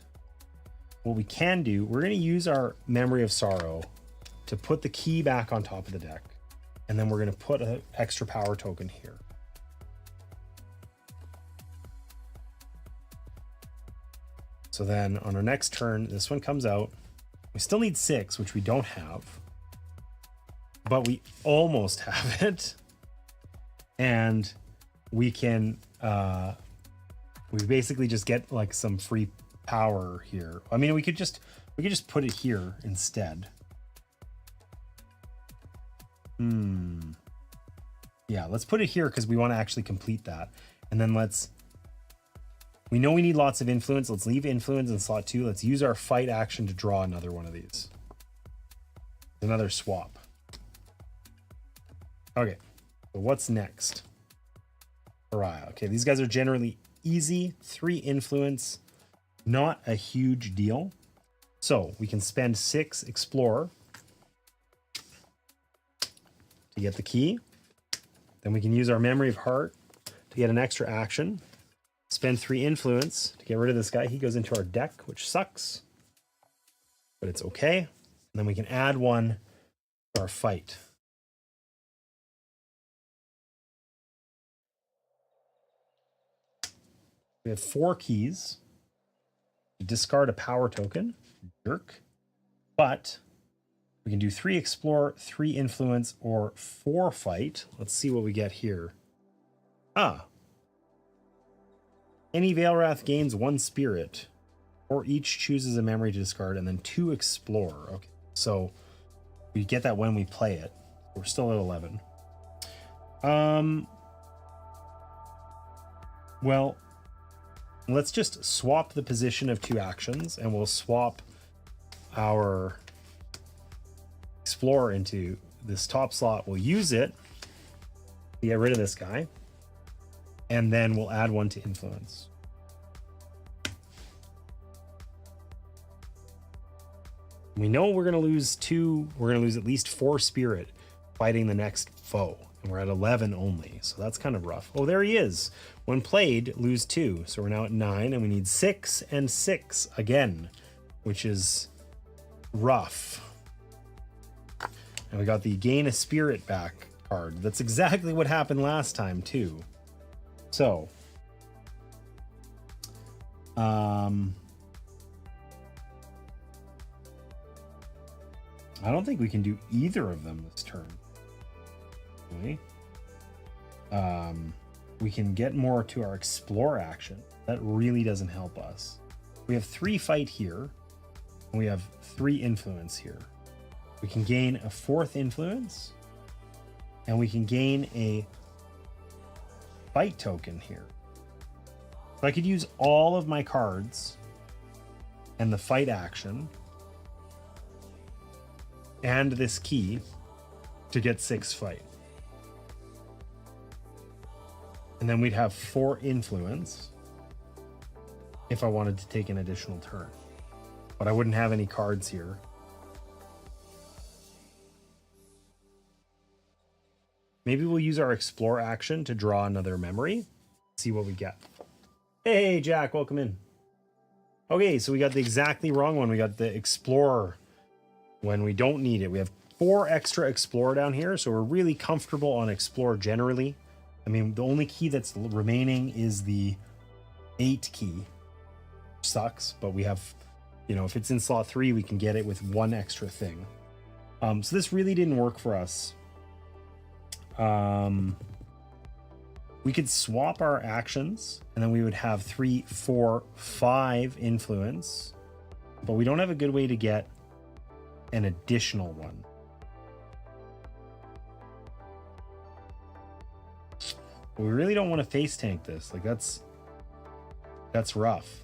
what we can do, we're going to use our Memory of Sorrow to put the key back on top of the deck. And then we're going to put an extra power token here. So then on our next turn, this one comes out. We still need 6, which we don't have, but we almost have it. And we can, we basically just get like some free power here. I mean, we could just put it here instead. Yeah, let's put it here because we want to actually complete that. And then we know we need lots of influence. Let's leave influence in slot 2. Let's use our fight action to draw another one of these. Another swap. Okay, so what's next? Pariah. Okay, these guys are generally easy. 3 influence, not a huge deal. So we can spend 6 Explorer. to get the key. Then we can use our memory of heart to get an extra action. Spend 3 influence to get rid of this guy. He goes into our deck, which sucks, but it's okay. And then we can add 1 to our fight. We have 4 keys. Discard a power token, jerk, but we can do 3 explore, 3 influence, or 4 fight. Let's see what we get here. Any Veilwraith gains 1 spirit, or each chooses a memory to discard, and then 2 explore. Okay, so we get that when we play it. We're still at 11. Well, let's just swap the position of 2 actions, and we'll swap our explore into this top slot. We'll use it to get rid of this guy, and then we'll add 1 to influence. We know we're going to lose 2. We're going to lose at least 4 spirit fighting the next foe, and we're at 11 only, so that's kind of rough. Oh, there he is. When played, lose 2, so we're now at 9, and we need 6 and 6 again, which is rough. And we got the gain a spirit back card. That's exactly what happened last time too. So I don't think we can do either of them this turn. Really? We can get more to our explore action. That really doesn't help us. We have 3 fight here, and we have 3 influence here. We can gain a 4th influence, and we can gain a fight token here. So I could use all of my cards and the fight action and this key to get 6 fight. And then we'd have 4 influence if I wanted to take an additional turn. But I wouldn't have any cards here. Maybe we'll use our explore action to draw another memory. See what we get. Hey, Jack, welcome in. Okay, so we got the exactly wrong one. We got the explore when we don't need it. We have 4 extra explore down here, so we're really comfortable on explore generally. I mean, the only key that's remaining is the 8 key. Sucks, but we have, you know, if it's in slot 3, we can get it with 1 extra thing. So this really didn't work for us. We could swap our actions, and then we would have 3, 4, 5 influence, but we don't have a good way to get an additional one. We really don't want to face tank this. Like that's rough.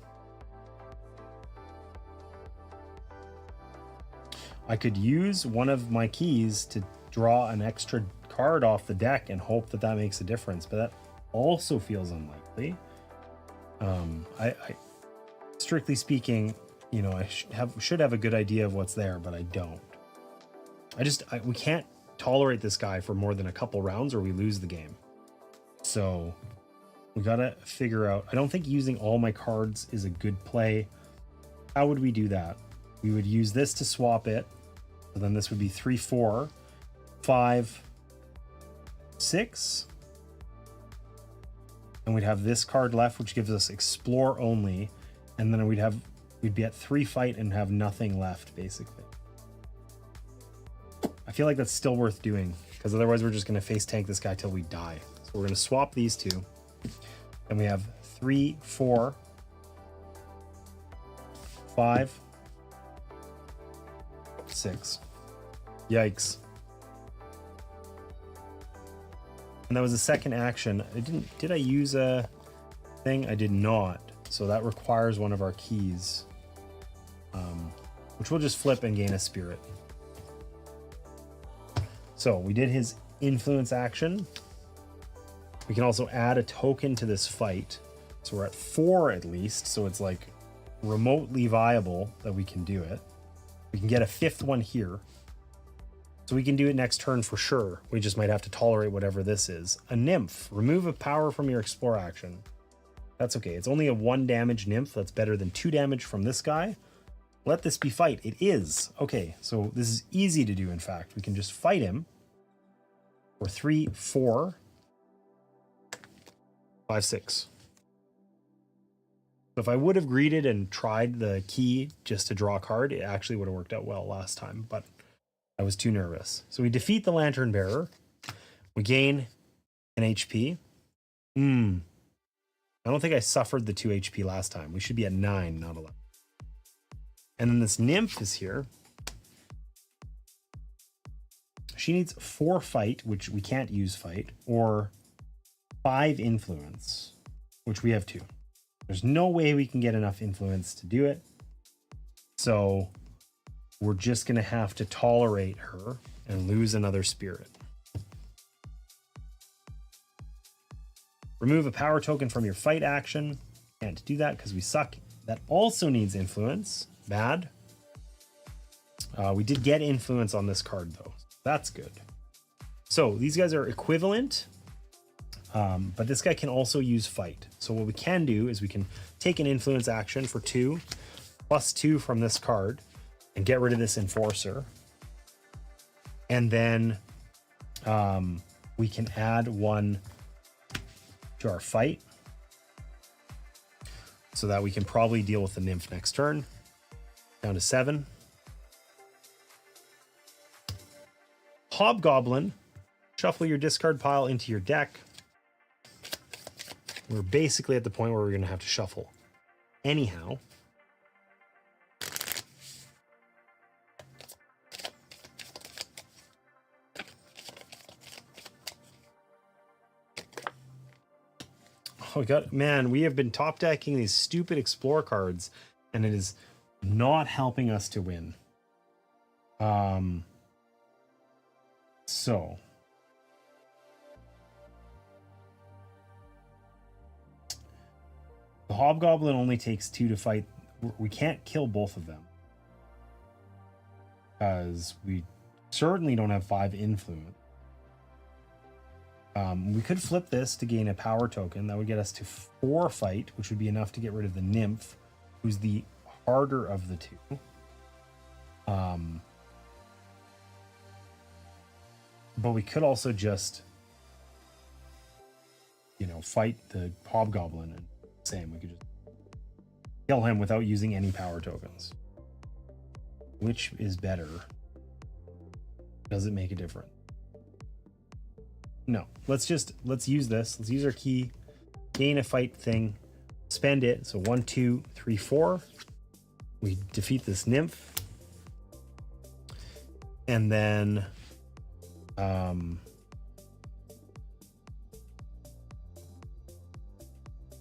I could use one of my keys to draw an extra card off the deck and hope that that makes a difference, but that also feels unlikely. I strictly speaking, you know, I should have a good idea of what's there, but I don't. We can't tolerate this guy for more than a couple rounds or we lose the game. So we gotta figure out. I don't think using all my cards is a good play. How would we do that? We would use this to swap it. So then this would be 3, 4, 5, 6. And we'd have this card left, which gives us explore only. And then we'd be at 3 fight and have nothing left, basically. I feel like that's still worth doing, because otherwise we're just going to face tank this guy till we die. So we're going to swap these 2. And we have 3, 4, 5, 6. Yikes. And that was the second action. Did I use a thing? I did not. So that requires one of our keys, which we'll just flip and gain a spirit. So we did his influence action. We can also add a token to this fight. So we're at 4 at least. So it's like remotely viable that we can do it. We can get a 5th one here. So we can do it next turn for sure. We just might have to tolerate whatever this is. A nymph. Remove a power from your explore action. That's okay. It's only a 1 damage nymph. That's better than 2 damage from this guy. Let this be fight. It is. Okay, so this is easy to do, in fact. We can just fight him for 3, 4, 5, 6. So if I would have greeted and tried the key just to draw a card, it actually would have worked out well last time, but I was too nervous. So we defeat the Lantern Bearer. We gain an HP. I don't think I suffered the 2 HP last time. We should be at 9, not 11. And then this nymph is here. She needs 4 fight, which we can't use fight, or 5 influence, which we have 2. There's no way we can get enough influence to do it. So we're just going to have to tolerate her and lose another spirit. Remove a power token from your fight action. Can't do that because we suck. That also needs influence. Bad. We did get influence on this card though. That's good. So these guys are equivalent, but this guy can also use fight. So what we can do is we can take an influence action for 2, plus 2 from this card, and get rid of this enforcer. And then we can add 1 to our fight so that we can probably deal with the nymph next turn. Down to 7. Hobgoblin. Shuffle your discard pile into your deck. We're basically at the point where we're going to have to shuffle anyhow. Oh god, man, we have been top decking these stupid explore cards, and it is not helping us to win. So the Hobgoblin only takes 2 to fight. We can't kill both of them because we certainly don't have 5 influence. We could flip this to gain a power token. That would get us to 4 fight, which would be enough to get rid of the nymph, who's the harder of the 2. But we could also just, fight the Hobgoblin and same. We could just kill him without using any power tokens. Which is better? Does it make a difference? No. Let's use this. Let's use our key, gain a fight thing, spend it. So 1, 2, 3, 4. We defeat this nymph. And then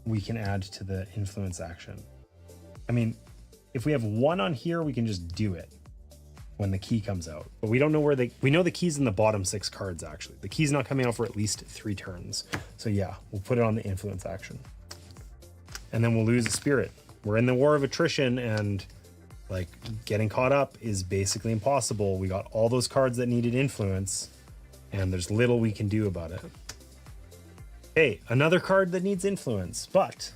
we can add to the influence action. I mean, if we have 1 on here, we can just do it when the key comes out. But we don't know we know the key's in the bottom 6 cards, actually. The key's not coming out for at least 3 turns. So yeah, we'll put it on the influence action. And then we'll lose a spirit. We're in the war of attrition, and like getting caught up is basically impossible. We got all those cards that needed influence, and there's little we can do about it. Hey, another card that needs influence, but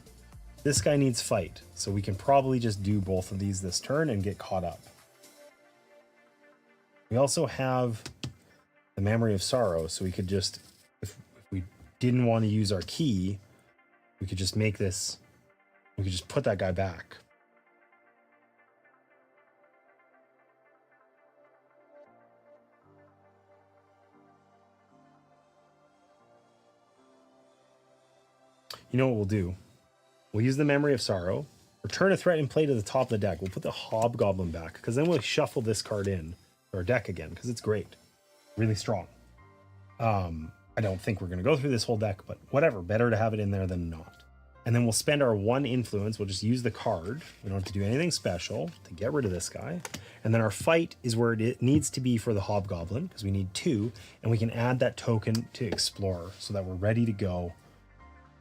this guy needs fight. So we can probably just do both of these this turn and get caught up. We also have the Memory of Sorrow, so we could just, if we didn't want to use our key, we could just make this, we could just put that guy back. You know what we'll do? We'll use the Memory of Sorrow, return a threat in play to the top of the deck. We'll put the Hobgoblin back, because then we'll shuffle this card in our deck again, because it's great, really strong. I don't think we're going to go through this whole deck, but whatever, better to have it in there than not. And then we'll spend our 1 influence. We'll just use the card. We don't have to do anything special to get rid of this guy. And then our fight is where it needs to be for the Hobgoblin, because we need 2, and we can add that token to Explorer so that we're ready to go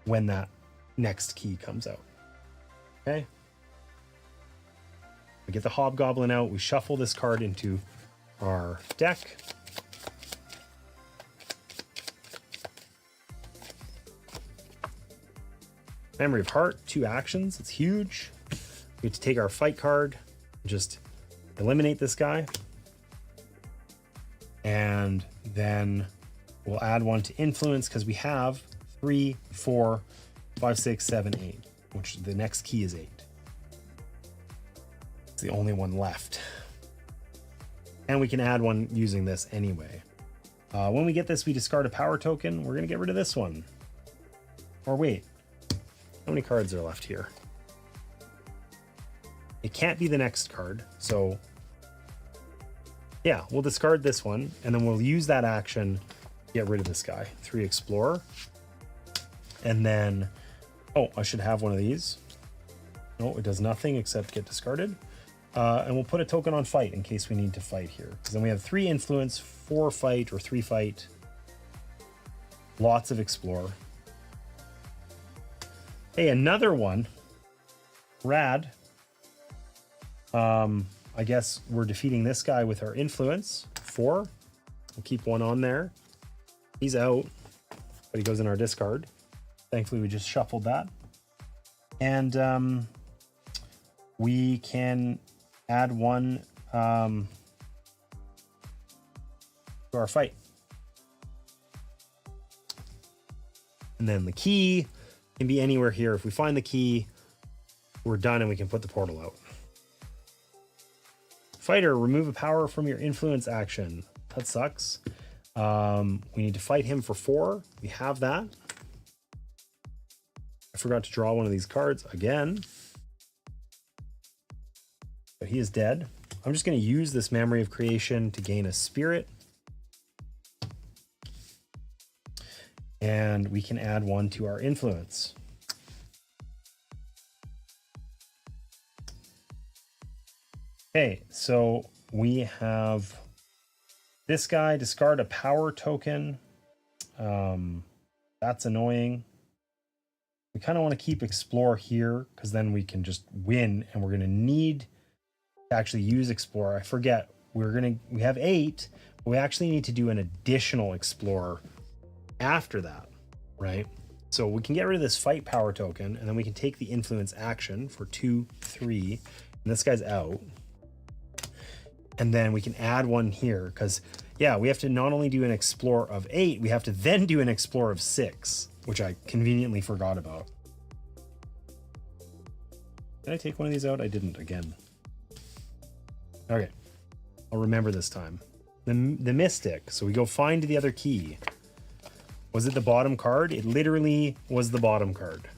when that next key comes out. Okay, we get the Hobgoblin out, we shuffle this card into our deck, Memory of Heart, 2 actions. It's huge. We have to take our fight card and just eliminate this guy. And then we'll add 1 to influence because we have 3, 4, 5, 6, 7, 8, which the next key is 8. It's the only one left. And we can add 1 using this anyway. When we get this, we discard a power token. We're going to get rid of this one. Or wait, how many cards are left here? It can't be the next card. So yeah, we'll discard this one and then we'll use that action to get rid of this guy. 3 explore. And then, oh, I should have one of these. No, it does nothing except get discarded. And we'll put a token on fight in case we need to fight here. Because then we have 3 influence, 4 fight or 3 fight. Lots of explore. Hey, another one. Rad. I guess we're defeating this guy with our influence. 4. We'll keep 1 on there. He's out, but he goes in our discard. Thankfully, we just shuffled that. And we can add 1 to our fight. And then the key can be anywhere here. If we find the key, we're done and we can put the portal out. Fighter, remove a power from your influence action. That sucks. We need to fight him for 4. We have that. I forgot to draw one of these cards again. But he is dead. I'm just going to use this Memory of Creation to gain a spirit. And we can add 1 to our influence. Okay, so we have this guy, discard a power token. That's annoying. We kind of want to keep explore here because then we can just win and we're going to need to actually use explore. I forget, we have 8, but we actually need to do an additional explore after that, right? So we can get rid of this fight power token and then we can take the influence action for 2, 3, and this guy's out. And then we can add 1 here because, yeah, we have to not only do an explore of 8, we have to then do an explore of 6, which I conveniently forgot about. Did I take one of these out? I didn't again. Okay, I'll remember this time. The Mystic. So we go find the other key. Was it the bottom card? It literally was the bottom card.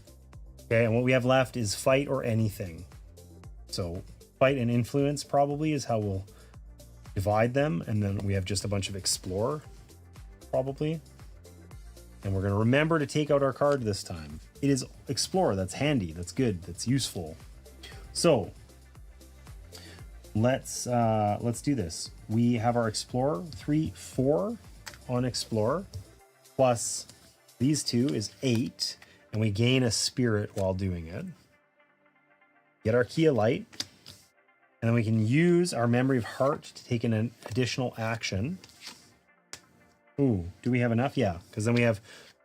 Okay, and what we have left is fight or anything. So fight and influence probably is how we'll divide them, and then we have just a bunch of explore probably, and we're going to remember to take out our card this time. It is explore. That's handy, that's good, that's useful. So let's do this. We have our explore 3, 4 on explore plus these 2 is 8, and we gain a spirit while doing it. Get our key of light. And then we can use our Memory of Heart to take in an additional action. Ooh, do we have enough? Yeah, because then we have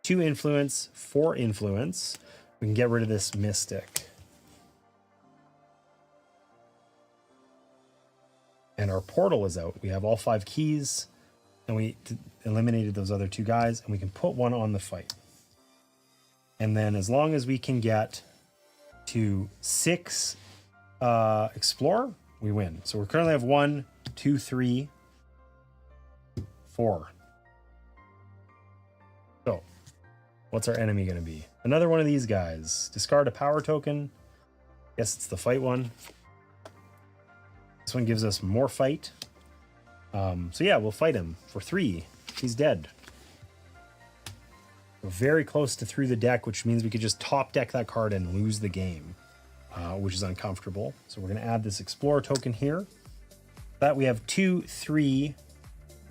2 influence, 4 influence. We can get rid of this Mystic. And our portal is out. We have all 5 keys, and we eliminated those other 2 guys, and we can put 1 on the fight. And then as long as we can get to 6 explore, we win. So we currently have 1, 2, 3, 4. So what's our enemy going to be? Another one of these guys. Discard a power token. Guess it's the fight one. This one gives us more fight. So yeah, we'll fight him for 3. He's dead. We're very close to through the deck, which means we could just top deck that card and lose the game. Which is uncomfortable. So we're going to add this Explorer token here. That we have 2, 3,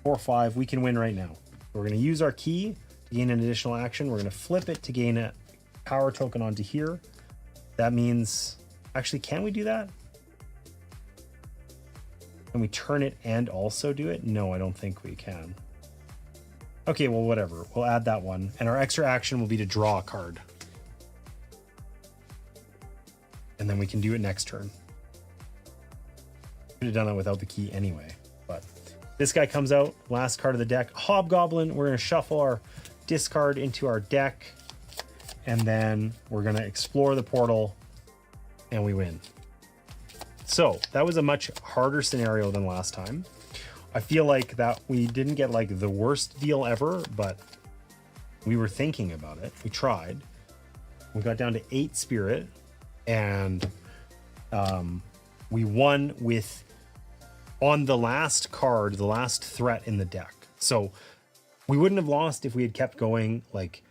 4, 5. We can win right now. We're going to use our key to gain an additional action. We're going to flip it to gain a power token onto here. That means, actually, can we do that? Can we turn it and also do it? No, I don't think we can. Okay, well, whatever. We'll add that one. And our extra action will be to draw a card. and then we can do it next turn. Could have done it without the key anyway, but this guy comes out, last card of the deck, Hobgoblin. We're going to shuffle our discard into our deck, and then we're going to explore the portal, and we win. So that was a much harder scenario than last time. I feel like that we didn't get like the worst deal ever, but we were thinking about it. We tried. We got down to 8 spirit, and we won with, on the last card, the last threat in the deck. So we wouldn't have lost if we had kept going, like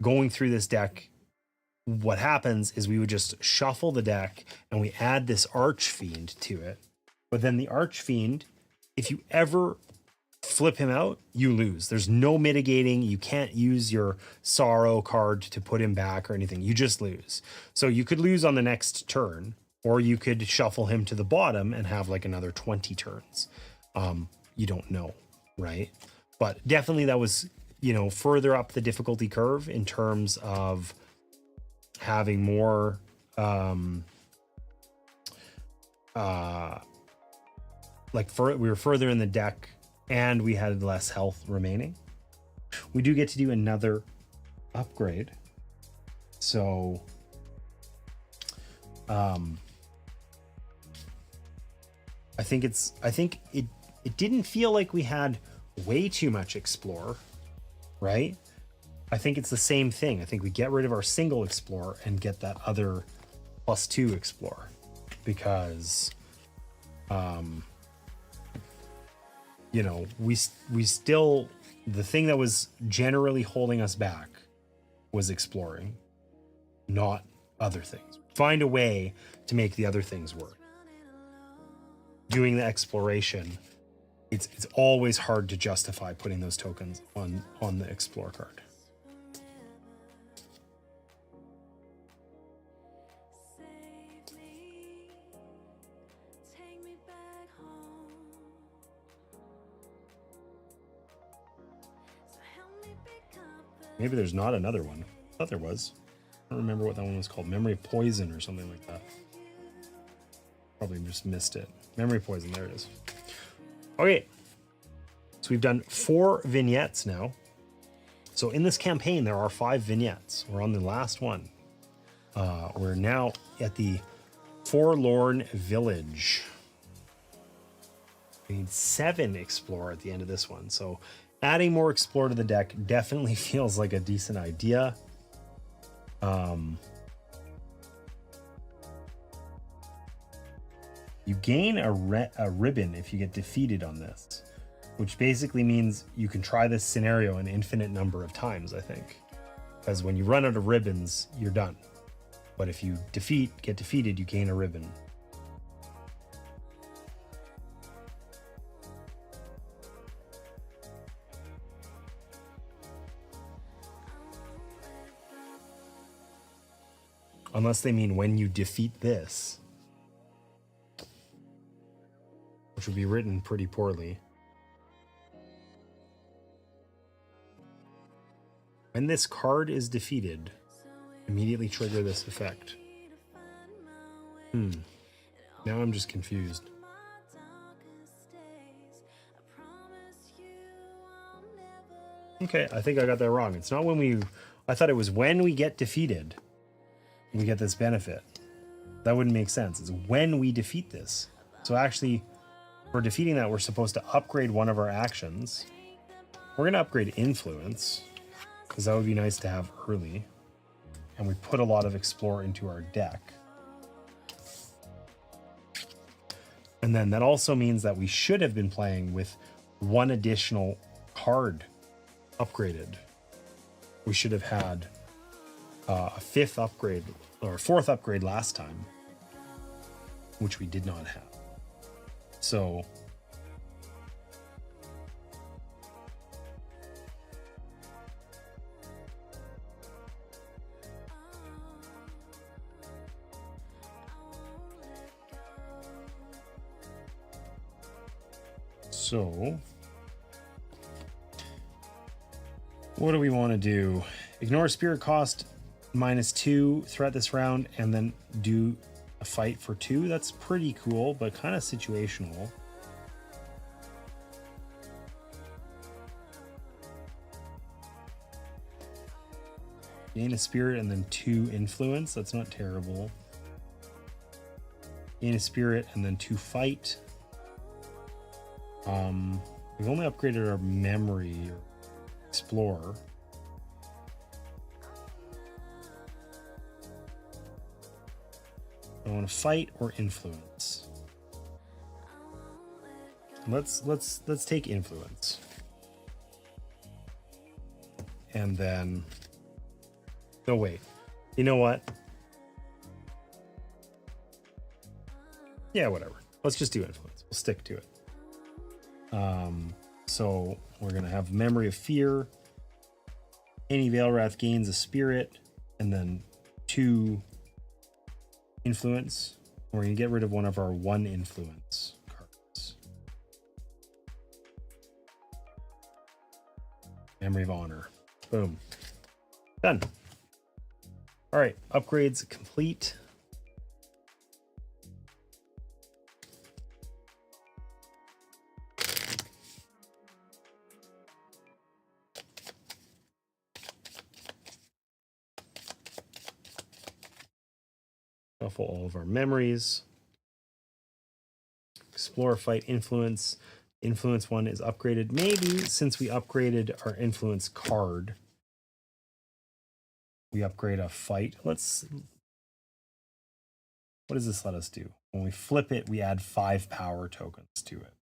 going through this deck. What happens is we would just shuffle the deck and we add this Archfiend to it. But then the Archfiend, if you ever flip him out, you lose. There's no mitigating. You can't use your sorrow card to put him back or anything. You just lose. So you could lose on the next turn, or you could shuffle him to the bottom and have like another 20 turns. You don't know, right? But definitely that was, you know, further up the difficulty curve in terms of having more we were further in the deck and we had less health remaining. We do get to do another upgrade. So I think it didn't feel like we had way too much explore, right? I think it's the same thing. I think we get rid of our single explore and get that other +2 explore, because you know, we still, the thing that was generally holding us back was exploring, not other things. Find a way to make the other things work. Doing the exploration, it's always hard to justify putting those tokens on the explore card. Maybe there's not another one. I thought there was. I don't remember what that one was called. Memory Poison or something like that. Probably just missed it. Memory Poison, there it is. Okay. So we've done 4 vignettes now. So in this campaign, there are 5 vignettes. We're on the last one. We're now at the Forlorn Village. We need 7 explore at the end of this one. So adding more explore to the deck definitely feels like a decent idea. You gain a ribbon if you get defeated on this, which basically means you can try this scenario an infinite number of times, I think. Because when you run out of ribbons, you're done. But if you get defeated, you gain a ribbon. Unless they mean when you defeat this, which would be written pretty poorly. When this card is defeated, immediately trigger this effect. Now I'm just confused. Okay, I think I got that wrong. It's not when I thought it was when we get defeated, we get this benefit. That wouldn't make sense. It's when we defeat this. So actually, for defeating that, we're supposed to upgrade one of our actions. We're going to upgrade Influence, because that would be nice to have early. And we put a lot of Explore into our deck. And then that also means that we should have been playing with 1 additional card upgraded. We should have had a 5th upgrade or 4th upgrade last time, which we did not have. So what do we want to do? Ignore spirit cost -2, threat this round, and then do a fight for 2. That's pretty cool, but kind of situational. Gain a spirit and then 2 influence. That's not terrible. Gain a spirit and then 2 fight. We've only upgraded our memory or explorer. I want to fight or influence. Let's take influence. And then no, wait. You know what? Yeah, whatever. Let's just do influence. We'll stick to it. So we're going to have memory of fear. Any Veilwraith gains a spirit and then 2 influence. We're going to get rid of one of our 1 influence cards. Memory of honor. Boom. Done. All right, upgrades complete. Shuffle all of our memories. Explore, fight, influence. Influence 1 is upgraded. Maybe since we upgraded our influence card, we upgrade a fight. What does this let us do? When we flip it, we add 5 power tokens to it.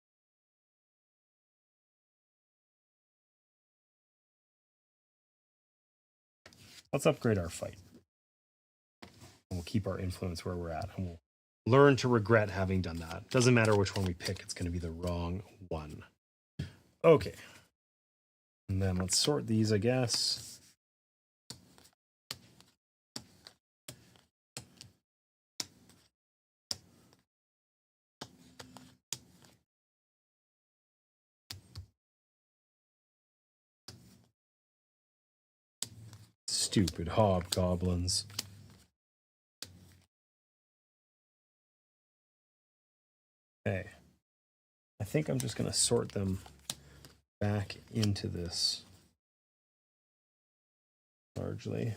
Let's upgrade our fight. And we'll keep our influence where we're at. And we'll learn to regret having done that. Doesn't matter which one we pick, it's going to be the wrong one. Okay. And then let's sort these, I guess. Stupid hobgoblins. Okay. I think I'm just going to sort them back into this largely.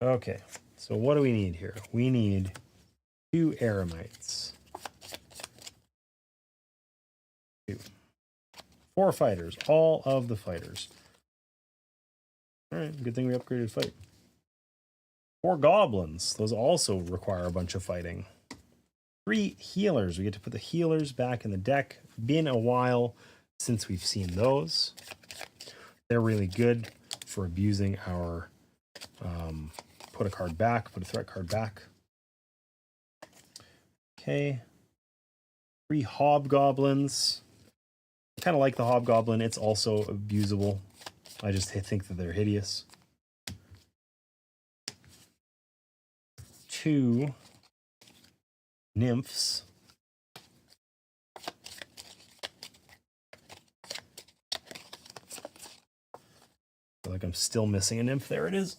Okay, so what do we need here? We need 2 eremites. 2. 4 fighters, all of the fighters. All right, good thing we upgraded fight. 4 goblins. Those also require a bunch of fighting. 3 healers. We get to put the healers back in the deck. Been a while since we've seen those. They're really good for abusing our put a card back, put a threat card back. Okay. 3 hobgoblins. I kind of like the hobgoblin. It's also abusable. I just think that they're hideous. 2 nymphs. I feel like I'm still missing a nymph. There it is.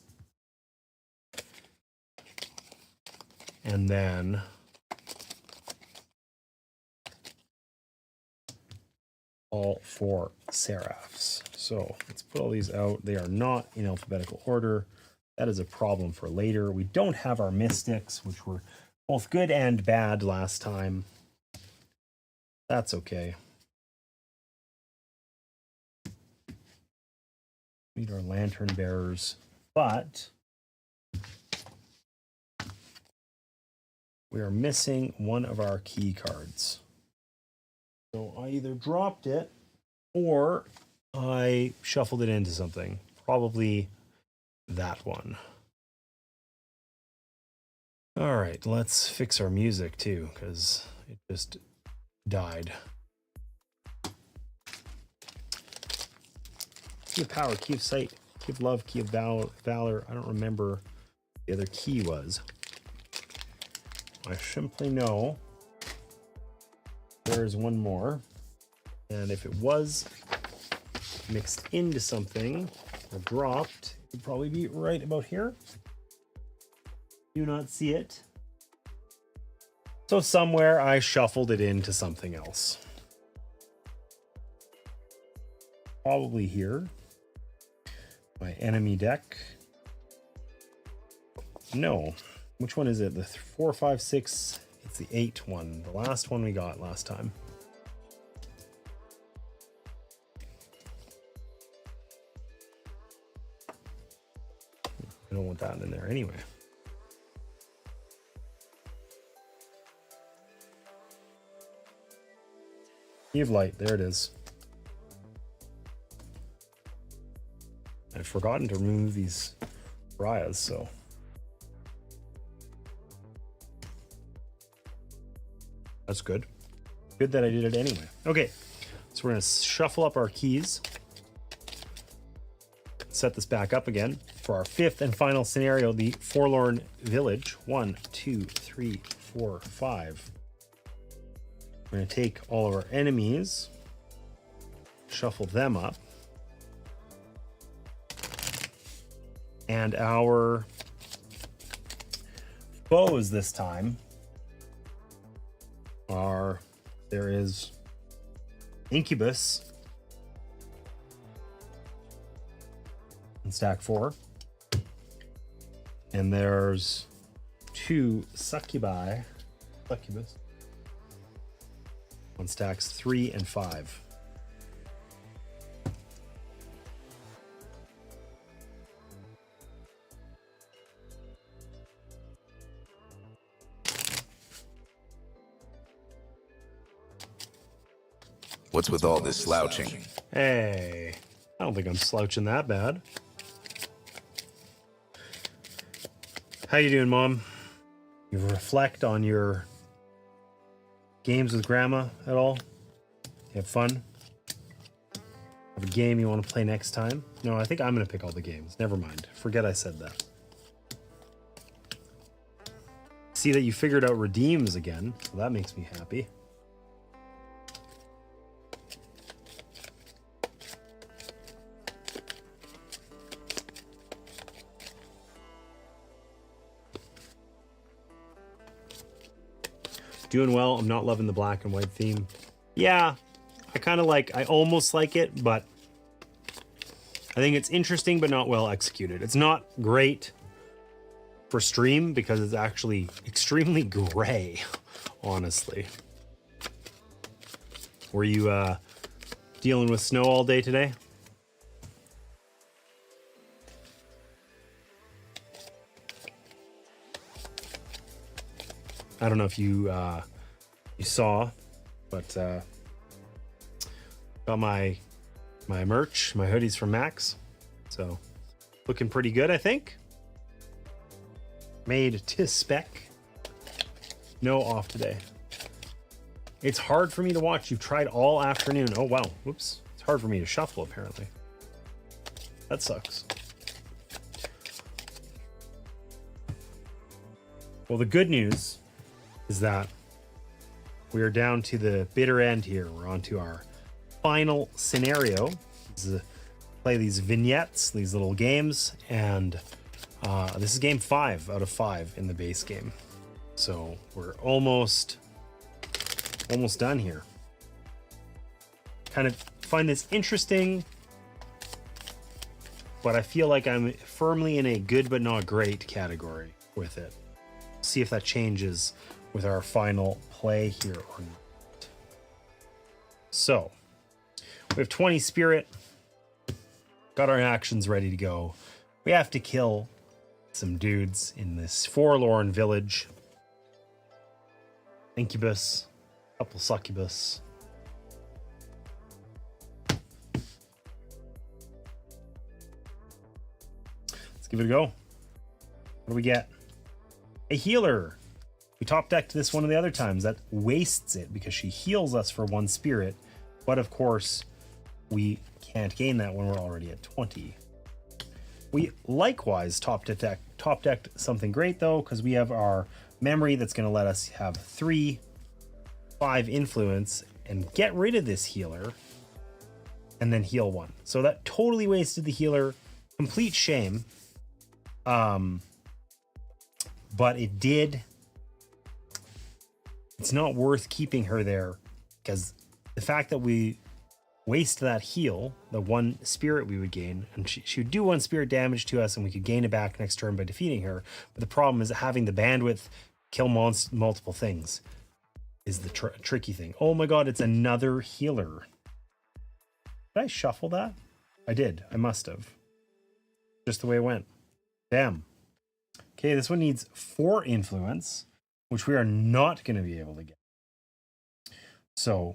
And then all 4 seraphs. So let's put all these out. They are not in alphabetical order. That is a problem for later. We don't have our mystics, which were both good and bad last time. That's okay. Need our lantern bearers, but we are missing one of our key cards. So I either dropped it or I shuffled it into something. Probably that one. All right, let's fix our music too, because it just died. Key of power, key of sight, key of love, key of valor. I don't remember what the other key was. I simply know there is one more. And if it was mixed into something or dropped, Would probably be right about here. Do not see it. So somewhere I shuffled it into something else. Probably here. My enemy deck. No. Which one is it? The 4, 5, 6. It's the 8 one. The last one we got last time. I don't want that in there anyway. Key of Light. There it is. I've forgotten to remove these pariahs, so. That's good. Good that I did it anyway. Okay, so we're gonna shuffle up our keys. Set this back up again for our 5th and final scenario, the Forlorn Village. 1, 2, 3, 4, 5. We're gonna take all of our enemies, shuffle them up. And our foes this time are, there is Incubus in stack 4. And there's 2 Succubi, Succubus, on stacks 3 and 5. What's with all this slouching? Hey, I don't think I'm slouching that bad. How you doing, Mom? You reflect on your games with Grandma at all? You have fun? Have a game you want to play next time? No, I think I'm going to pick all the games. Never mind. Forget I said that. See that you figured out redeems again. So that makes me happy. Doing well. I'm not loving the black and white theme. Yeah, I almost like it, but I think it's interesting, but not well executed. It's not great for stream because it's actually extremely gray, honestly. Were you dealing with snow all day today? I don't know if you saw, but got my merch, my hoodies from Max. So looking pretty good, I think. Made to spec. No off today. It's hard for me to watch. You've tried all afternoon. Oh wow, whoops. It's hard for me to shuffle apparently. That sucks. Well, the good news is that we are down to the bitter end here. We're on to our final scenario. Play these vignettes, these little games, and this is game 5 out of 5 in the base game. So we're almost done here. Kind of find this interesting, but I feel like I'm firmly in a good but not great category with it. See if that changes with our final play here or not. So we have 20 spirit, got our actions ready to go. We have to kill some dudes in this forlorn village. Incubus, couple succubus. Let's give it a go. What do we get? A healer. We top decked this one of the other times. That wastes it because she heals us for 1 spirit. But of course, we can't gain that when we're already at 20. We likewise top decked something great though, because we have our memory that's going to let us have 3, 5 influence and get rid of this healer and then heal 1. So that totally wasted the healer, complete shame. But it's not worth keeping her there, because the fact that we waste that heal, the one spirit we would gain, and she would do 1 spirit damage to us and we could gain it back next turn by defeating her. But the problem is having the bandwidth kill multiple things is the tricky thing. Oh my god, it's another healer. Did I shuffle that? I did. I must have. Just the way it went. Damn. Okay, this one needs 4 influence, which we are not going to be able to get. So,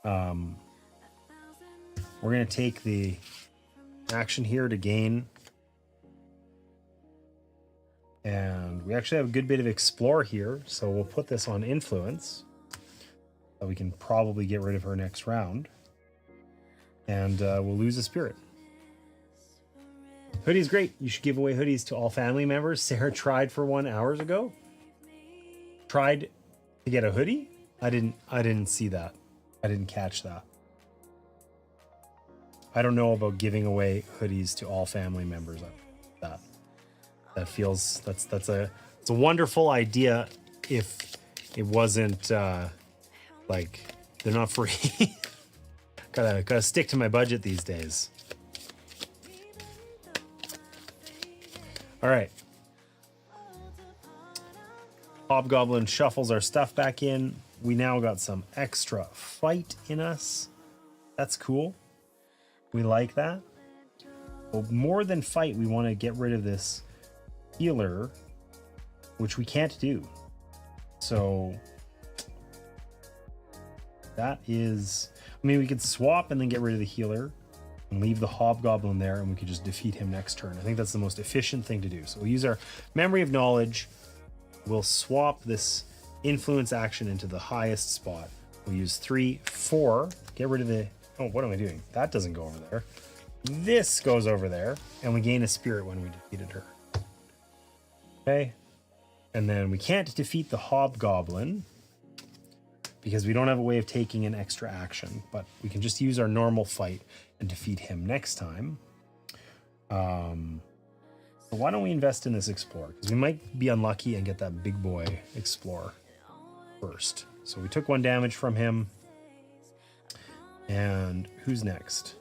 we're going to take the action here to gain. And we actually have a good bit of explore here, so we'll put this on influence. So we can probably get rid of her next round. And we'll lose a spirit. Hoodie's great. You should give away hoodies to all family members. Sarah tried for 1 hours ago. Tried to get a hoodie? I didn't see that. I didn't catch that. I don't know about giving away hoodies to all family members. That feels it's a wonderful idea if it wasn't like they're not free. gotta stick to my budget these days. All right. Hobgoblin shuffles our stuff back in. We now got some extra fight in us. That's cool. We like that. But more than fight, we want to get rid of this healer, which we can't do. So that is, I mean, we could swap and then get rid of the healer and leave the hobgoblin there, and we could just defeat him next turn. I think that's the most efficient thing to do. So we'll use our memory of knowledge. We'll swap this influence action into the highest spot. We'll use 3, 4, get rid of the, oh, what am I doing? That doesn't go over there. This goes over there, and we gain a spirit when we defeated her. Okay. And then we can't defeat the hobgoblin because we don't have a way of taking an extra action, but we can just use our normal fight and defeat him next time. So why don't we invest in this explorer? Because we might be unlucky and get that big boy explorer first. So we took 1 damage from him. And who's next?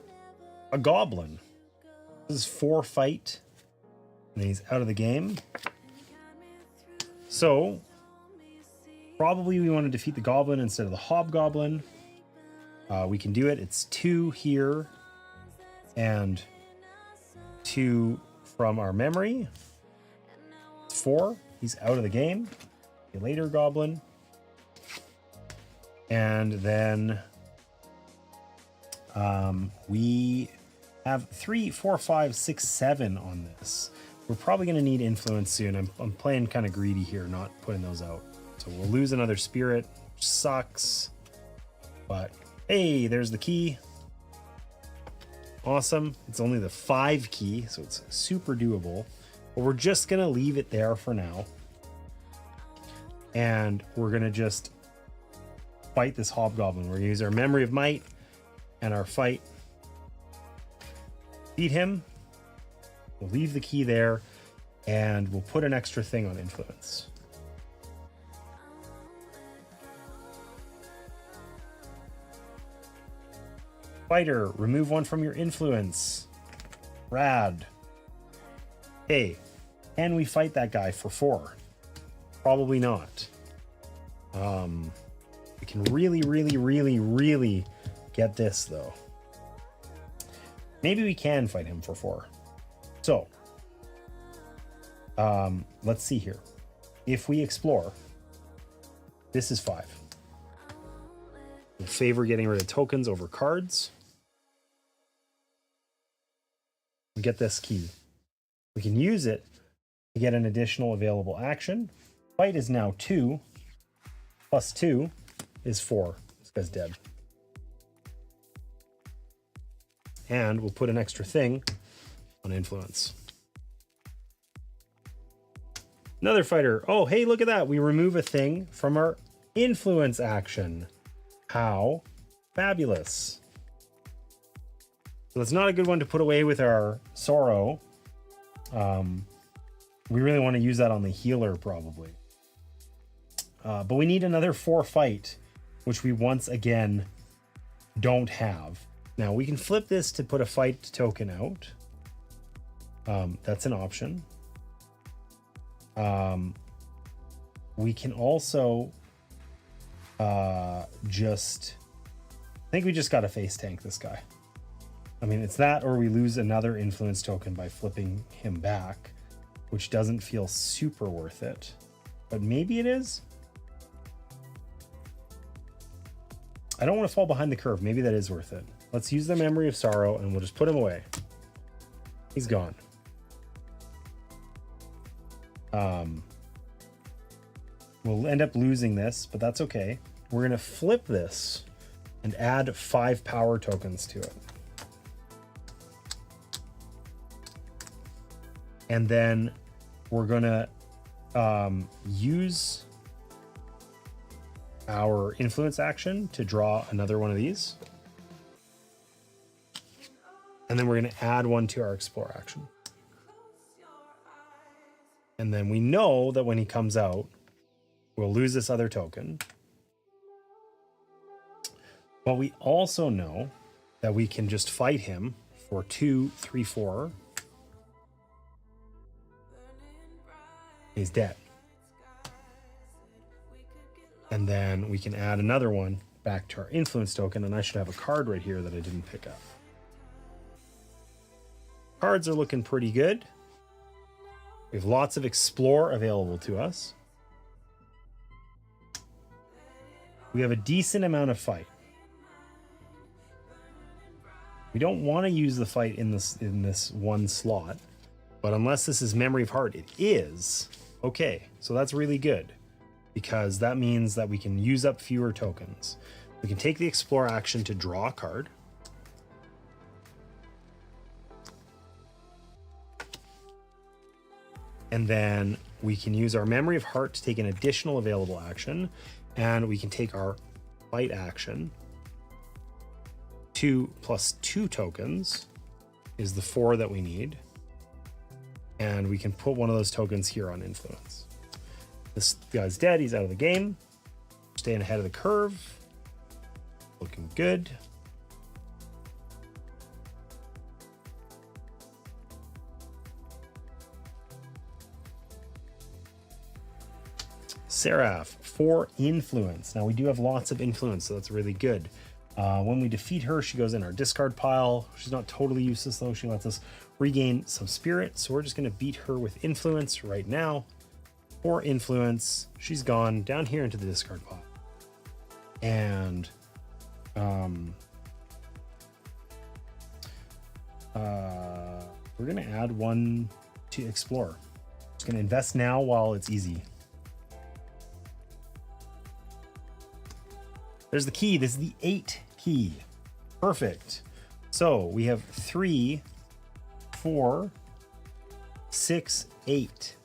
A goblin. This is 4 fight. And he's out of the game. So probably we want to defeat the goblin instead of the hobgoblin. We can do it. It's 2 here and 2 from our memory. It's 4. He's out of the game. See you later, goblin. And then we have 3, 4, 5, 6, 7 on this. We're probably going to need influence soon. I'm playing kind of greedy here, not putting those out. So we'll lose another spirit, which sucks. But hey, there's the key. Awesome. It's only the 5 key, so it's super doable. But we're just going to leave it there for now. And we're going to just fight this hobgoblin. We're going to use our memory of might and our fight. Beat him. We'll leave the key there, and we'll put an extra thing on influence. Fighter, remove 1 from your influence. Rad. Hey, can we fight that guy for 4? Probably not. We can really get this, though. Maybe we can fight him for 4. So, let's see here. If we explore, this is 5. We'll favor getting rid of tokens over cards. We get this key. We can use it to get an additional available action. Fight is now 2. Plus 2 is 4. This guy's dead. And we'll put an extra thing on influence. Another fighter. Oh, hey, look at that. We remove a thing from our influence action. How fabulous. So that's not a good one to put away with our sorrow. We really want to use that on the healer probably. But we need another 4 fight, which we once again don't have. Now we can flip this to put a fight token out. That's an option. We can also I think we just got to face tank this guy. I mean, it's that or we lose another influence token by flipping him back, which doesn't feel super worth it. But maybe it is. I don't want to fall behind the curve. Maybe that is worth it. Let's use the Memory of Sorrow and we'll just put him away. He's gone. We'll end up losing this, but that's okay. We're going to flip this and add 5 power tokens to it. And then we're going to use our influence action to draw another one of these. And then we're going to add one to our explore action. And then we know that when he comes out, we'll lose this other token. But we also know that we can just fight him for 2, 3, 4. He's dead. And then we can add another one back to our influence token, and I should have a card right here that I didn't pick up. Cards are looking pretty good. We have lots of explore available to us. We have a decent amount of fight. We don't want to use the fight in this one slot, but unless this is Memory of Heart, it is. Okay, so that's really good because that means that we can use up fewer tokens. We can take the explore action to draw a card. And then we can use our Memory of Heart to take an additional available action, and we can take our fight action. 2 plus 2 tokens is the 4 that we need. And we can put one of those tokens here on influence. This guy's dead, he's out of the game. Staying ahead of the curve. Looking good. Seraph, 4 influence. Now we do have lots of influence, so that's really good. When we defeat her, she goes in our discard pile. She's not totally useless though. She lets us regain some spirit. So we're just going to beat her with influence right now. 4 influence. She's gone down here into the discard pile. And we're going to add 1 to explore. Just going to invest now while it's easy. There's the key. This is the 8 key. Perfect. So we have 3, 4, 6, 8.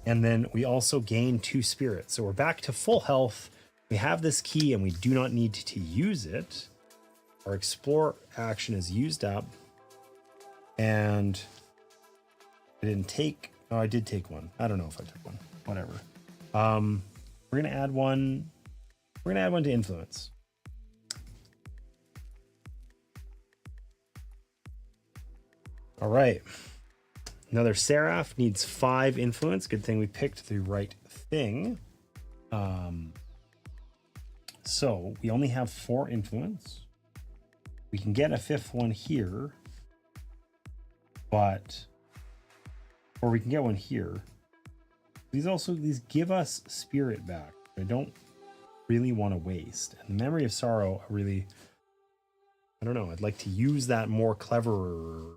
And then we also gain 2 spirits. So we're back to full health. We have this key and we do not need to use it. Our explore action is used up. And I didn't take, oh, I did take one. I don't know if I took one, whatever. We're going to add one. We're going to add one to influence. All right. Another Seraph needs 5 influence. Good thing we picked the right thing. So we only have 4 influence. We can get a 5th one here, but, or we can get one here. These give us spirit back. I don't really want to waste. And the Memory of Sorrow, I don't know. I'd like to use that more cleverer,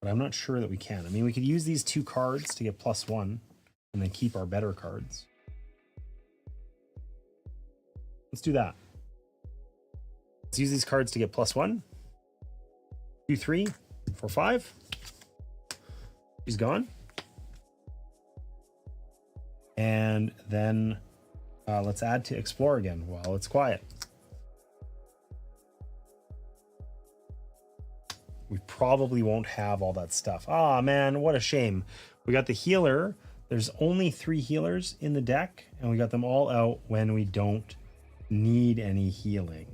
but I'm not sure that we can. I mean, we could use these 2 cards to get +1 and then keep our better cards. Let's do that. Let's use these cards to get +1. 2, 3, 4, 5. She's gone. And then let's add to explore again while it's quiet. we probably won't have all that stuff. Ah, man, what a shame. We got the healer. There's only 3 healers in the deck, and we got them all out when we don't need any healing.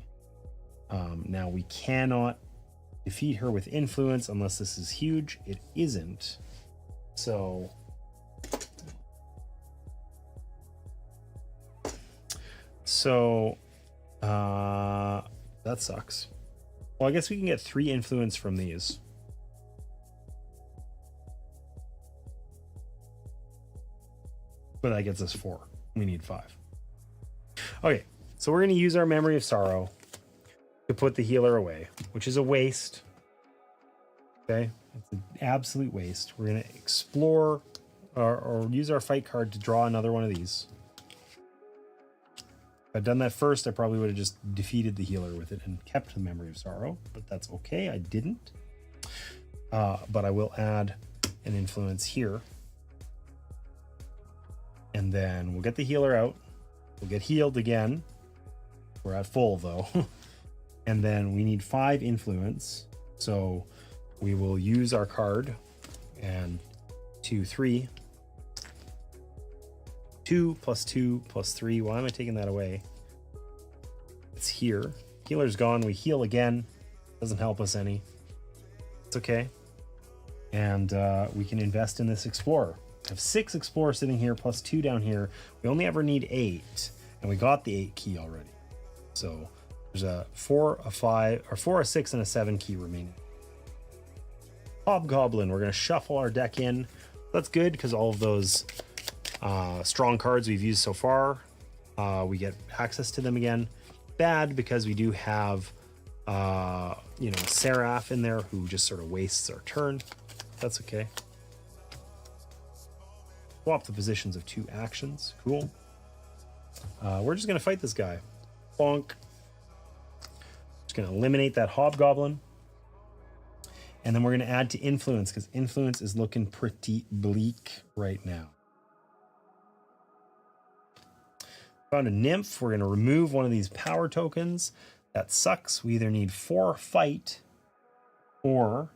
Now, we cannot defeat her with influence unless this is huge. It isn't. So... that sucks. Well, I guess we can get 3 influence from these. But that gets us 4. We need 5. Okay, so we're going to use our Memory of Sorrow to put the healer away, which is a waste. Okay, it's an absolute waste. We're going to explore or use our fight card to draw another one of these. If I'd done that first, I probably would have just defeated the healer with it and kept the Memory of Sorrow, but that's okay. I didn't. But I will add an influence here. And then we'll get the healer out. We'll get healed again. We're at full, though. And then we need 5 influence. So we will use our card. And 2, 3. 2 plus 2 plus 3. Why am I taking that away? It's here. Healer's gone. We heal again. Doesn't help us any. It's okay. And we can invest in this explorer. I have 6 explorers sitting here plus 2 down here. We only ever need 8. And we got the 8 key already. So there's a 4, a 5, or 4, a 6, and a 7 key remaining. Hobgoblin. We're going to shuffle our deck in. That's good because all of those strong cards we've used so far, we get access to them again. Bad because we do have Seraph in there who just sort of wastes our turn. That's okay. Swap the positions of 2 actions. Cool. We're just going to fight this guy. Bonk. Just going to eliminate that Hobgoblin. And then we're going to add to influence because influence is looking pretty bleak right now. Found a nymph. We're going to remove one of these power tokens. That sucks. We either need 4 fight or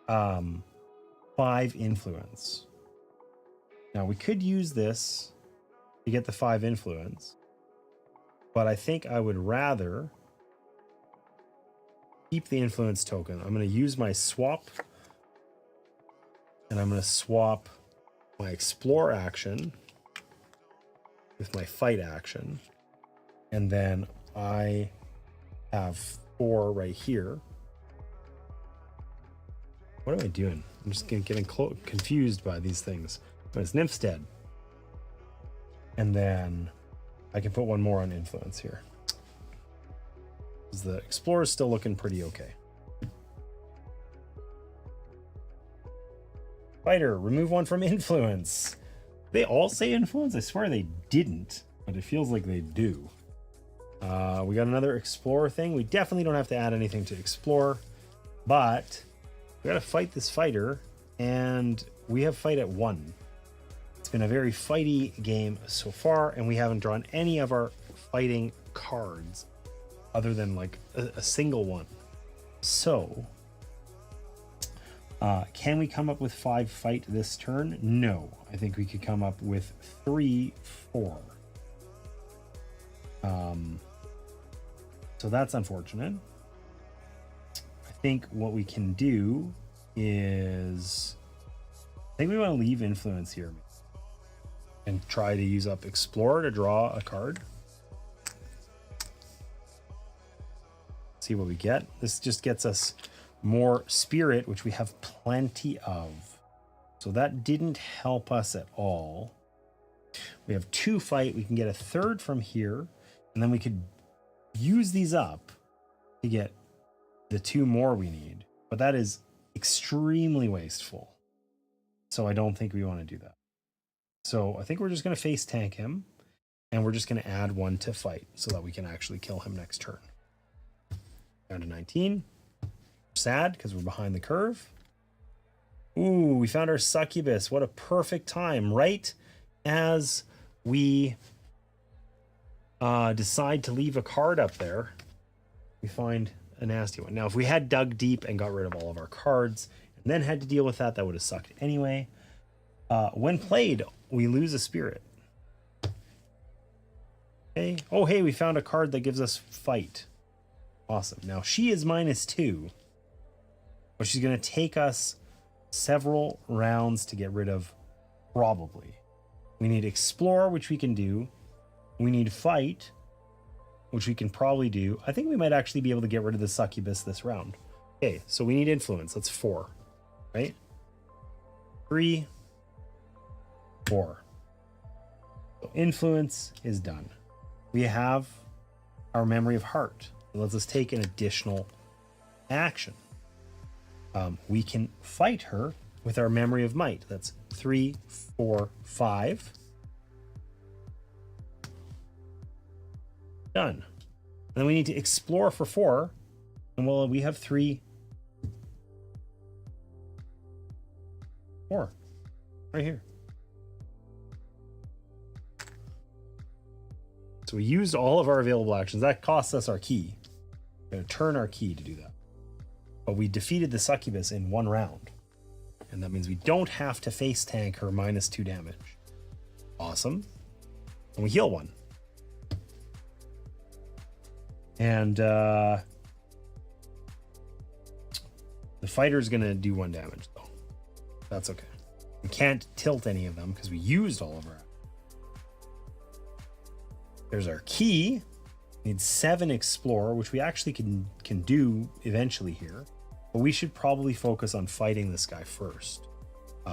5 influence. Now we could use this to get the 5 influence, but I think I would rather keep the influence token. I'm going to use my swap, and I'm going to swap my explore action with my fight action, and then I have 4 right here. What am I doing? I'm just getting confused by these things. But it's Nymph's dead. And then I can put 1 more on influence here. The Explorer's still looking pretty okay. Fighter, remove 1 from influence. They all say influence? I swear they didn't, but it feels like they do. We got another Explorer thing. We definitely don't have to add anything to Explore, but we got to fight this fighter, and we have fight at 1. It's been a very fighty game so far, and we haven't drawn any of our fighting cards other than like a single one. So, can we come up with 5 fight this turn? No. I think we could come up with 3, 4. So that's unfortunate. I think what we can do is, I think we want to leave influence here and try to use up Explorer to draw a card. See what we get. This just gets us more spirit, which we have plenty of. So that didn't help us at all. We have 2 fight. We can get a 3rd from here, and then we could use these up to get the 2 more we need. But that is extremely wasteful. So I don't think we want to do that. So I think we're just going to face tank him, and we're just going to add 1 to fight so that we can actually kill him next turn. Down to 19. Sad because we're behind the curve. Ooh, we found our succubus. What a perfect time. Right as we decide to leave a card up there, we find a nasty one. Now, if we had dug deep and got rid of all of our cards and then had to deal with that, that would have sucked anyway. When played, we lose a spirit. Okay. Oh, hey, we found a card that gives us fight. Awesome. Now, she is -2, but she's going to take us several rounds to get rid of, probably. We need explore, which we can do. We need fight, which we can probably do. I think we might actually be able to get rid of the succubus this round. Okay, so we need influence. That's 4, right? 3, 4. So influence is done. We have our memory of heart. It lets us take an additional action. We can fight her with our memory of might. That's 3, 4, 5. Done. And then we need to explore for 4. And well, we have 3, 4 right here. So we used all of our available actions. That costs us our key. We're going to turn our key to do that. But we defeated the succubus in 1 round. And that means we don't have to face tank her -2 damage. Awesome. And we heal 1. And the fighter's going to do 1 damage, though. That's okay. We can't tilt any of them because we used all of our. There's our key. We need 7 explore, which we actually can do eventually here. But we should probably focus on fighting this guy first.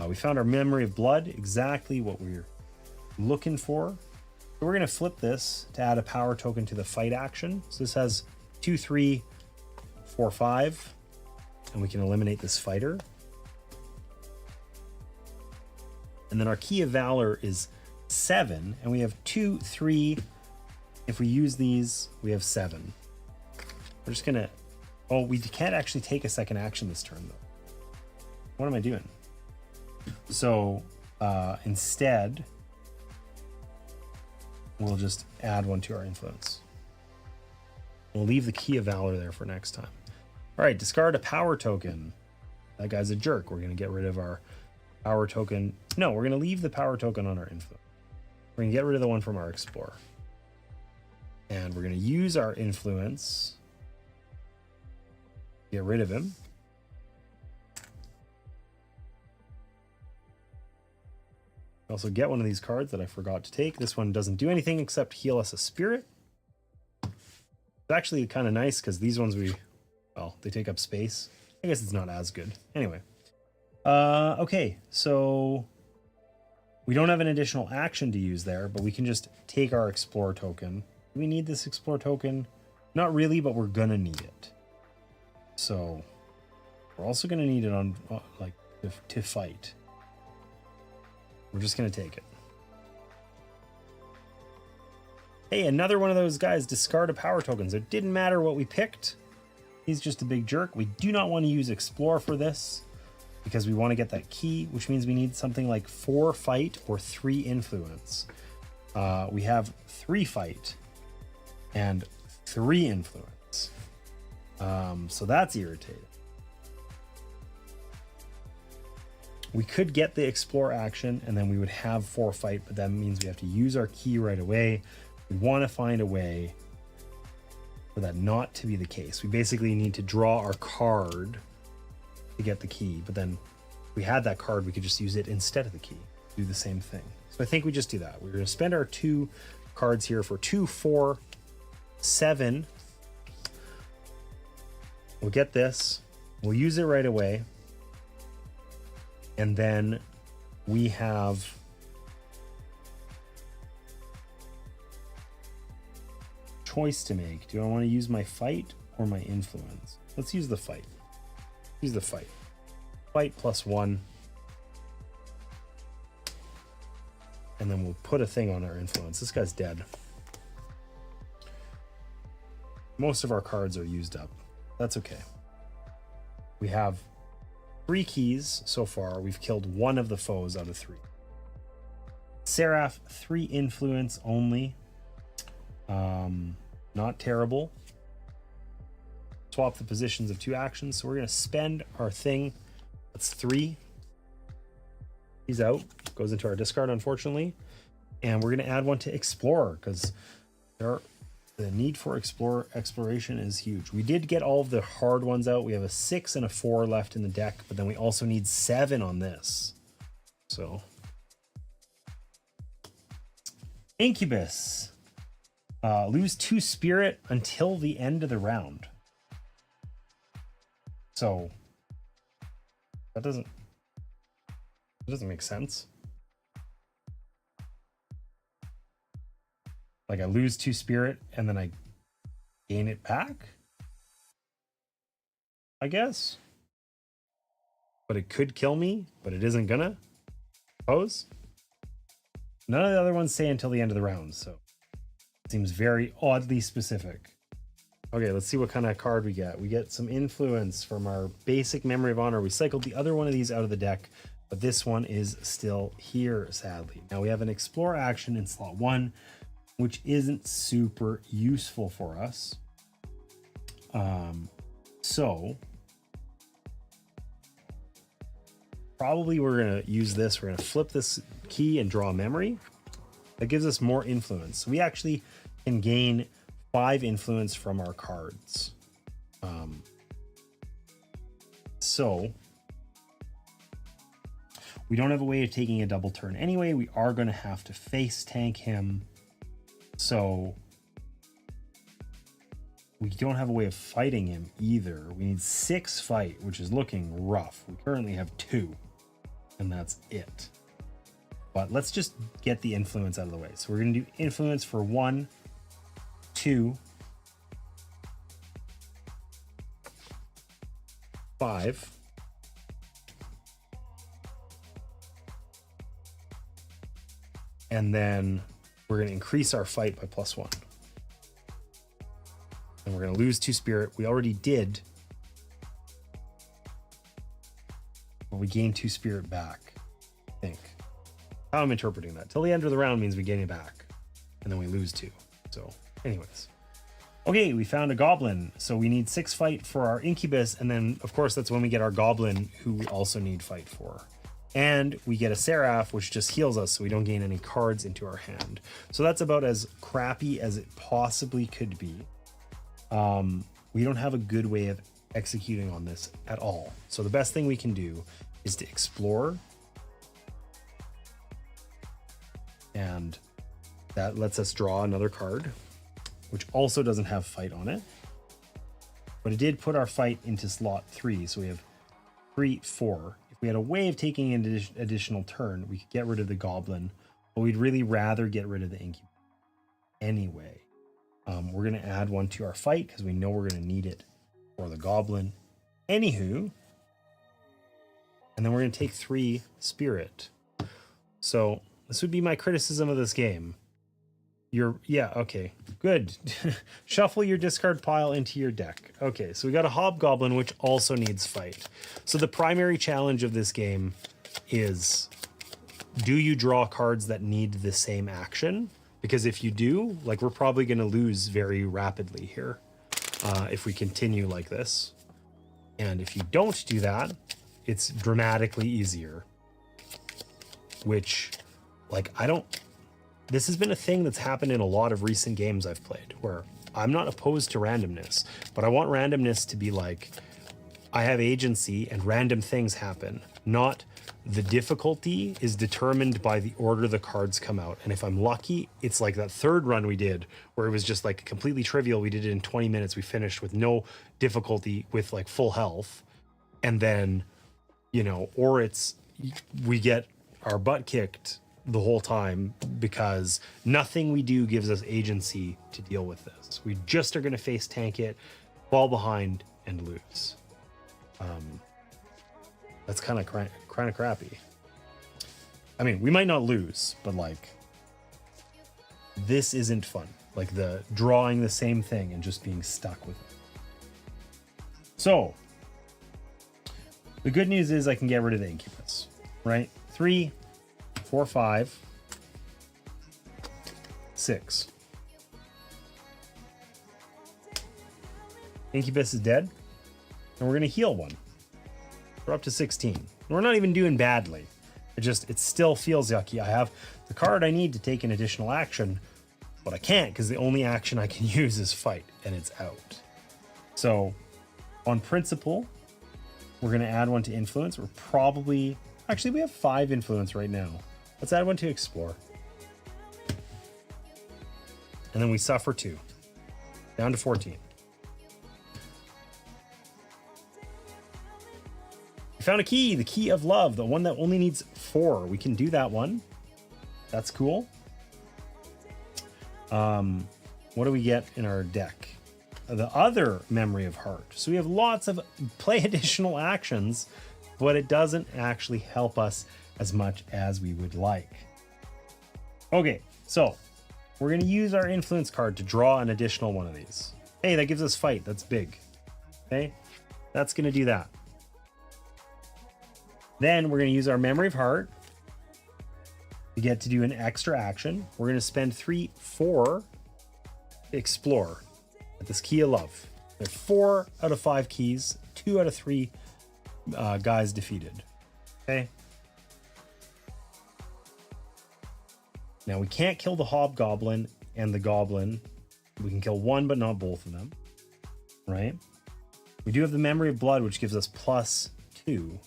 We found our memory of blood, exactly what we're looking for. So we're going to flip this to add a power token to the fight action. So this has 2, 3, 4, 5. And we can eliminate this fighter. And then our key of valor is 7. And we have 2, 3. If we use these, we have 7. We're just going to... Oh, we can't actually take a second action this turn, though. What am I doing? So instead, we'll just add 1 to our influence. We'll leave the key of valor there for next time. All right, discard a power token. That guy's a jerk. We're going to get rid of our power token. No, we're going to leave the power token on our influence. We're going to get rid of the one from our explorer. And we're going to use our influence. Get rid of him. Also get one of these cards that I forgot to take. This one doesn't do anything except heal us a spirit. It's actually kind of nice because these ones they take up space. I guess it's not as good. Anyway. Okay, so we don't have an additional action to use there, but we can just take our explore token. Do we need this explore token? Not really, but we're gonna need it. So we're also going to need it on to fight. We're just going to take it. Hey, another one of those guys, discard a power token. So it didn't matter what we picked. He's just a big jerk. We do not want to use explore for this because we want to get that key, which means we need something like 4 fight or 3 influence. We have 3 fight and 3 influence. So that's irritating. We could get the explore action and then we would have 4 fight, but that means we have to use our key right away. We want to find a way for that not to be the case. We basically need to draw our card to get the key, but then if we had that card, we could just use it instead of the key. Do the same thing. So I think we just do that. We're going to spend our 2 cards here for 2, 4, 7. We'll get this. We'll use it right away. And then we have choice to make. Do I want to use my fight or my influence? Let's use the fight. Use the fight. Fight +1. And then we'll put a thing on our influence. This guy's dead. Most of our cards are used up. That's okay. We have 3 keys so far. We've killed 1 of the foes out of 3. Seraph, 3 influence only. Not terrible. swap the positions of 2 actions. So we're going to spend our thing. That's 3. He's out. Goes into our discard, unfortunately. And we're going to add 1 to Explorer because the need for exploration is huge. We did get all of the hard ones out. We have a 6 and a 4 left in the deck, but then we also need 7 on this. So Incubus. Lose 2 spirit until the end of the round. So that doesn't make sense. Like I lose 2 spirit and then I gain it back, I guess. But it could kill me, but it isn't gonna. Suppose. None of the other ones say until the end of the round, so it seems very oddly specific. Okay, let's see what kind of card we get. We get some influence from our basic Memory of Honor. We cycled the other one of these out of the deck, but this one is still here, sadly. Now we have an Explore action in slot 1, which isn't super useful for us. So probably we're gonna use this. We're gonna flip this key and draw a memory. That gives us more influence. So we actually can gain 5 influence from our cards. So we don't have a way of taking a double turn anyway. We are going to have to face tank him. So we don't have a way of fighting him either. We need 6 fight, which is looking rough. We currently have 2, and that's it. But let's just get the influence out of the way. So we're going to do influence for 1, 2, 5. And then we're going to increase our fight by +1. And we're going to lose 2 spirit. We already did. But we gain 2 spirit back, I think. How I'm interpreting that. Till the end of the round means we gain it back. And then we lose 2. So, anyways. Okay, we found a goblin. So we need 6 fight for our Incubus. And then, of course, that's when we get our goblin, who we also need fight for. And we get a Seraph, which just heals us, so we don't gain any cards into our hand. So that's about as crappy as it possibly could be. We don't have a good way of executing on this at all. So the best thing we can do is to explore. And that lets us draw another card, which also doesn't have fight on it. But it did put our fight into slot 3. So we have 3, 4. If we had a way of taking an additional turn, we could get rid of the goblin, but we'd really rather get rid of the Incubus anyway. We're going to add 1 to our fight because we know we're going to need it for the goblin. Anywho, and then we're going to take 3 spirit. So this would be my criticism of this game. Yeah, okay, good. Shuffle your discard pile into your deck. Okay, so we got a hobgoblin, which also needs fight. So the primary challenge of this game is, do you draw cards that need the same action? Because if you do, like, we're probably going to lose very rapidly here if we continue like this. And if you don't do that, it's dramatically easier. Which, like, this has been a thing that's happened in a lot of recent games I've played, where I'm not opposed to randomness, but I want randomness to be like, I have agency and random things happen, not the difficulty is determined by the order the cards come out. And if I'm lucky, it's like that third run we did where it was just like completely trivial. We did it in 20 minutes. We finished with no difficulty with like full health. And then, you know, or we get our butt kicked the whole time because nothing we do gives us agency to deal with this. We just are going to face tank it, fall behind, and lose. That's kind of crappy. I mean, we might not lose, but like, this isn't fun. Like the drawing the same thing and just being stuck with it. So the good news is I can get rid of the Incubus, right? 3, 4, 5, 6. Incubus is dead. And we're going to heal one. We're up to 16. We're not even doing badly. It still feels yucky. I have the card I need to take an additional action, but I can't because the only action I can use is fight, and it's out. So, on principle, we're going to add one to influence. We're probably... Actually, we have 5 influence right now. Let's add one to explore. And then we suffer 2. Down to 14. We found a key, the key of love, the one that only needs 4. We can do that one. That's cool. What do we get in our deck? The other memory of heart. So we have lots of play additional actions, but it doesn't actually help us as much as we would like. Okay, so we're going to use our influence card to draw an additional one of these. Hey, that gives us fight. That's big. Okay, that's going to do that. Then we're going to use our memory of heart to get to do an extra action. We're going to spend 3, 4 to explore at this key of love. There are 4 out of 5 keys, 2 out of 3 guys defeated. Okay. Now we can't kill the hobgoblin and the goblin. We can kill one, but not both of them. Right? We do have the memory of blood, which gives us +2.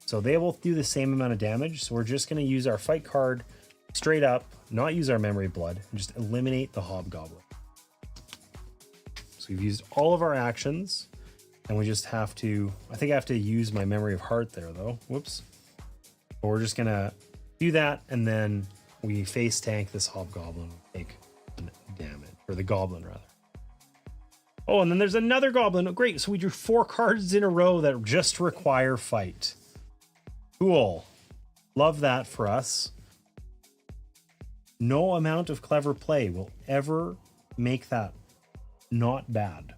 So they both do the same amount of damage. So we're just going to use our fight card straight up, not use our memory of blood, and just eliminate the hobgoblin. So we've used all of our actions, and we just have to, I think I have to use my memory of heart there though. Whoops. But we're just going to do that, and then we face tank this hobgoblin, take damage, or the goblin rather. Oh, and then there's another goblin. Oh, great. So we drew 4 cards in a row that just require fight. Cool. Love that for us. No amount of clever play will ever make that not bad.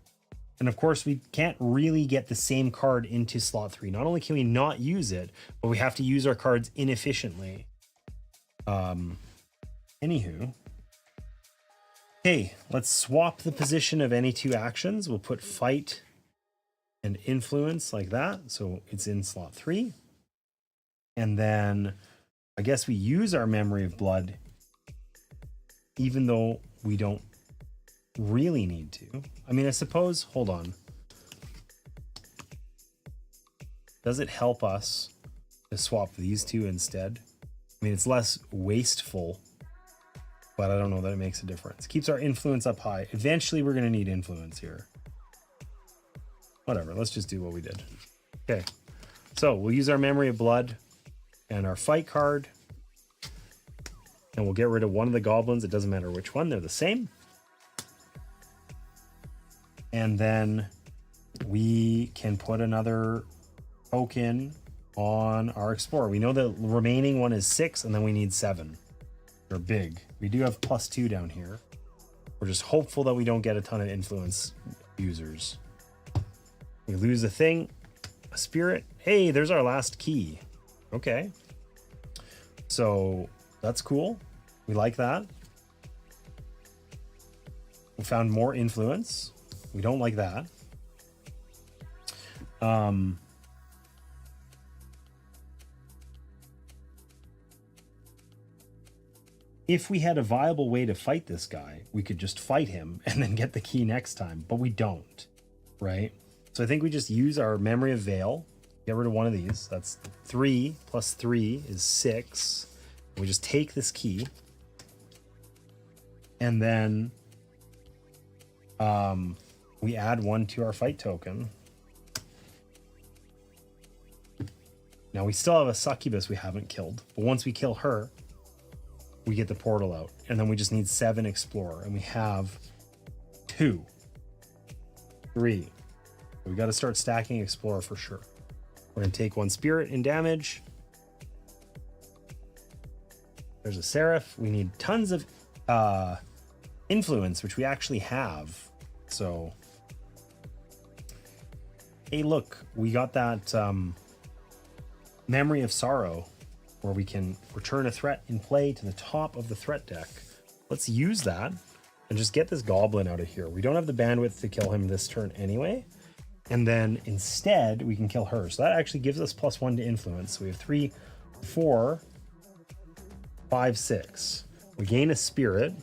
And of course, we can't really get the same card into slot 3. Not only can we not use it, but we have to use our cards inefficiently. Anywho. Okay, let's swap the position of any 2 actions. We'll put fight and influence like that. So it's in slot 3. And then I guess we use our memory of blood, even though we don't really need to. I mean, I suppose, hold on. Does it help us to swap these 2 instead? I mean, it's less wasteful, but I don't know that it makes a difference. Keeps our influence up high. Eventually, we're going to need influence here. Whatever, let's just do what we did. Okay, so we'll use our memory of blood and our fight card, and we'll get rid of one of the goblins. It doesn't matter which one, they're the same. And then we can put another token on our explorer. We know the remaining one is 6, and then we need 7. They're big. We do have +2 down here. We're just hopeful that we don't get a ton of influence users. We lose a thing, a spirit. Hey, there's our last key. Okay. So that's cool. We like that. We found more influence. We don't like that. If we had a viable way to fight this guy, we could just fight him and then get the key next time, but we don't, right? So I think we just use our memory of Veil, get rid of one of these. That's 3 + 3 is 6. We just take this key, and then we add 1 to our fight token. Now we still have a succubus we haven't killed, but once we kill her, we get the portal out, and then we just need 7 explorer, and we have 2, 3. We got to start stacking explorer for sure. We're gonna take 1 spirit in damage. There's a seraph. We need tons of influence, which we actually have. So, hey, look, we got that memory of sorrow, where we can return a threat in play to the top of the threat deck. Let's use that and just get this goblin out of here. We don't have the bandwidth to kill him this turn anyway, And then instead, we can kill her. So that actually gives us +1 to influence. So we have 3, 4, 5, 6. We gain a spirit.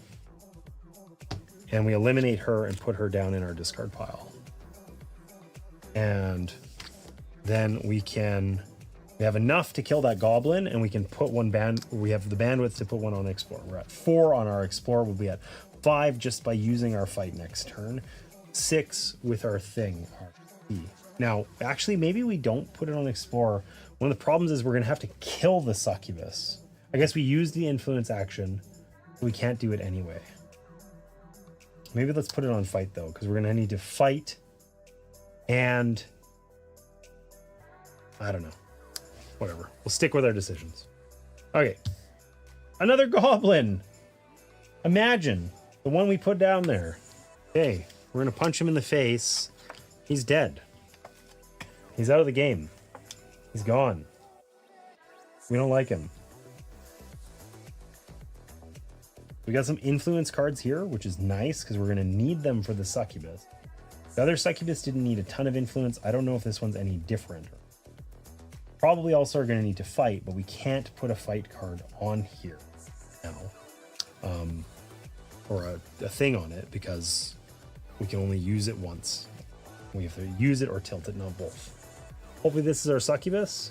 And we eliminate her and put her down in our discard pile. And then we have enough to kill that goblin, and we can put we have the bandwidth to put one on explore. We're at 4 on our explore. We'll be at 5 just by using our fight next turn. 6 with our thing, our key. Now, actually, maybe we don't put it on explore. One of the problems is we're going to have to kill the succubus. I guess we use the influence action. We can't do it anyway. Maybe let's put it on fight, though, because we're going to need to fight and... I don't know. Whatever. We'll stick with our decisions. Okay. Another goblin. Imagine the one we put down there. Okay. We're going to punch him in the face. He's dead. He's out of the game. He's gone. We don't like him. We got some influence cards here, which is nice because we're going to need them for the succubus. The other succubus didn't need a ton of influence. I don't know if this one's any different. Probably also are going to need to fight, but we can't put a fight card on here now. Or a thing on it because we can only use it once. We have to use it or tilt it, not both. Hopefully this is our succubus.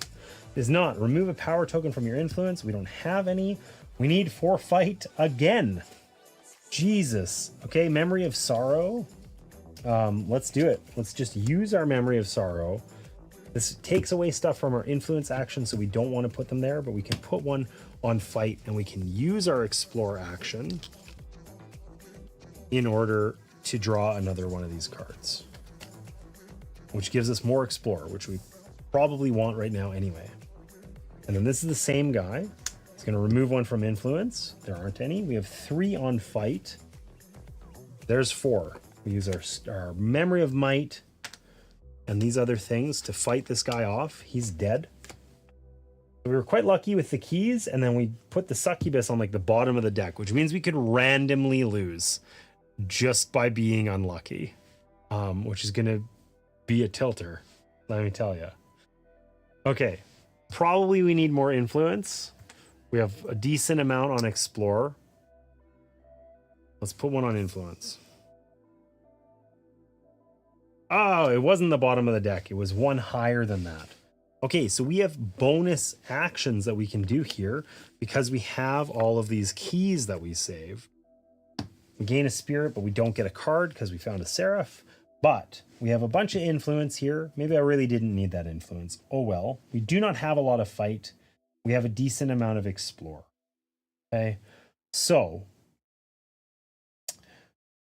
It is not. Remove a power token from your influence. We don't have any. We need 4 fight again. Jesus. Okay, Memory of Sorrow. Let's do it. Let's just use our Memory of Sorrow. This takes away stuff from our influence action, so we don't want to put them there, but we can put one on fight, and we can use our explore action in order to draw another one of these cards, which gives us more explore, which we probably want right now anyway. And then this is the same guy. It's going to remove one from influence. There aren't any. We have 3 on fight. There's 4. We use our Memory of Might and these other things to fight this guy off. He's dead. We were quite lucky with the keys, and then we put the succubus on like the bottom of the deck, which means we could randomly lose just by being unlucky, which is going to be a tilter, let me tell you. Okay, probably we need more influence. We have a decent amount on explore. Let's put one on influence. Oh, it wasn't the bottom of the deck. It was one higher than that. Okay, so we have bonus actions that we can do here because we have all of these keys that we save. We gain a spirit, but we don't get a card because we found a seraph. But we have a bunch of influence here. Maybe I really didn't need that influence. Oh well. We do not have a lot of fight. We have a decent amount of explore. Okay, so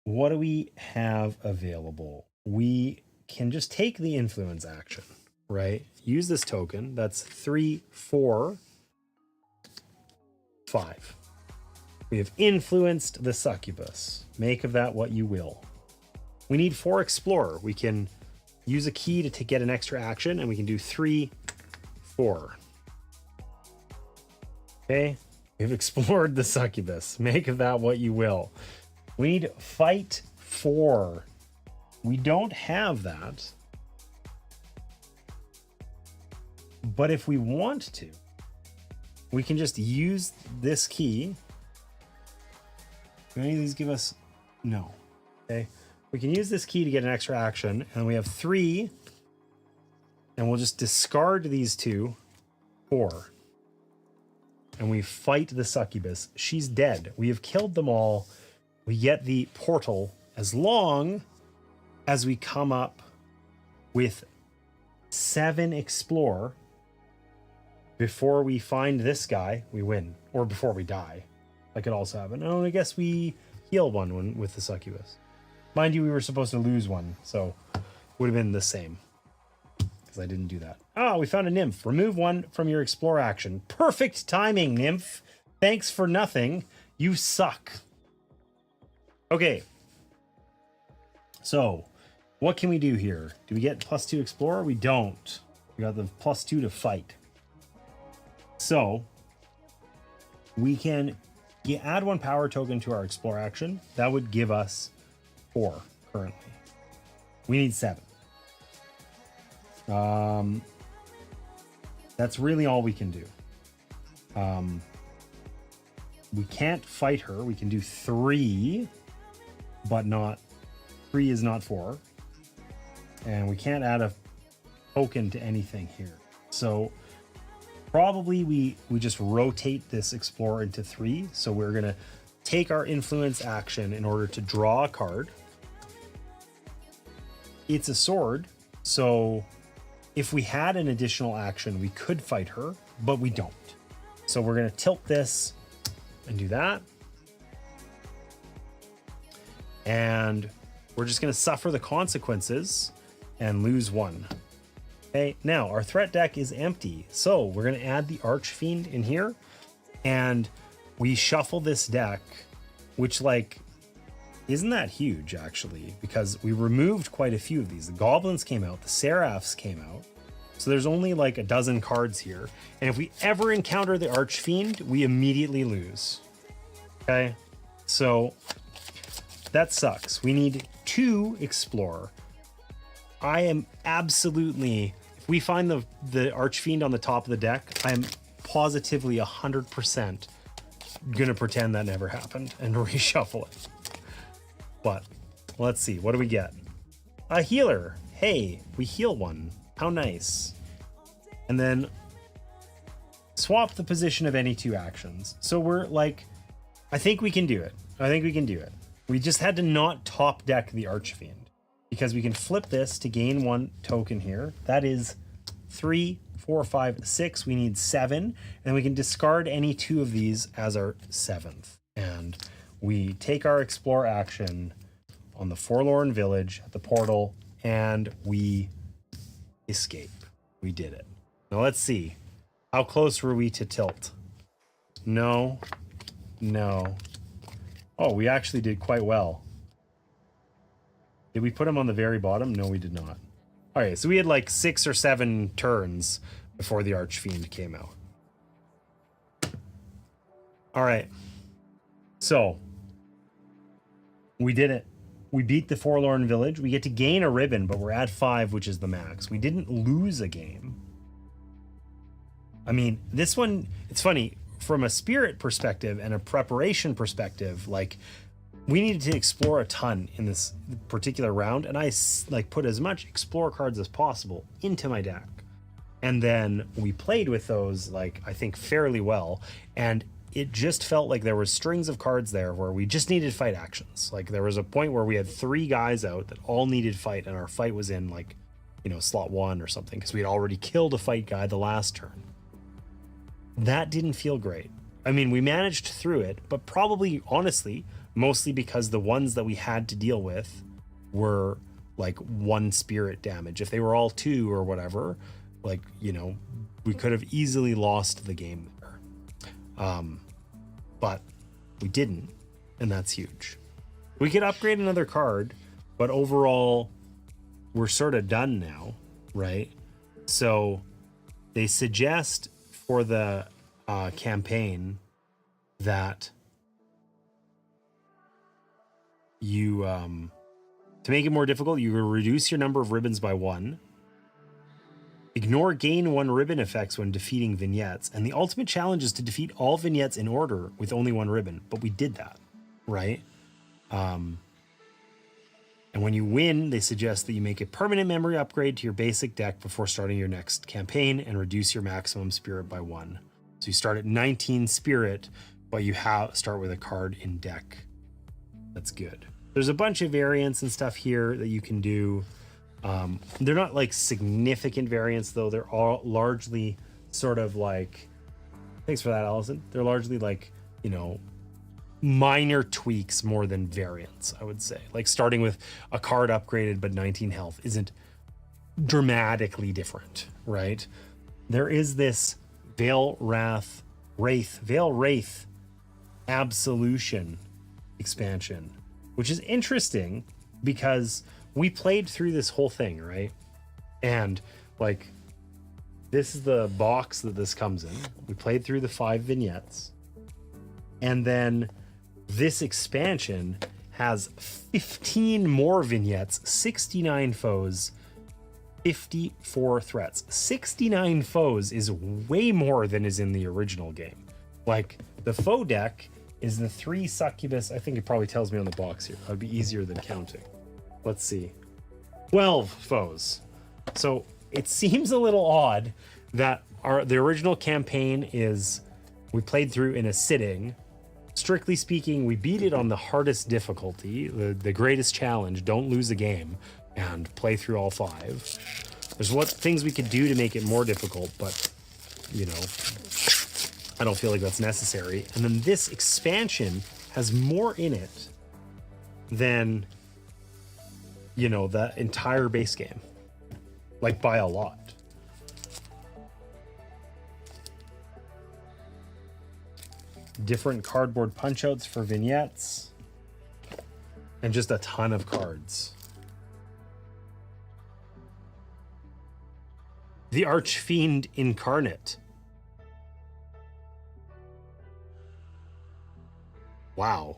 what do we have available? We can just take the influence action, right? Use this token. That's 3, 4, 5. We have influenced the succubus. Make of that what you will. We need 4 explorer. We can use a key to get an extra action, and we can do 3, 4. Okay, we've explored the succubus. Make of that what you will. We need fight 4. We don't have that. But if we want to, we can just use this key. Do any of these give us? No. Okay. We can use this key to get an extra action, and we have 3. And we'll just discard these 2. 4. And we fight the succubus. She's dead. We have killed them all. We get the portal as long as we come up with 7 explore before we find this guy, we win. Or before we die. That could also happen. Oh, I guess we heal one with the succubus. Mind you, we were supposed to lose one, so it would have been the same. Because I didn't do that. Oh, we found a nymph. Remove 1 from your explore action. Perfect timing, nymph. Thanks for nothing. You suck. Okay. So, what can we do here? Do we get +2 explore? We don't. We got the +2 to fight. So, we can add 1 power token to our explore action. That would give us 4 currently. We need 7. That's really all we can do. We can't fight her. We can do 3, but not 3 is not 4. And we can't add a token to anything here. So probably we just rotate this explorer into 3. So we're gonna take our influence action in order to draw a card. It's a sword, so if we had an additional action, we could fight her, but we don't. So we're gonna tilt this and do that. And we're just gonna suffer the consequences and lose 1. Okay, now our threat deck is empty. So we're gonna add the Archfiend in here and we shuffle this deck, which like, isn't that huge actually, because we removed quite a few of these. The goblins came out, the seraphs came out. So there's only like a dozen cards here. And if we ever encounter the Archfiend, we immediately lose. Okay, so that sucks. We need 2 explore. I am absolutely, if we find the Archfiend on the top of the deck, I am positively 100% gonna pretend that never happened and reshuffle it. But let's see, what do we get? A healer. Hey, we heal 1. How nice. And then swap the position of any 2 actions. So we're like, I think we can do it. I think we can do it. We just had to not top deck the Archfiend because we can flip this to gain 1 token here. That is 3, 4, 5, 6. We need 7. And we can discard any 2 of these as our 7th. And we take our explore action on the Forlorn Village at the portal and we escape. We did it. Now let's see. How close were we to tilt? No. No. Oh, we actually did quite well. Did we put him on the very bottom? No, we did not. All right, so we had like 6 or 7 turns before the Archfiend came out. All right. So we did it. We beat the Forlorn Village. We get to gain a ribbon, but we're at 5, which is the max. We didn't lose a game. I mean, this one, it's funny, from a spirit perspective and a preparation perspective, like, we needed to explore a ton in this particular round, and I like put as much explore cards as possible into my deck. And then we played with those, like, I think fairly well, and it just felt like there was strings of cards there where we just needed fight actions. Like there was a point where we had 3 guys out that all needed fight, and our fight was in like, you know, slot 1 or something because we had already killed a fight guy the last turn. That didn't feel great. I mean, we managed through it, but probably, honestly, mostly because the ones that we had to deal with were like 1 spirit damage. If they were all 2 or whatever, like, you know, we could have easily lost the game there. But we didn't, and that's huge. We could upgrade another card, but overall, we're sort of done now, right? So they suggest for the campaign that you, to make it more difficult, you will reduce your number of ribbons by 1. Ignore gain 1 ribbon effects when defeating vignettes. And the ultimate challenge is to defeat all vignettes in order with only 1 ribbon. But we did that, right? And when you win, they suggest that you make a permanent memory upgrade to your basic deck before starting your next campaign and reduce your maximum spirit by 1. So you start at 19 spirit, but you start with a card in deck. That's good. There's a bunch of variants and stuff here that you can do. They're not like significant variants though. They're all largely sort of like, thanks for that, Allison. They're largely like, you know, minor tweaks more than variants, I would say. Like starting with a card upgraded but 19 health isn't dramatically different, right? There is this Veilwraith Absolution expansion, which is interesting because we played through this whole thing, right? And like, this is the box that this comes in. We played through the 5 vignettes. And then this expansion has 15 more vignettes, 69 foes, 54 threats. 69 foes is way more than is in the original game. Like, the foe deck is the 3 succubus. I think it probably tells me on the box here. That would be easier than counting. Let's see. 12 foes. So it seems a little odd that the original campaign is we played through in a sitting. Strictly speaking, we beat it on the hardest difficulty, the greatest challenge. Don't lose a game and play through all 5. There's things we could do to make it more difficult, but you know, I don't feel like that's necessary. And then this expansion has more in it than, you know, the entire base game, like by a lot. Different cardboard punch-outs for vignettes, and just a ton of cards. The Archfiend Incarnate. Wow.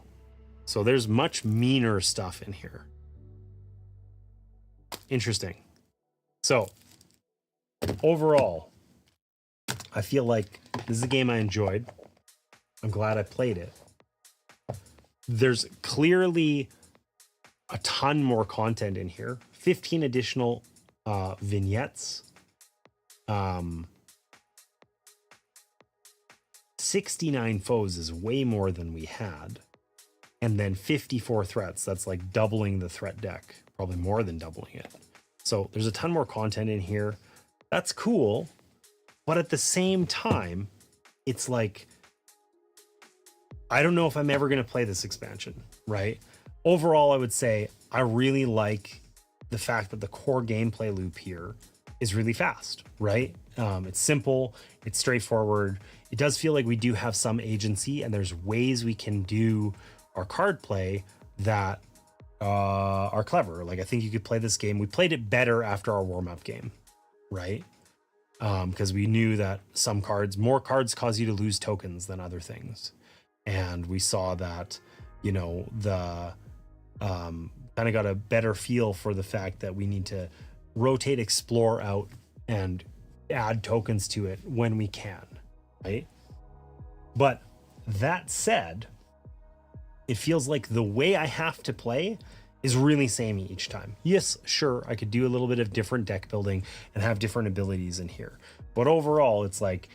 So there's much meaner stuff in here. Interesting. So overall, I feel like this is a game I enjoyed. I'm glad I played it. There's clearly a ton more content in here. 15 additional vignettes. 69 foes is way more than we had. And then 54 threats. That's like doubling the threat deck. Probably more than doubling it. So there's a ton more content in here. That's cool. But at the same time, it's like, I don't know if I'm ever going to play this expansion, right? Overall, I would say I really like the fact that the core gameplay loop here is really fast, right? It's simple, it's straightforward. It does feel like we do have some agency, and there's ways we can do our card play that are clever. Like, I think you could play this game. We played it better after our warm-up game, right? Because we knew that more cards cause you to lose tokens than other things. And we saw that, you know, the kind of got a better feel for the fact that we need to rotate explore out and add tokens to it when we can, right? But that said, it feels like the way I have to play is really samey each time. Yes, sure, I could do a little bit of different deck building and have different abilities in here. But overall, it's like,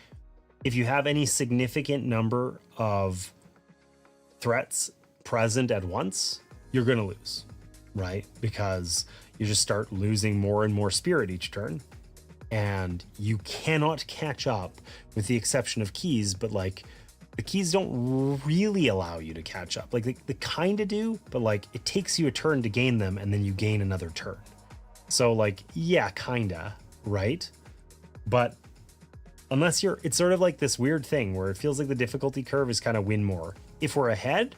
if you have any significant number of threats present at once, you're going to lose, right? Because you just start losing more and more spirit each turn, and you cannot catch up, with the exception of keys. But like, the keys don't really allow you to catch up. Like, they kind of do, but like, it takes you a turn to gain them, and then you gain another turn. So like, yeah, kinda, right? But unless it's sort of like this weird thing where it feels like the difficulty curve is kind of win more. If we're ahead,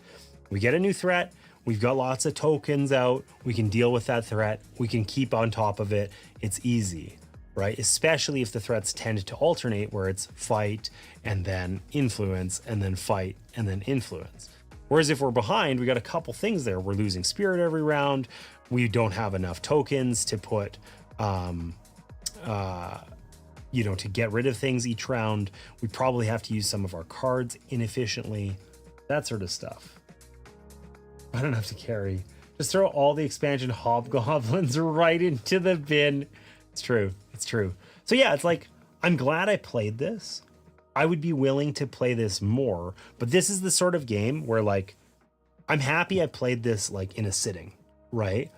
we get a new threat, we've got lots of tokens out, we can deal with that threat, we can keep on top of it, it's easy, right? Especially if the threats tend to alternate, where it's fight and then influence and then fight and then influence. Whereas if we're behind, we got a couple things there. We're losing spirit every round, we don't have enough tokens to put you know, to get rid of things each round. We probably have to use some of our cards inefficiently, that sort of stuff. I don't have to carry. Just throw all the expansion hobgoblins right into the bin. It's true. It's true. So yeah, it's like, I'm glad I played this. I would be willing to play this more, but this is the sort of game where like, I'm happy I played this like in a sitting, right?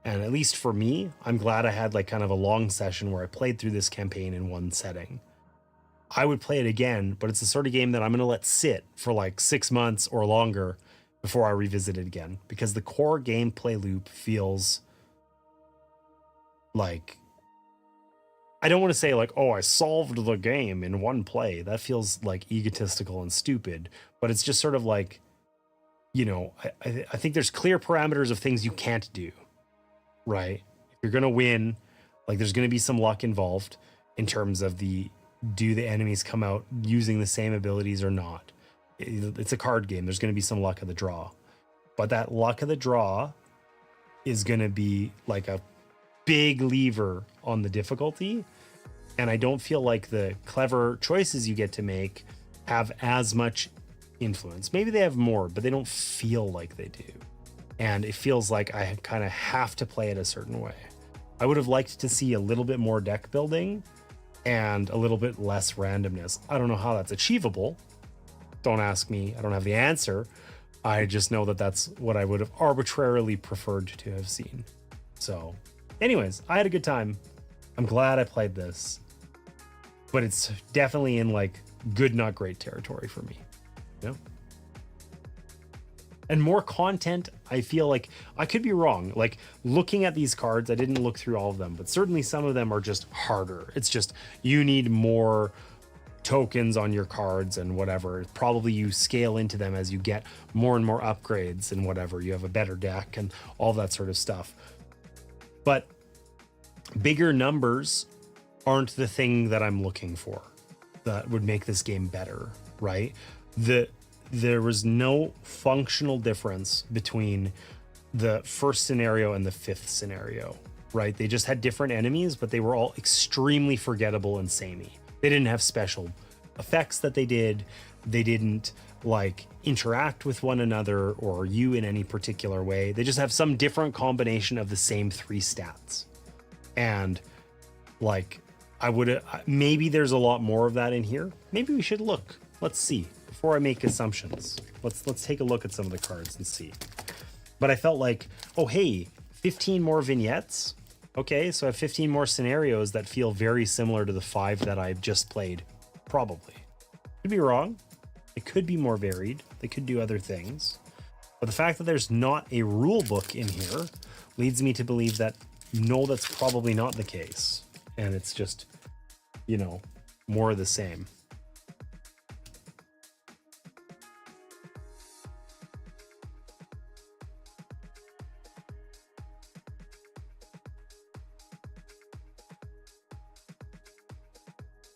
And at least for me, I'm glad I had like kind of a long session where I played through this campaign in one setting. I would play it again, but it's the sort of game that I'm going to let sit for like 6 months or longer before I revisit it again, because the core gameplay loop feels like, I don't want to say like, oh, I solved the game in one play. That feels like egotistical and stupid, but it's just sort of like, you know, I think there's clear parameters of things you can't do, right? If you're going to win, like, there's going to be some luck involved in terms of do the enemies come out using the same abilities or not? It's a card game. There's going to be some luck of the draw, but that luck of the draw is going to be like a big lever on the difficulty. And I don't feel like the clever choices you get to make have as much influence. Maybe they have more, but they don't feel like they do. And it feels like I kind of have to play it a certain way. I would have liked to see a little bit more deck building and a little bit less randomness. I don't know how that's achievable. Don't ask me. I don't have the answer. I just know that that's what I would have arbitrarily preferred to have seen. So anyways, I had a good time. I'm glad I played this, but it's definitely in like good, not great territory for me. You know? And more content, I feel like I could be wrong. Like looking at these cards, I didn't look through all of them, but certainly some of them are just harder. It's just you need more tokens on your cards and whatever. Probably you scale into them as you get more and more upgrades and whatever. You have a better deck and all that sort of stuff. But bigger numbers aren't the thing that I'm looking for that would make this game better, right? There was no functional difference between the first scenario and the fifth scenario, right? They just had different enemies, but they were all extremely forgettable and samey. They didn't have special effects that they did. They didn't like interact with one another or you in any particular way. They just have some different combination of the same three stats. And like, I would, maybe there's a lot more of that in here. Maybe we should look. Let's see. Before I make assumptions, let's take a look at some of the cards and see. But I felt like, oh, hey, 15 more vignettes. Okay, so I have 15 more scenarios that feel very similar to the 5 that I've just played. Probably. Could be wrong. It could be more varied. They could do other things. But the fact that there's not a rule book in here leads me to believe that, no, that's probably not the case. And it's just, you know, more of the same.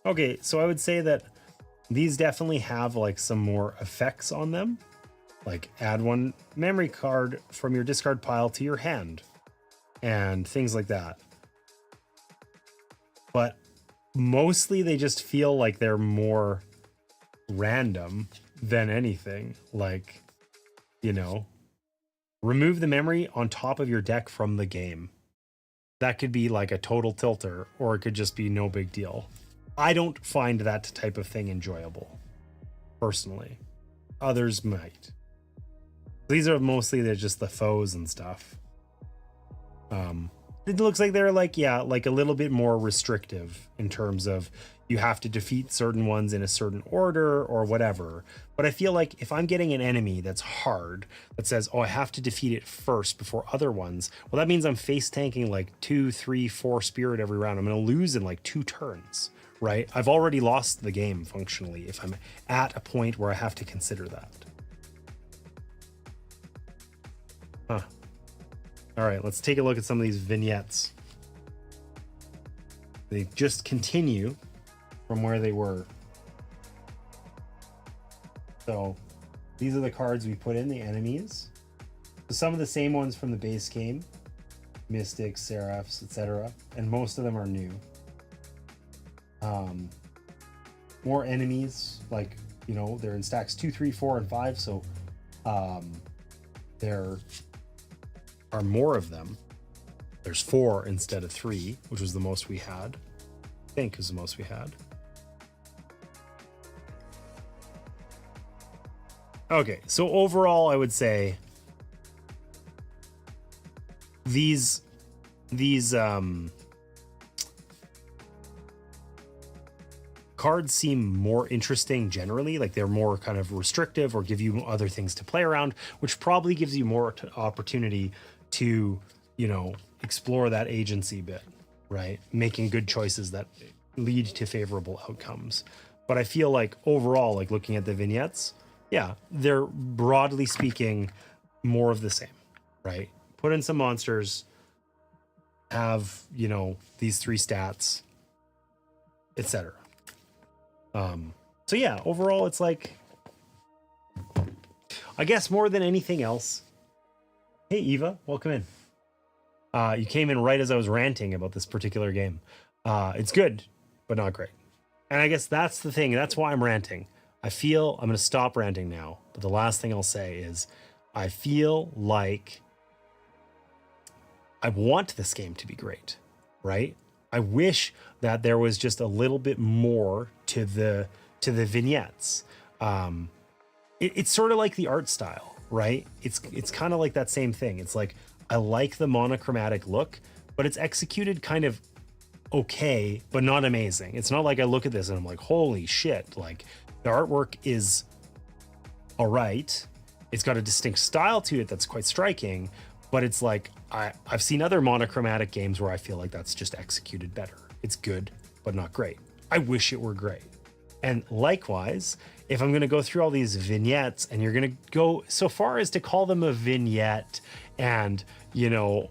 Okay, so I would say that these definitely have like some more effects on them. Like add one memory card from your discard pile to your hand and things like that. But mostly they just feel like they're more random than anything. Like, you know, remove the memory on top of your deck from the game. That could be like a total tilter, or it could just be no big deal. I don't find that type of thing enjoyable, personally. Others might. These are mostly they're just the foes and stuff. It looks like they're like, yeah, like a little bit more restrictive in terms of you have to defeat certain ones in a certain order or whatever. But I feel like if I'm getting an enemy that's hard, that says, oh, I have to defeat it first before other ones, well, that means I'm face tanking like 2, 3, 4 spirit every round. I'm going to lose in like 2 turns. Right? I've already lost the game functionally if I'm at a point where I have to consider that. Huh. All right, let's take a look at some of these vignettes. They just continue from where they were. So these are the cards we put in, the enemies. So some of the same ones from the base game, Mystics, Seraphs, etc. And most of them are new. More enemies, like, you know, they're in stacks 2, 3, 4, and 5, so there are more of them. There's 4 instead of 3, which was the most we had. I think is the most we had. Okay, so overall, I would say these cards seem more interesting generally, like they're more kind of restrictive or give you other things to play around, which probably gives you more opportunity to, you know, explore that agency bit, right? Making good choices that lead to favorable outcomes. But I feel like overall, like looking at the vignettes, yeah, they're broadly speaking more of the same, right? Put in some monsters, have, you know, these 3 stats, etc. So yeah, overall, it's like, I guess more than anything else. Hey, Eva, welcome in. You came in right as I was ranting about this particular game. It's good, but not great. And I guess that's the thing. That's why I'm ranting. I feel I'm going to stop ranting now. But the last thing I'll say is I feel like I want this game to be great, right? I wish that there was just a little bit more to the vignettes. It's sort of like the art style, right? It's kind of like that same thing. It's like I like the monochromatic look, but it's executed kind of okay, but not amazing. It's not like I look at this and I'm like, holy shit, like the artwork is all right. It's got a distinct style to it that's quite striking, but it's like I've seen other monochromatic games where I feel like that's just executed better. It's good, but not great. I wish it were great. And likewise, if I'm going to go through all these vignettes and you're going to go so far as to call them a vignette and, you know,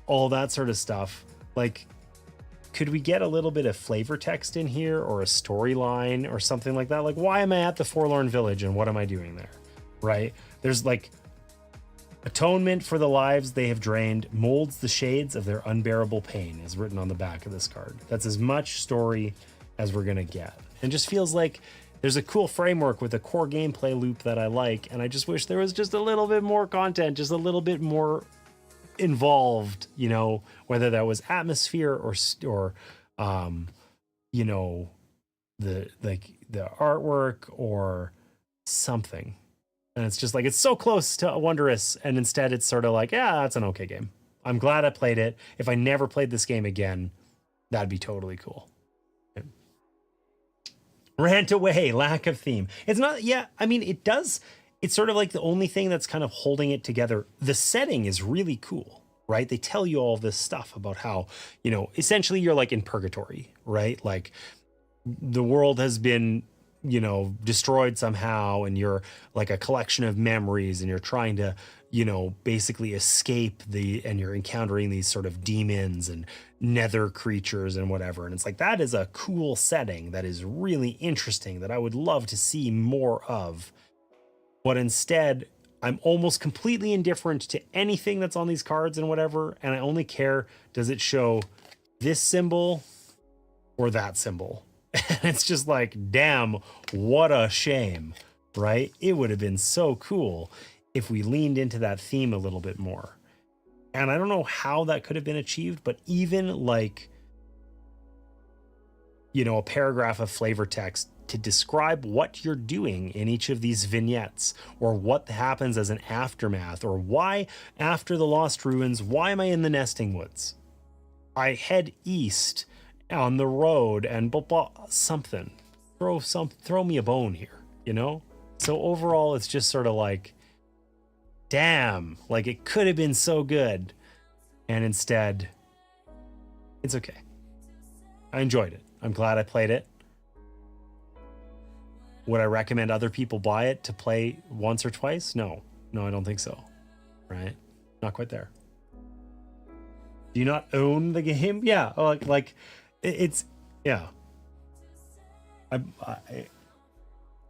all that sort of stuff, like, could we get a little bit of flavor text in here or a storyline or something like that? Like, why am I at the Forlorn Village and what am I doing there? Right? There's like atonement for the lives they have drained molds the shades of their unbearable pain is written on the back of this card. That's as much story as we're going to get. And just feels like there's a cool framework with a core gameplay loop that I like. And I just wish there was just a little bit more content, just a little bit more involved, you know, whether that was atmosphere or you know, the artwork or something. And it's just like, it's so close to wondrous. And instead it's sort of like, yeah, that's an okay game. I'm glad I played it. If I never played this game again, that'd be totally cool. Rant away, lack of theme. It's not, yeah, I mean, it does. It's sort of like the only thing that's kind of holding it together. The setting is really cool, right? They tell you all this stuff about how, you know, essentially you're like in purgatory, right? Like the world has been, you know, destroyed somehow and you're like a collection of memories and you're trying to, you know, basically escape and you're encountering these sort of demons and nether creatures and whatever. And it's like, that is a cool setting that is really interesting that I would love to see more of. But instead, I'm almost completely indifferent to anything that's on these cards and whatever. And I only care, does it show this symbol or that symbol? And it's just like, damn, what a shame, right? It would have been so cool if we leaned into that theme a little bit more. And I don't know how that could have been achieved, but even like, you know, a paragraph of flavor text to describe what you're doing in each of these vignettes, or what happens as an aftermath, or why after the Lost Ruins, why am I in the Nesting Woods? I head east on the road and blah, blah, something. Throw me a bone here, you know? So overall, it's just sort of like, damn, like it could have been so good. And instead, it's okay. I enjoyed it. I'm glad I played it. Would I recommend other people buy it to play once or twice? No, I don't think so. Right? Not quite there. Do you not own the game? Yeah. Like it's, yeah. I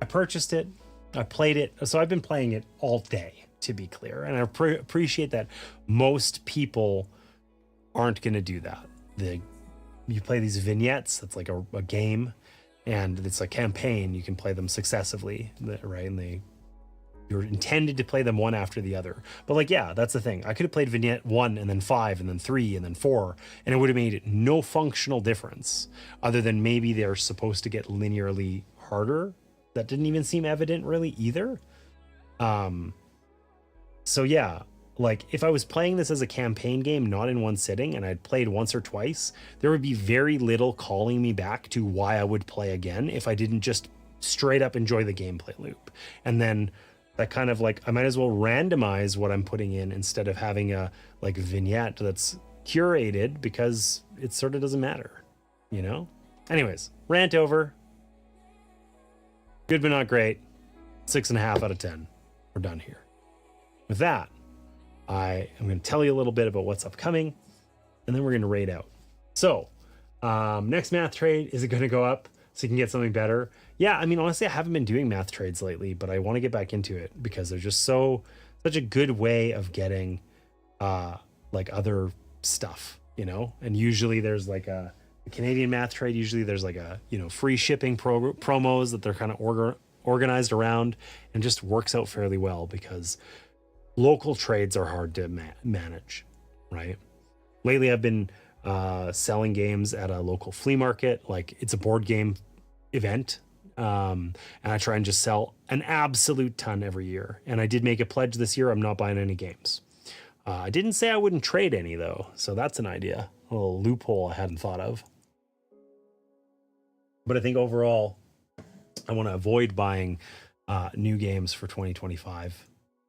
purchased it. I played it. So I've been playing it all day, to be clear. And I appreciate that most people aren't going to do that. You play these vignettes. That's like a game. And it's a campaign. You can play them successively, right? And you're intended to play them one after the other. But like, yeah, that's the thing. I could have played vignette 1 and then 5 and then 3 and then 4, and it would have made no functional difference other than maybe they're supposed to get linearly harder. That didn't even seem evident really either. So yeah, like if I was playing this as a campaign game, not in one sitting, and I'd played once or twice, there would be very little calling me back to why I would play again if I didn't just straight up enjoy the gameplay loop. And then that kind of like, I might as well randomize what I'm putting in instead of having a like vignette that's curated, because it sort of doesn't matter, you know? Anyways, rant over. Good but not great. 6.5 out of 10. We're done here. With that, I am going to tell you a little bit about what's upcoming, and then we're going to raid out. So, next math trade, is it going to go up so you can get something better? Yeah, I mean, honestly, I haven't been doing math trades lately, but I want to get back into it because they're just such a good way of getting like other stuff, you know, and usually there's like a Canadian math trade. Usually there's like a, you know, free shipping promos that they're kind of organized around, and just works out fairly well because local trades are hard to manage, right? Lately I've been selling games at a local flea market. Like, it's a board game event. And I try and just sell an absolute ton every year. And I did make a pledge this year. I'm not buying any games. I didn't say I wouldn't trade any though. So that's an idea, a little loophole I hadn't thought of. But I think overall, I want to avoid buying new games for 2025.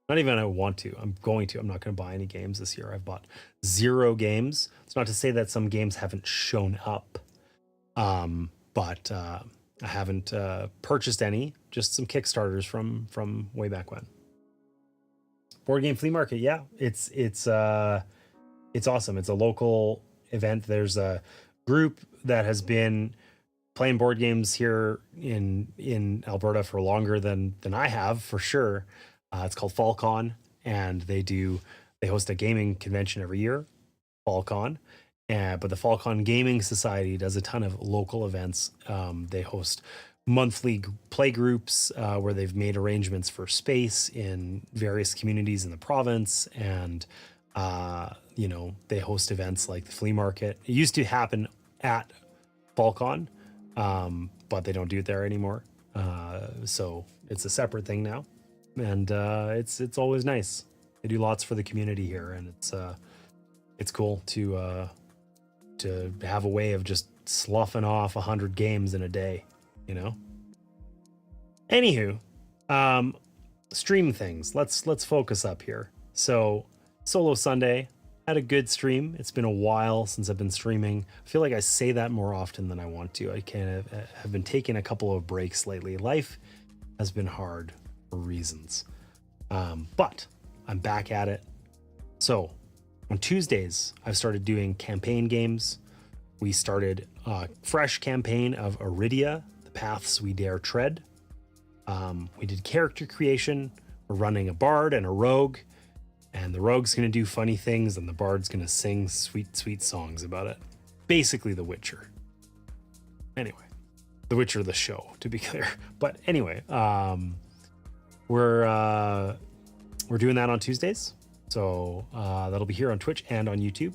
Not even I want to. I'm going to. I'm not going to buy any games this year. I've bought 0 games. It's not to say that some games haven't shown up. But I haven't purchased any, just some Kickstarters from way back when. Board Game Flea Market, yeah, it's awesome. It's a local event. There's a group that has been playing board games here in Alberta for longer than I have, for sure. It's called FallCon, and they host a gaming convention every year, FallCon. But the FallCon Gaming Society does a ton of local events. They host monthly play groups where they've made arrangements for space in various communities in the province. And, you know, they host events like the flea market. It used to happen at FallCon, but they don't do it there anymore. So it's a separate thing now. And it's always nice. They do lots for the community here. And it's cool to have a way of just sloughing off 100 games in a day, you know? Anywho, stream things. Let's focus up here. So, Solo Sunday, had a good stream. It's been a while since I've been streaming. I feel like I say that more often than I want to. I have been taking a couple of breaks lately. Life has been hard for reasons. But I'm back at it. So, on Tuesdays, I've started doing campaign games. We started a fresh campaign of Iridia, The Paths We Dare Tread. We did character creation. We're running a bard and a rogue. And the rogue's going to do funny things, and the bard's going to sing sweet, sweet songs about it. Basically The Witcher. Anyway, The Witcher the show, to be clear. But anyway, we're doing that on Tuesdays. So that'll be here on Twitch and on YouTube.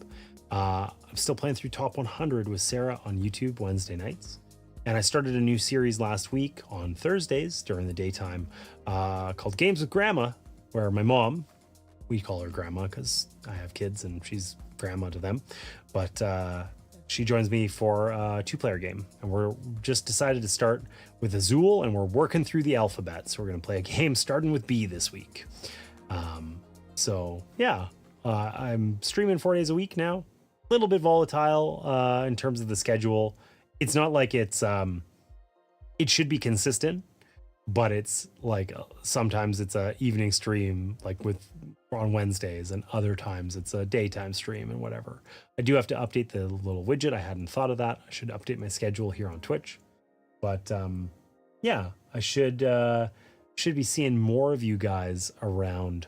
I'm still playing through Top 100 with Sarah on YouTube Wednesday nights. And I started a new series last week on Thursdays during the daytime called Games with Grandma, where my mom, we call her Grandma because I have kids and she's grandma to them. But she joins me for a 2-player game. And we're just decided to start with Azul, and we're working through the alphabet. So we're going to play a game starting with B this week. So yeah, I'm streaming 4 days a week now. A little bit volatile in terms of the schedule. It's not like it should be consistent, but it's like sometimes it's a evening stream like on Wednesdays, and other times it's a daytime stream and whatever. I do have to update the little widget. I hadn't thought of that. I should update my schedule here on Twitch. But yeah, I should be seeing more of you guys around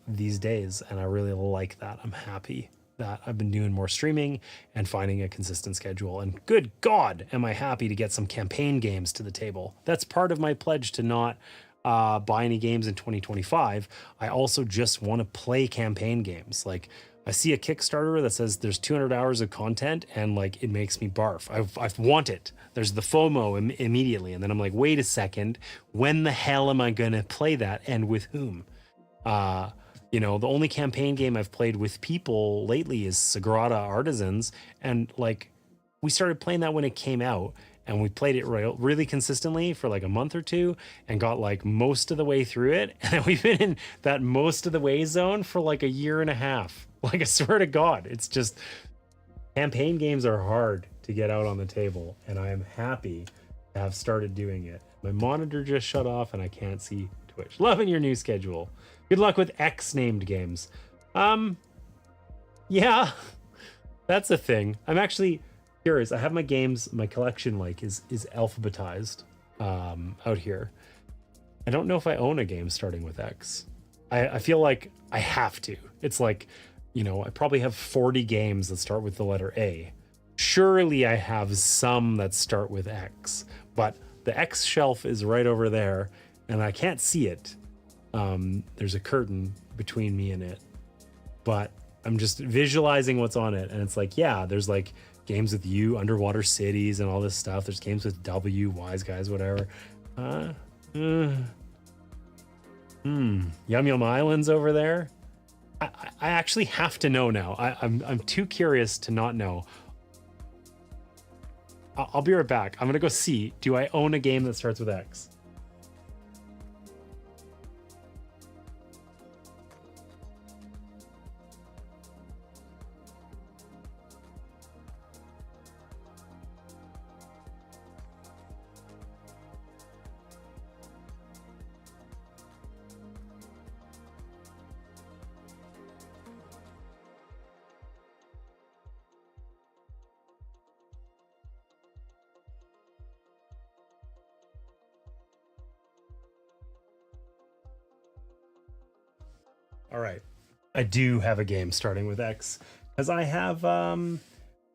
these days, and I really like that. I'm happy that I've been doing more streaming and finding a consistent schedule, and good God, am I happy to get some campaign games to the table. That's part of my pledge to not buy any games in 2025. I also just want to play campaign games. Like, I see a Kickstarter that says there's 200 hours of content, and like, it makes me barf. I want it. There's the FOMO immediately, and then I'm like, wait a second, when the hell am I gonna play that, and with whom? You know, the only campaign game I've played with people lately is Sagrada Artisans. And like, we started playing that when it came out, and we played it really consistently for like a month or two and got like most of the way through it. And then we've been in that most of the way zone for like a year and a half. Like, I swear to God, it's just, campaign games are hard to get out on the table, and I am happy to have started doing it. My monitor just shut off and I can't see Twitch. Loving your new schedule. Good luck with X named games. Yeah, that's a thing. I'm actually curious. I have my games, my collection like is alphabetized out here. I don't know if I own a game starting with X. I feel like I have to. It's like you know, I probably have 40 games that start with the letter A. Surely I have some that start with X, but the X shelf is right over there and I can't see it. There's a curtain between me and it, but I'm just visualizing what's on it. And it's like, yeah, there's like games with U, Underwater Cities and all this stuff. There's games with W, Wise Guys, whatever. Yum Yum Island's over there. I actually have to know now. I'm too curious to not know. I'll be right back. I'm gonna go see. Do I own a game that starts with X? All right, I do have a game starting with X because I have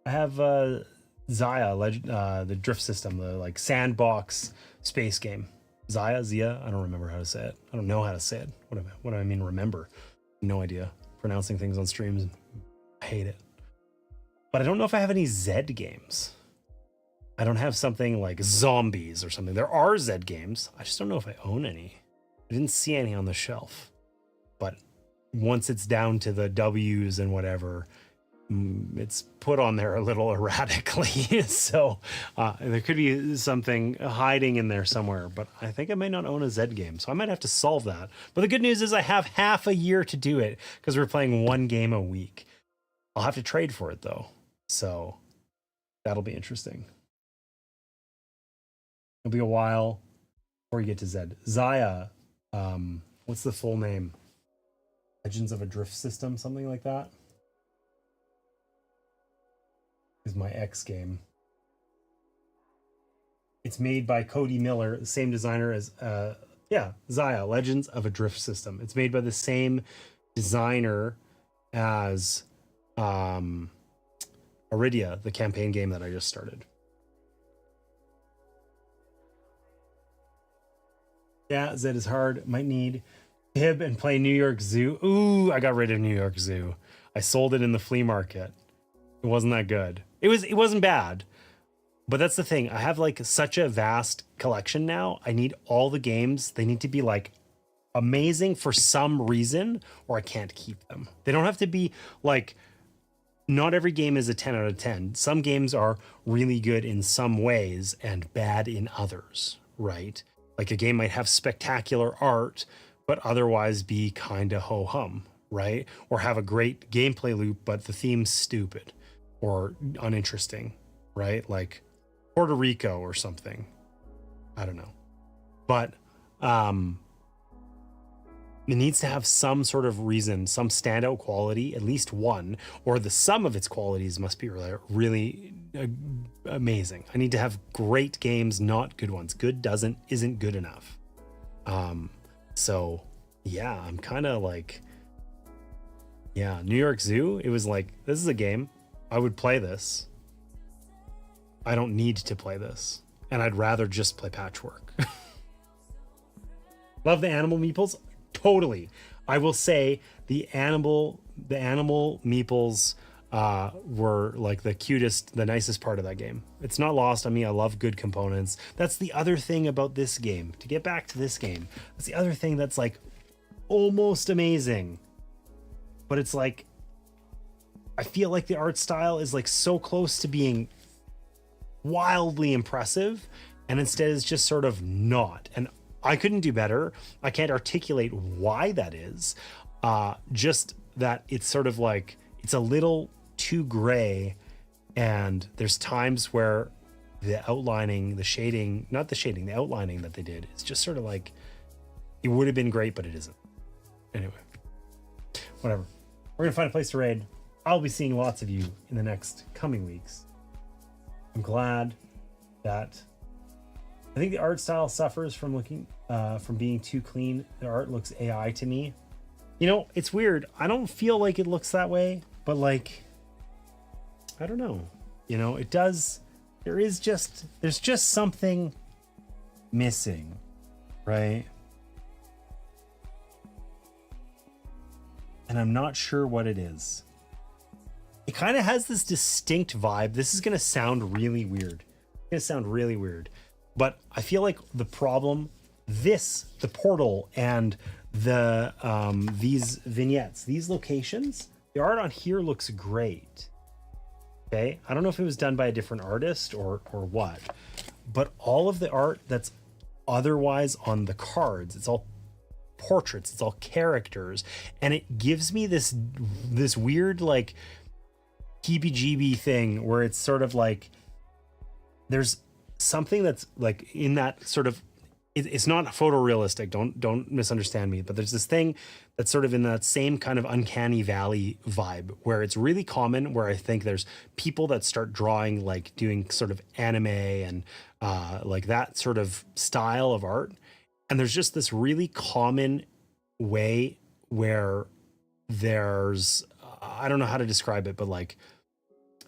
Zaya, the drift system, the like sandbox space game. Zia. I don't remember how to say it. I don't know how to say it. What do I mean? Remember? No idea. Pronouncing things on streams, I hate it. But I don't know if I have any Z games. I don't have something like Zombies or something. There are Z games. I just don't know if I own any. I didn't see any on the shelf. But once it's down to the W's and whatever, it's put on there a little erratically. So there could be something hiding in there somewhere, but I think I may not own a Z game. So I might have to solve that. But the good news is I have half a year to do it because we're playing one game a week. I'll have to trade for it though. So that'll be interesting. It'll be a while before you get to Z. Zaya, what's the full name? Legends of a Drift System, something like that. Is my X game. It's made by Cody Miller, the same designer as Zaya, Legends of a Drift System. It's made by the same designer as Iridia, the campaign game that I just started. Yeah, Z is hard. Might need Hib and play New York Zoo. Ooh, I got rid of New York Zoo. I sold it in the flea market. It wasn't that good. It wasn't bad. But that's the thing. I have like such a vast collection now. I need all the games. They need to be like amazing for some reason or I can't keep them. They don't have to be like, not every game is a 10 out of 10. Some games are really good in some ways and bad in others, right? Like a game might have spectacular art, but otherwise be kind of ho-hum, right? Or have a great gameplay loop, but the theme's stupid or uninteresting, right? Like Puerto Rico or something. I don't know. But it needs to have some sort of reason, some standout quality, at least one, or the sum of its qualities must be really amazing. I need to have great games, not good ones. Good isn't good enough. So yeah, I'm kind of like, yeah, New York Zoo. It was like, this is a game. I would play this. I don't need to play this. And I'd rather just play Patchwork. Love the animal meeples. Totally. I will say the animal meeples were like the cutest, the nicest part of that game. It's not lost on me. I love good components. That's the other thing about this game. To get back to this game, that's the other thing that's like almost amazing. But it's like, I feel like the art style is like so close to being wildly impressive, and instead it's just sort of not. And I couldn't do better. I can't articulate why that is. Just that it's sort of like, it's a little too gray, and there's times where the outlining, the outlining that they did, it's just sort of like, it would have been great, but it isn't. Anyway, whatever. We're gonna find a place to raid. I'll be seeing lots of you in the next coming weeks. I'm glad that, I think the art style suffers from being too clean. The art looks AI to me. You know, it's weird. I don't feel like it looks that way, but like, I don't know. You know, it does. There's just something missing, right? And I'm not sure what it is. It kind of has this distinct vibe. This is going to sound really weird. But I feel like the problem, the portal and the these vignettes, these locations, the art on here looks great. Okay, I don't know if it was done by a different artist or what, but all of the art that's otherwise on the cards, it's all portraits, it's all characters, and it gives me this weird like heebie-jeebie thing where it's sort of like there's something that's like in that sort of, it's not photorealistic, don't misunderstand me, but there's this thing that's sort of in that same kind of uncanny valley vibe where it's really common, where I think there's people that start drawing, like doing sort of anime and like that sort of style of art, and there's just this really common way where there's, I don't know how to describe it, but like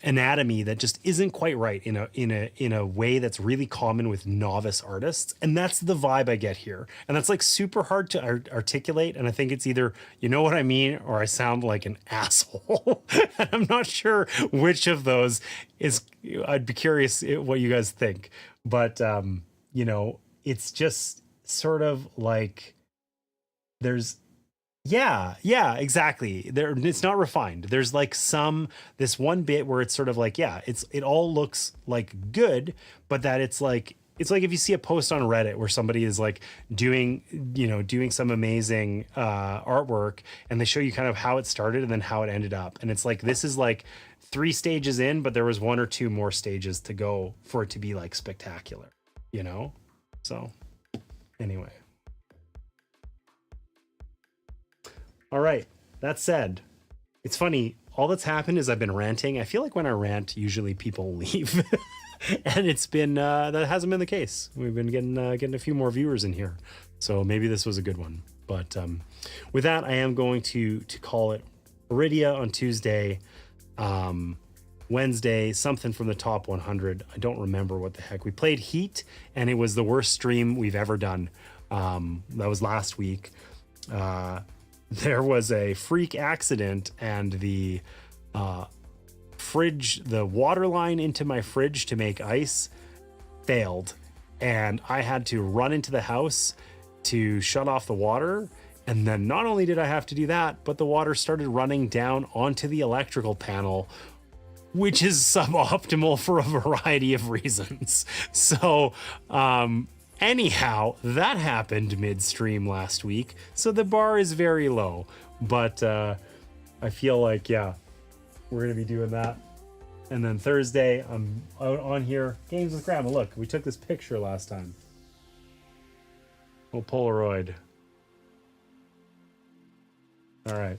anatomy that just isn't quite right in a way that's really common with novice artists, and that's the vibe I get here, and that's like super hard to articulate, and I think it's either, you know what I mean, or I sound like an asshole. And I'm not sure which of those is. I'd be curious what you guys think, but you know, it's just sort of like there's, yeah, exactly. It's not refined. There's like this one bit where it's sort of like, yeah, it all looks like good, but that it's like if you see a post on Reddit where somebody is like doing some amazing artwork, and they show you kind of how it started and then how it ended up. And it's like, this is like 3 stages in, but there was 1 or 2 more stages to go for it to be like spectacular, you know? So anyway. All right. That said, it's funny. All that's happened is I've been ranting. I feel like when I rant, usually people leave, and it's been that hasn't been the case. We've been getting a few more viewers in here, so maybe this was a good one. But with that, I am going to call it Iridia on Tuesday, Wednesday, something from the top 100. I don't remember what the heck we played. Heat, and it was the worst stream we've ever done. That was last week. There was a freak accident, and the water line into my fridge to make ice failed, and I had to run into the house to shut off the water. And then not only did I have to do that, but the water started running down onto the electrical panel, which is suboptimal for a variety of reasons. So, anyhow, that happened midstream last week, so the bar is very low. But I feel like, yeah, we're going to be doing that. And then Thursday, I'm out on here. Games with Grandma. Look, we took this picture last time. Oh, Polaroid. All right.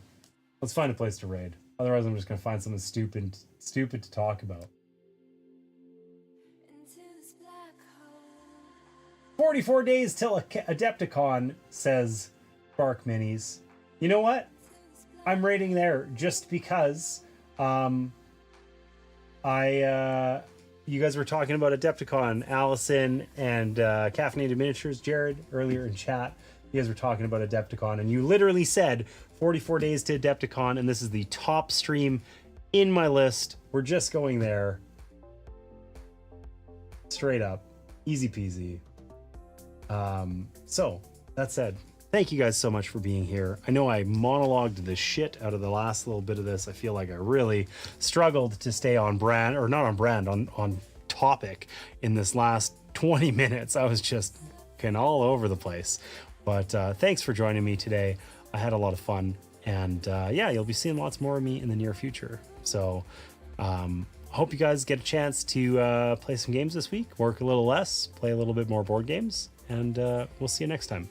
Let's find a place to raid. Otherwise, I'm just going to find something stupid to talk about. 44 days till Adepticon, says Bark Minis. You know what? I'm rating there just because you guys were talking about Adepticon, Allison and Caffeinated Miniatures, Jared, earlier in chat. You guys were talking about Adepticon, and you literally said 44 days to Adepticon, and this is the top stream in my list. We're just going there. Straight up. Easy peasy. So, that said, thank you guys so much for being here. I know I monologued the shit out of the last little bit of this. I feel like I really struggled to stay on brand, or not on brand, on topic in this last 20 minutes. I was just all over the place. But thanks for joining me today. I had a lot of fun. And yeah, you'll be seeing lots more of me in the near future. So I hope you guys get a chance to play some games this week, work a little less, play a little bit more board games, and we'll see you next time.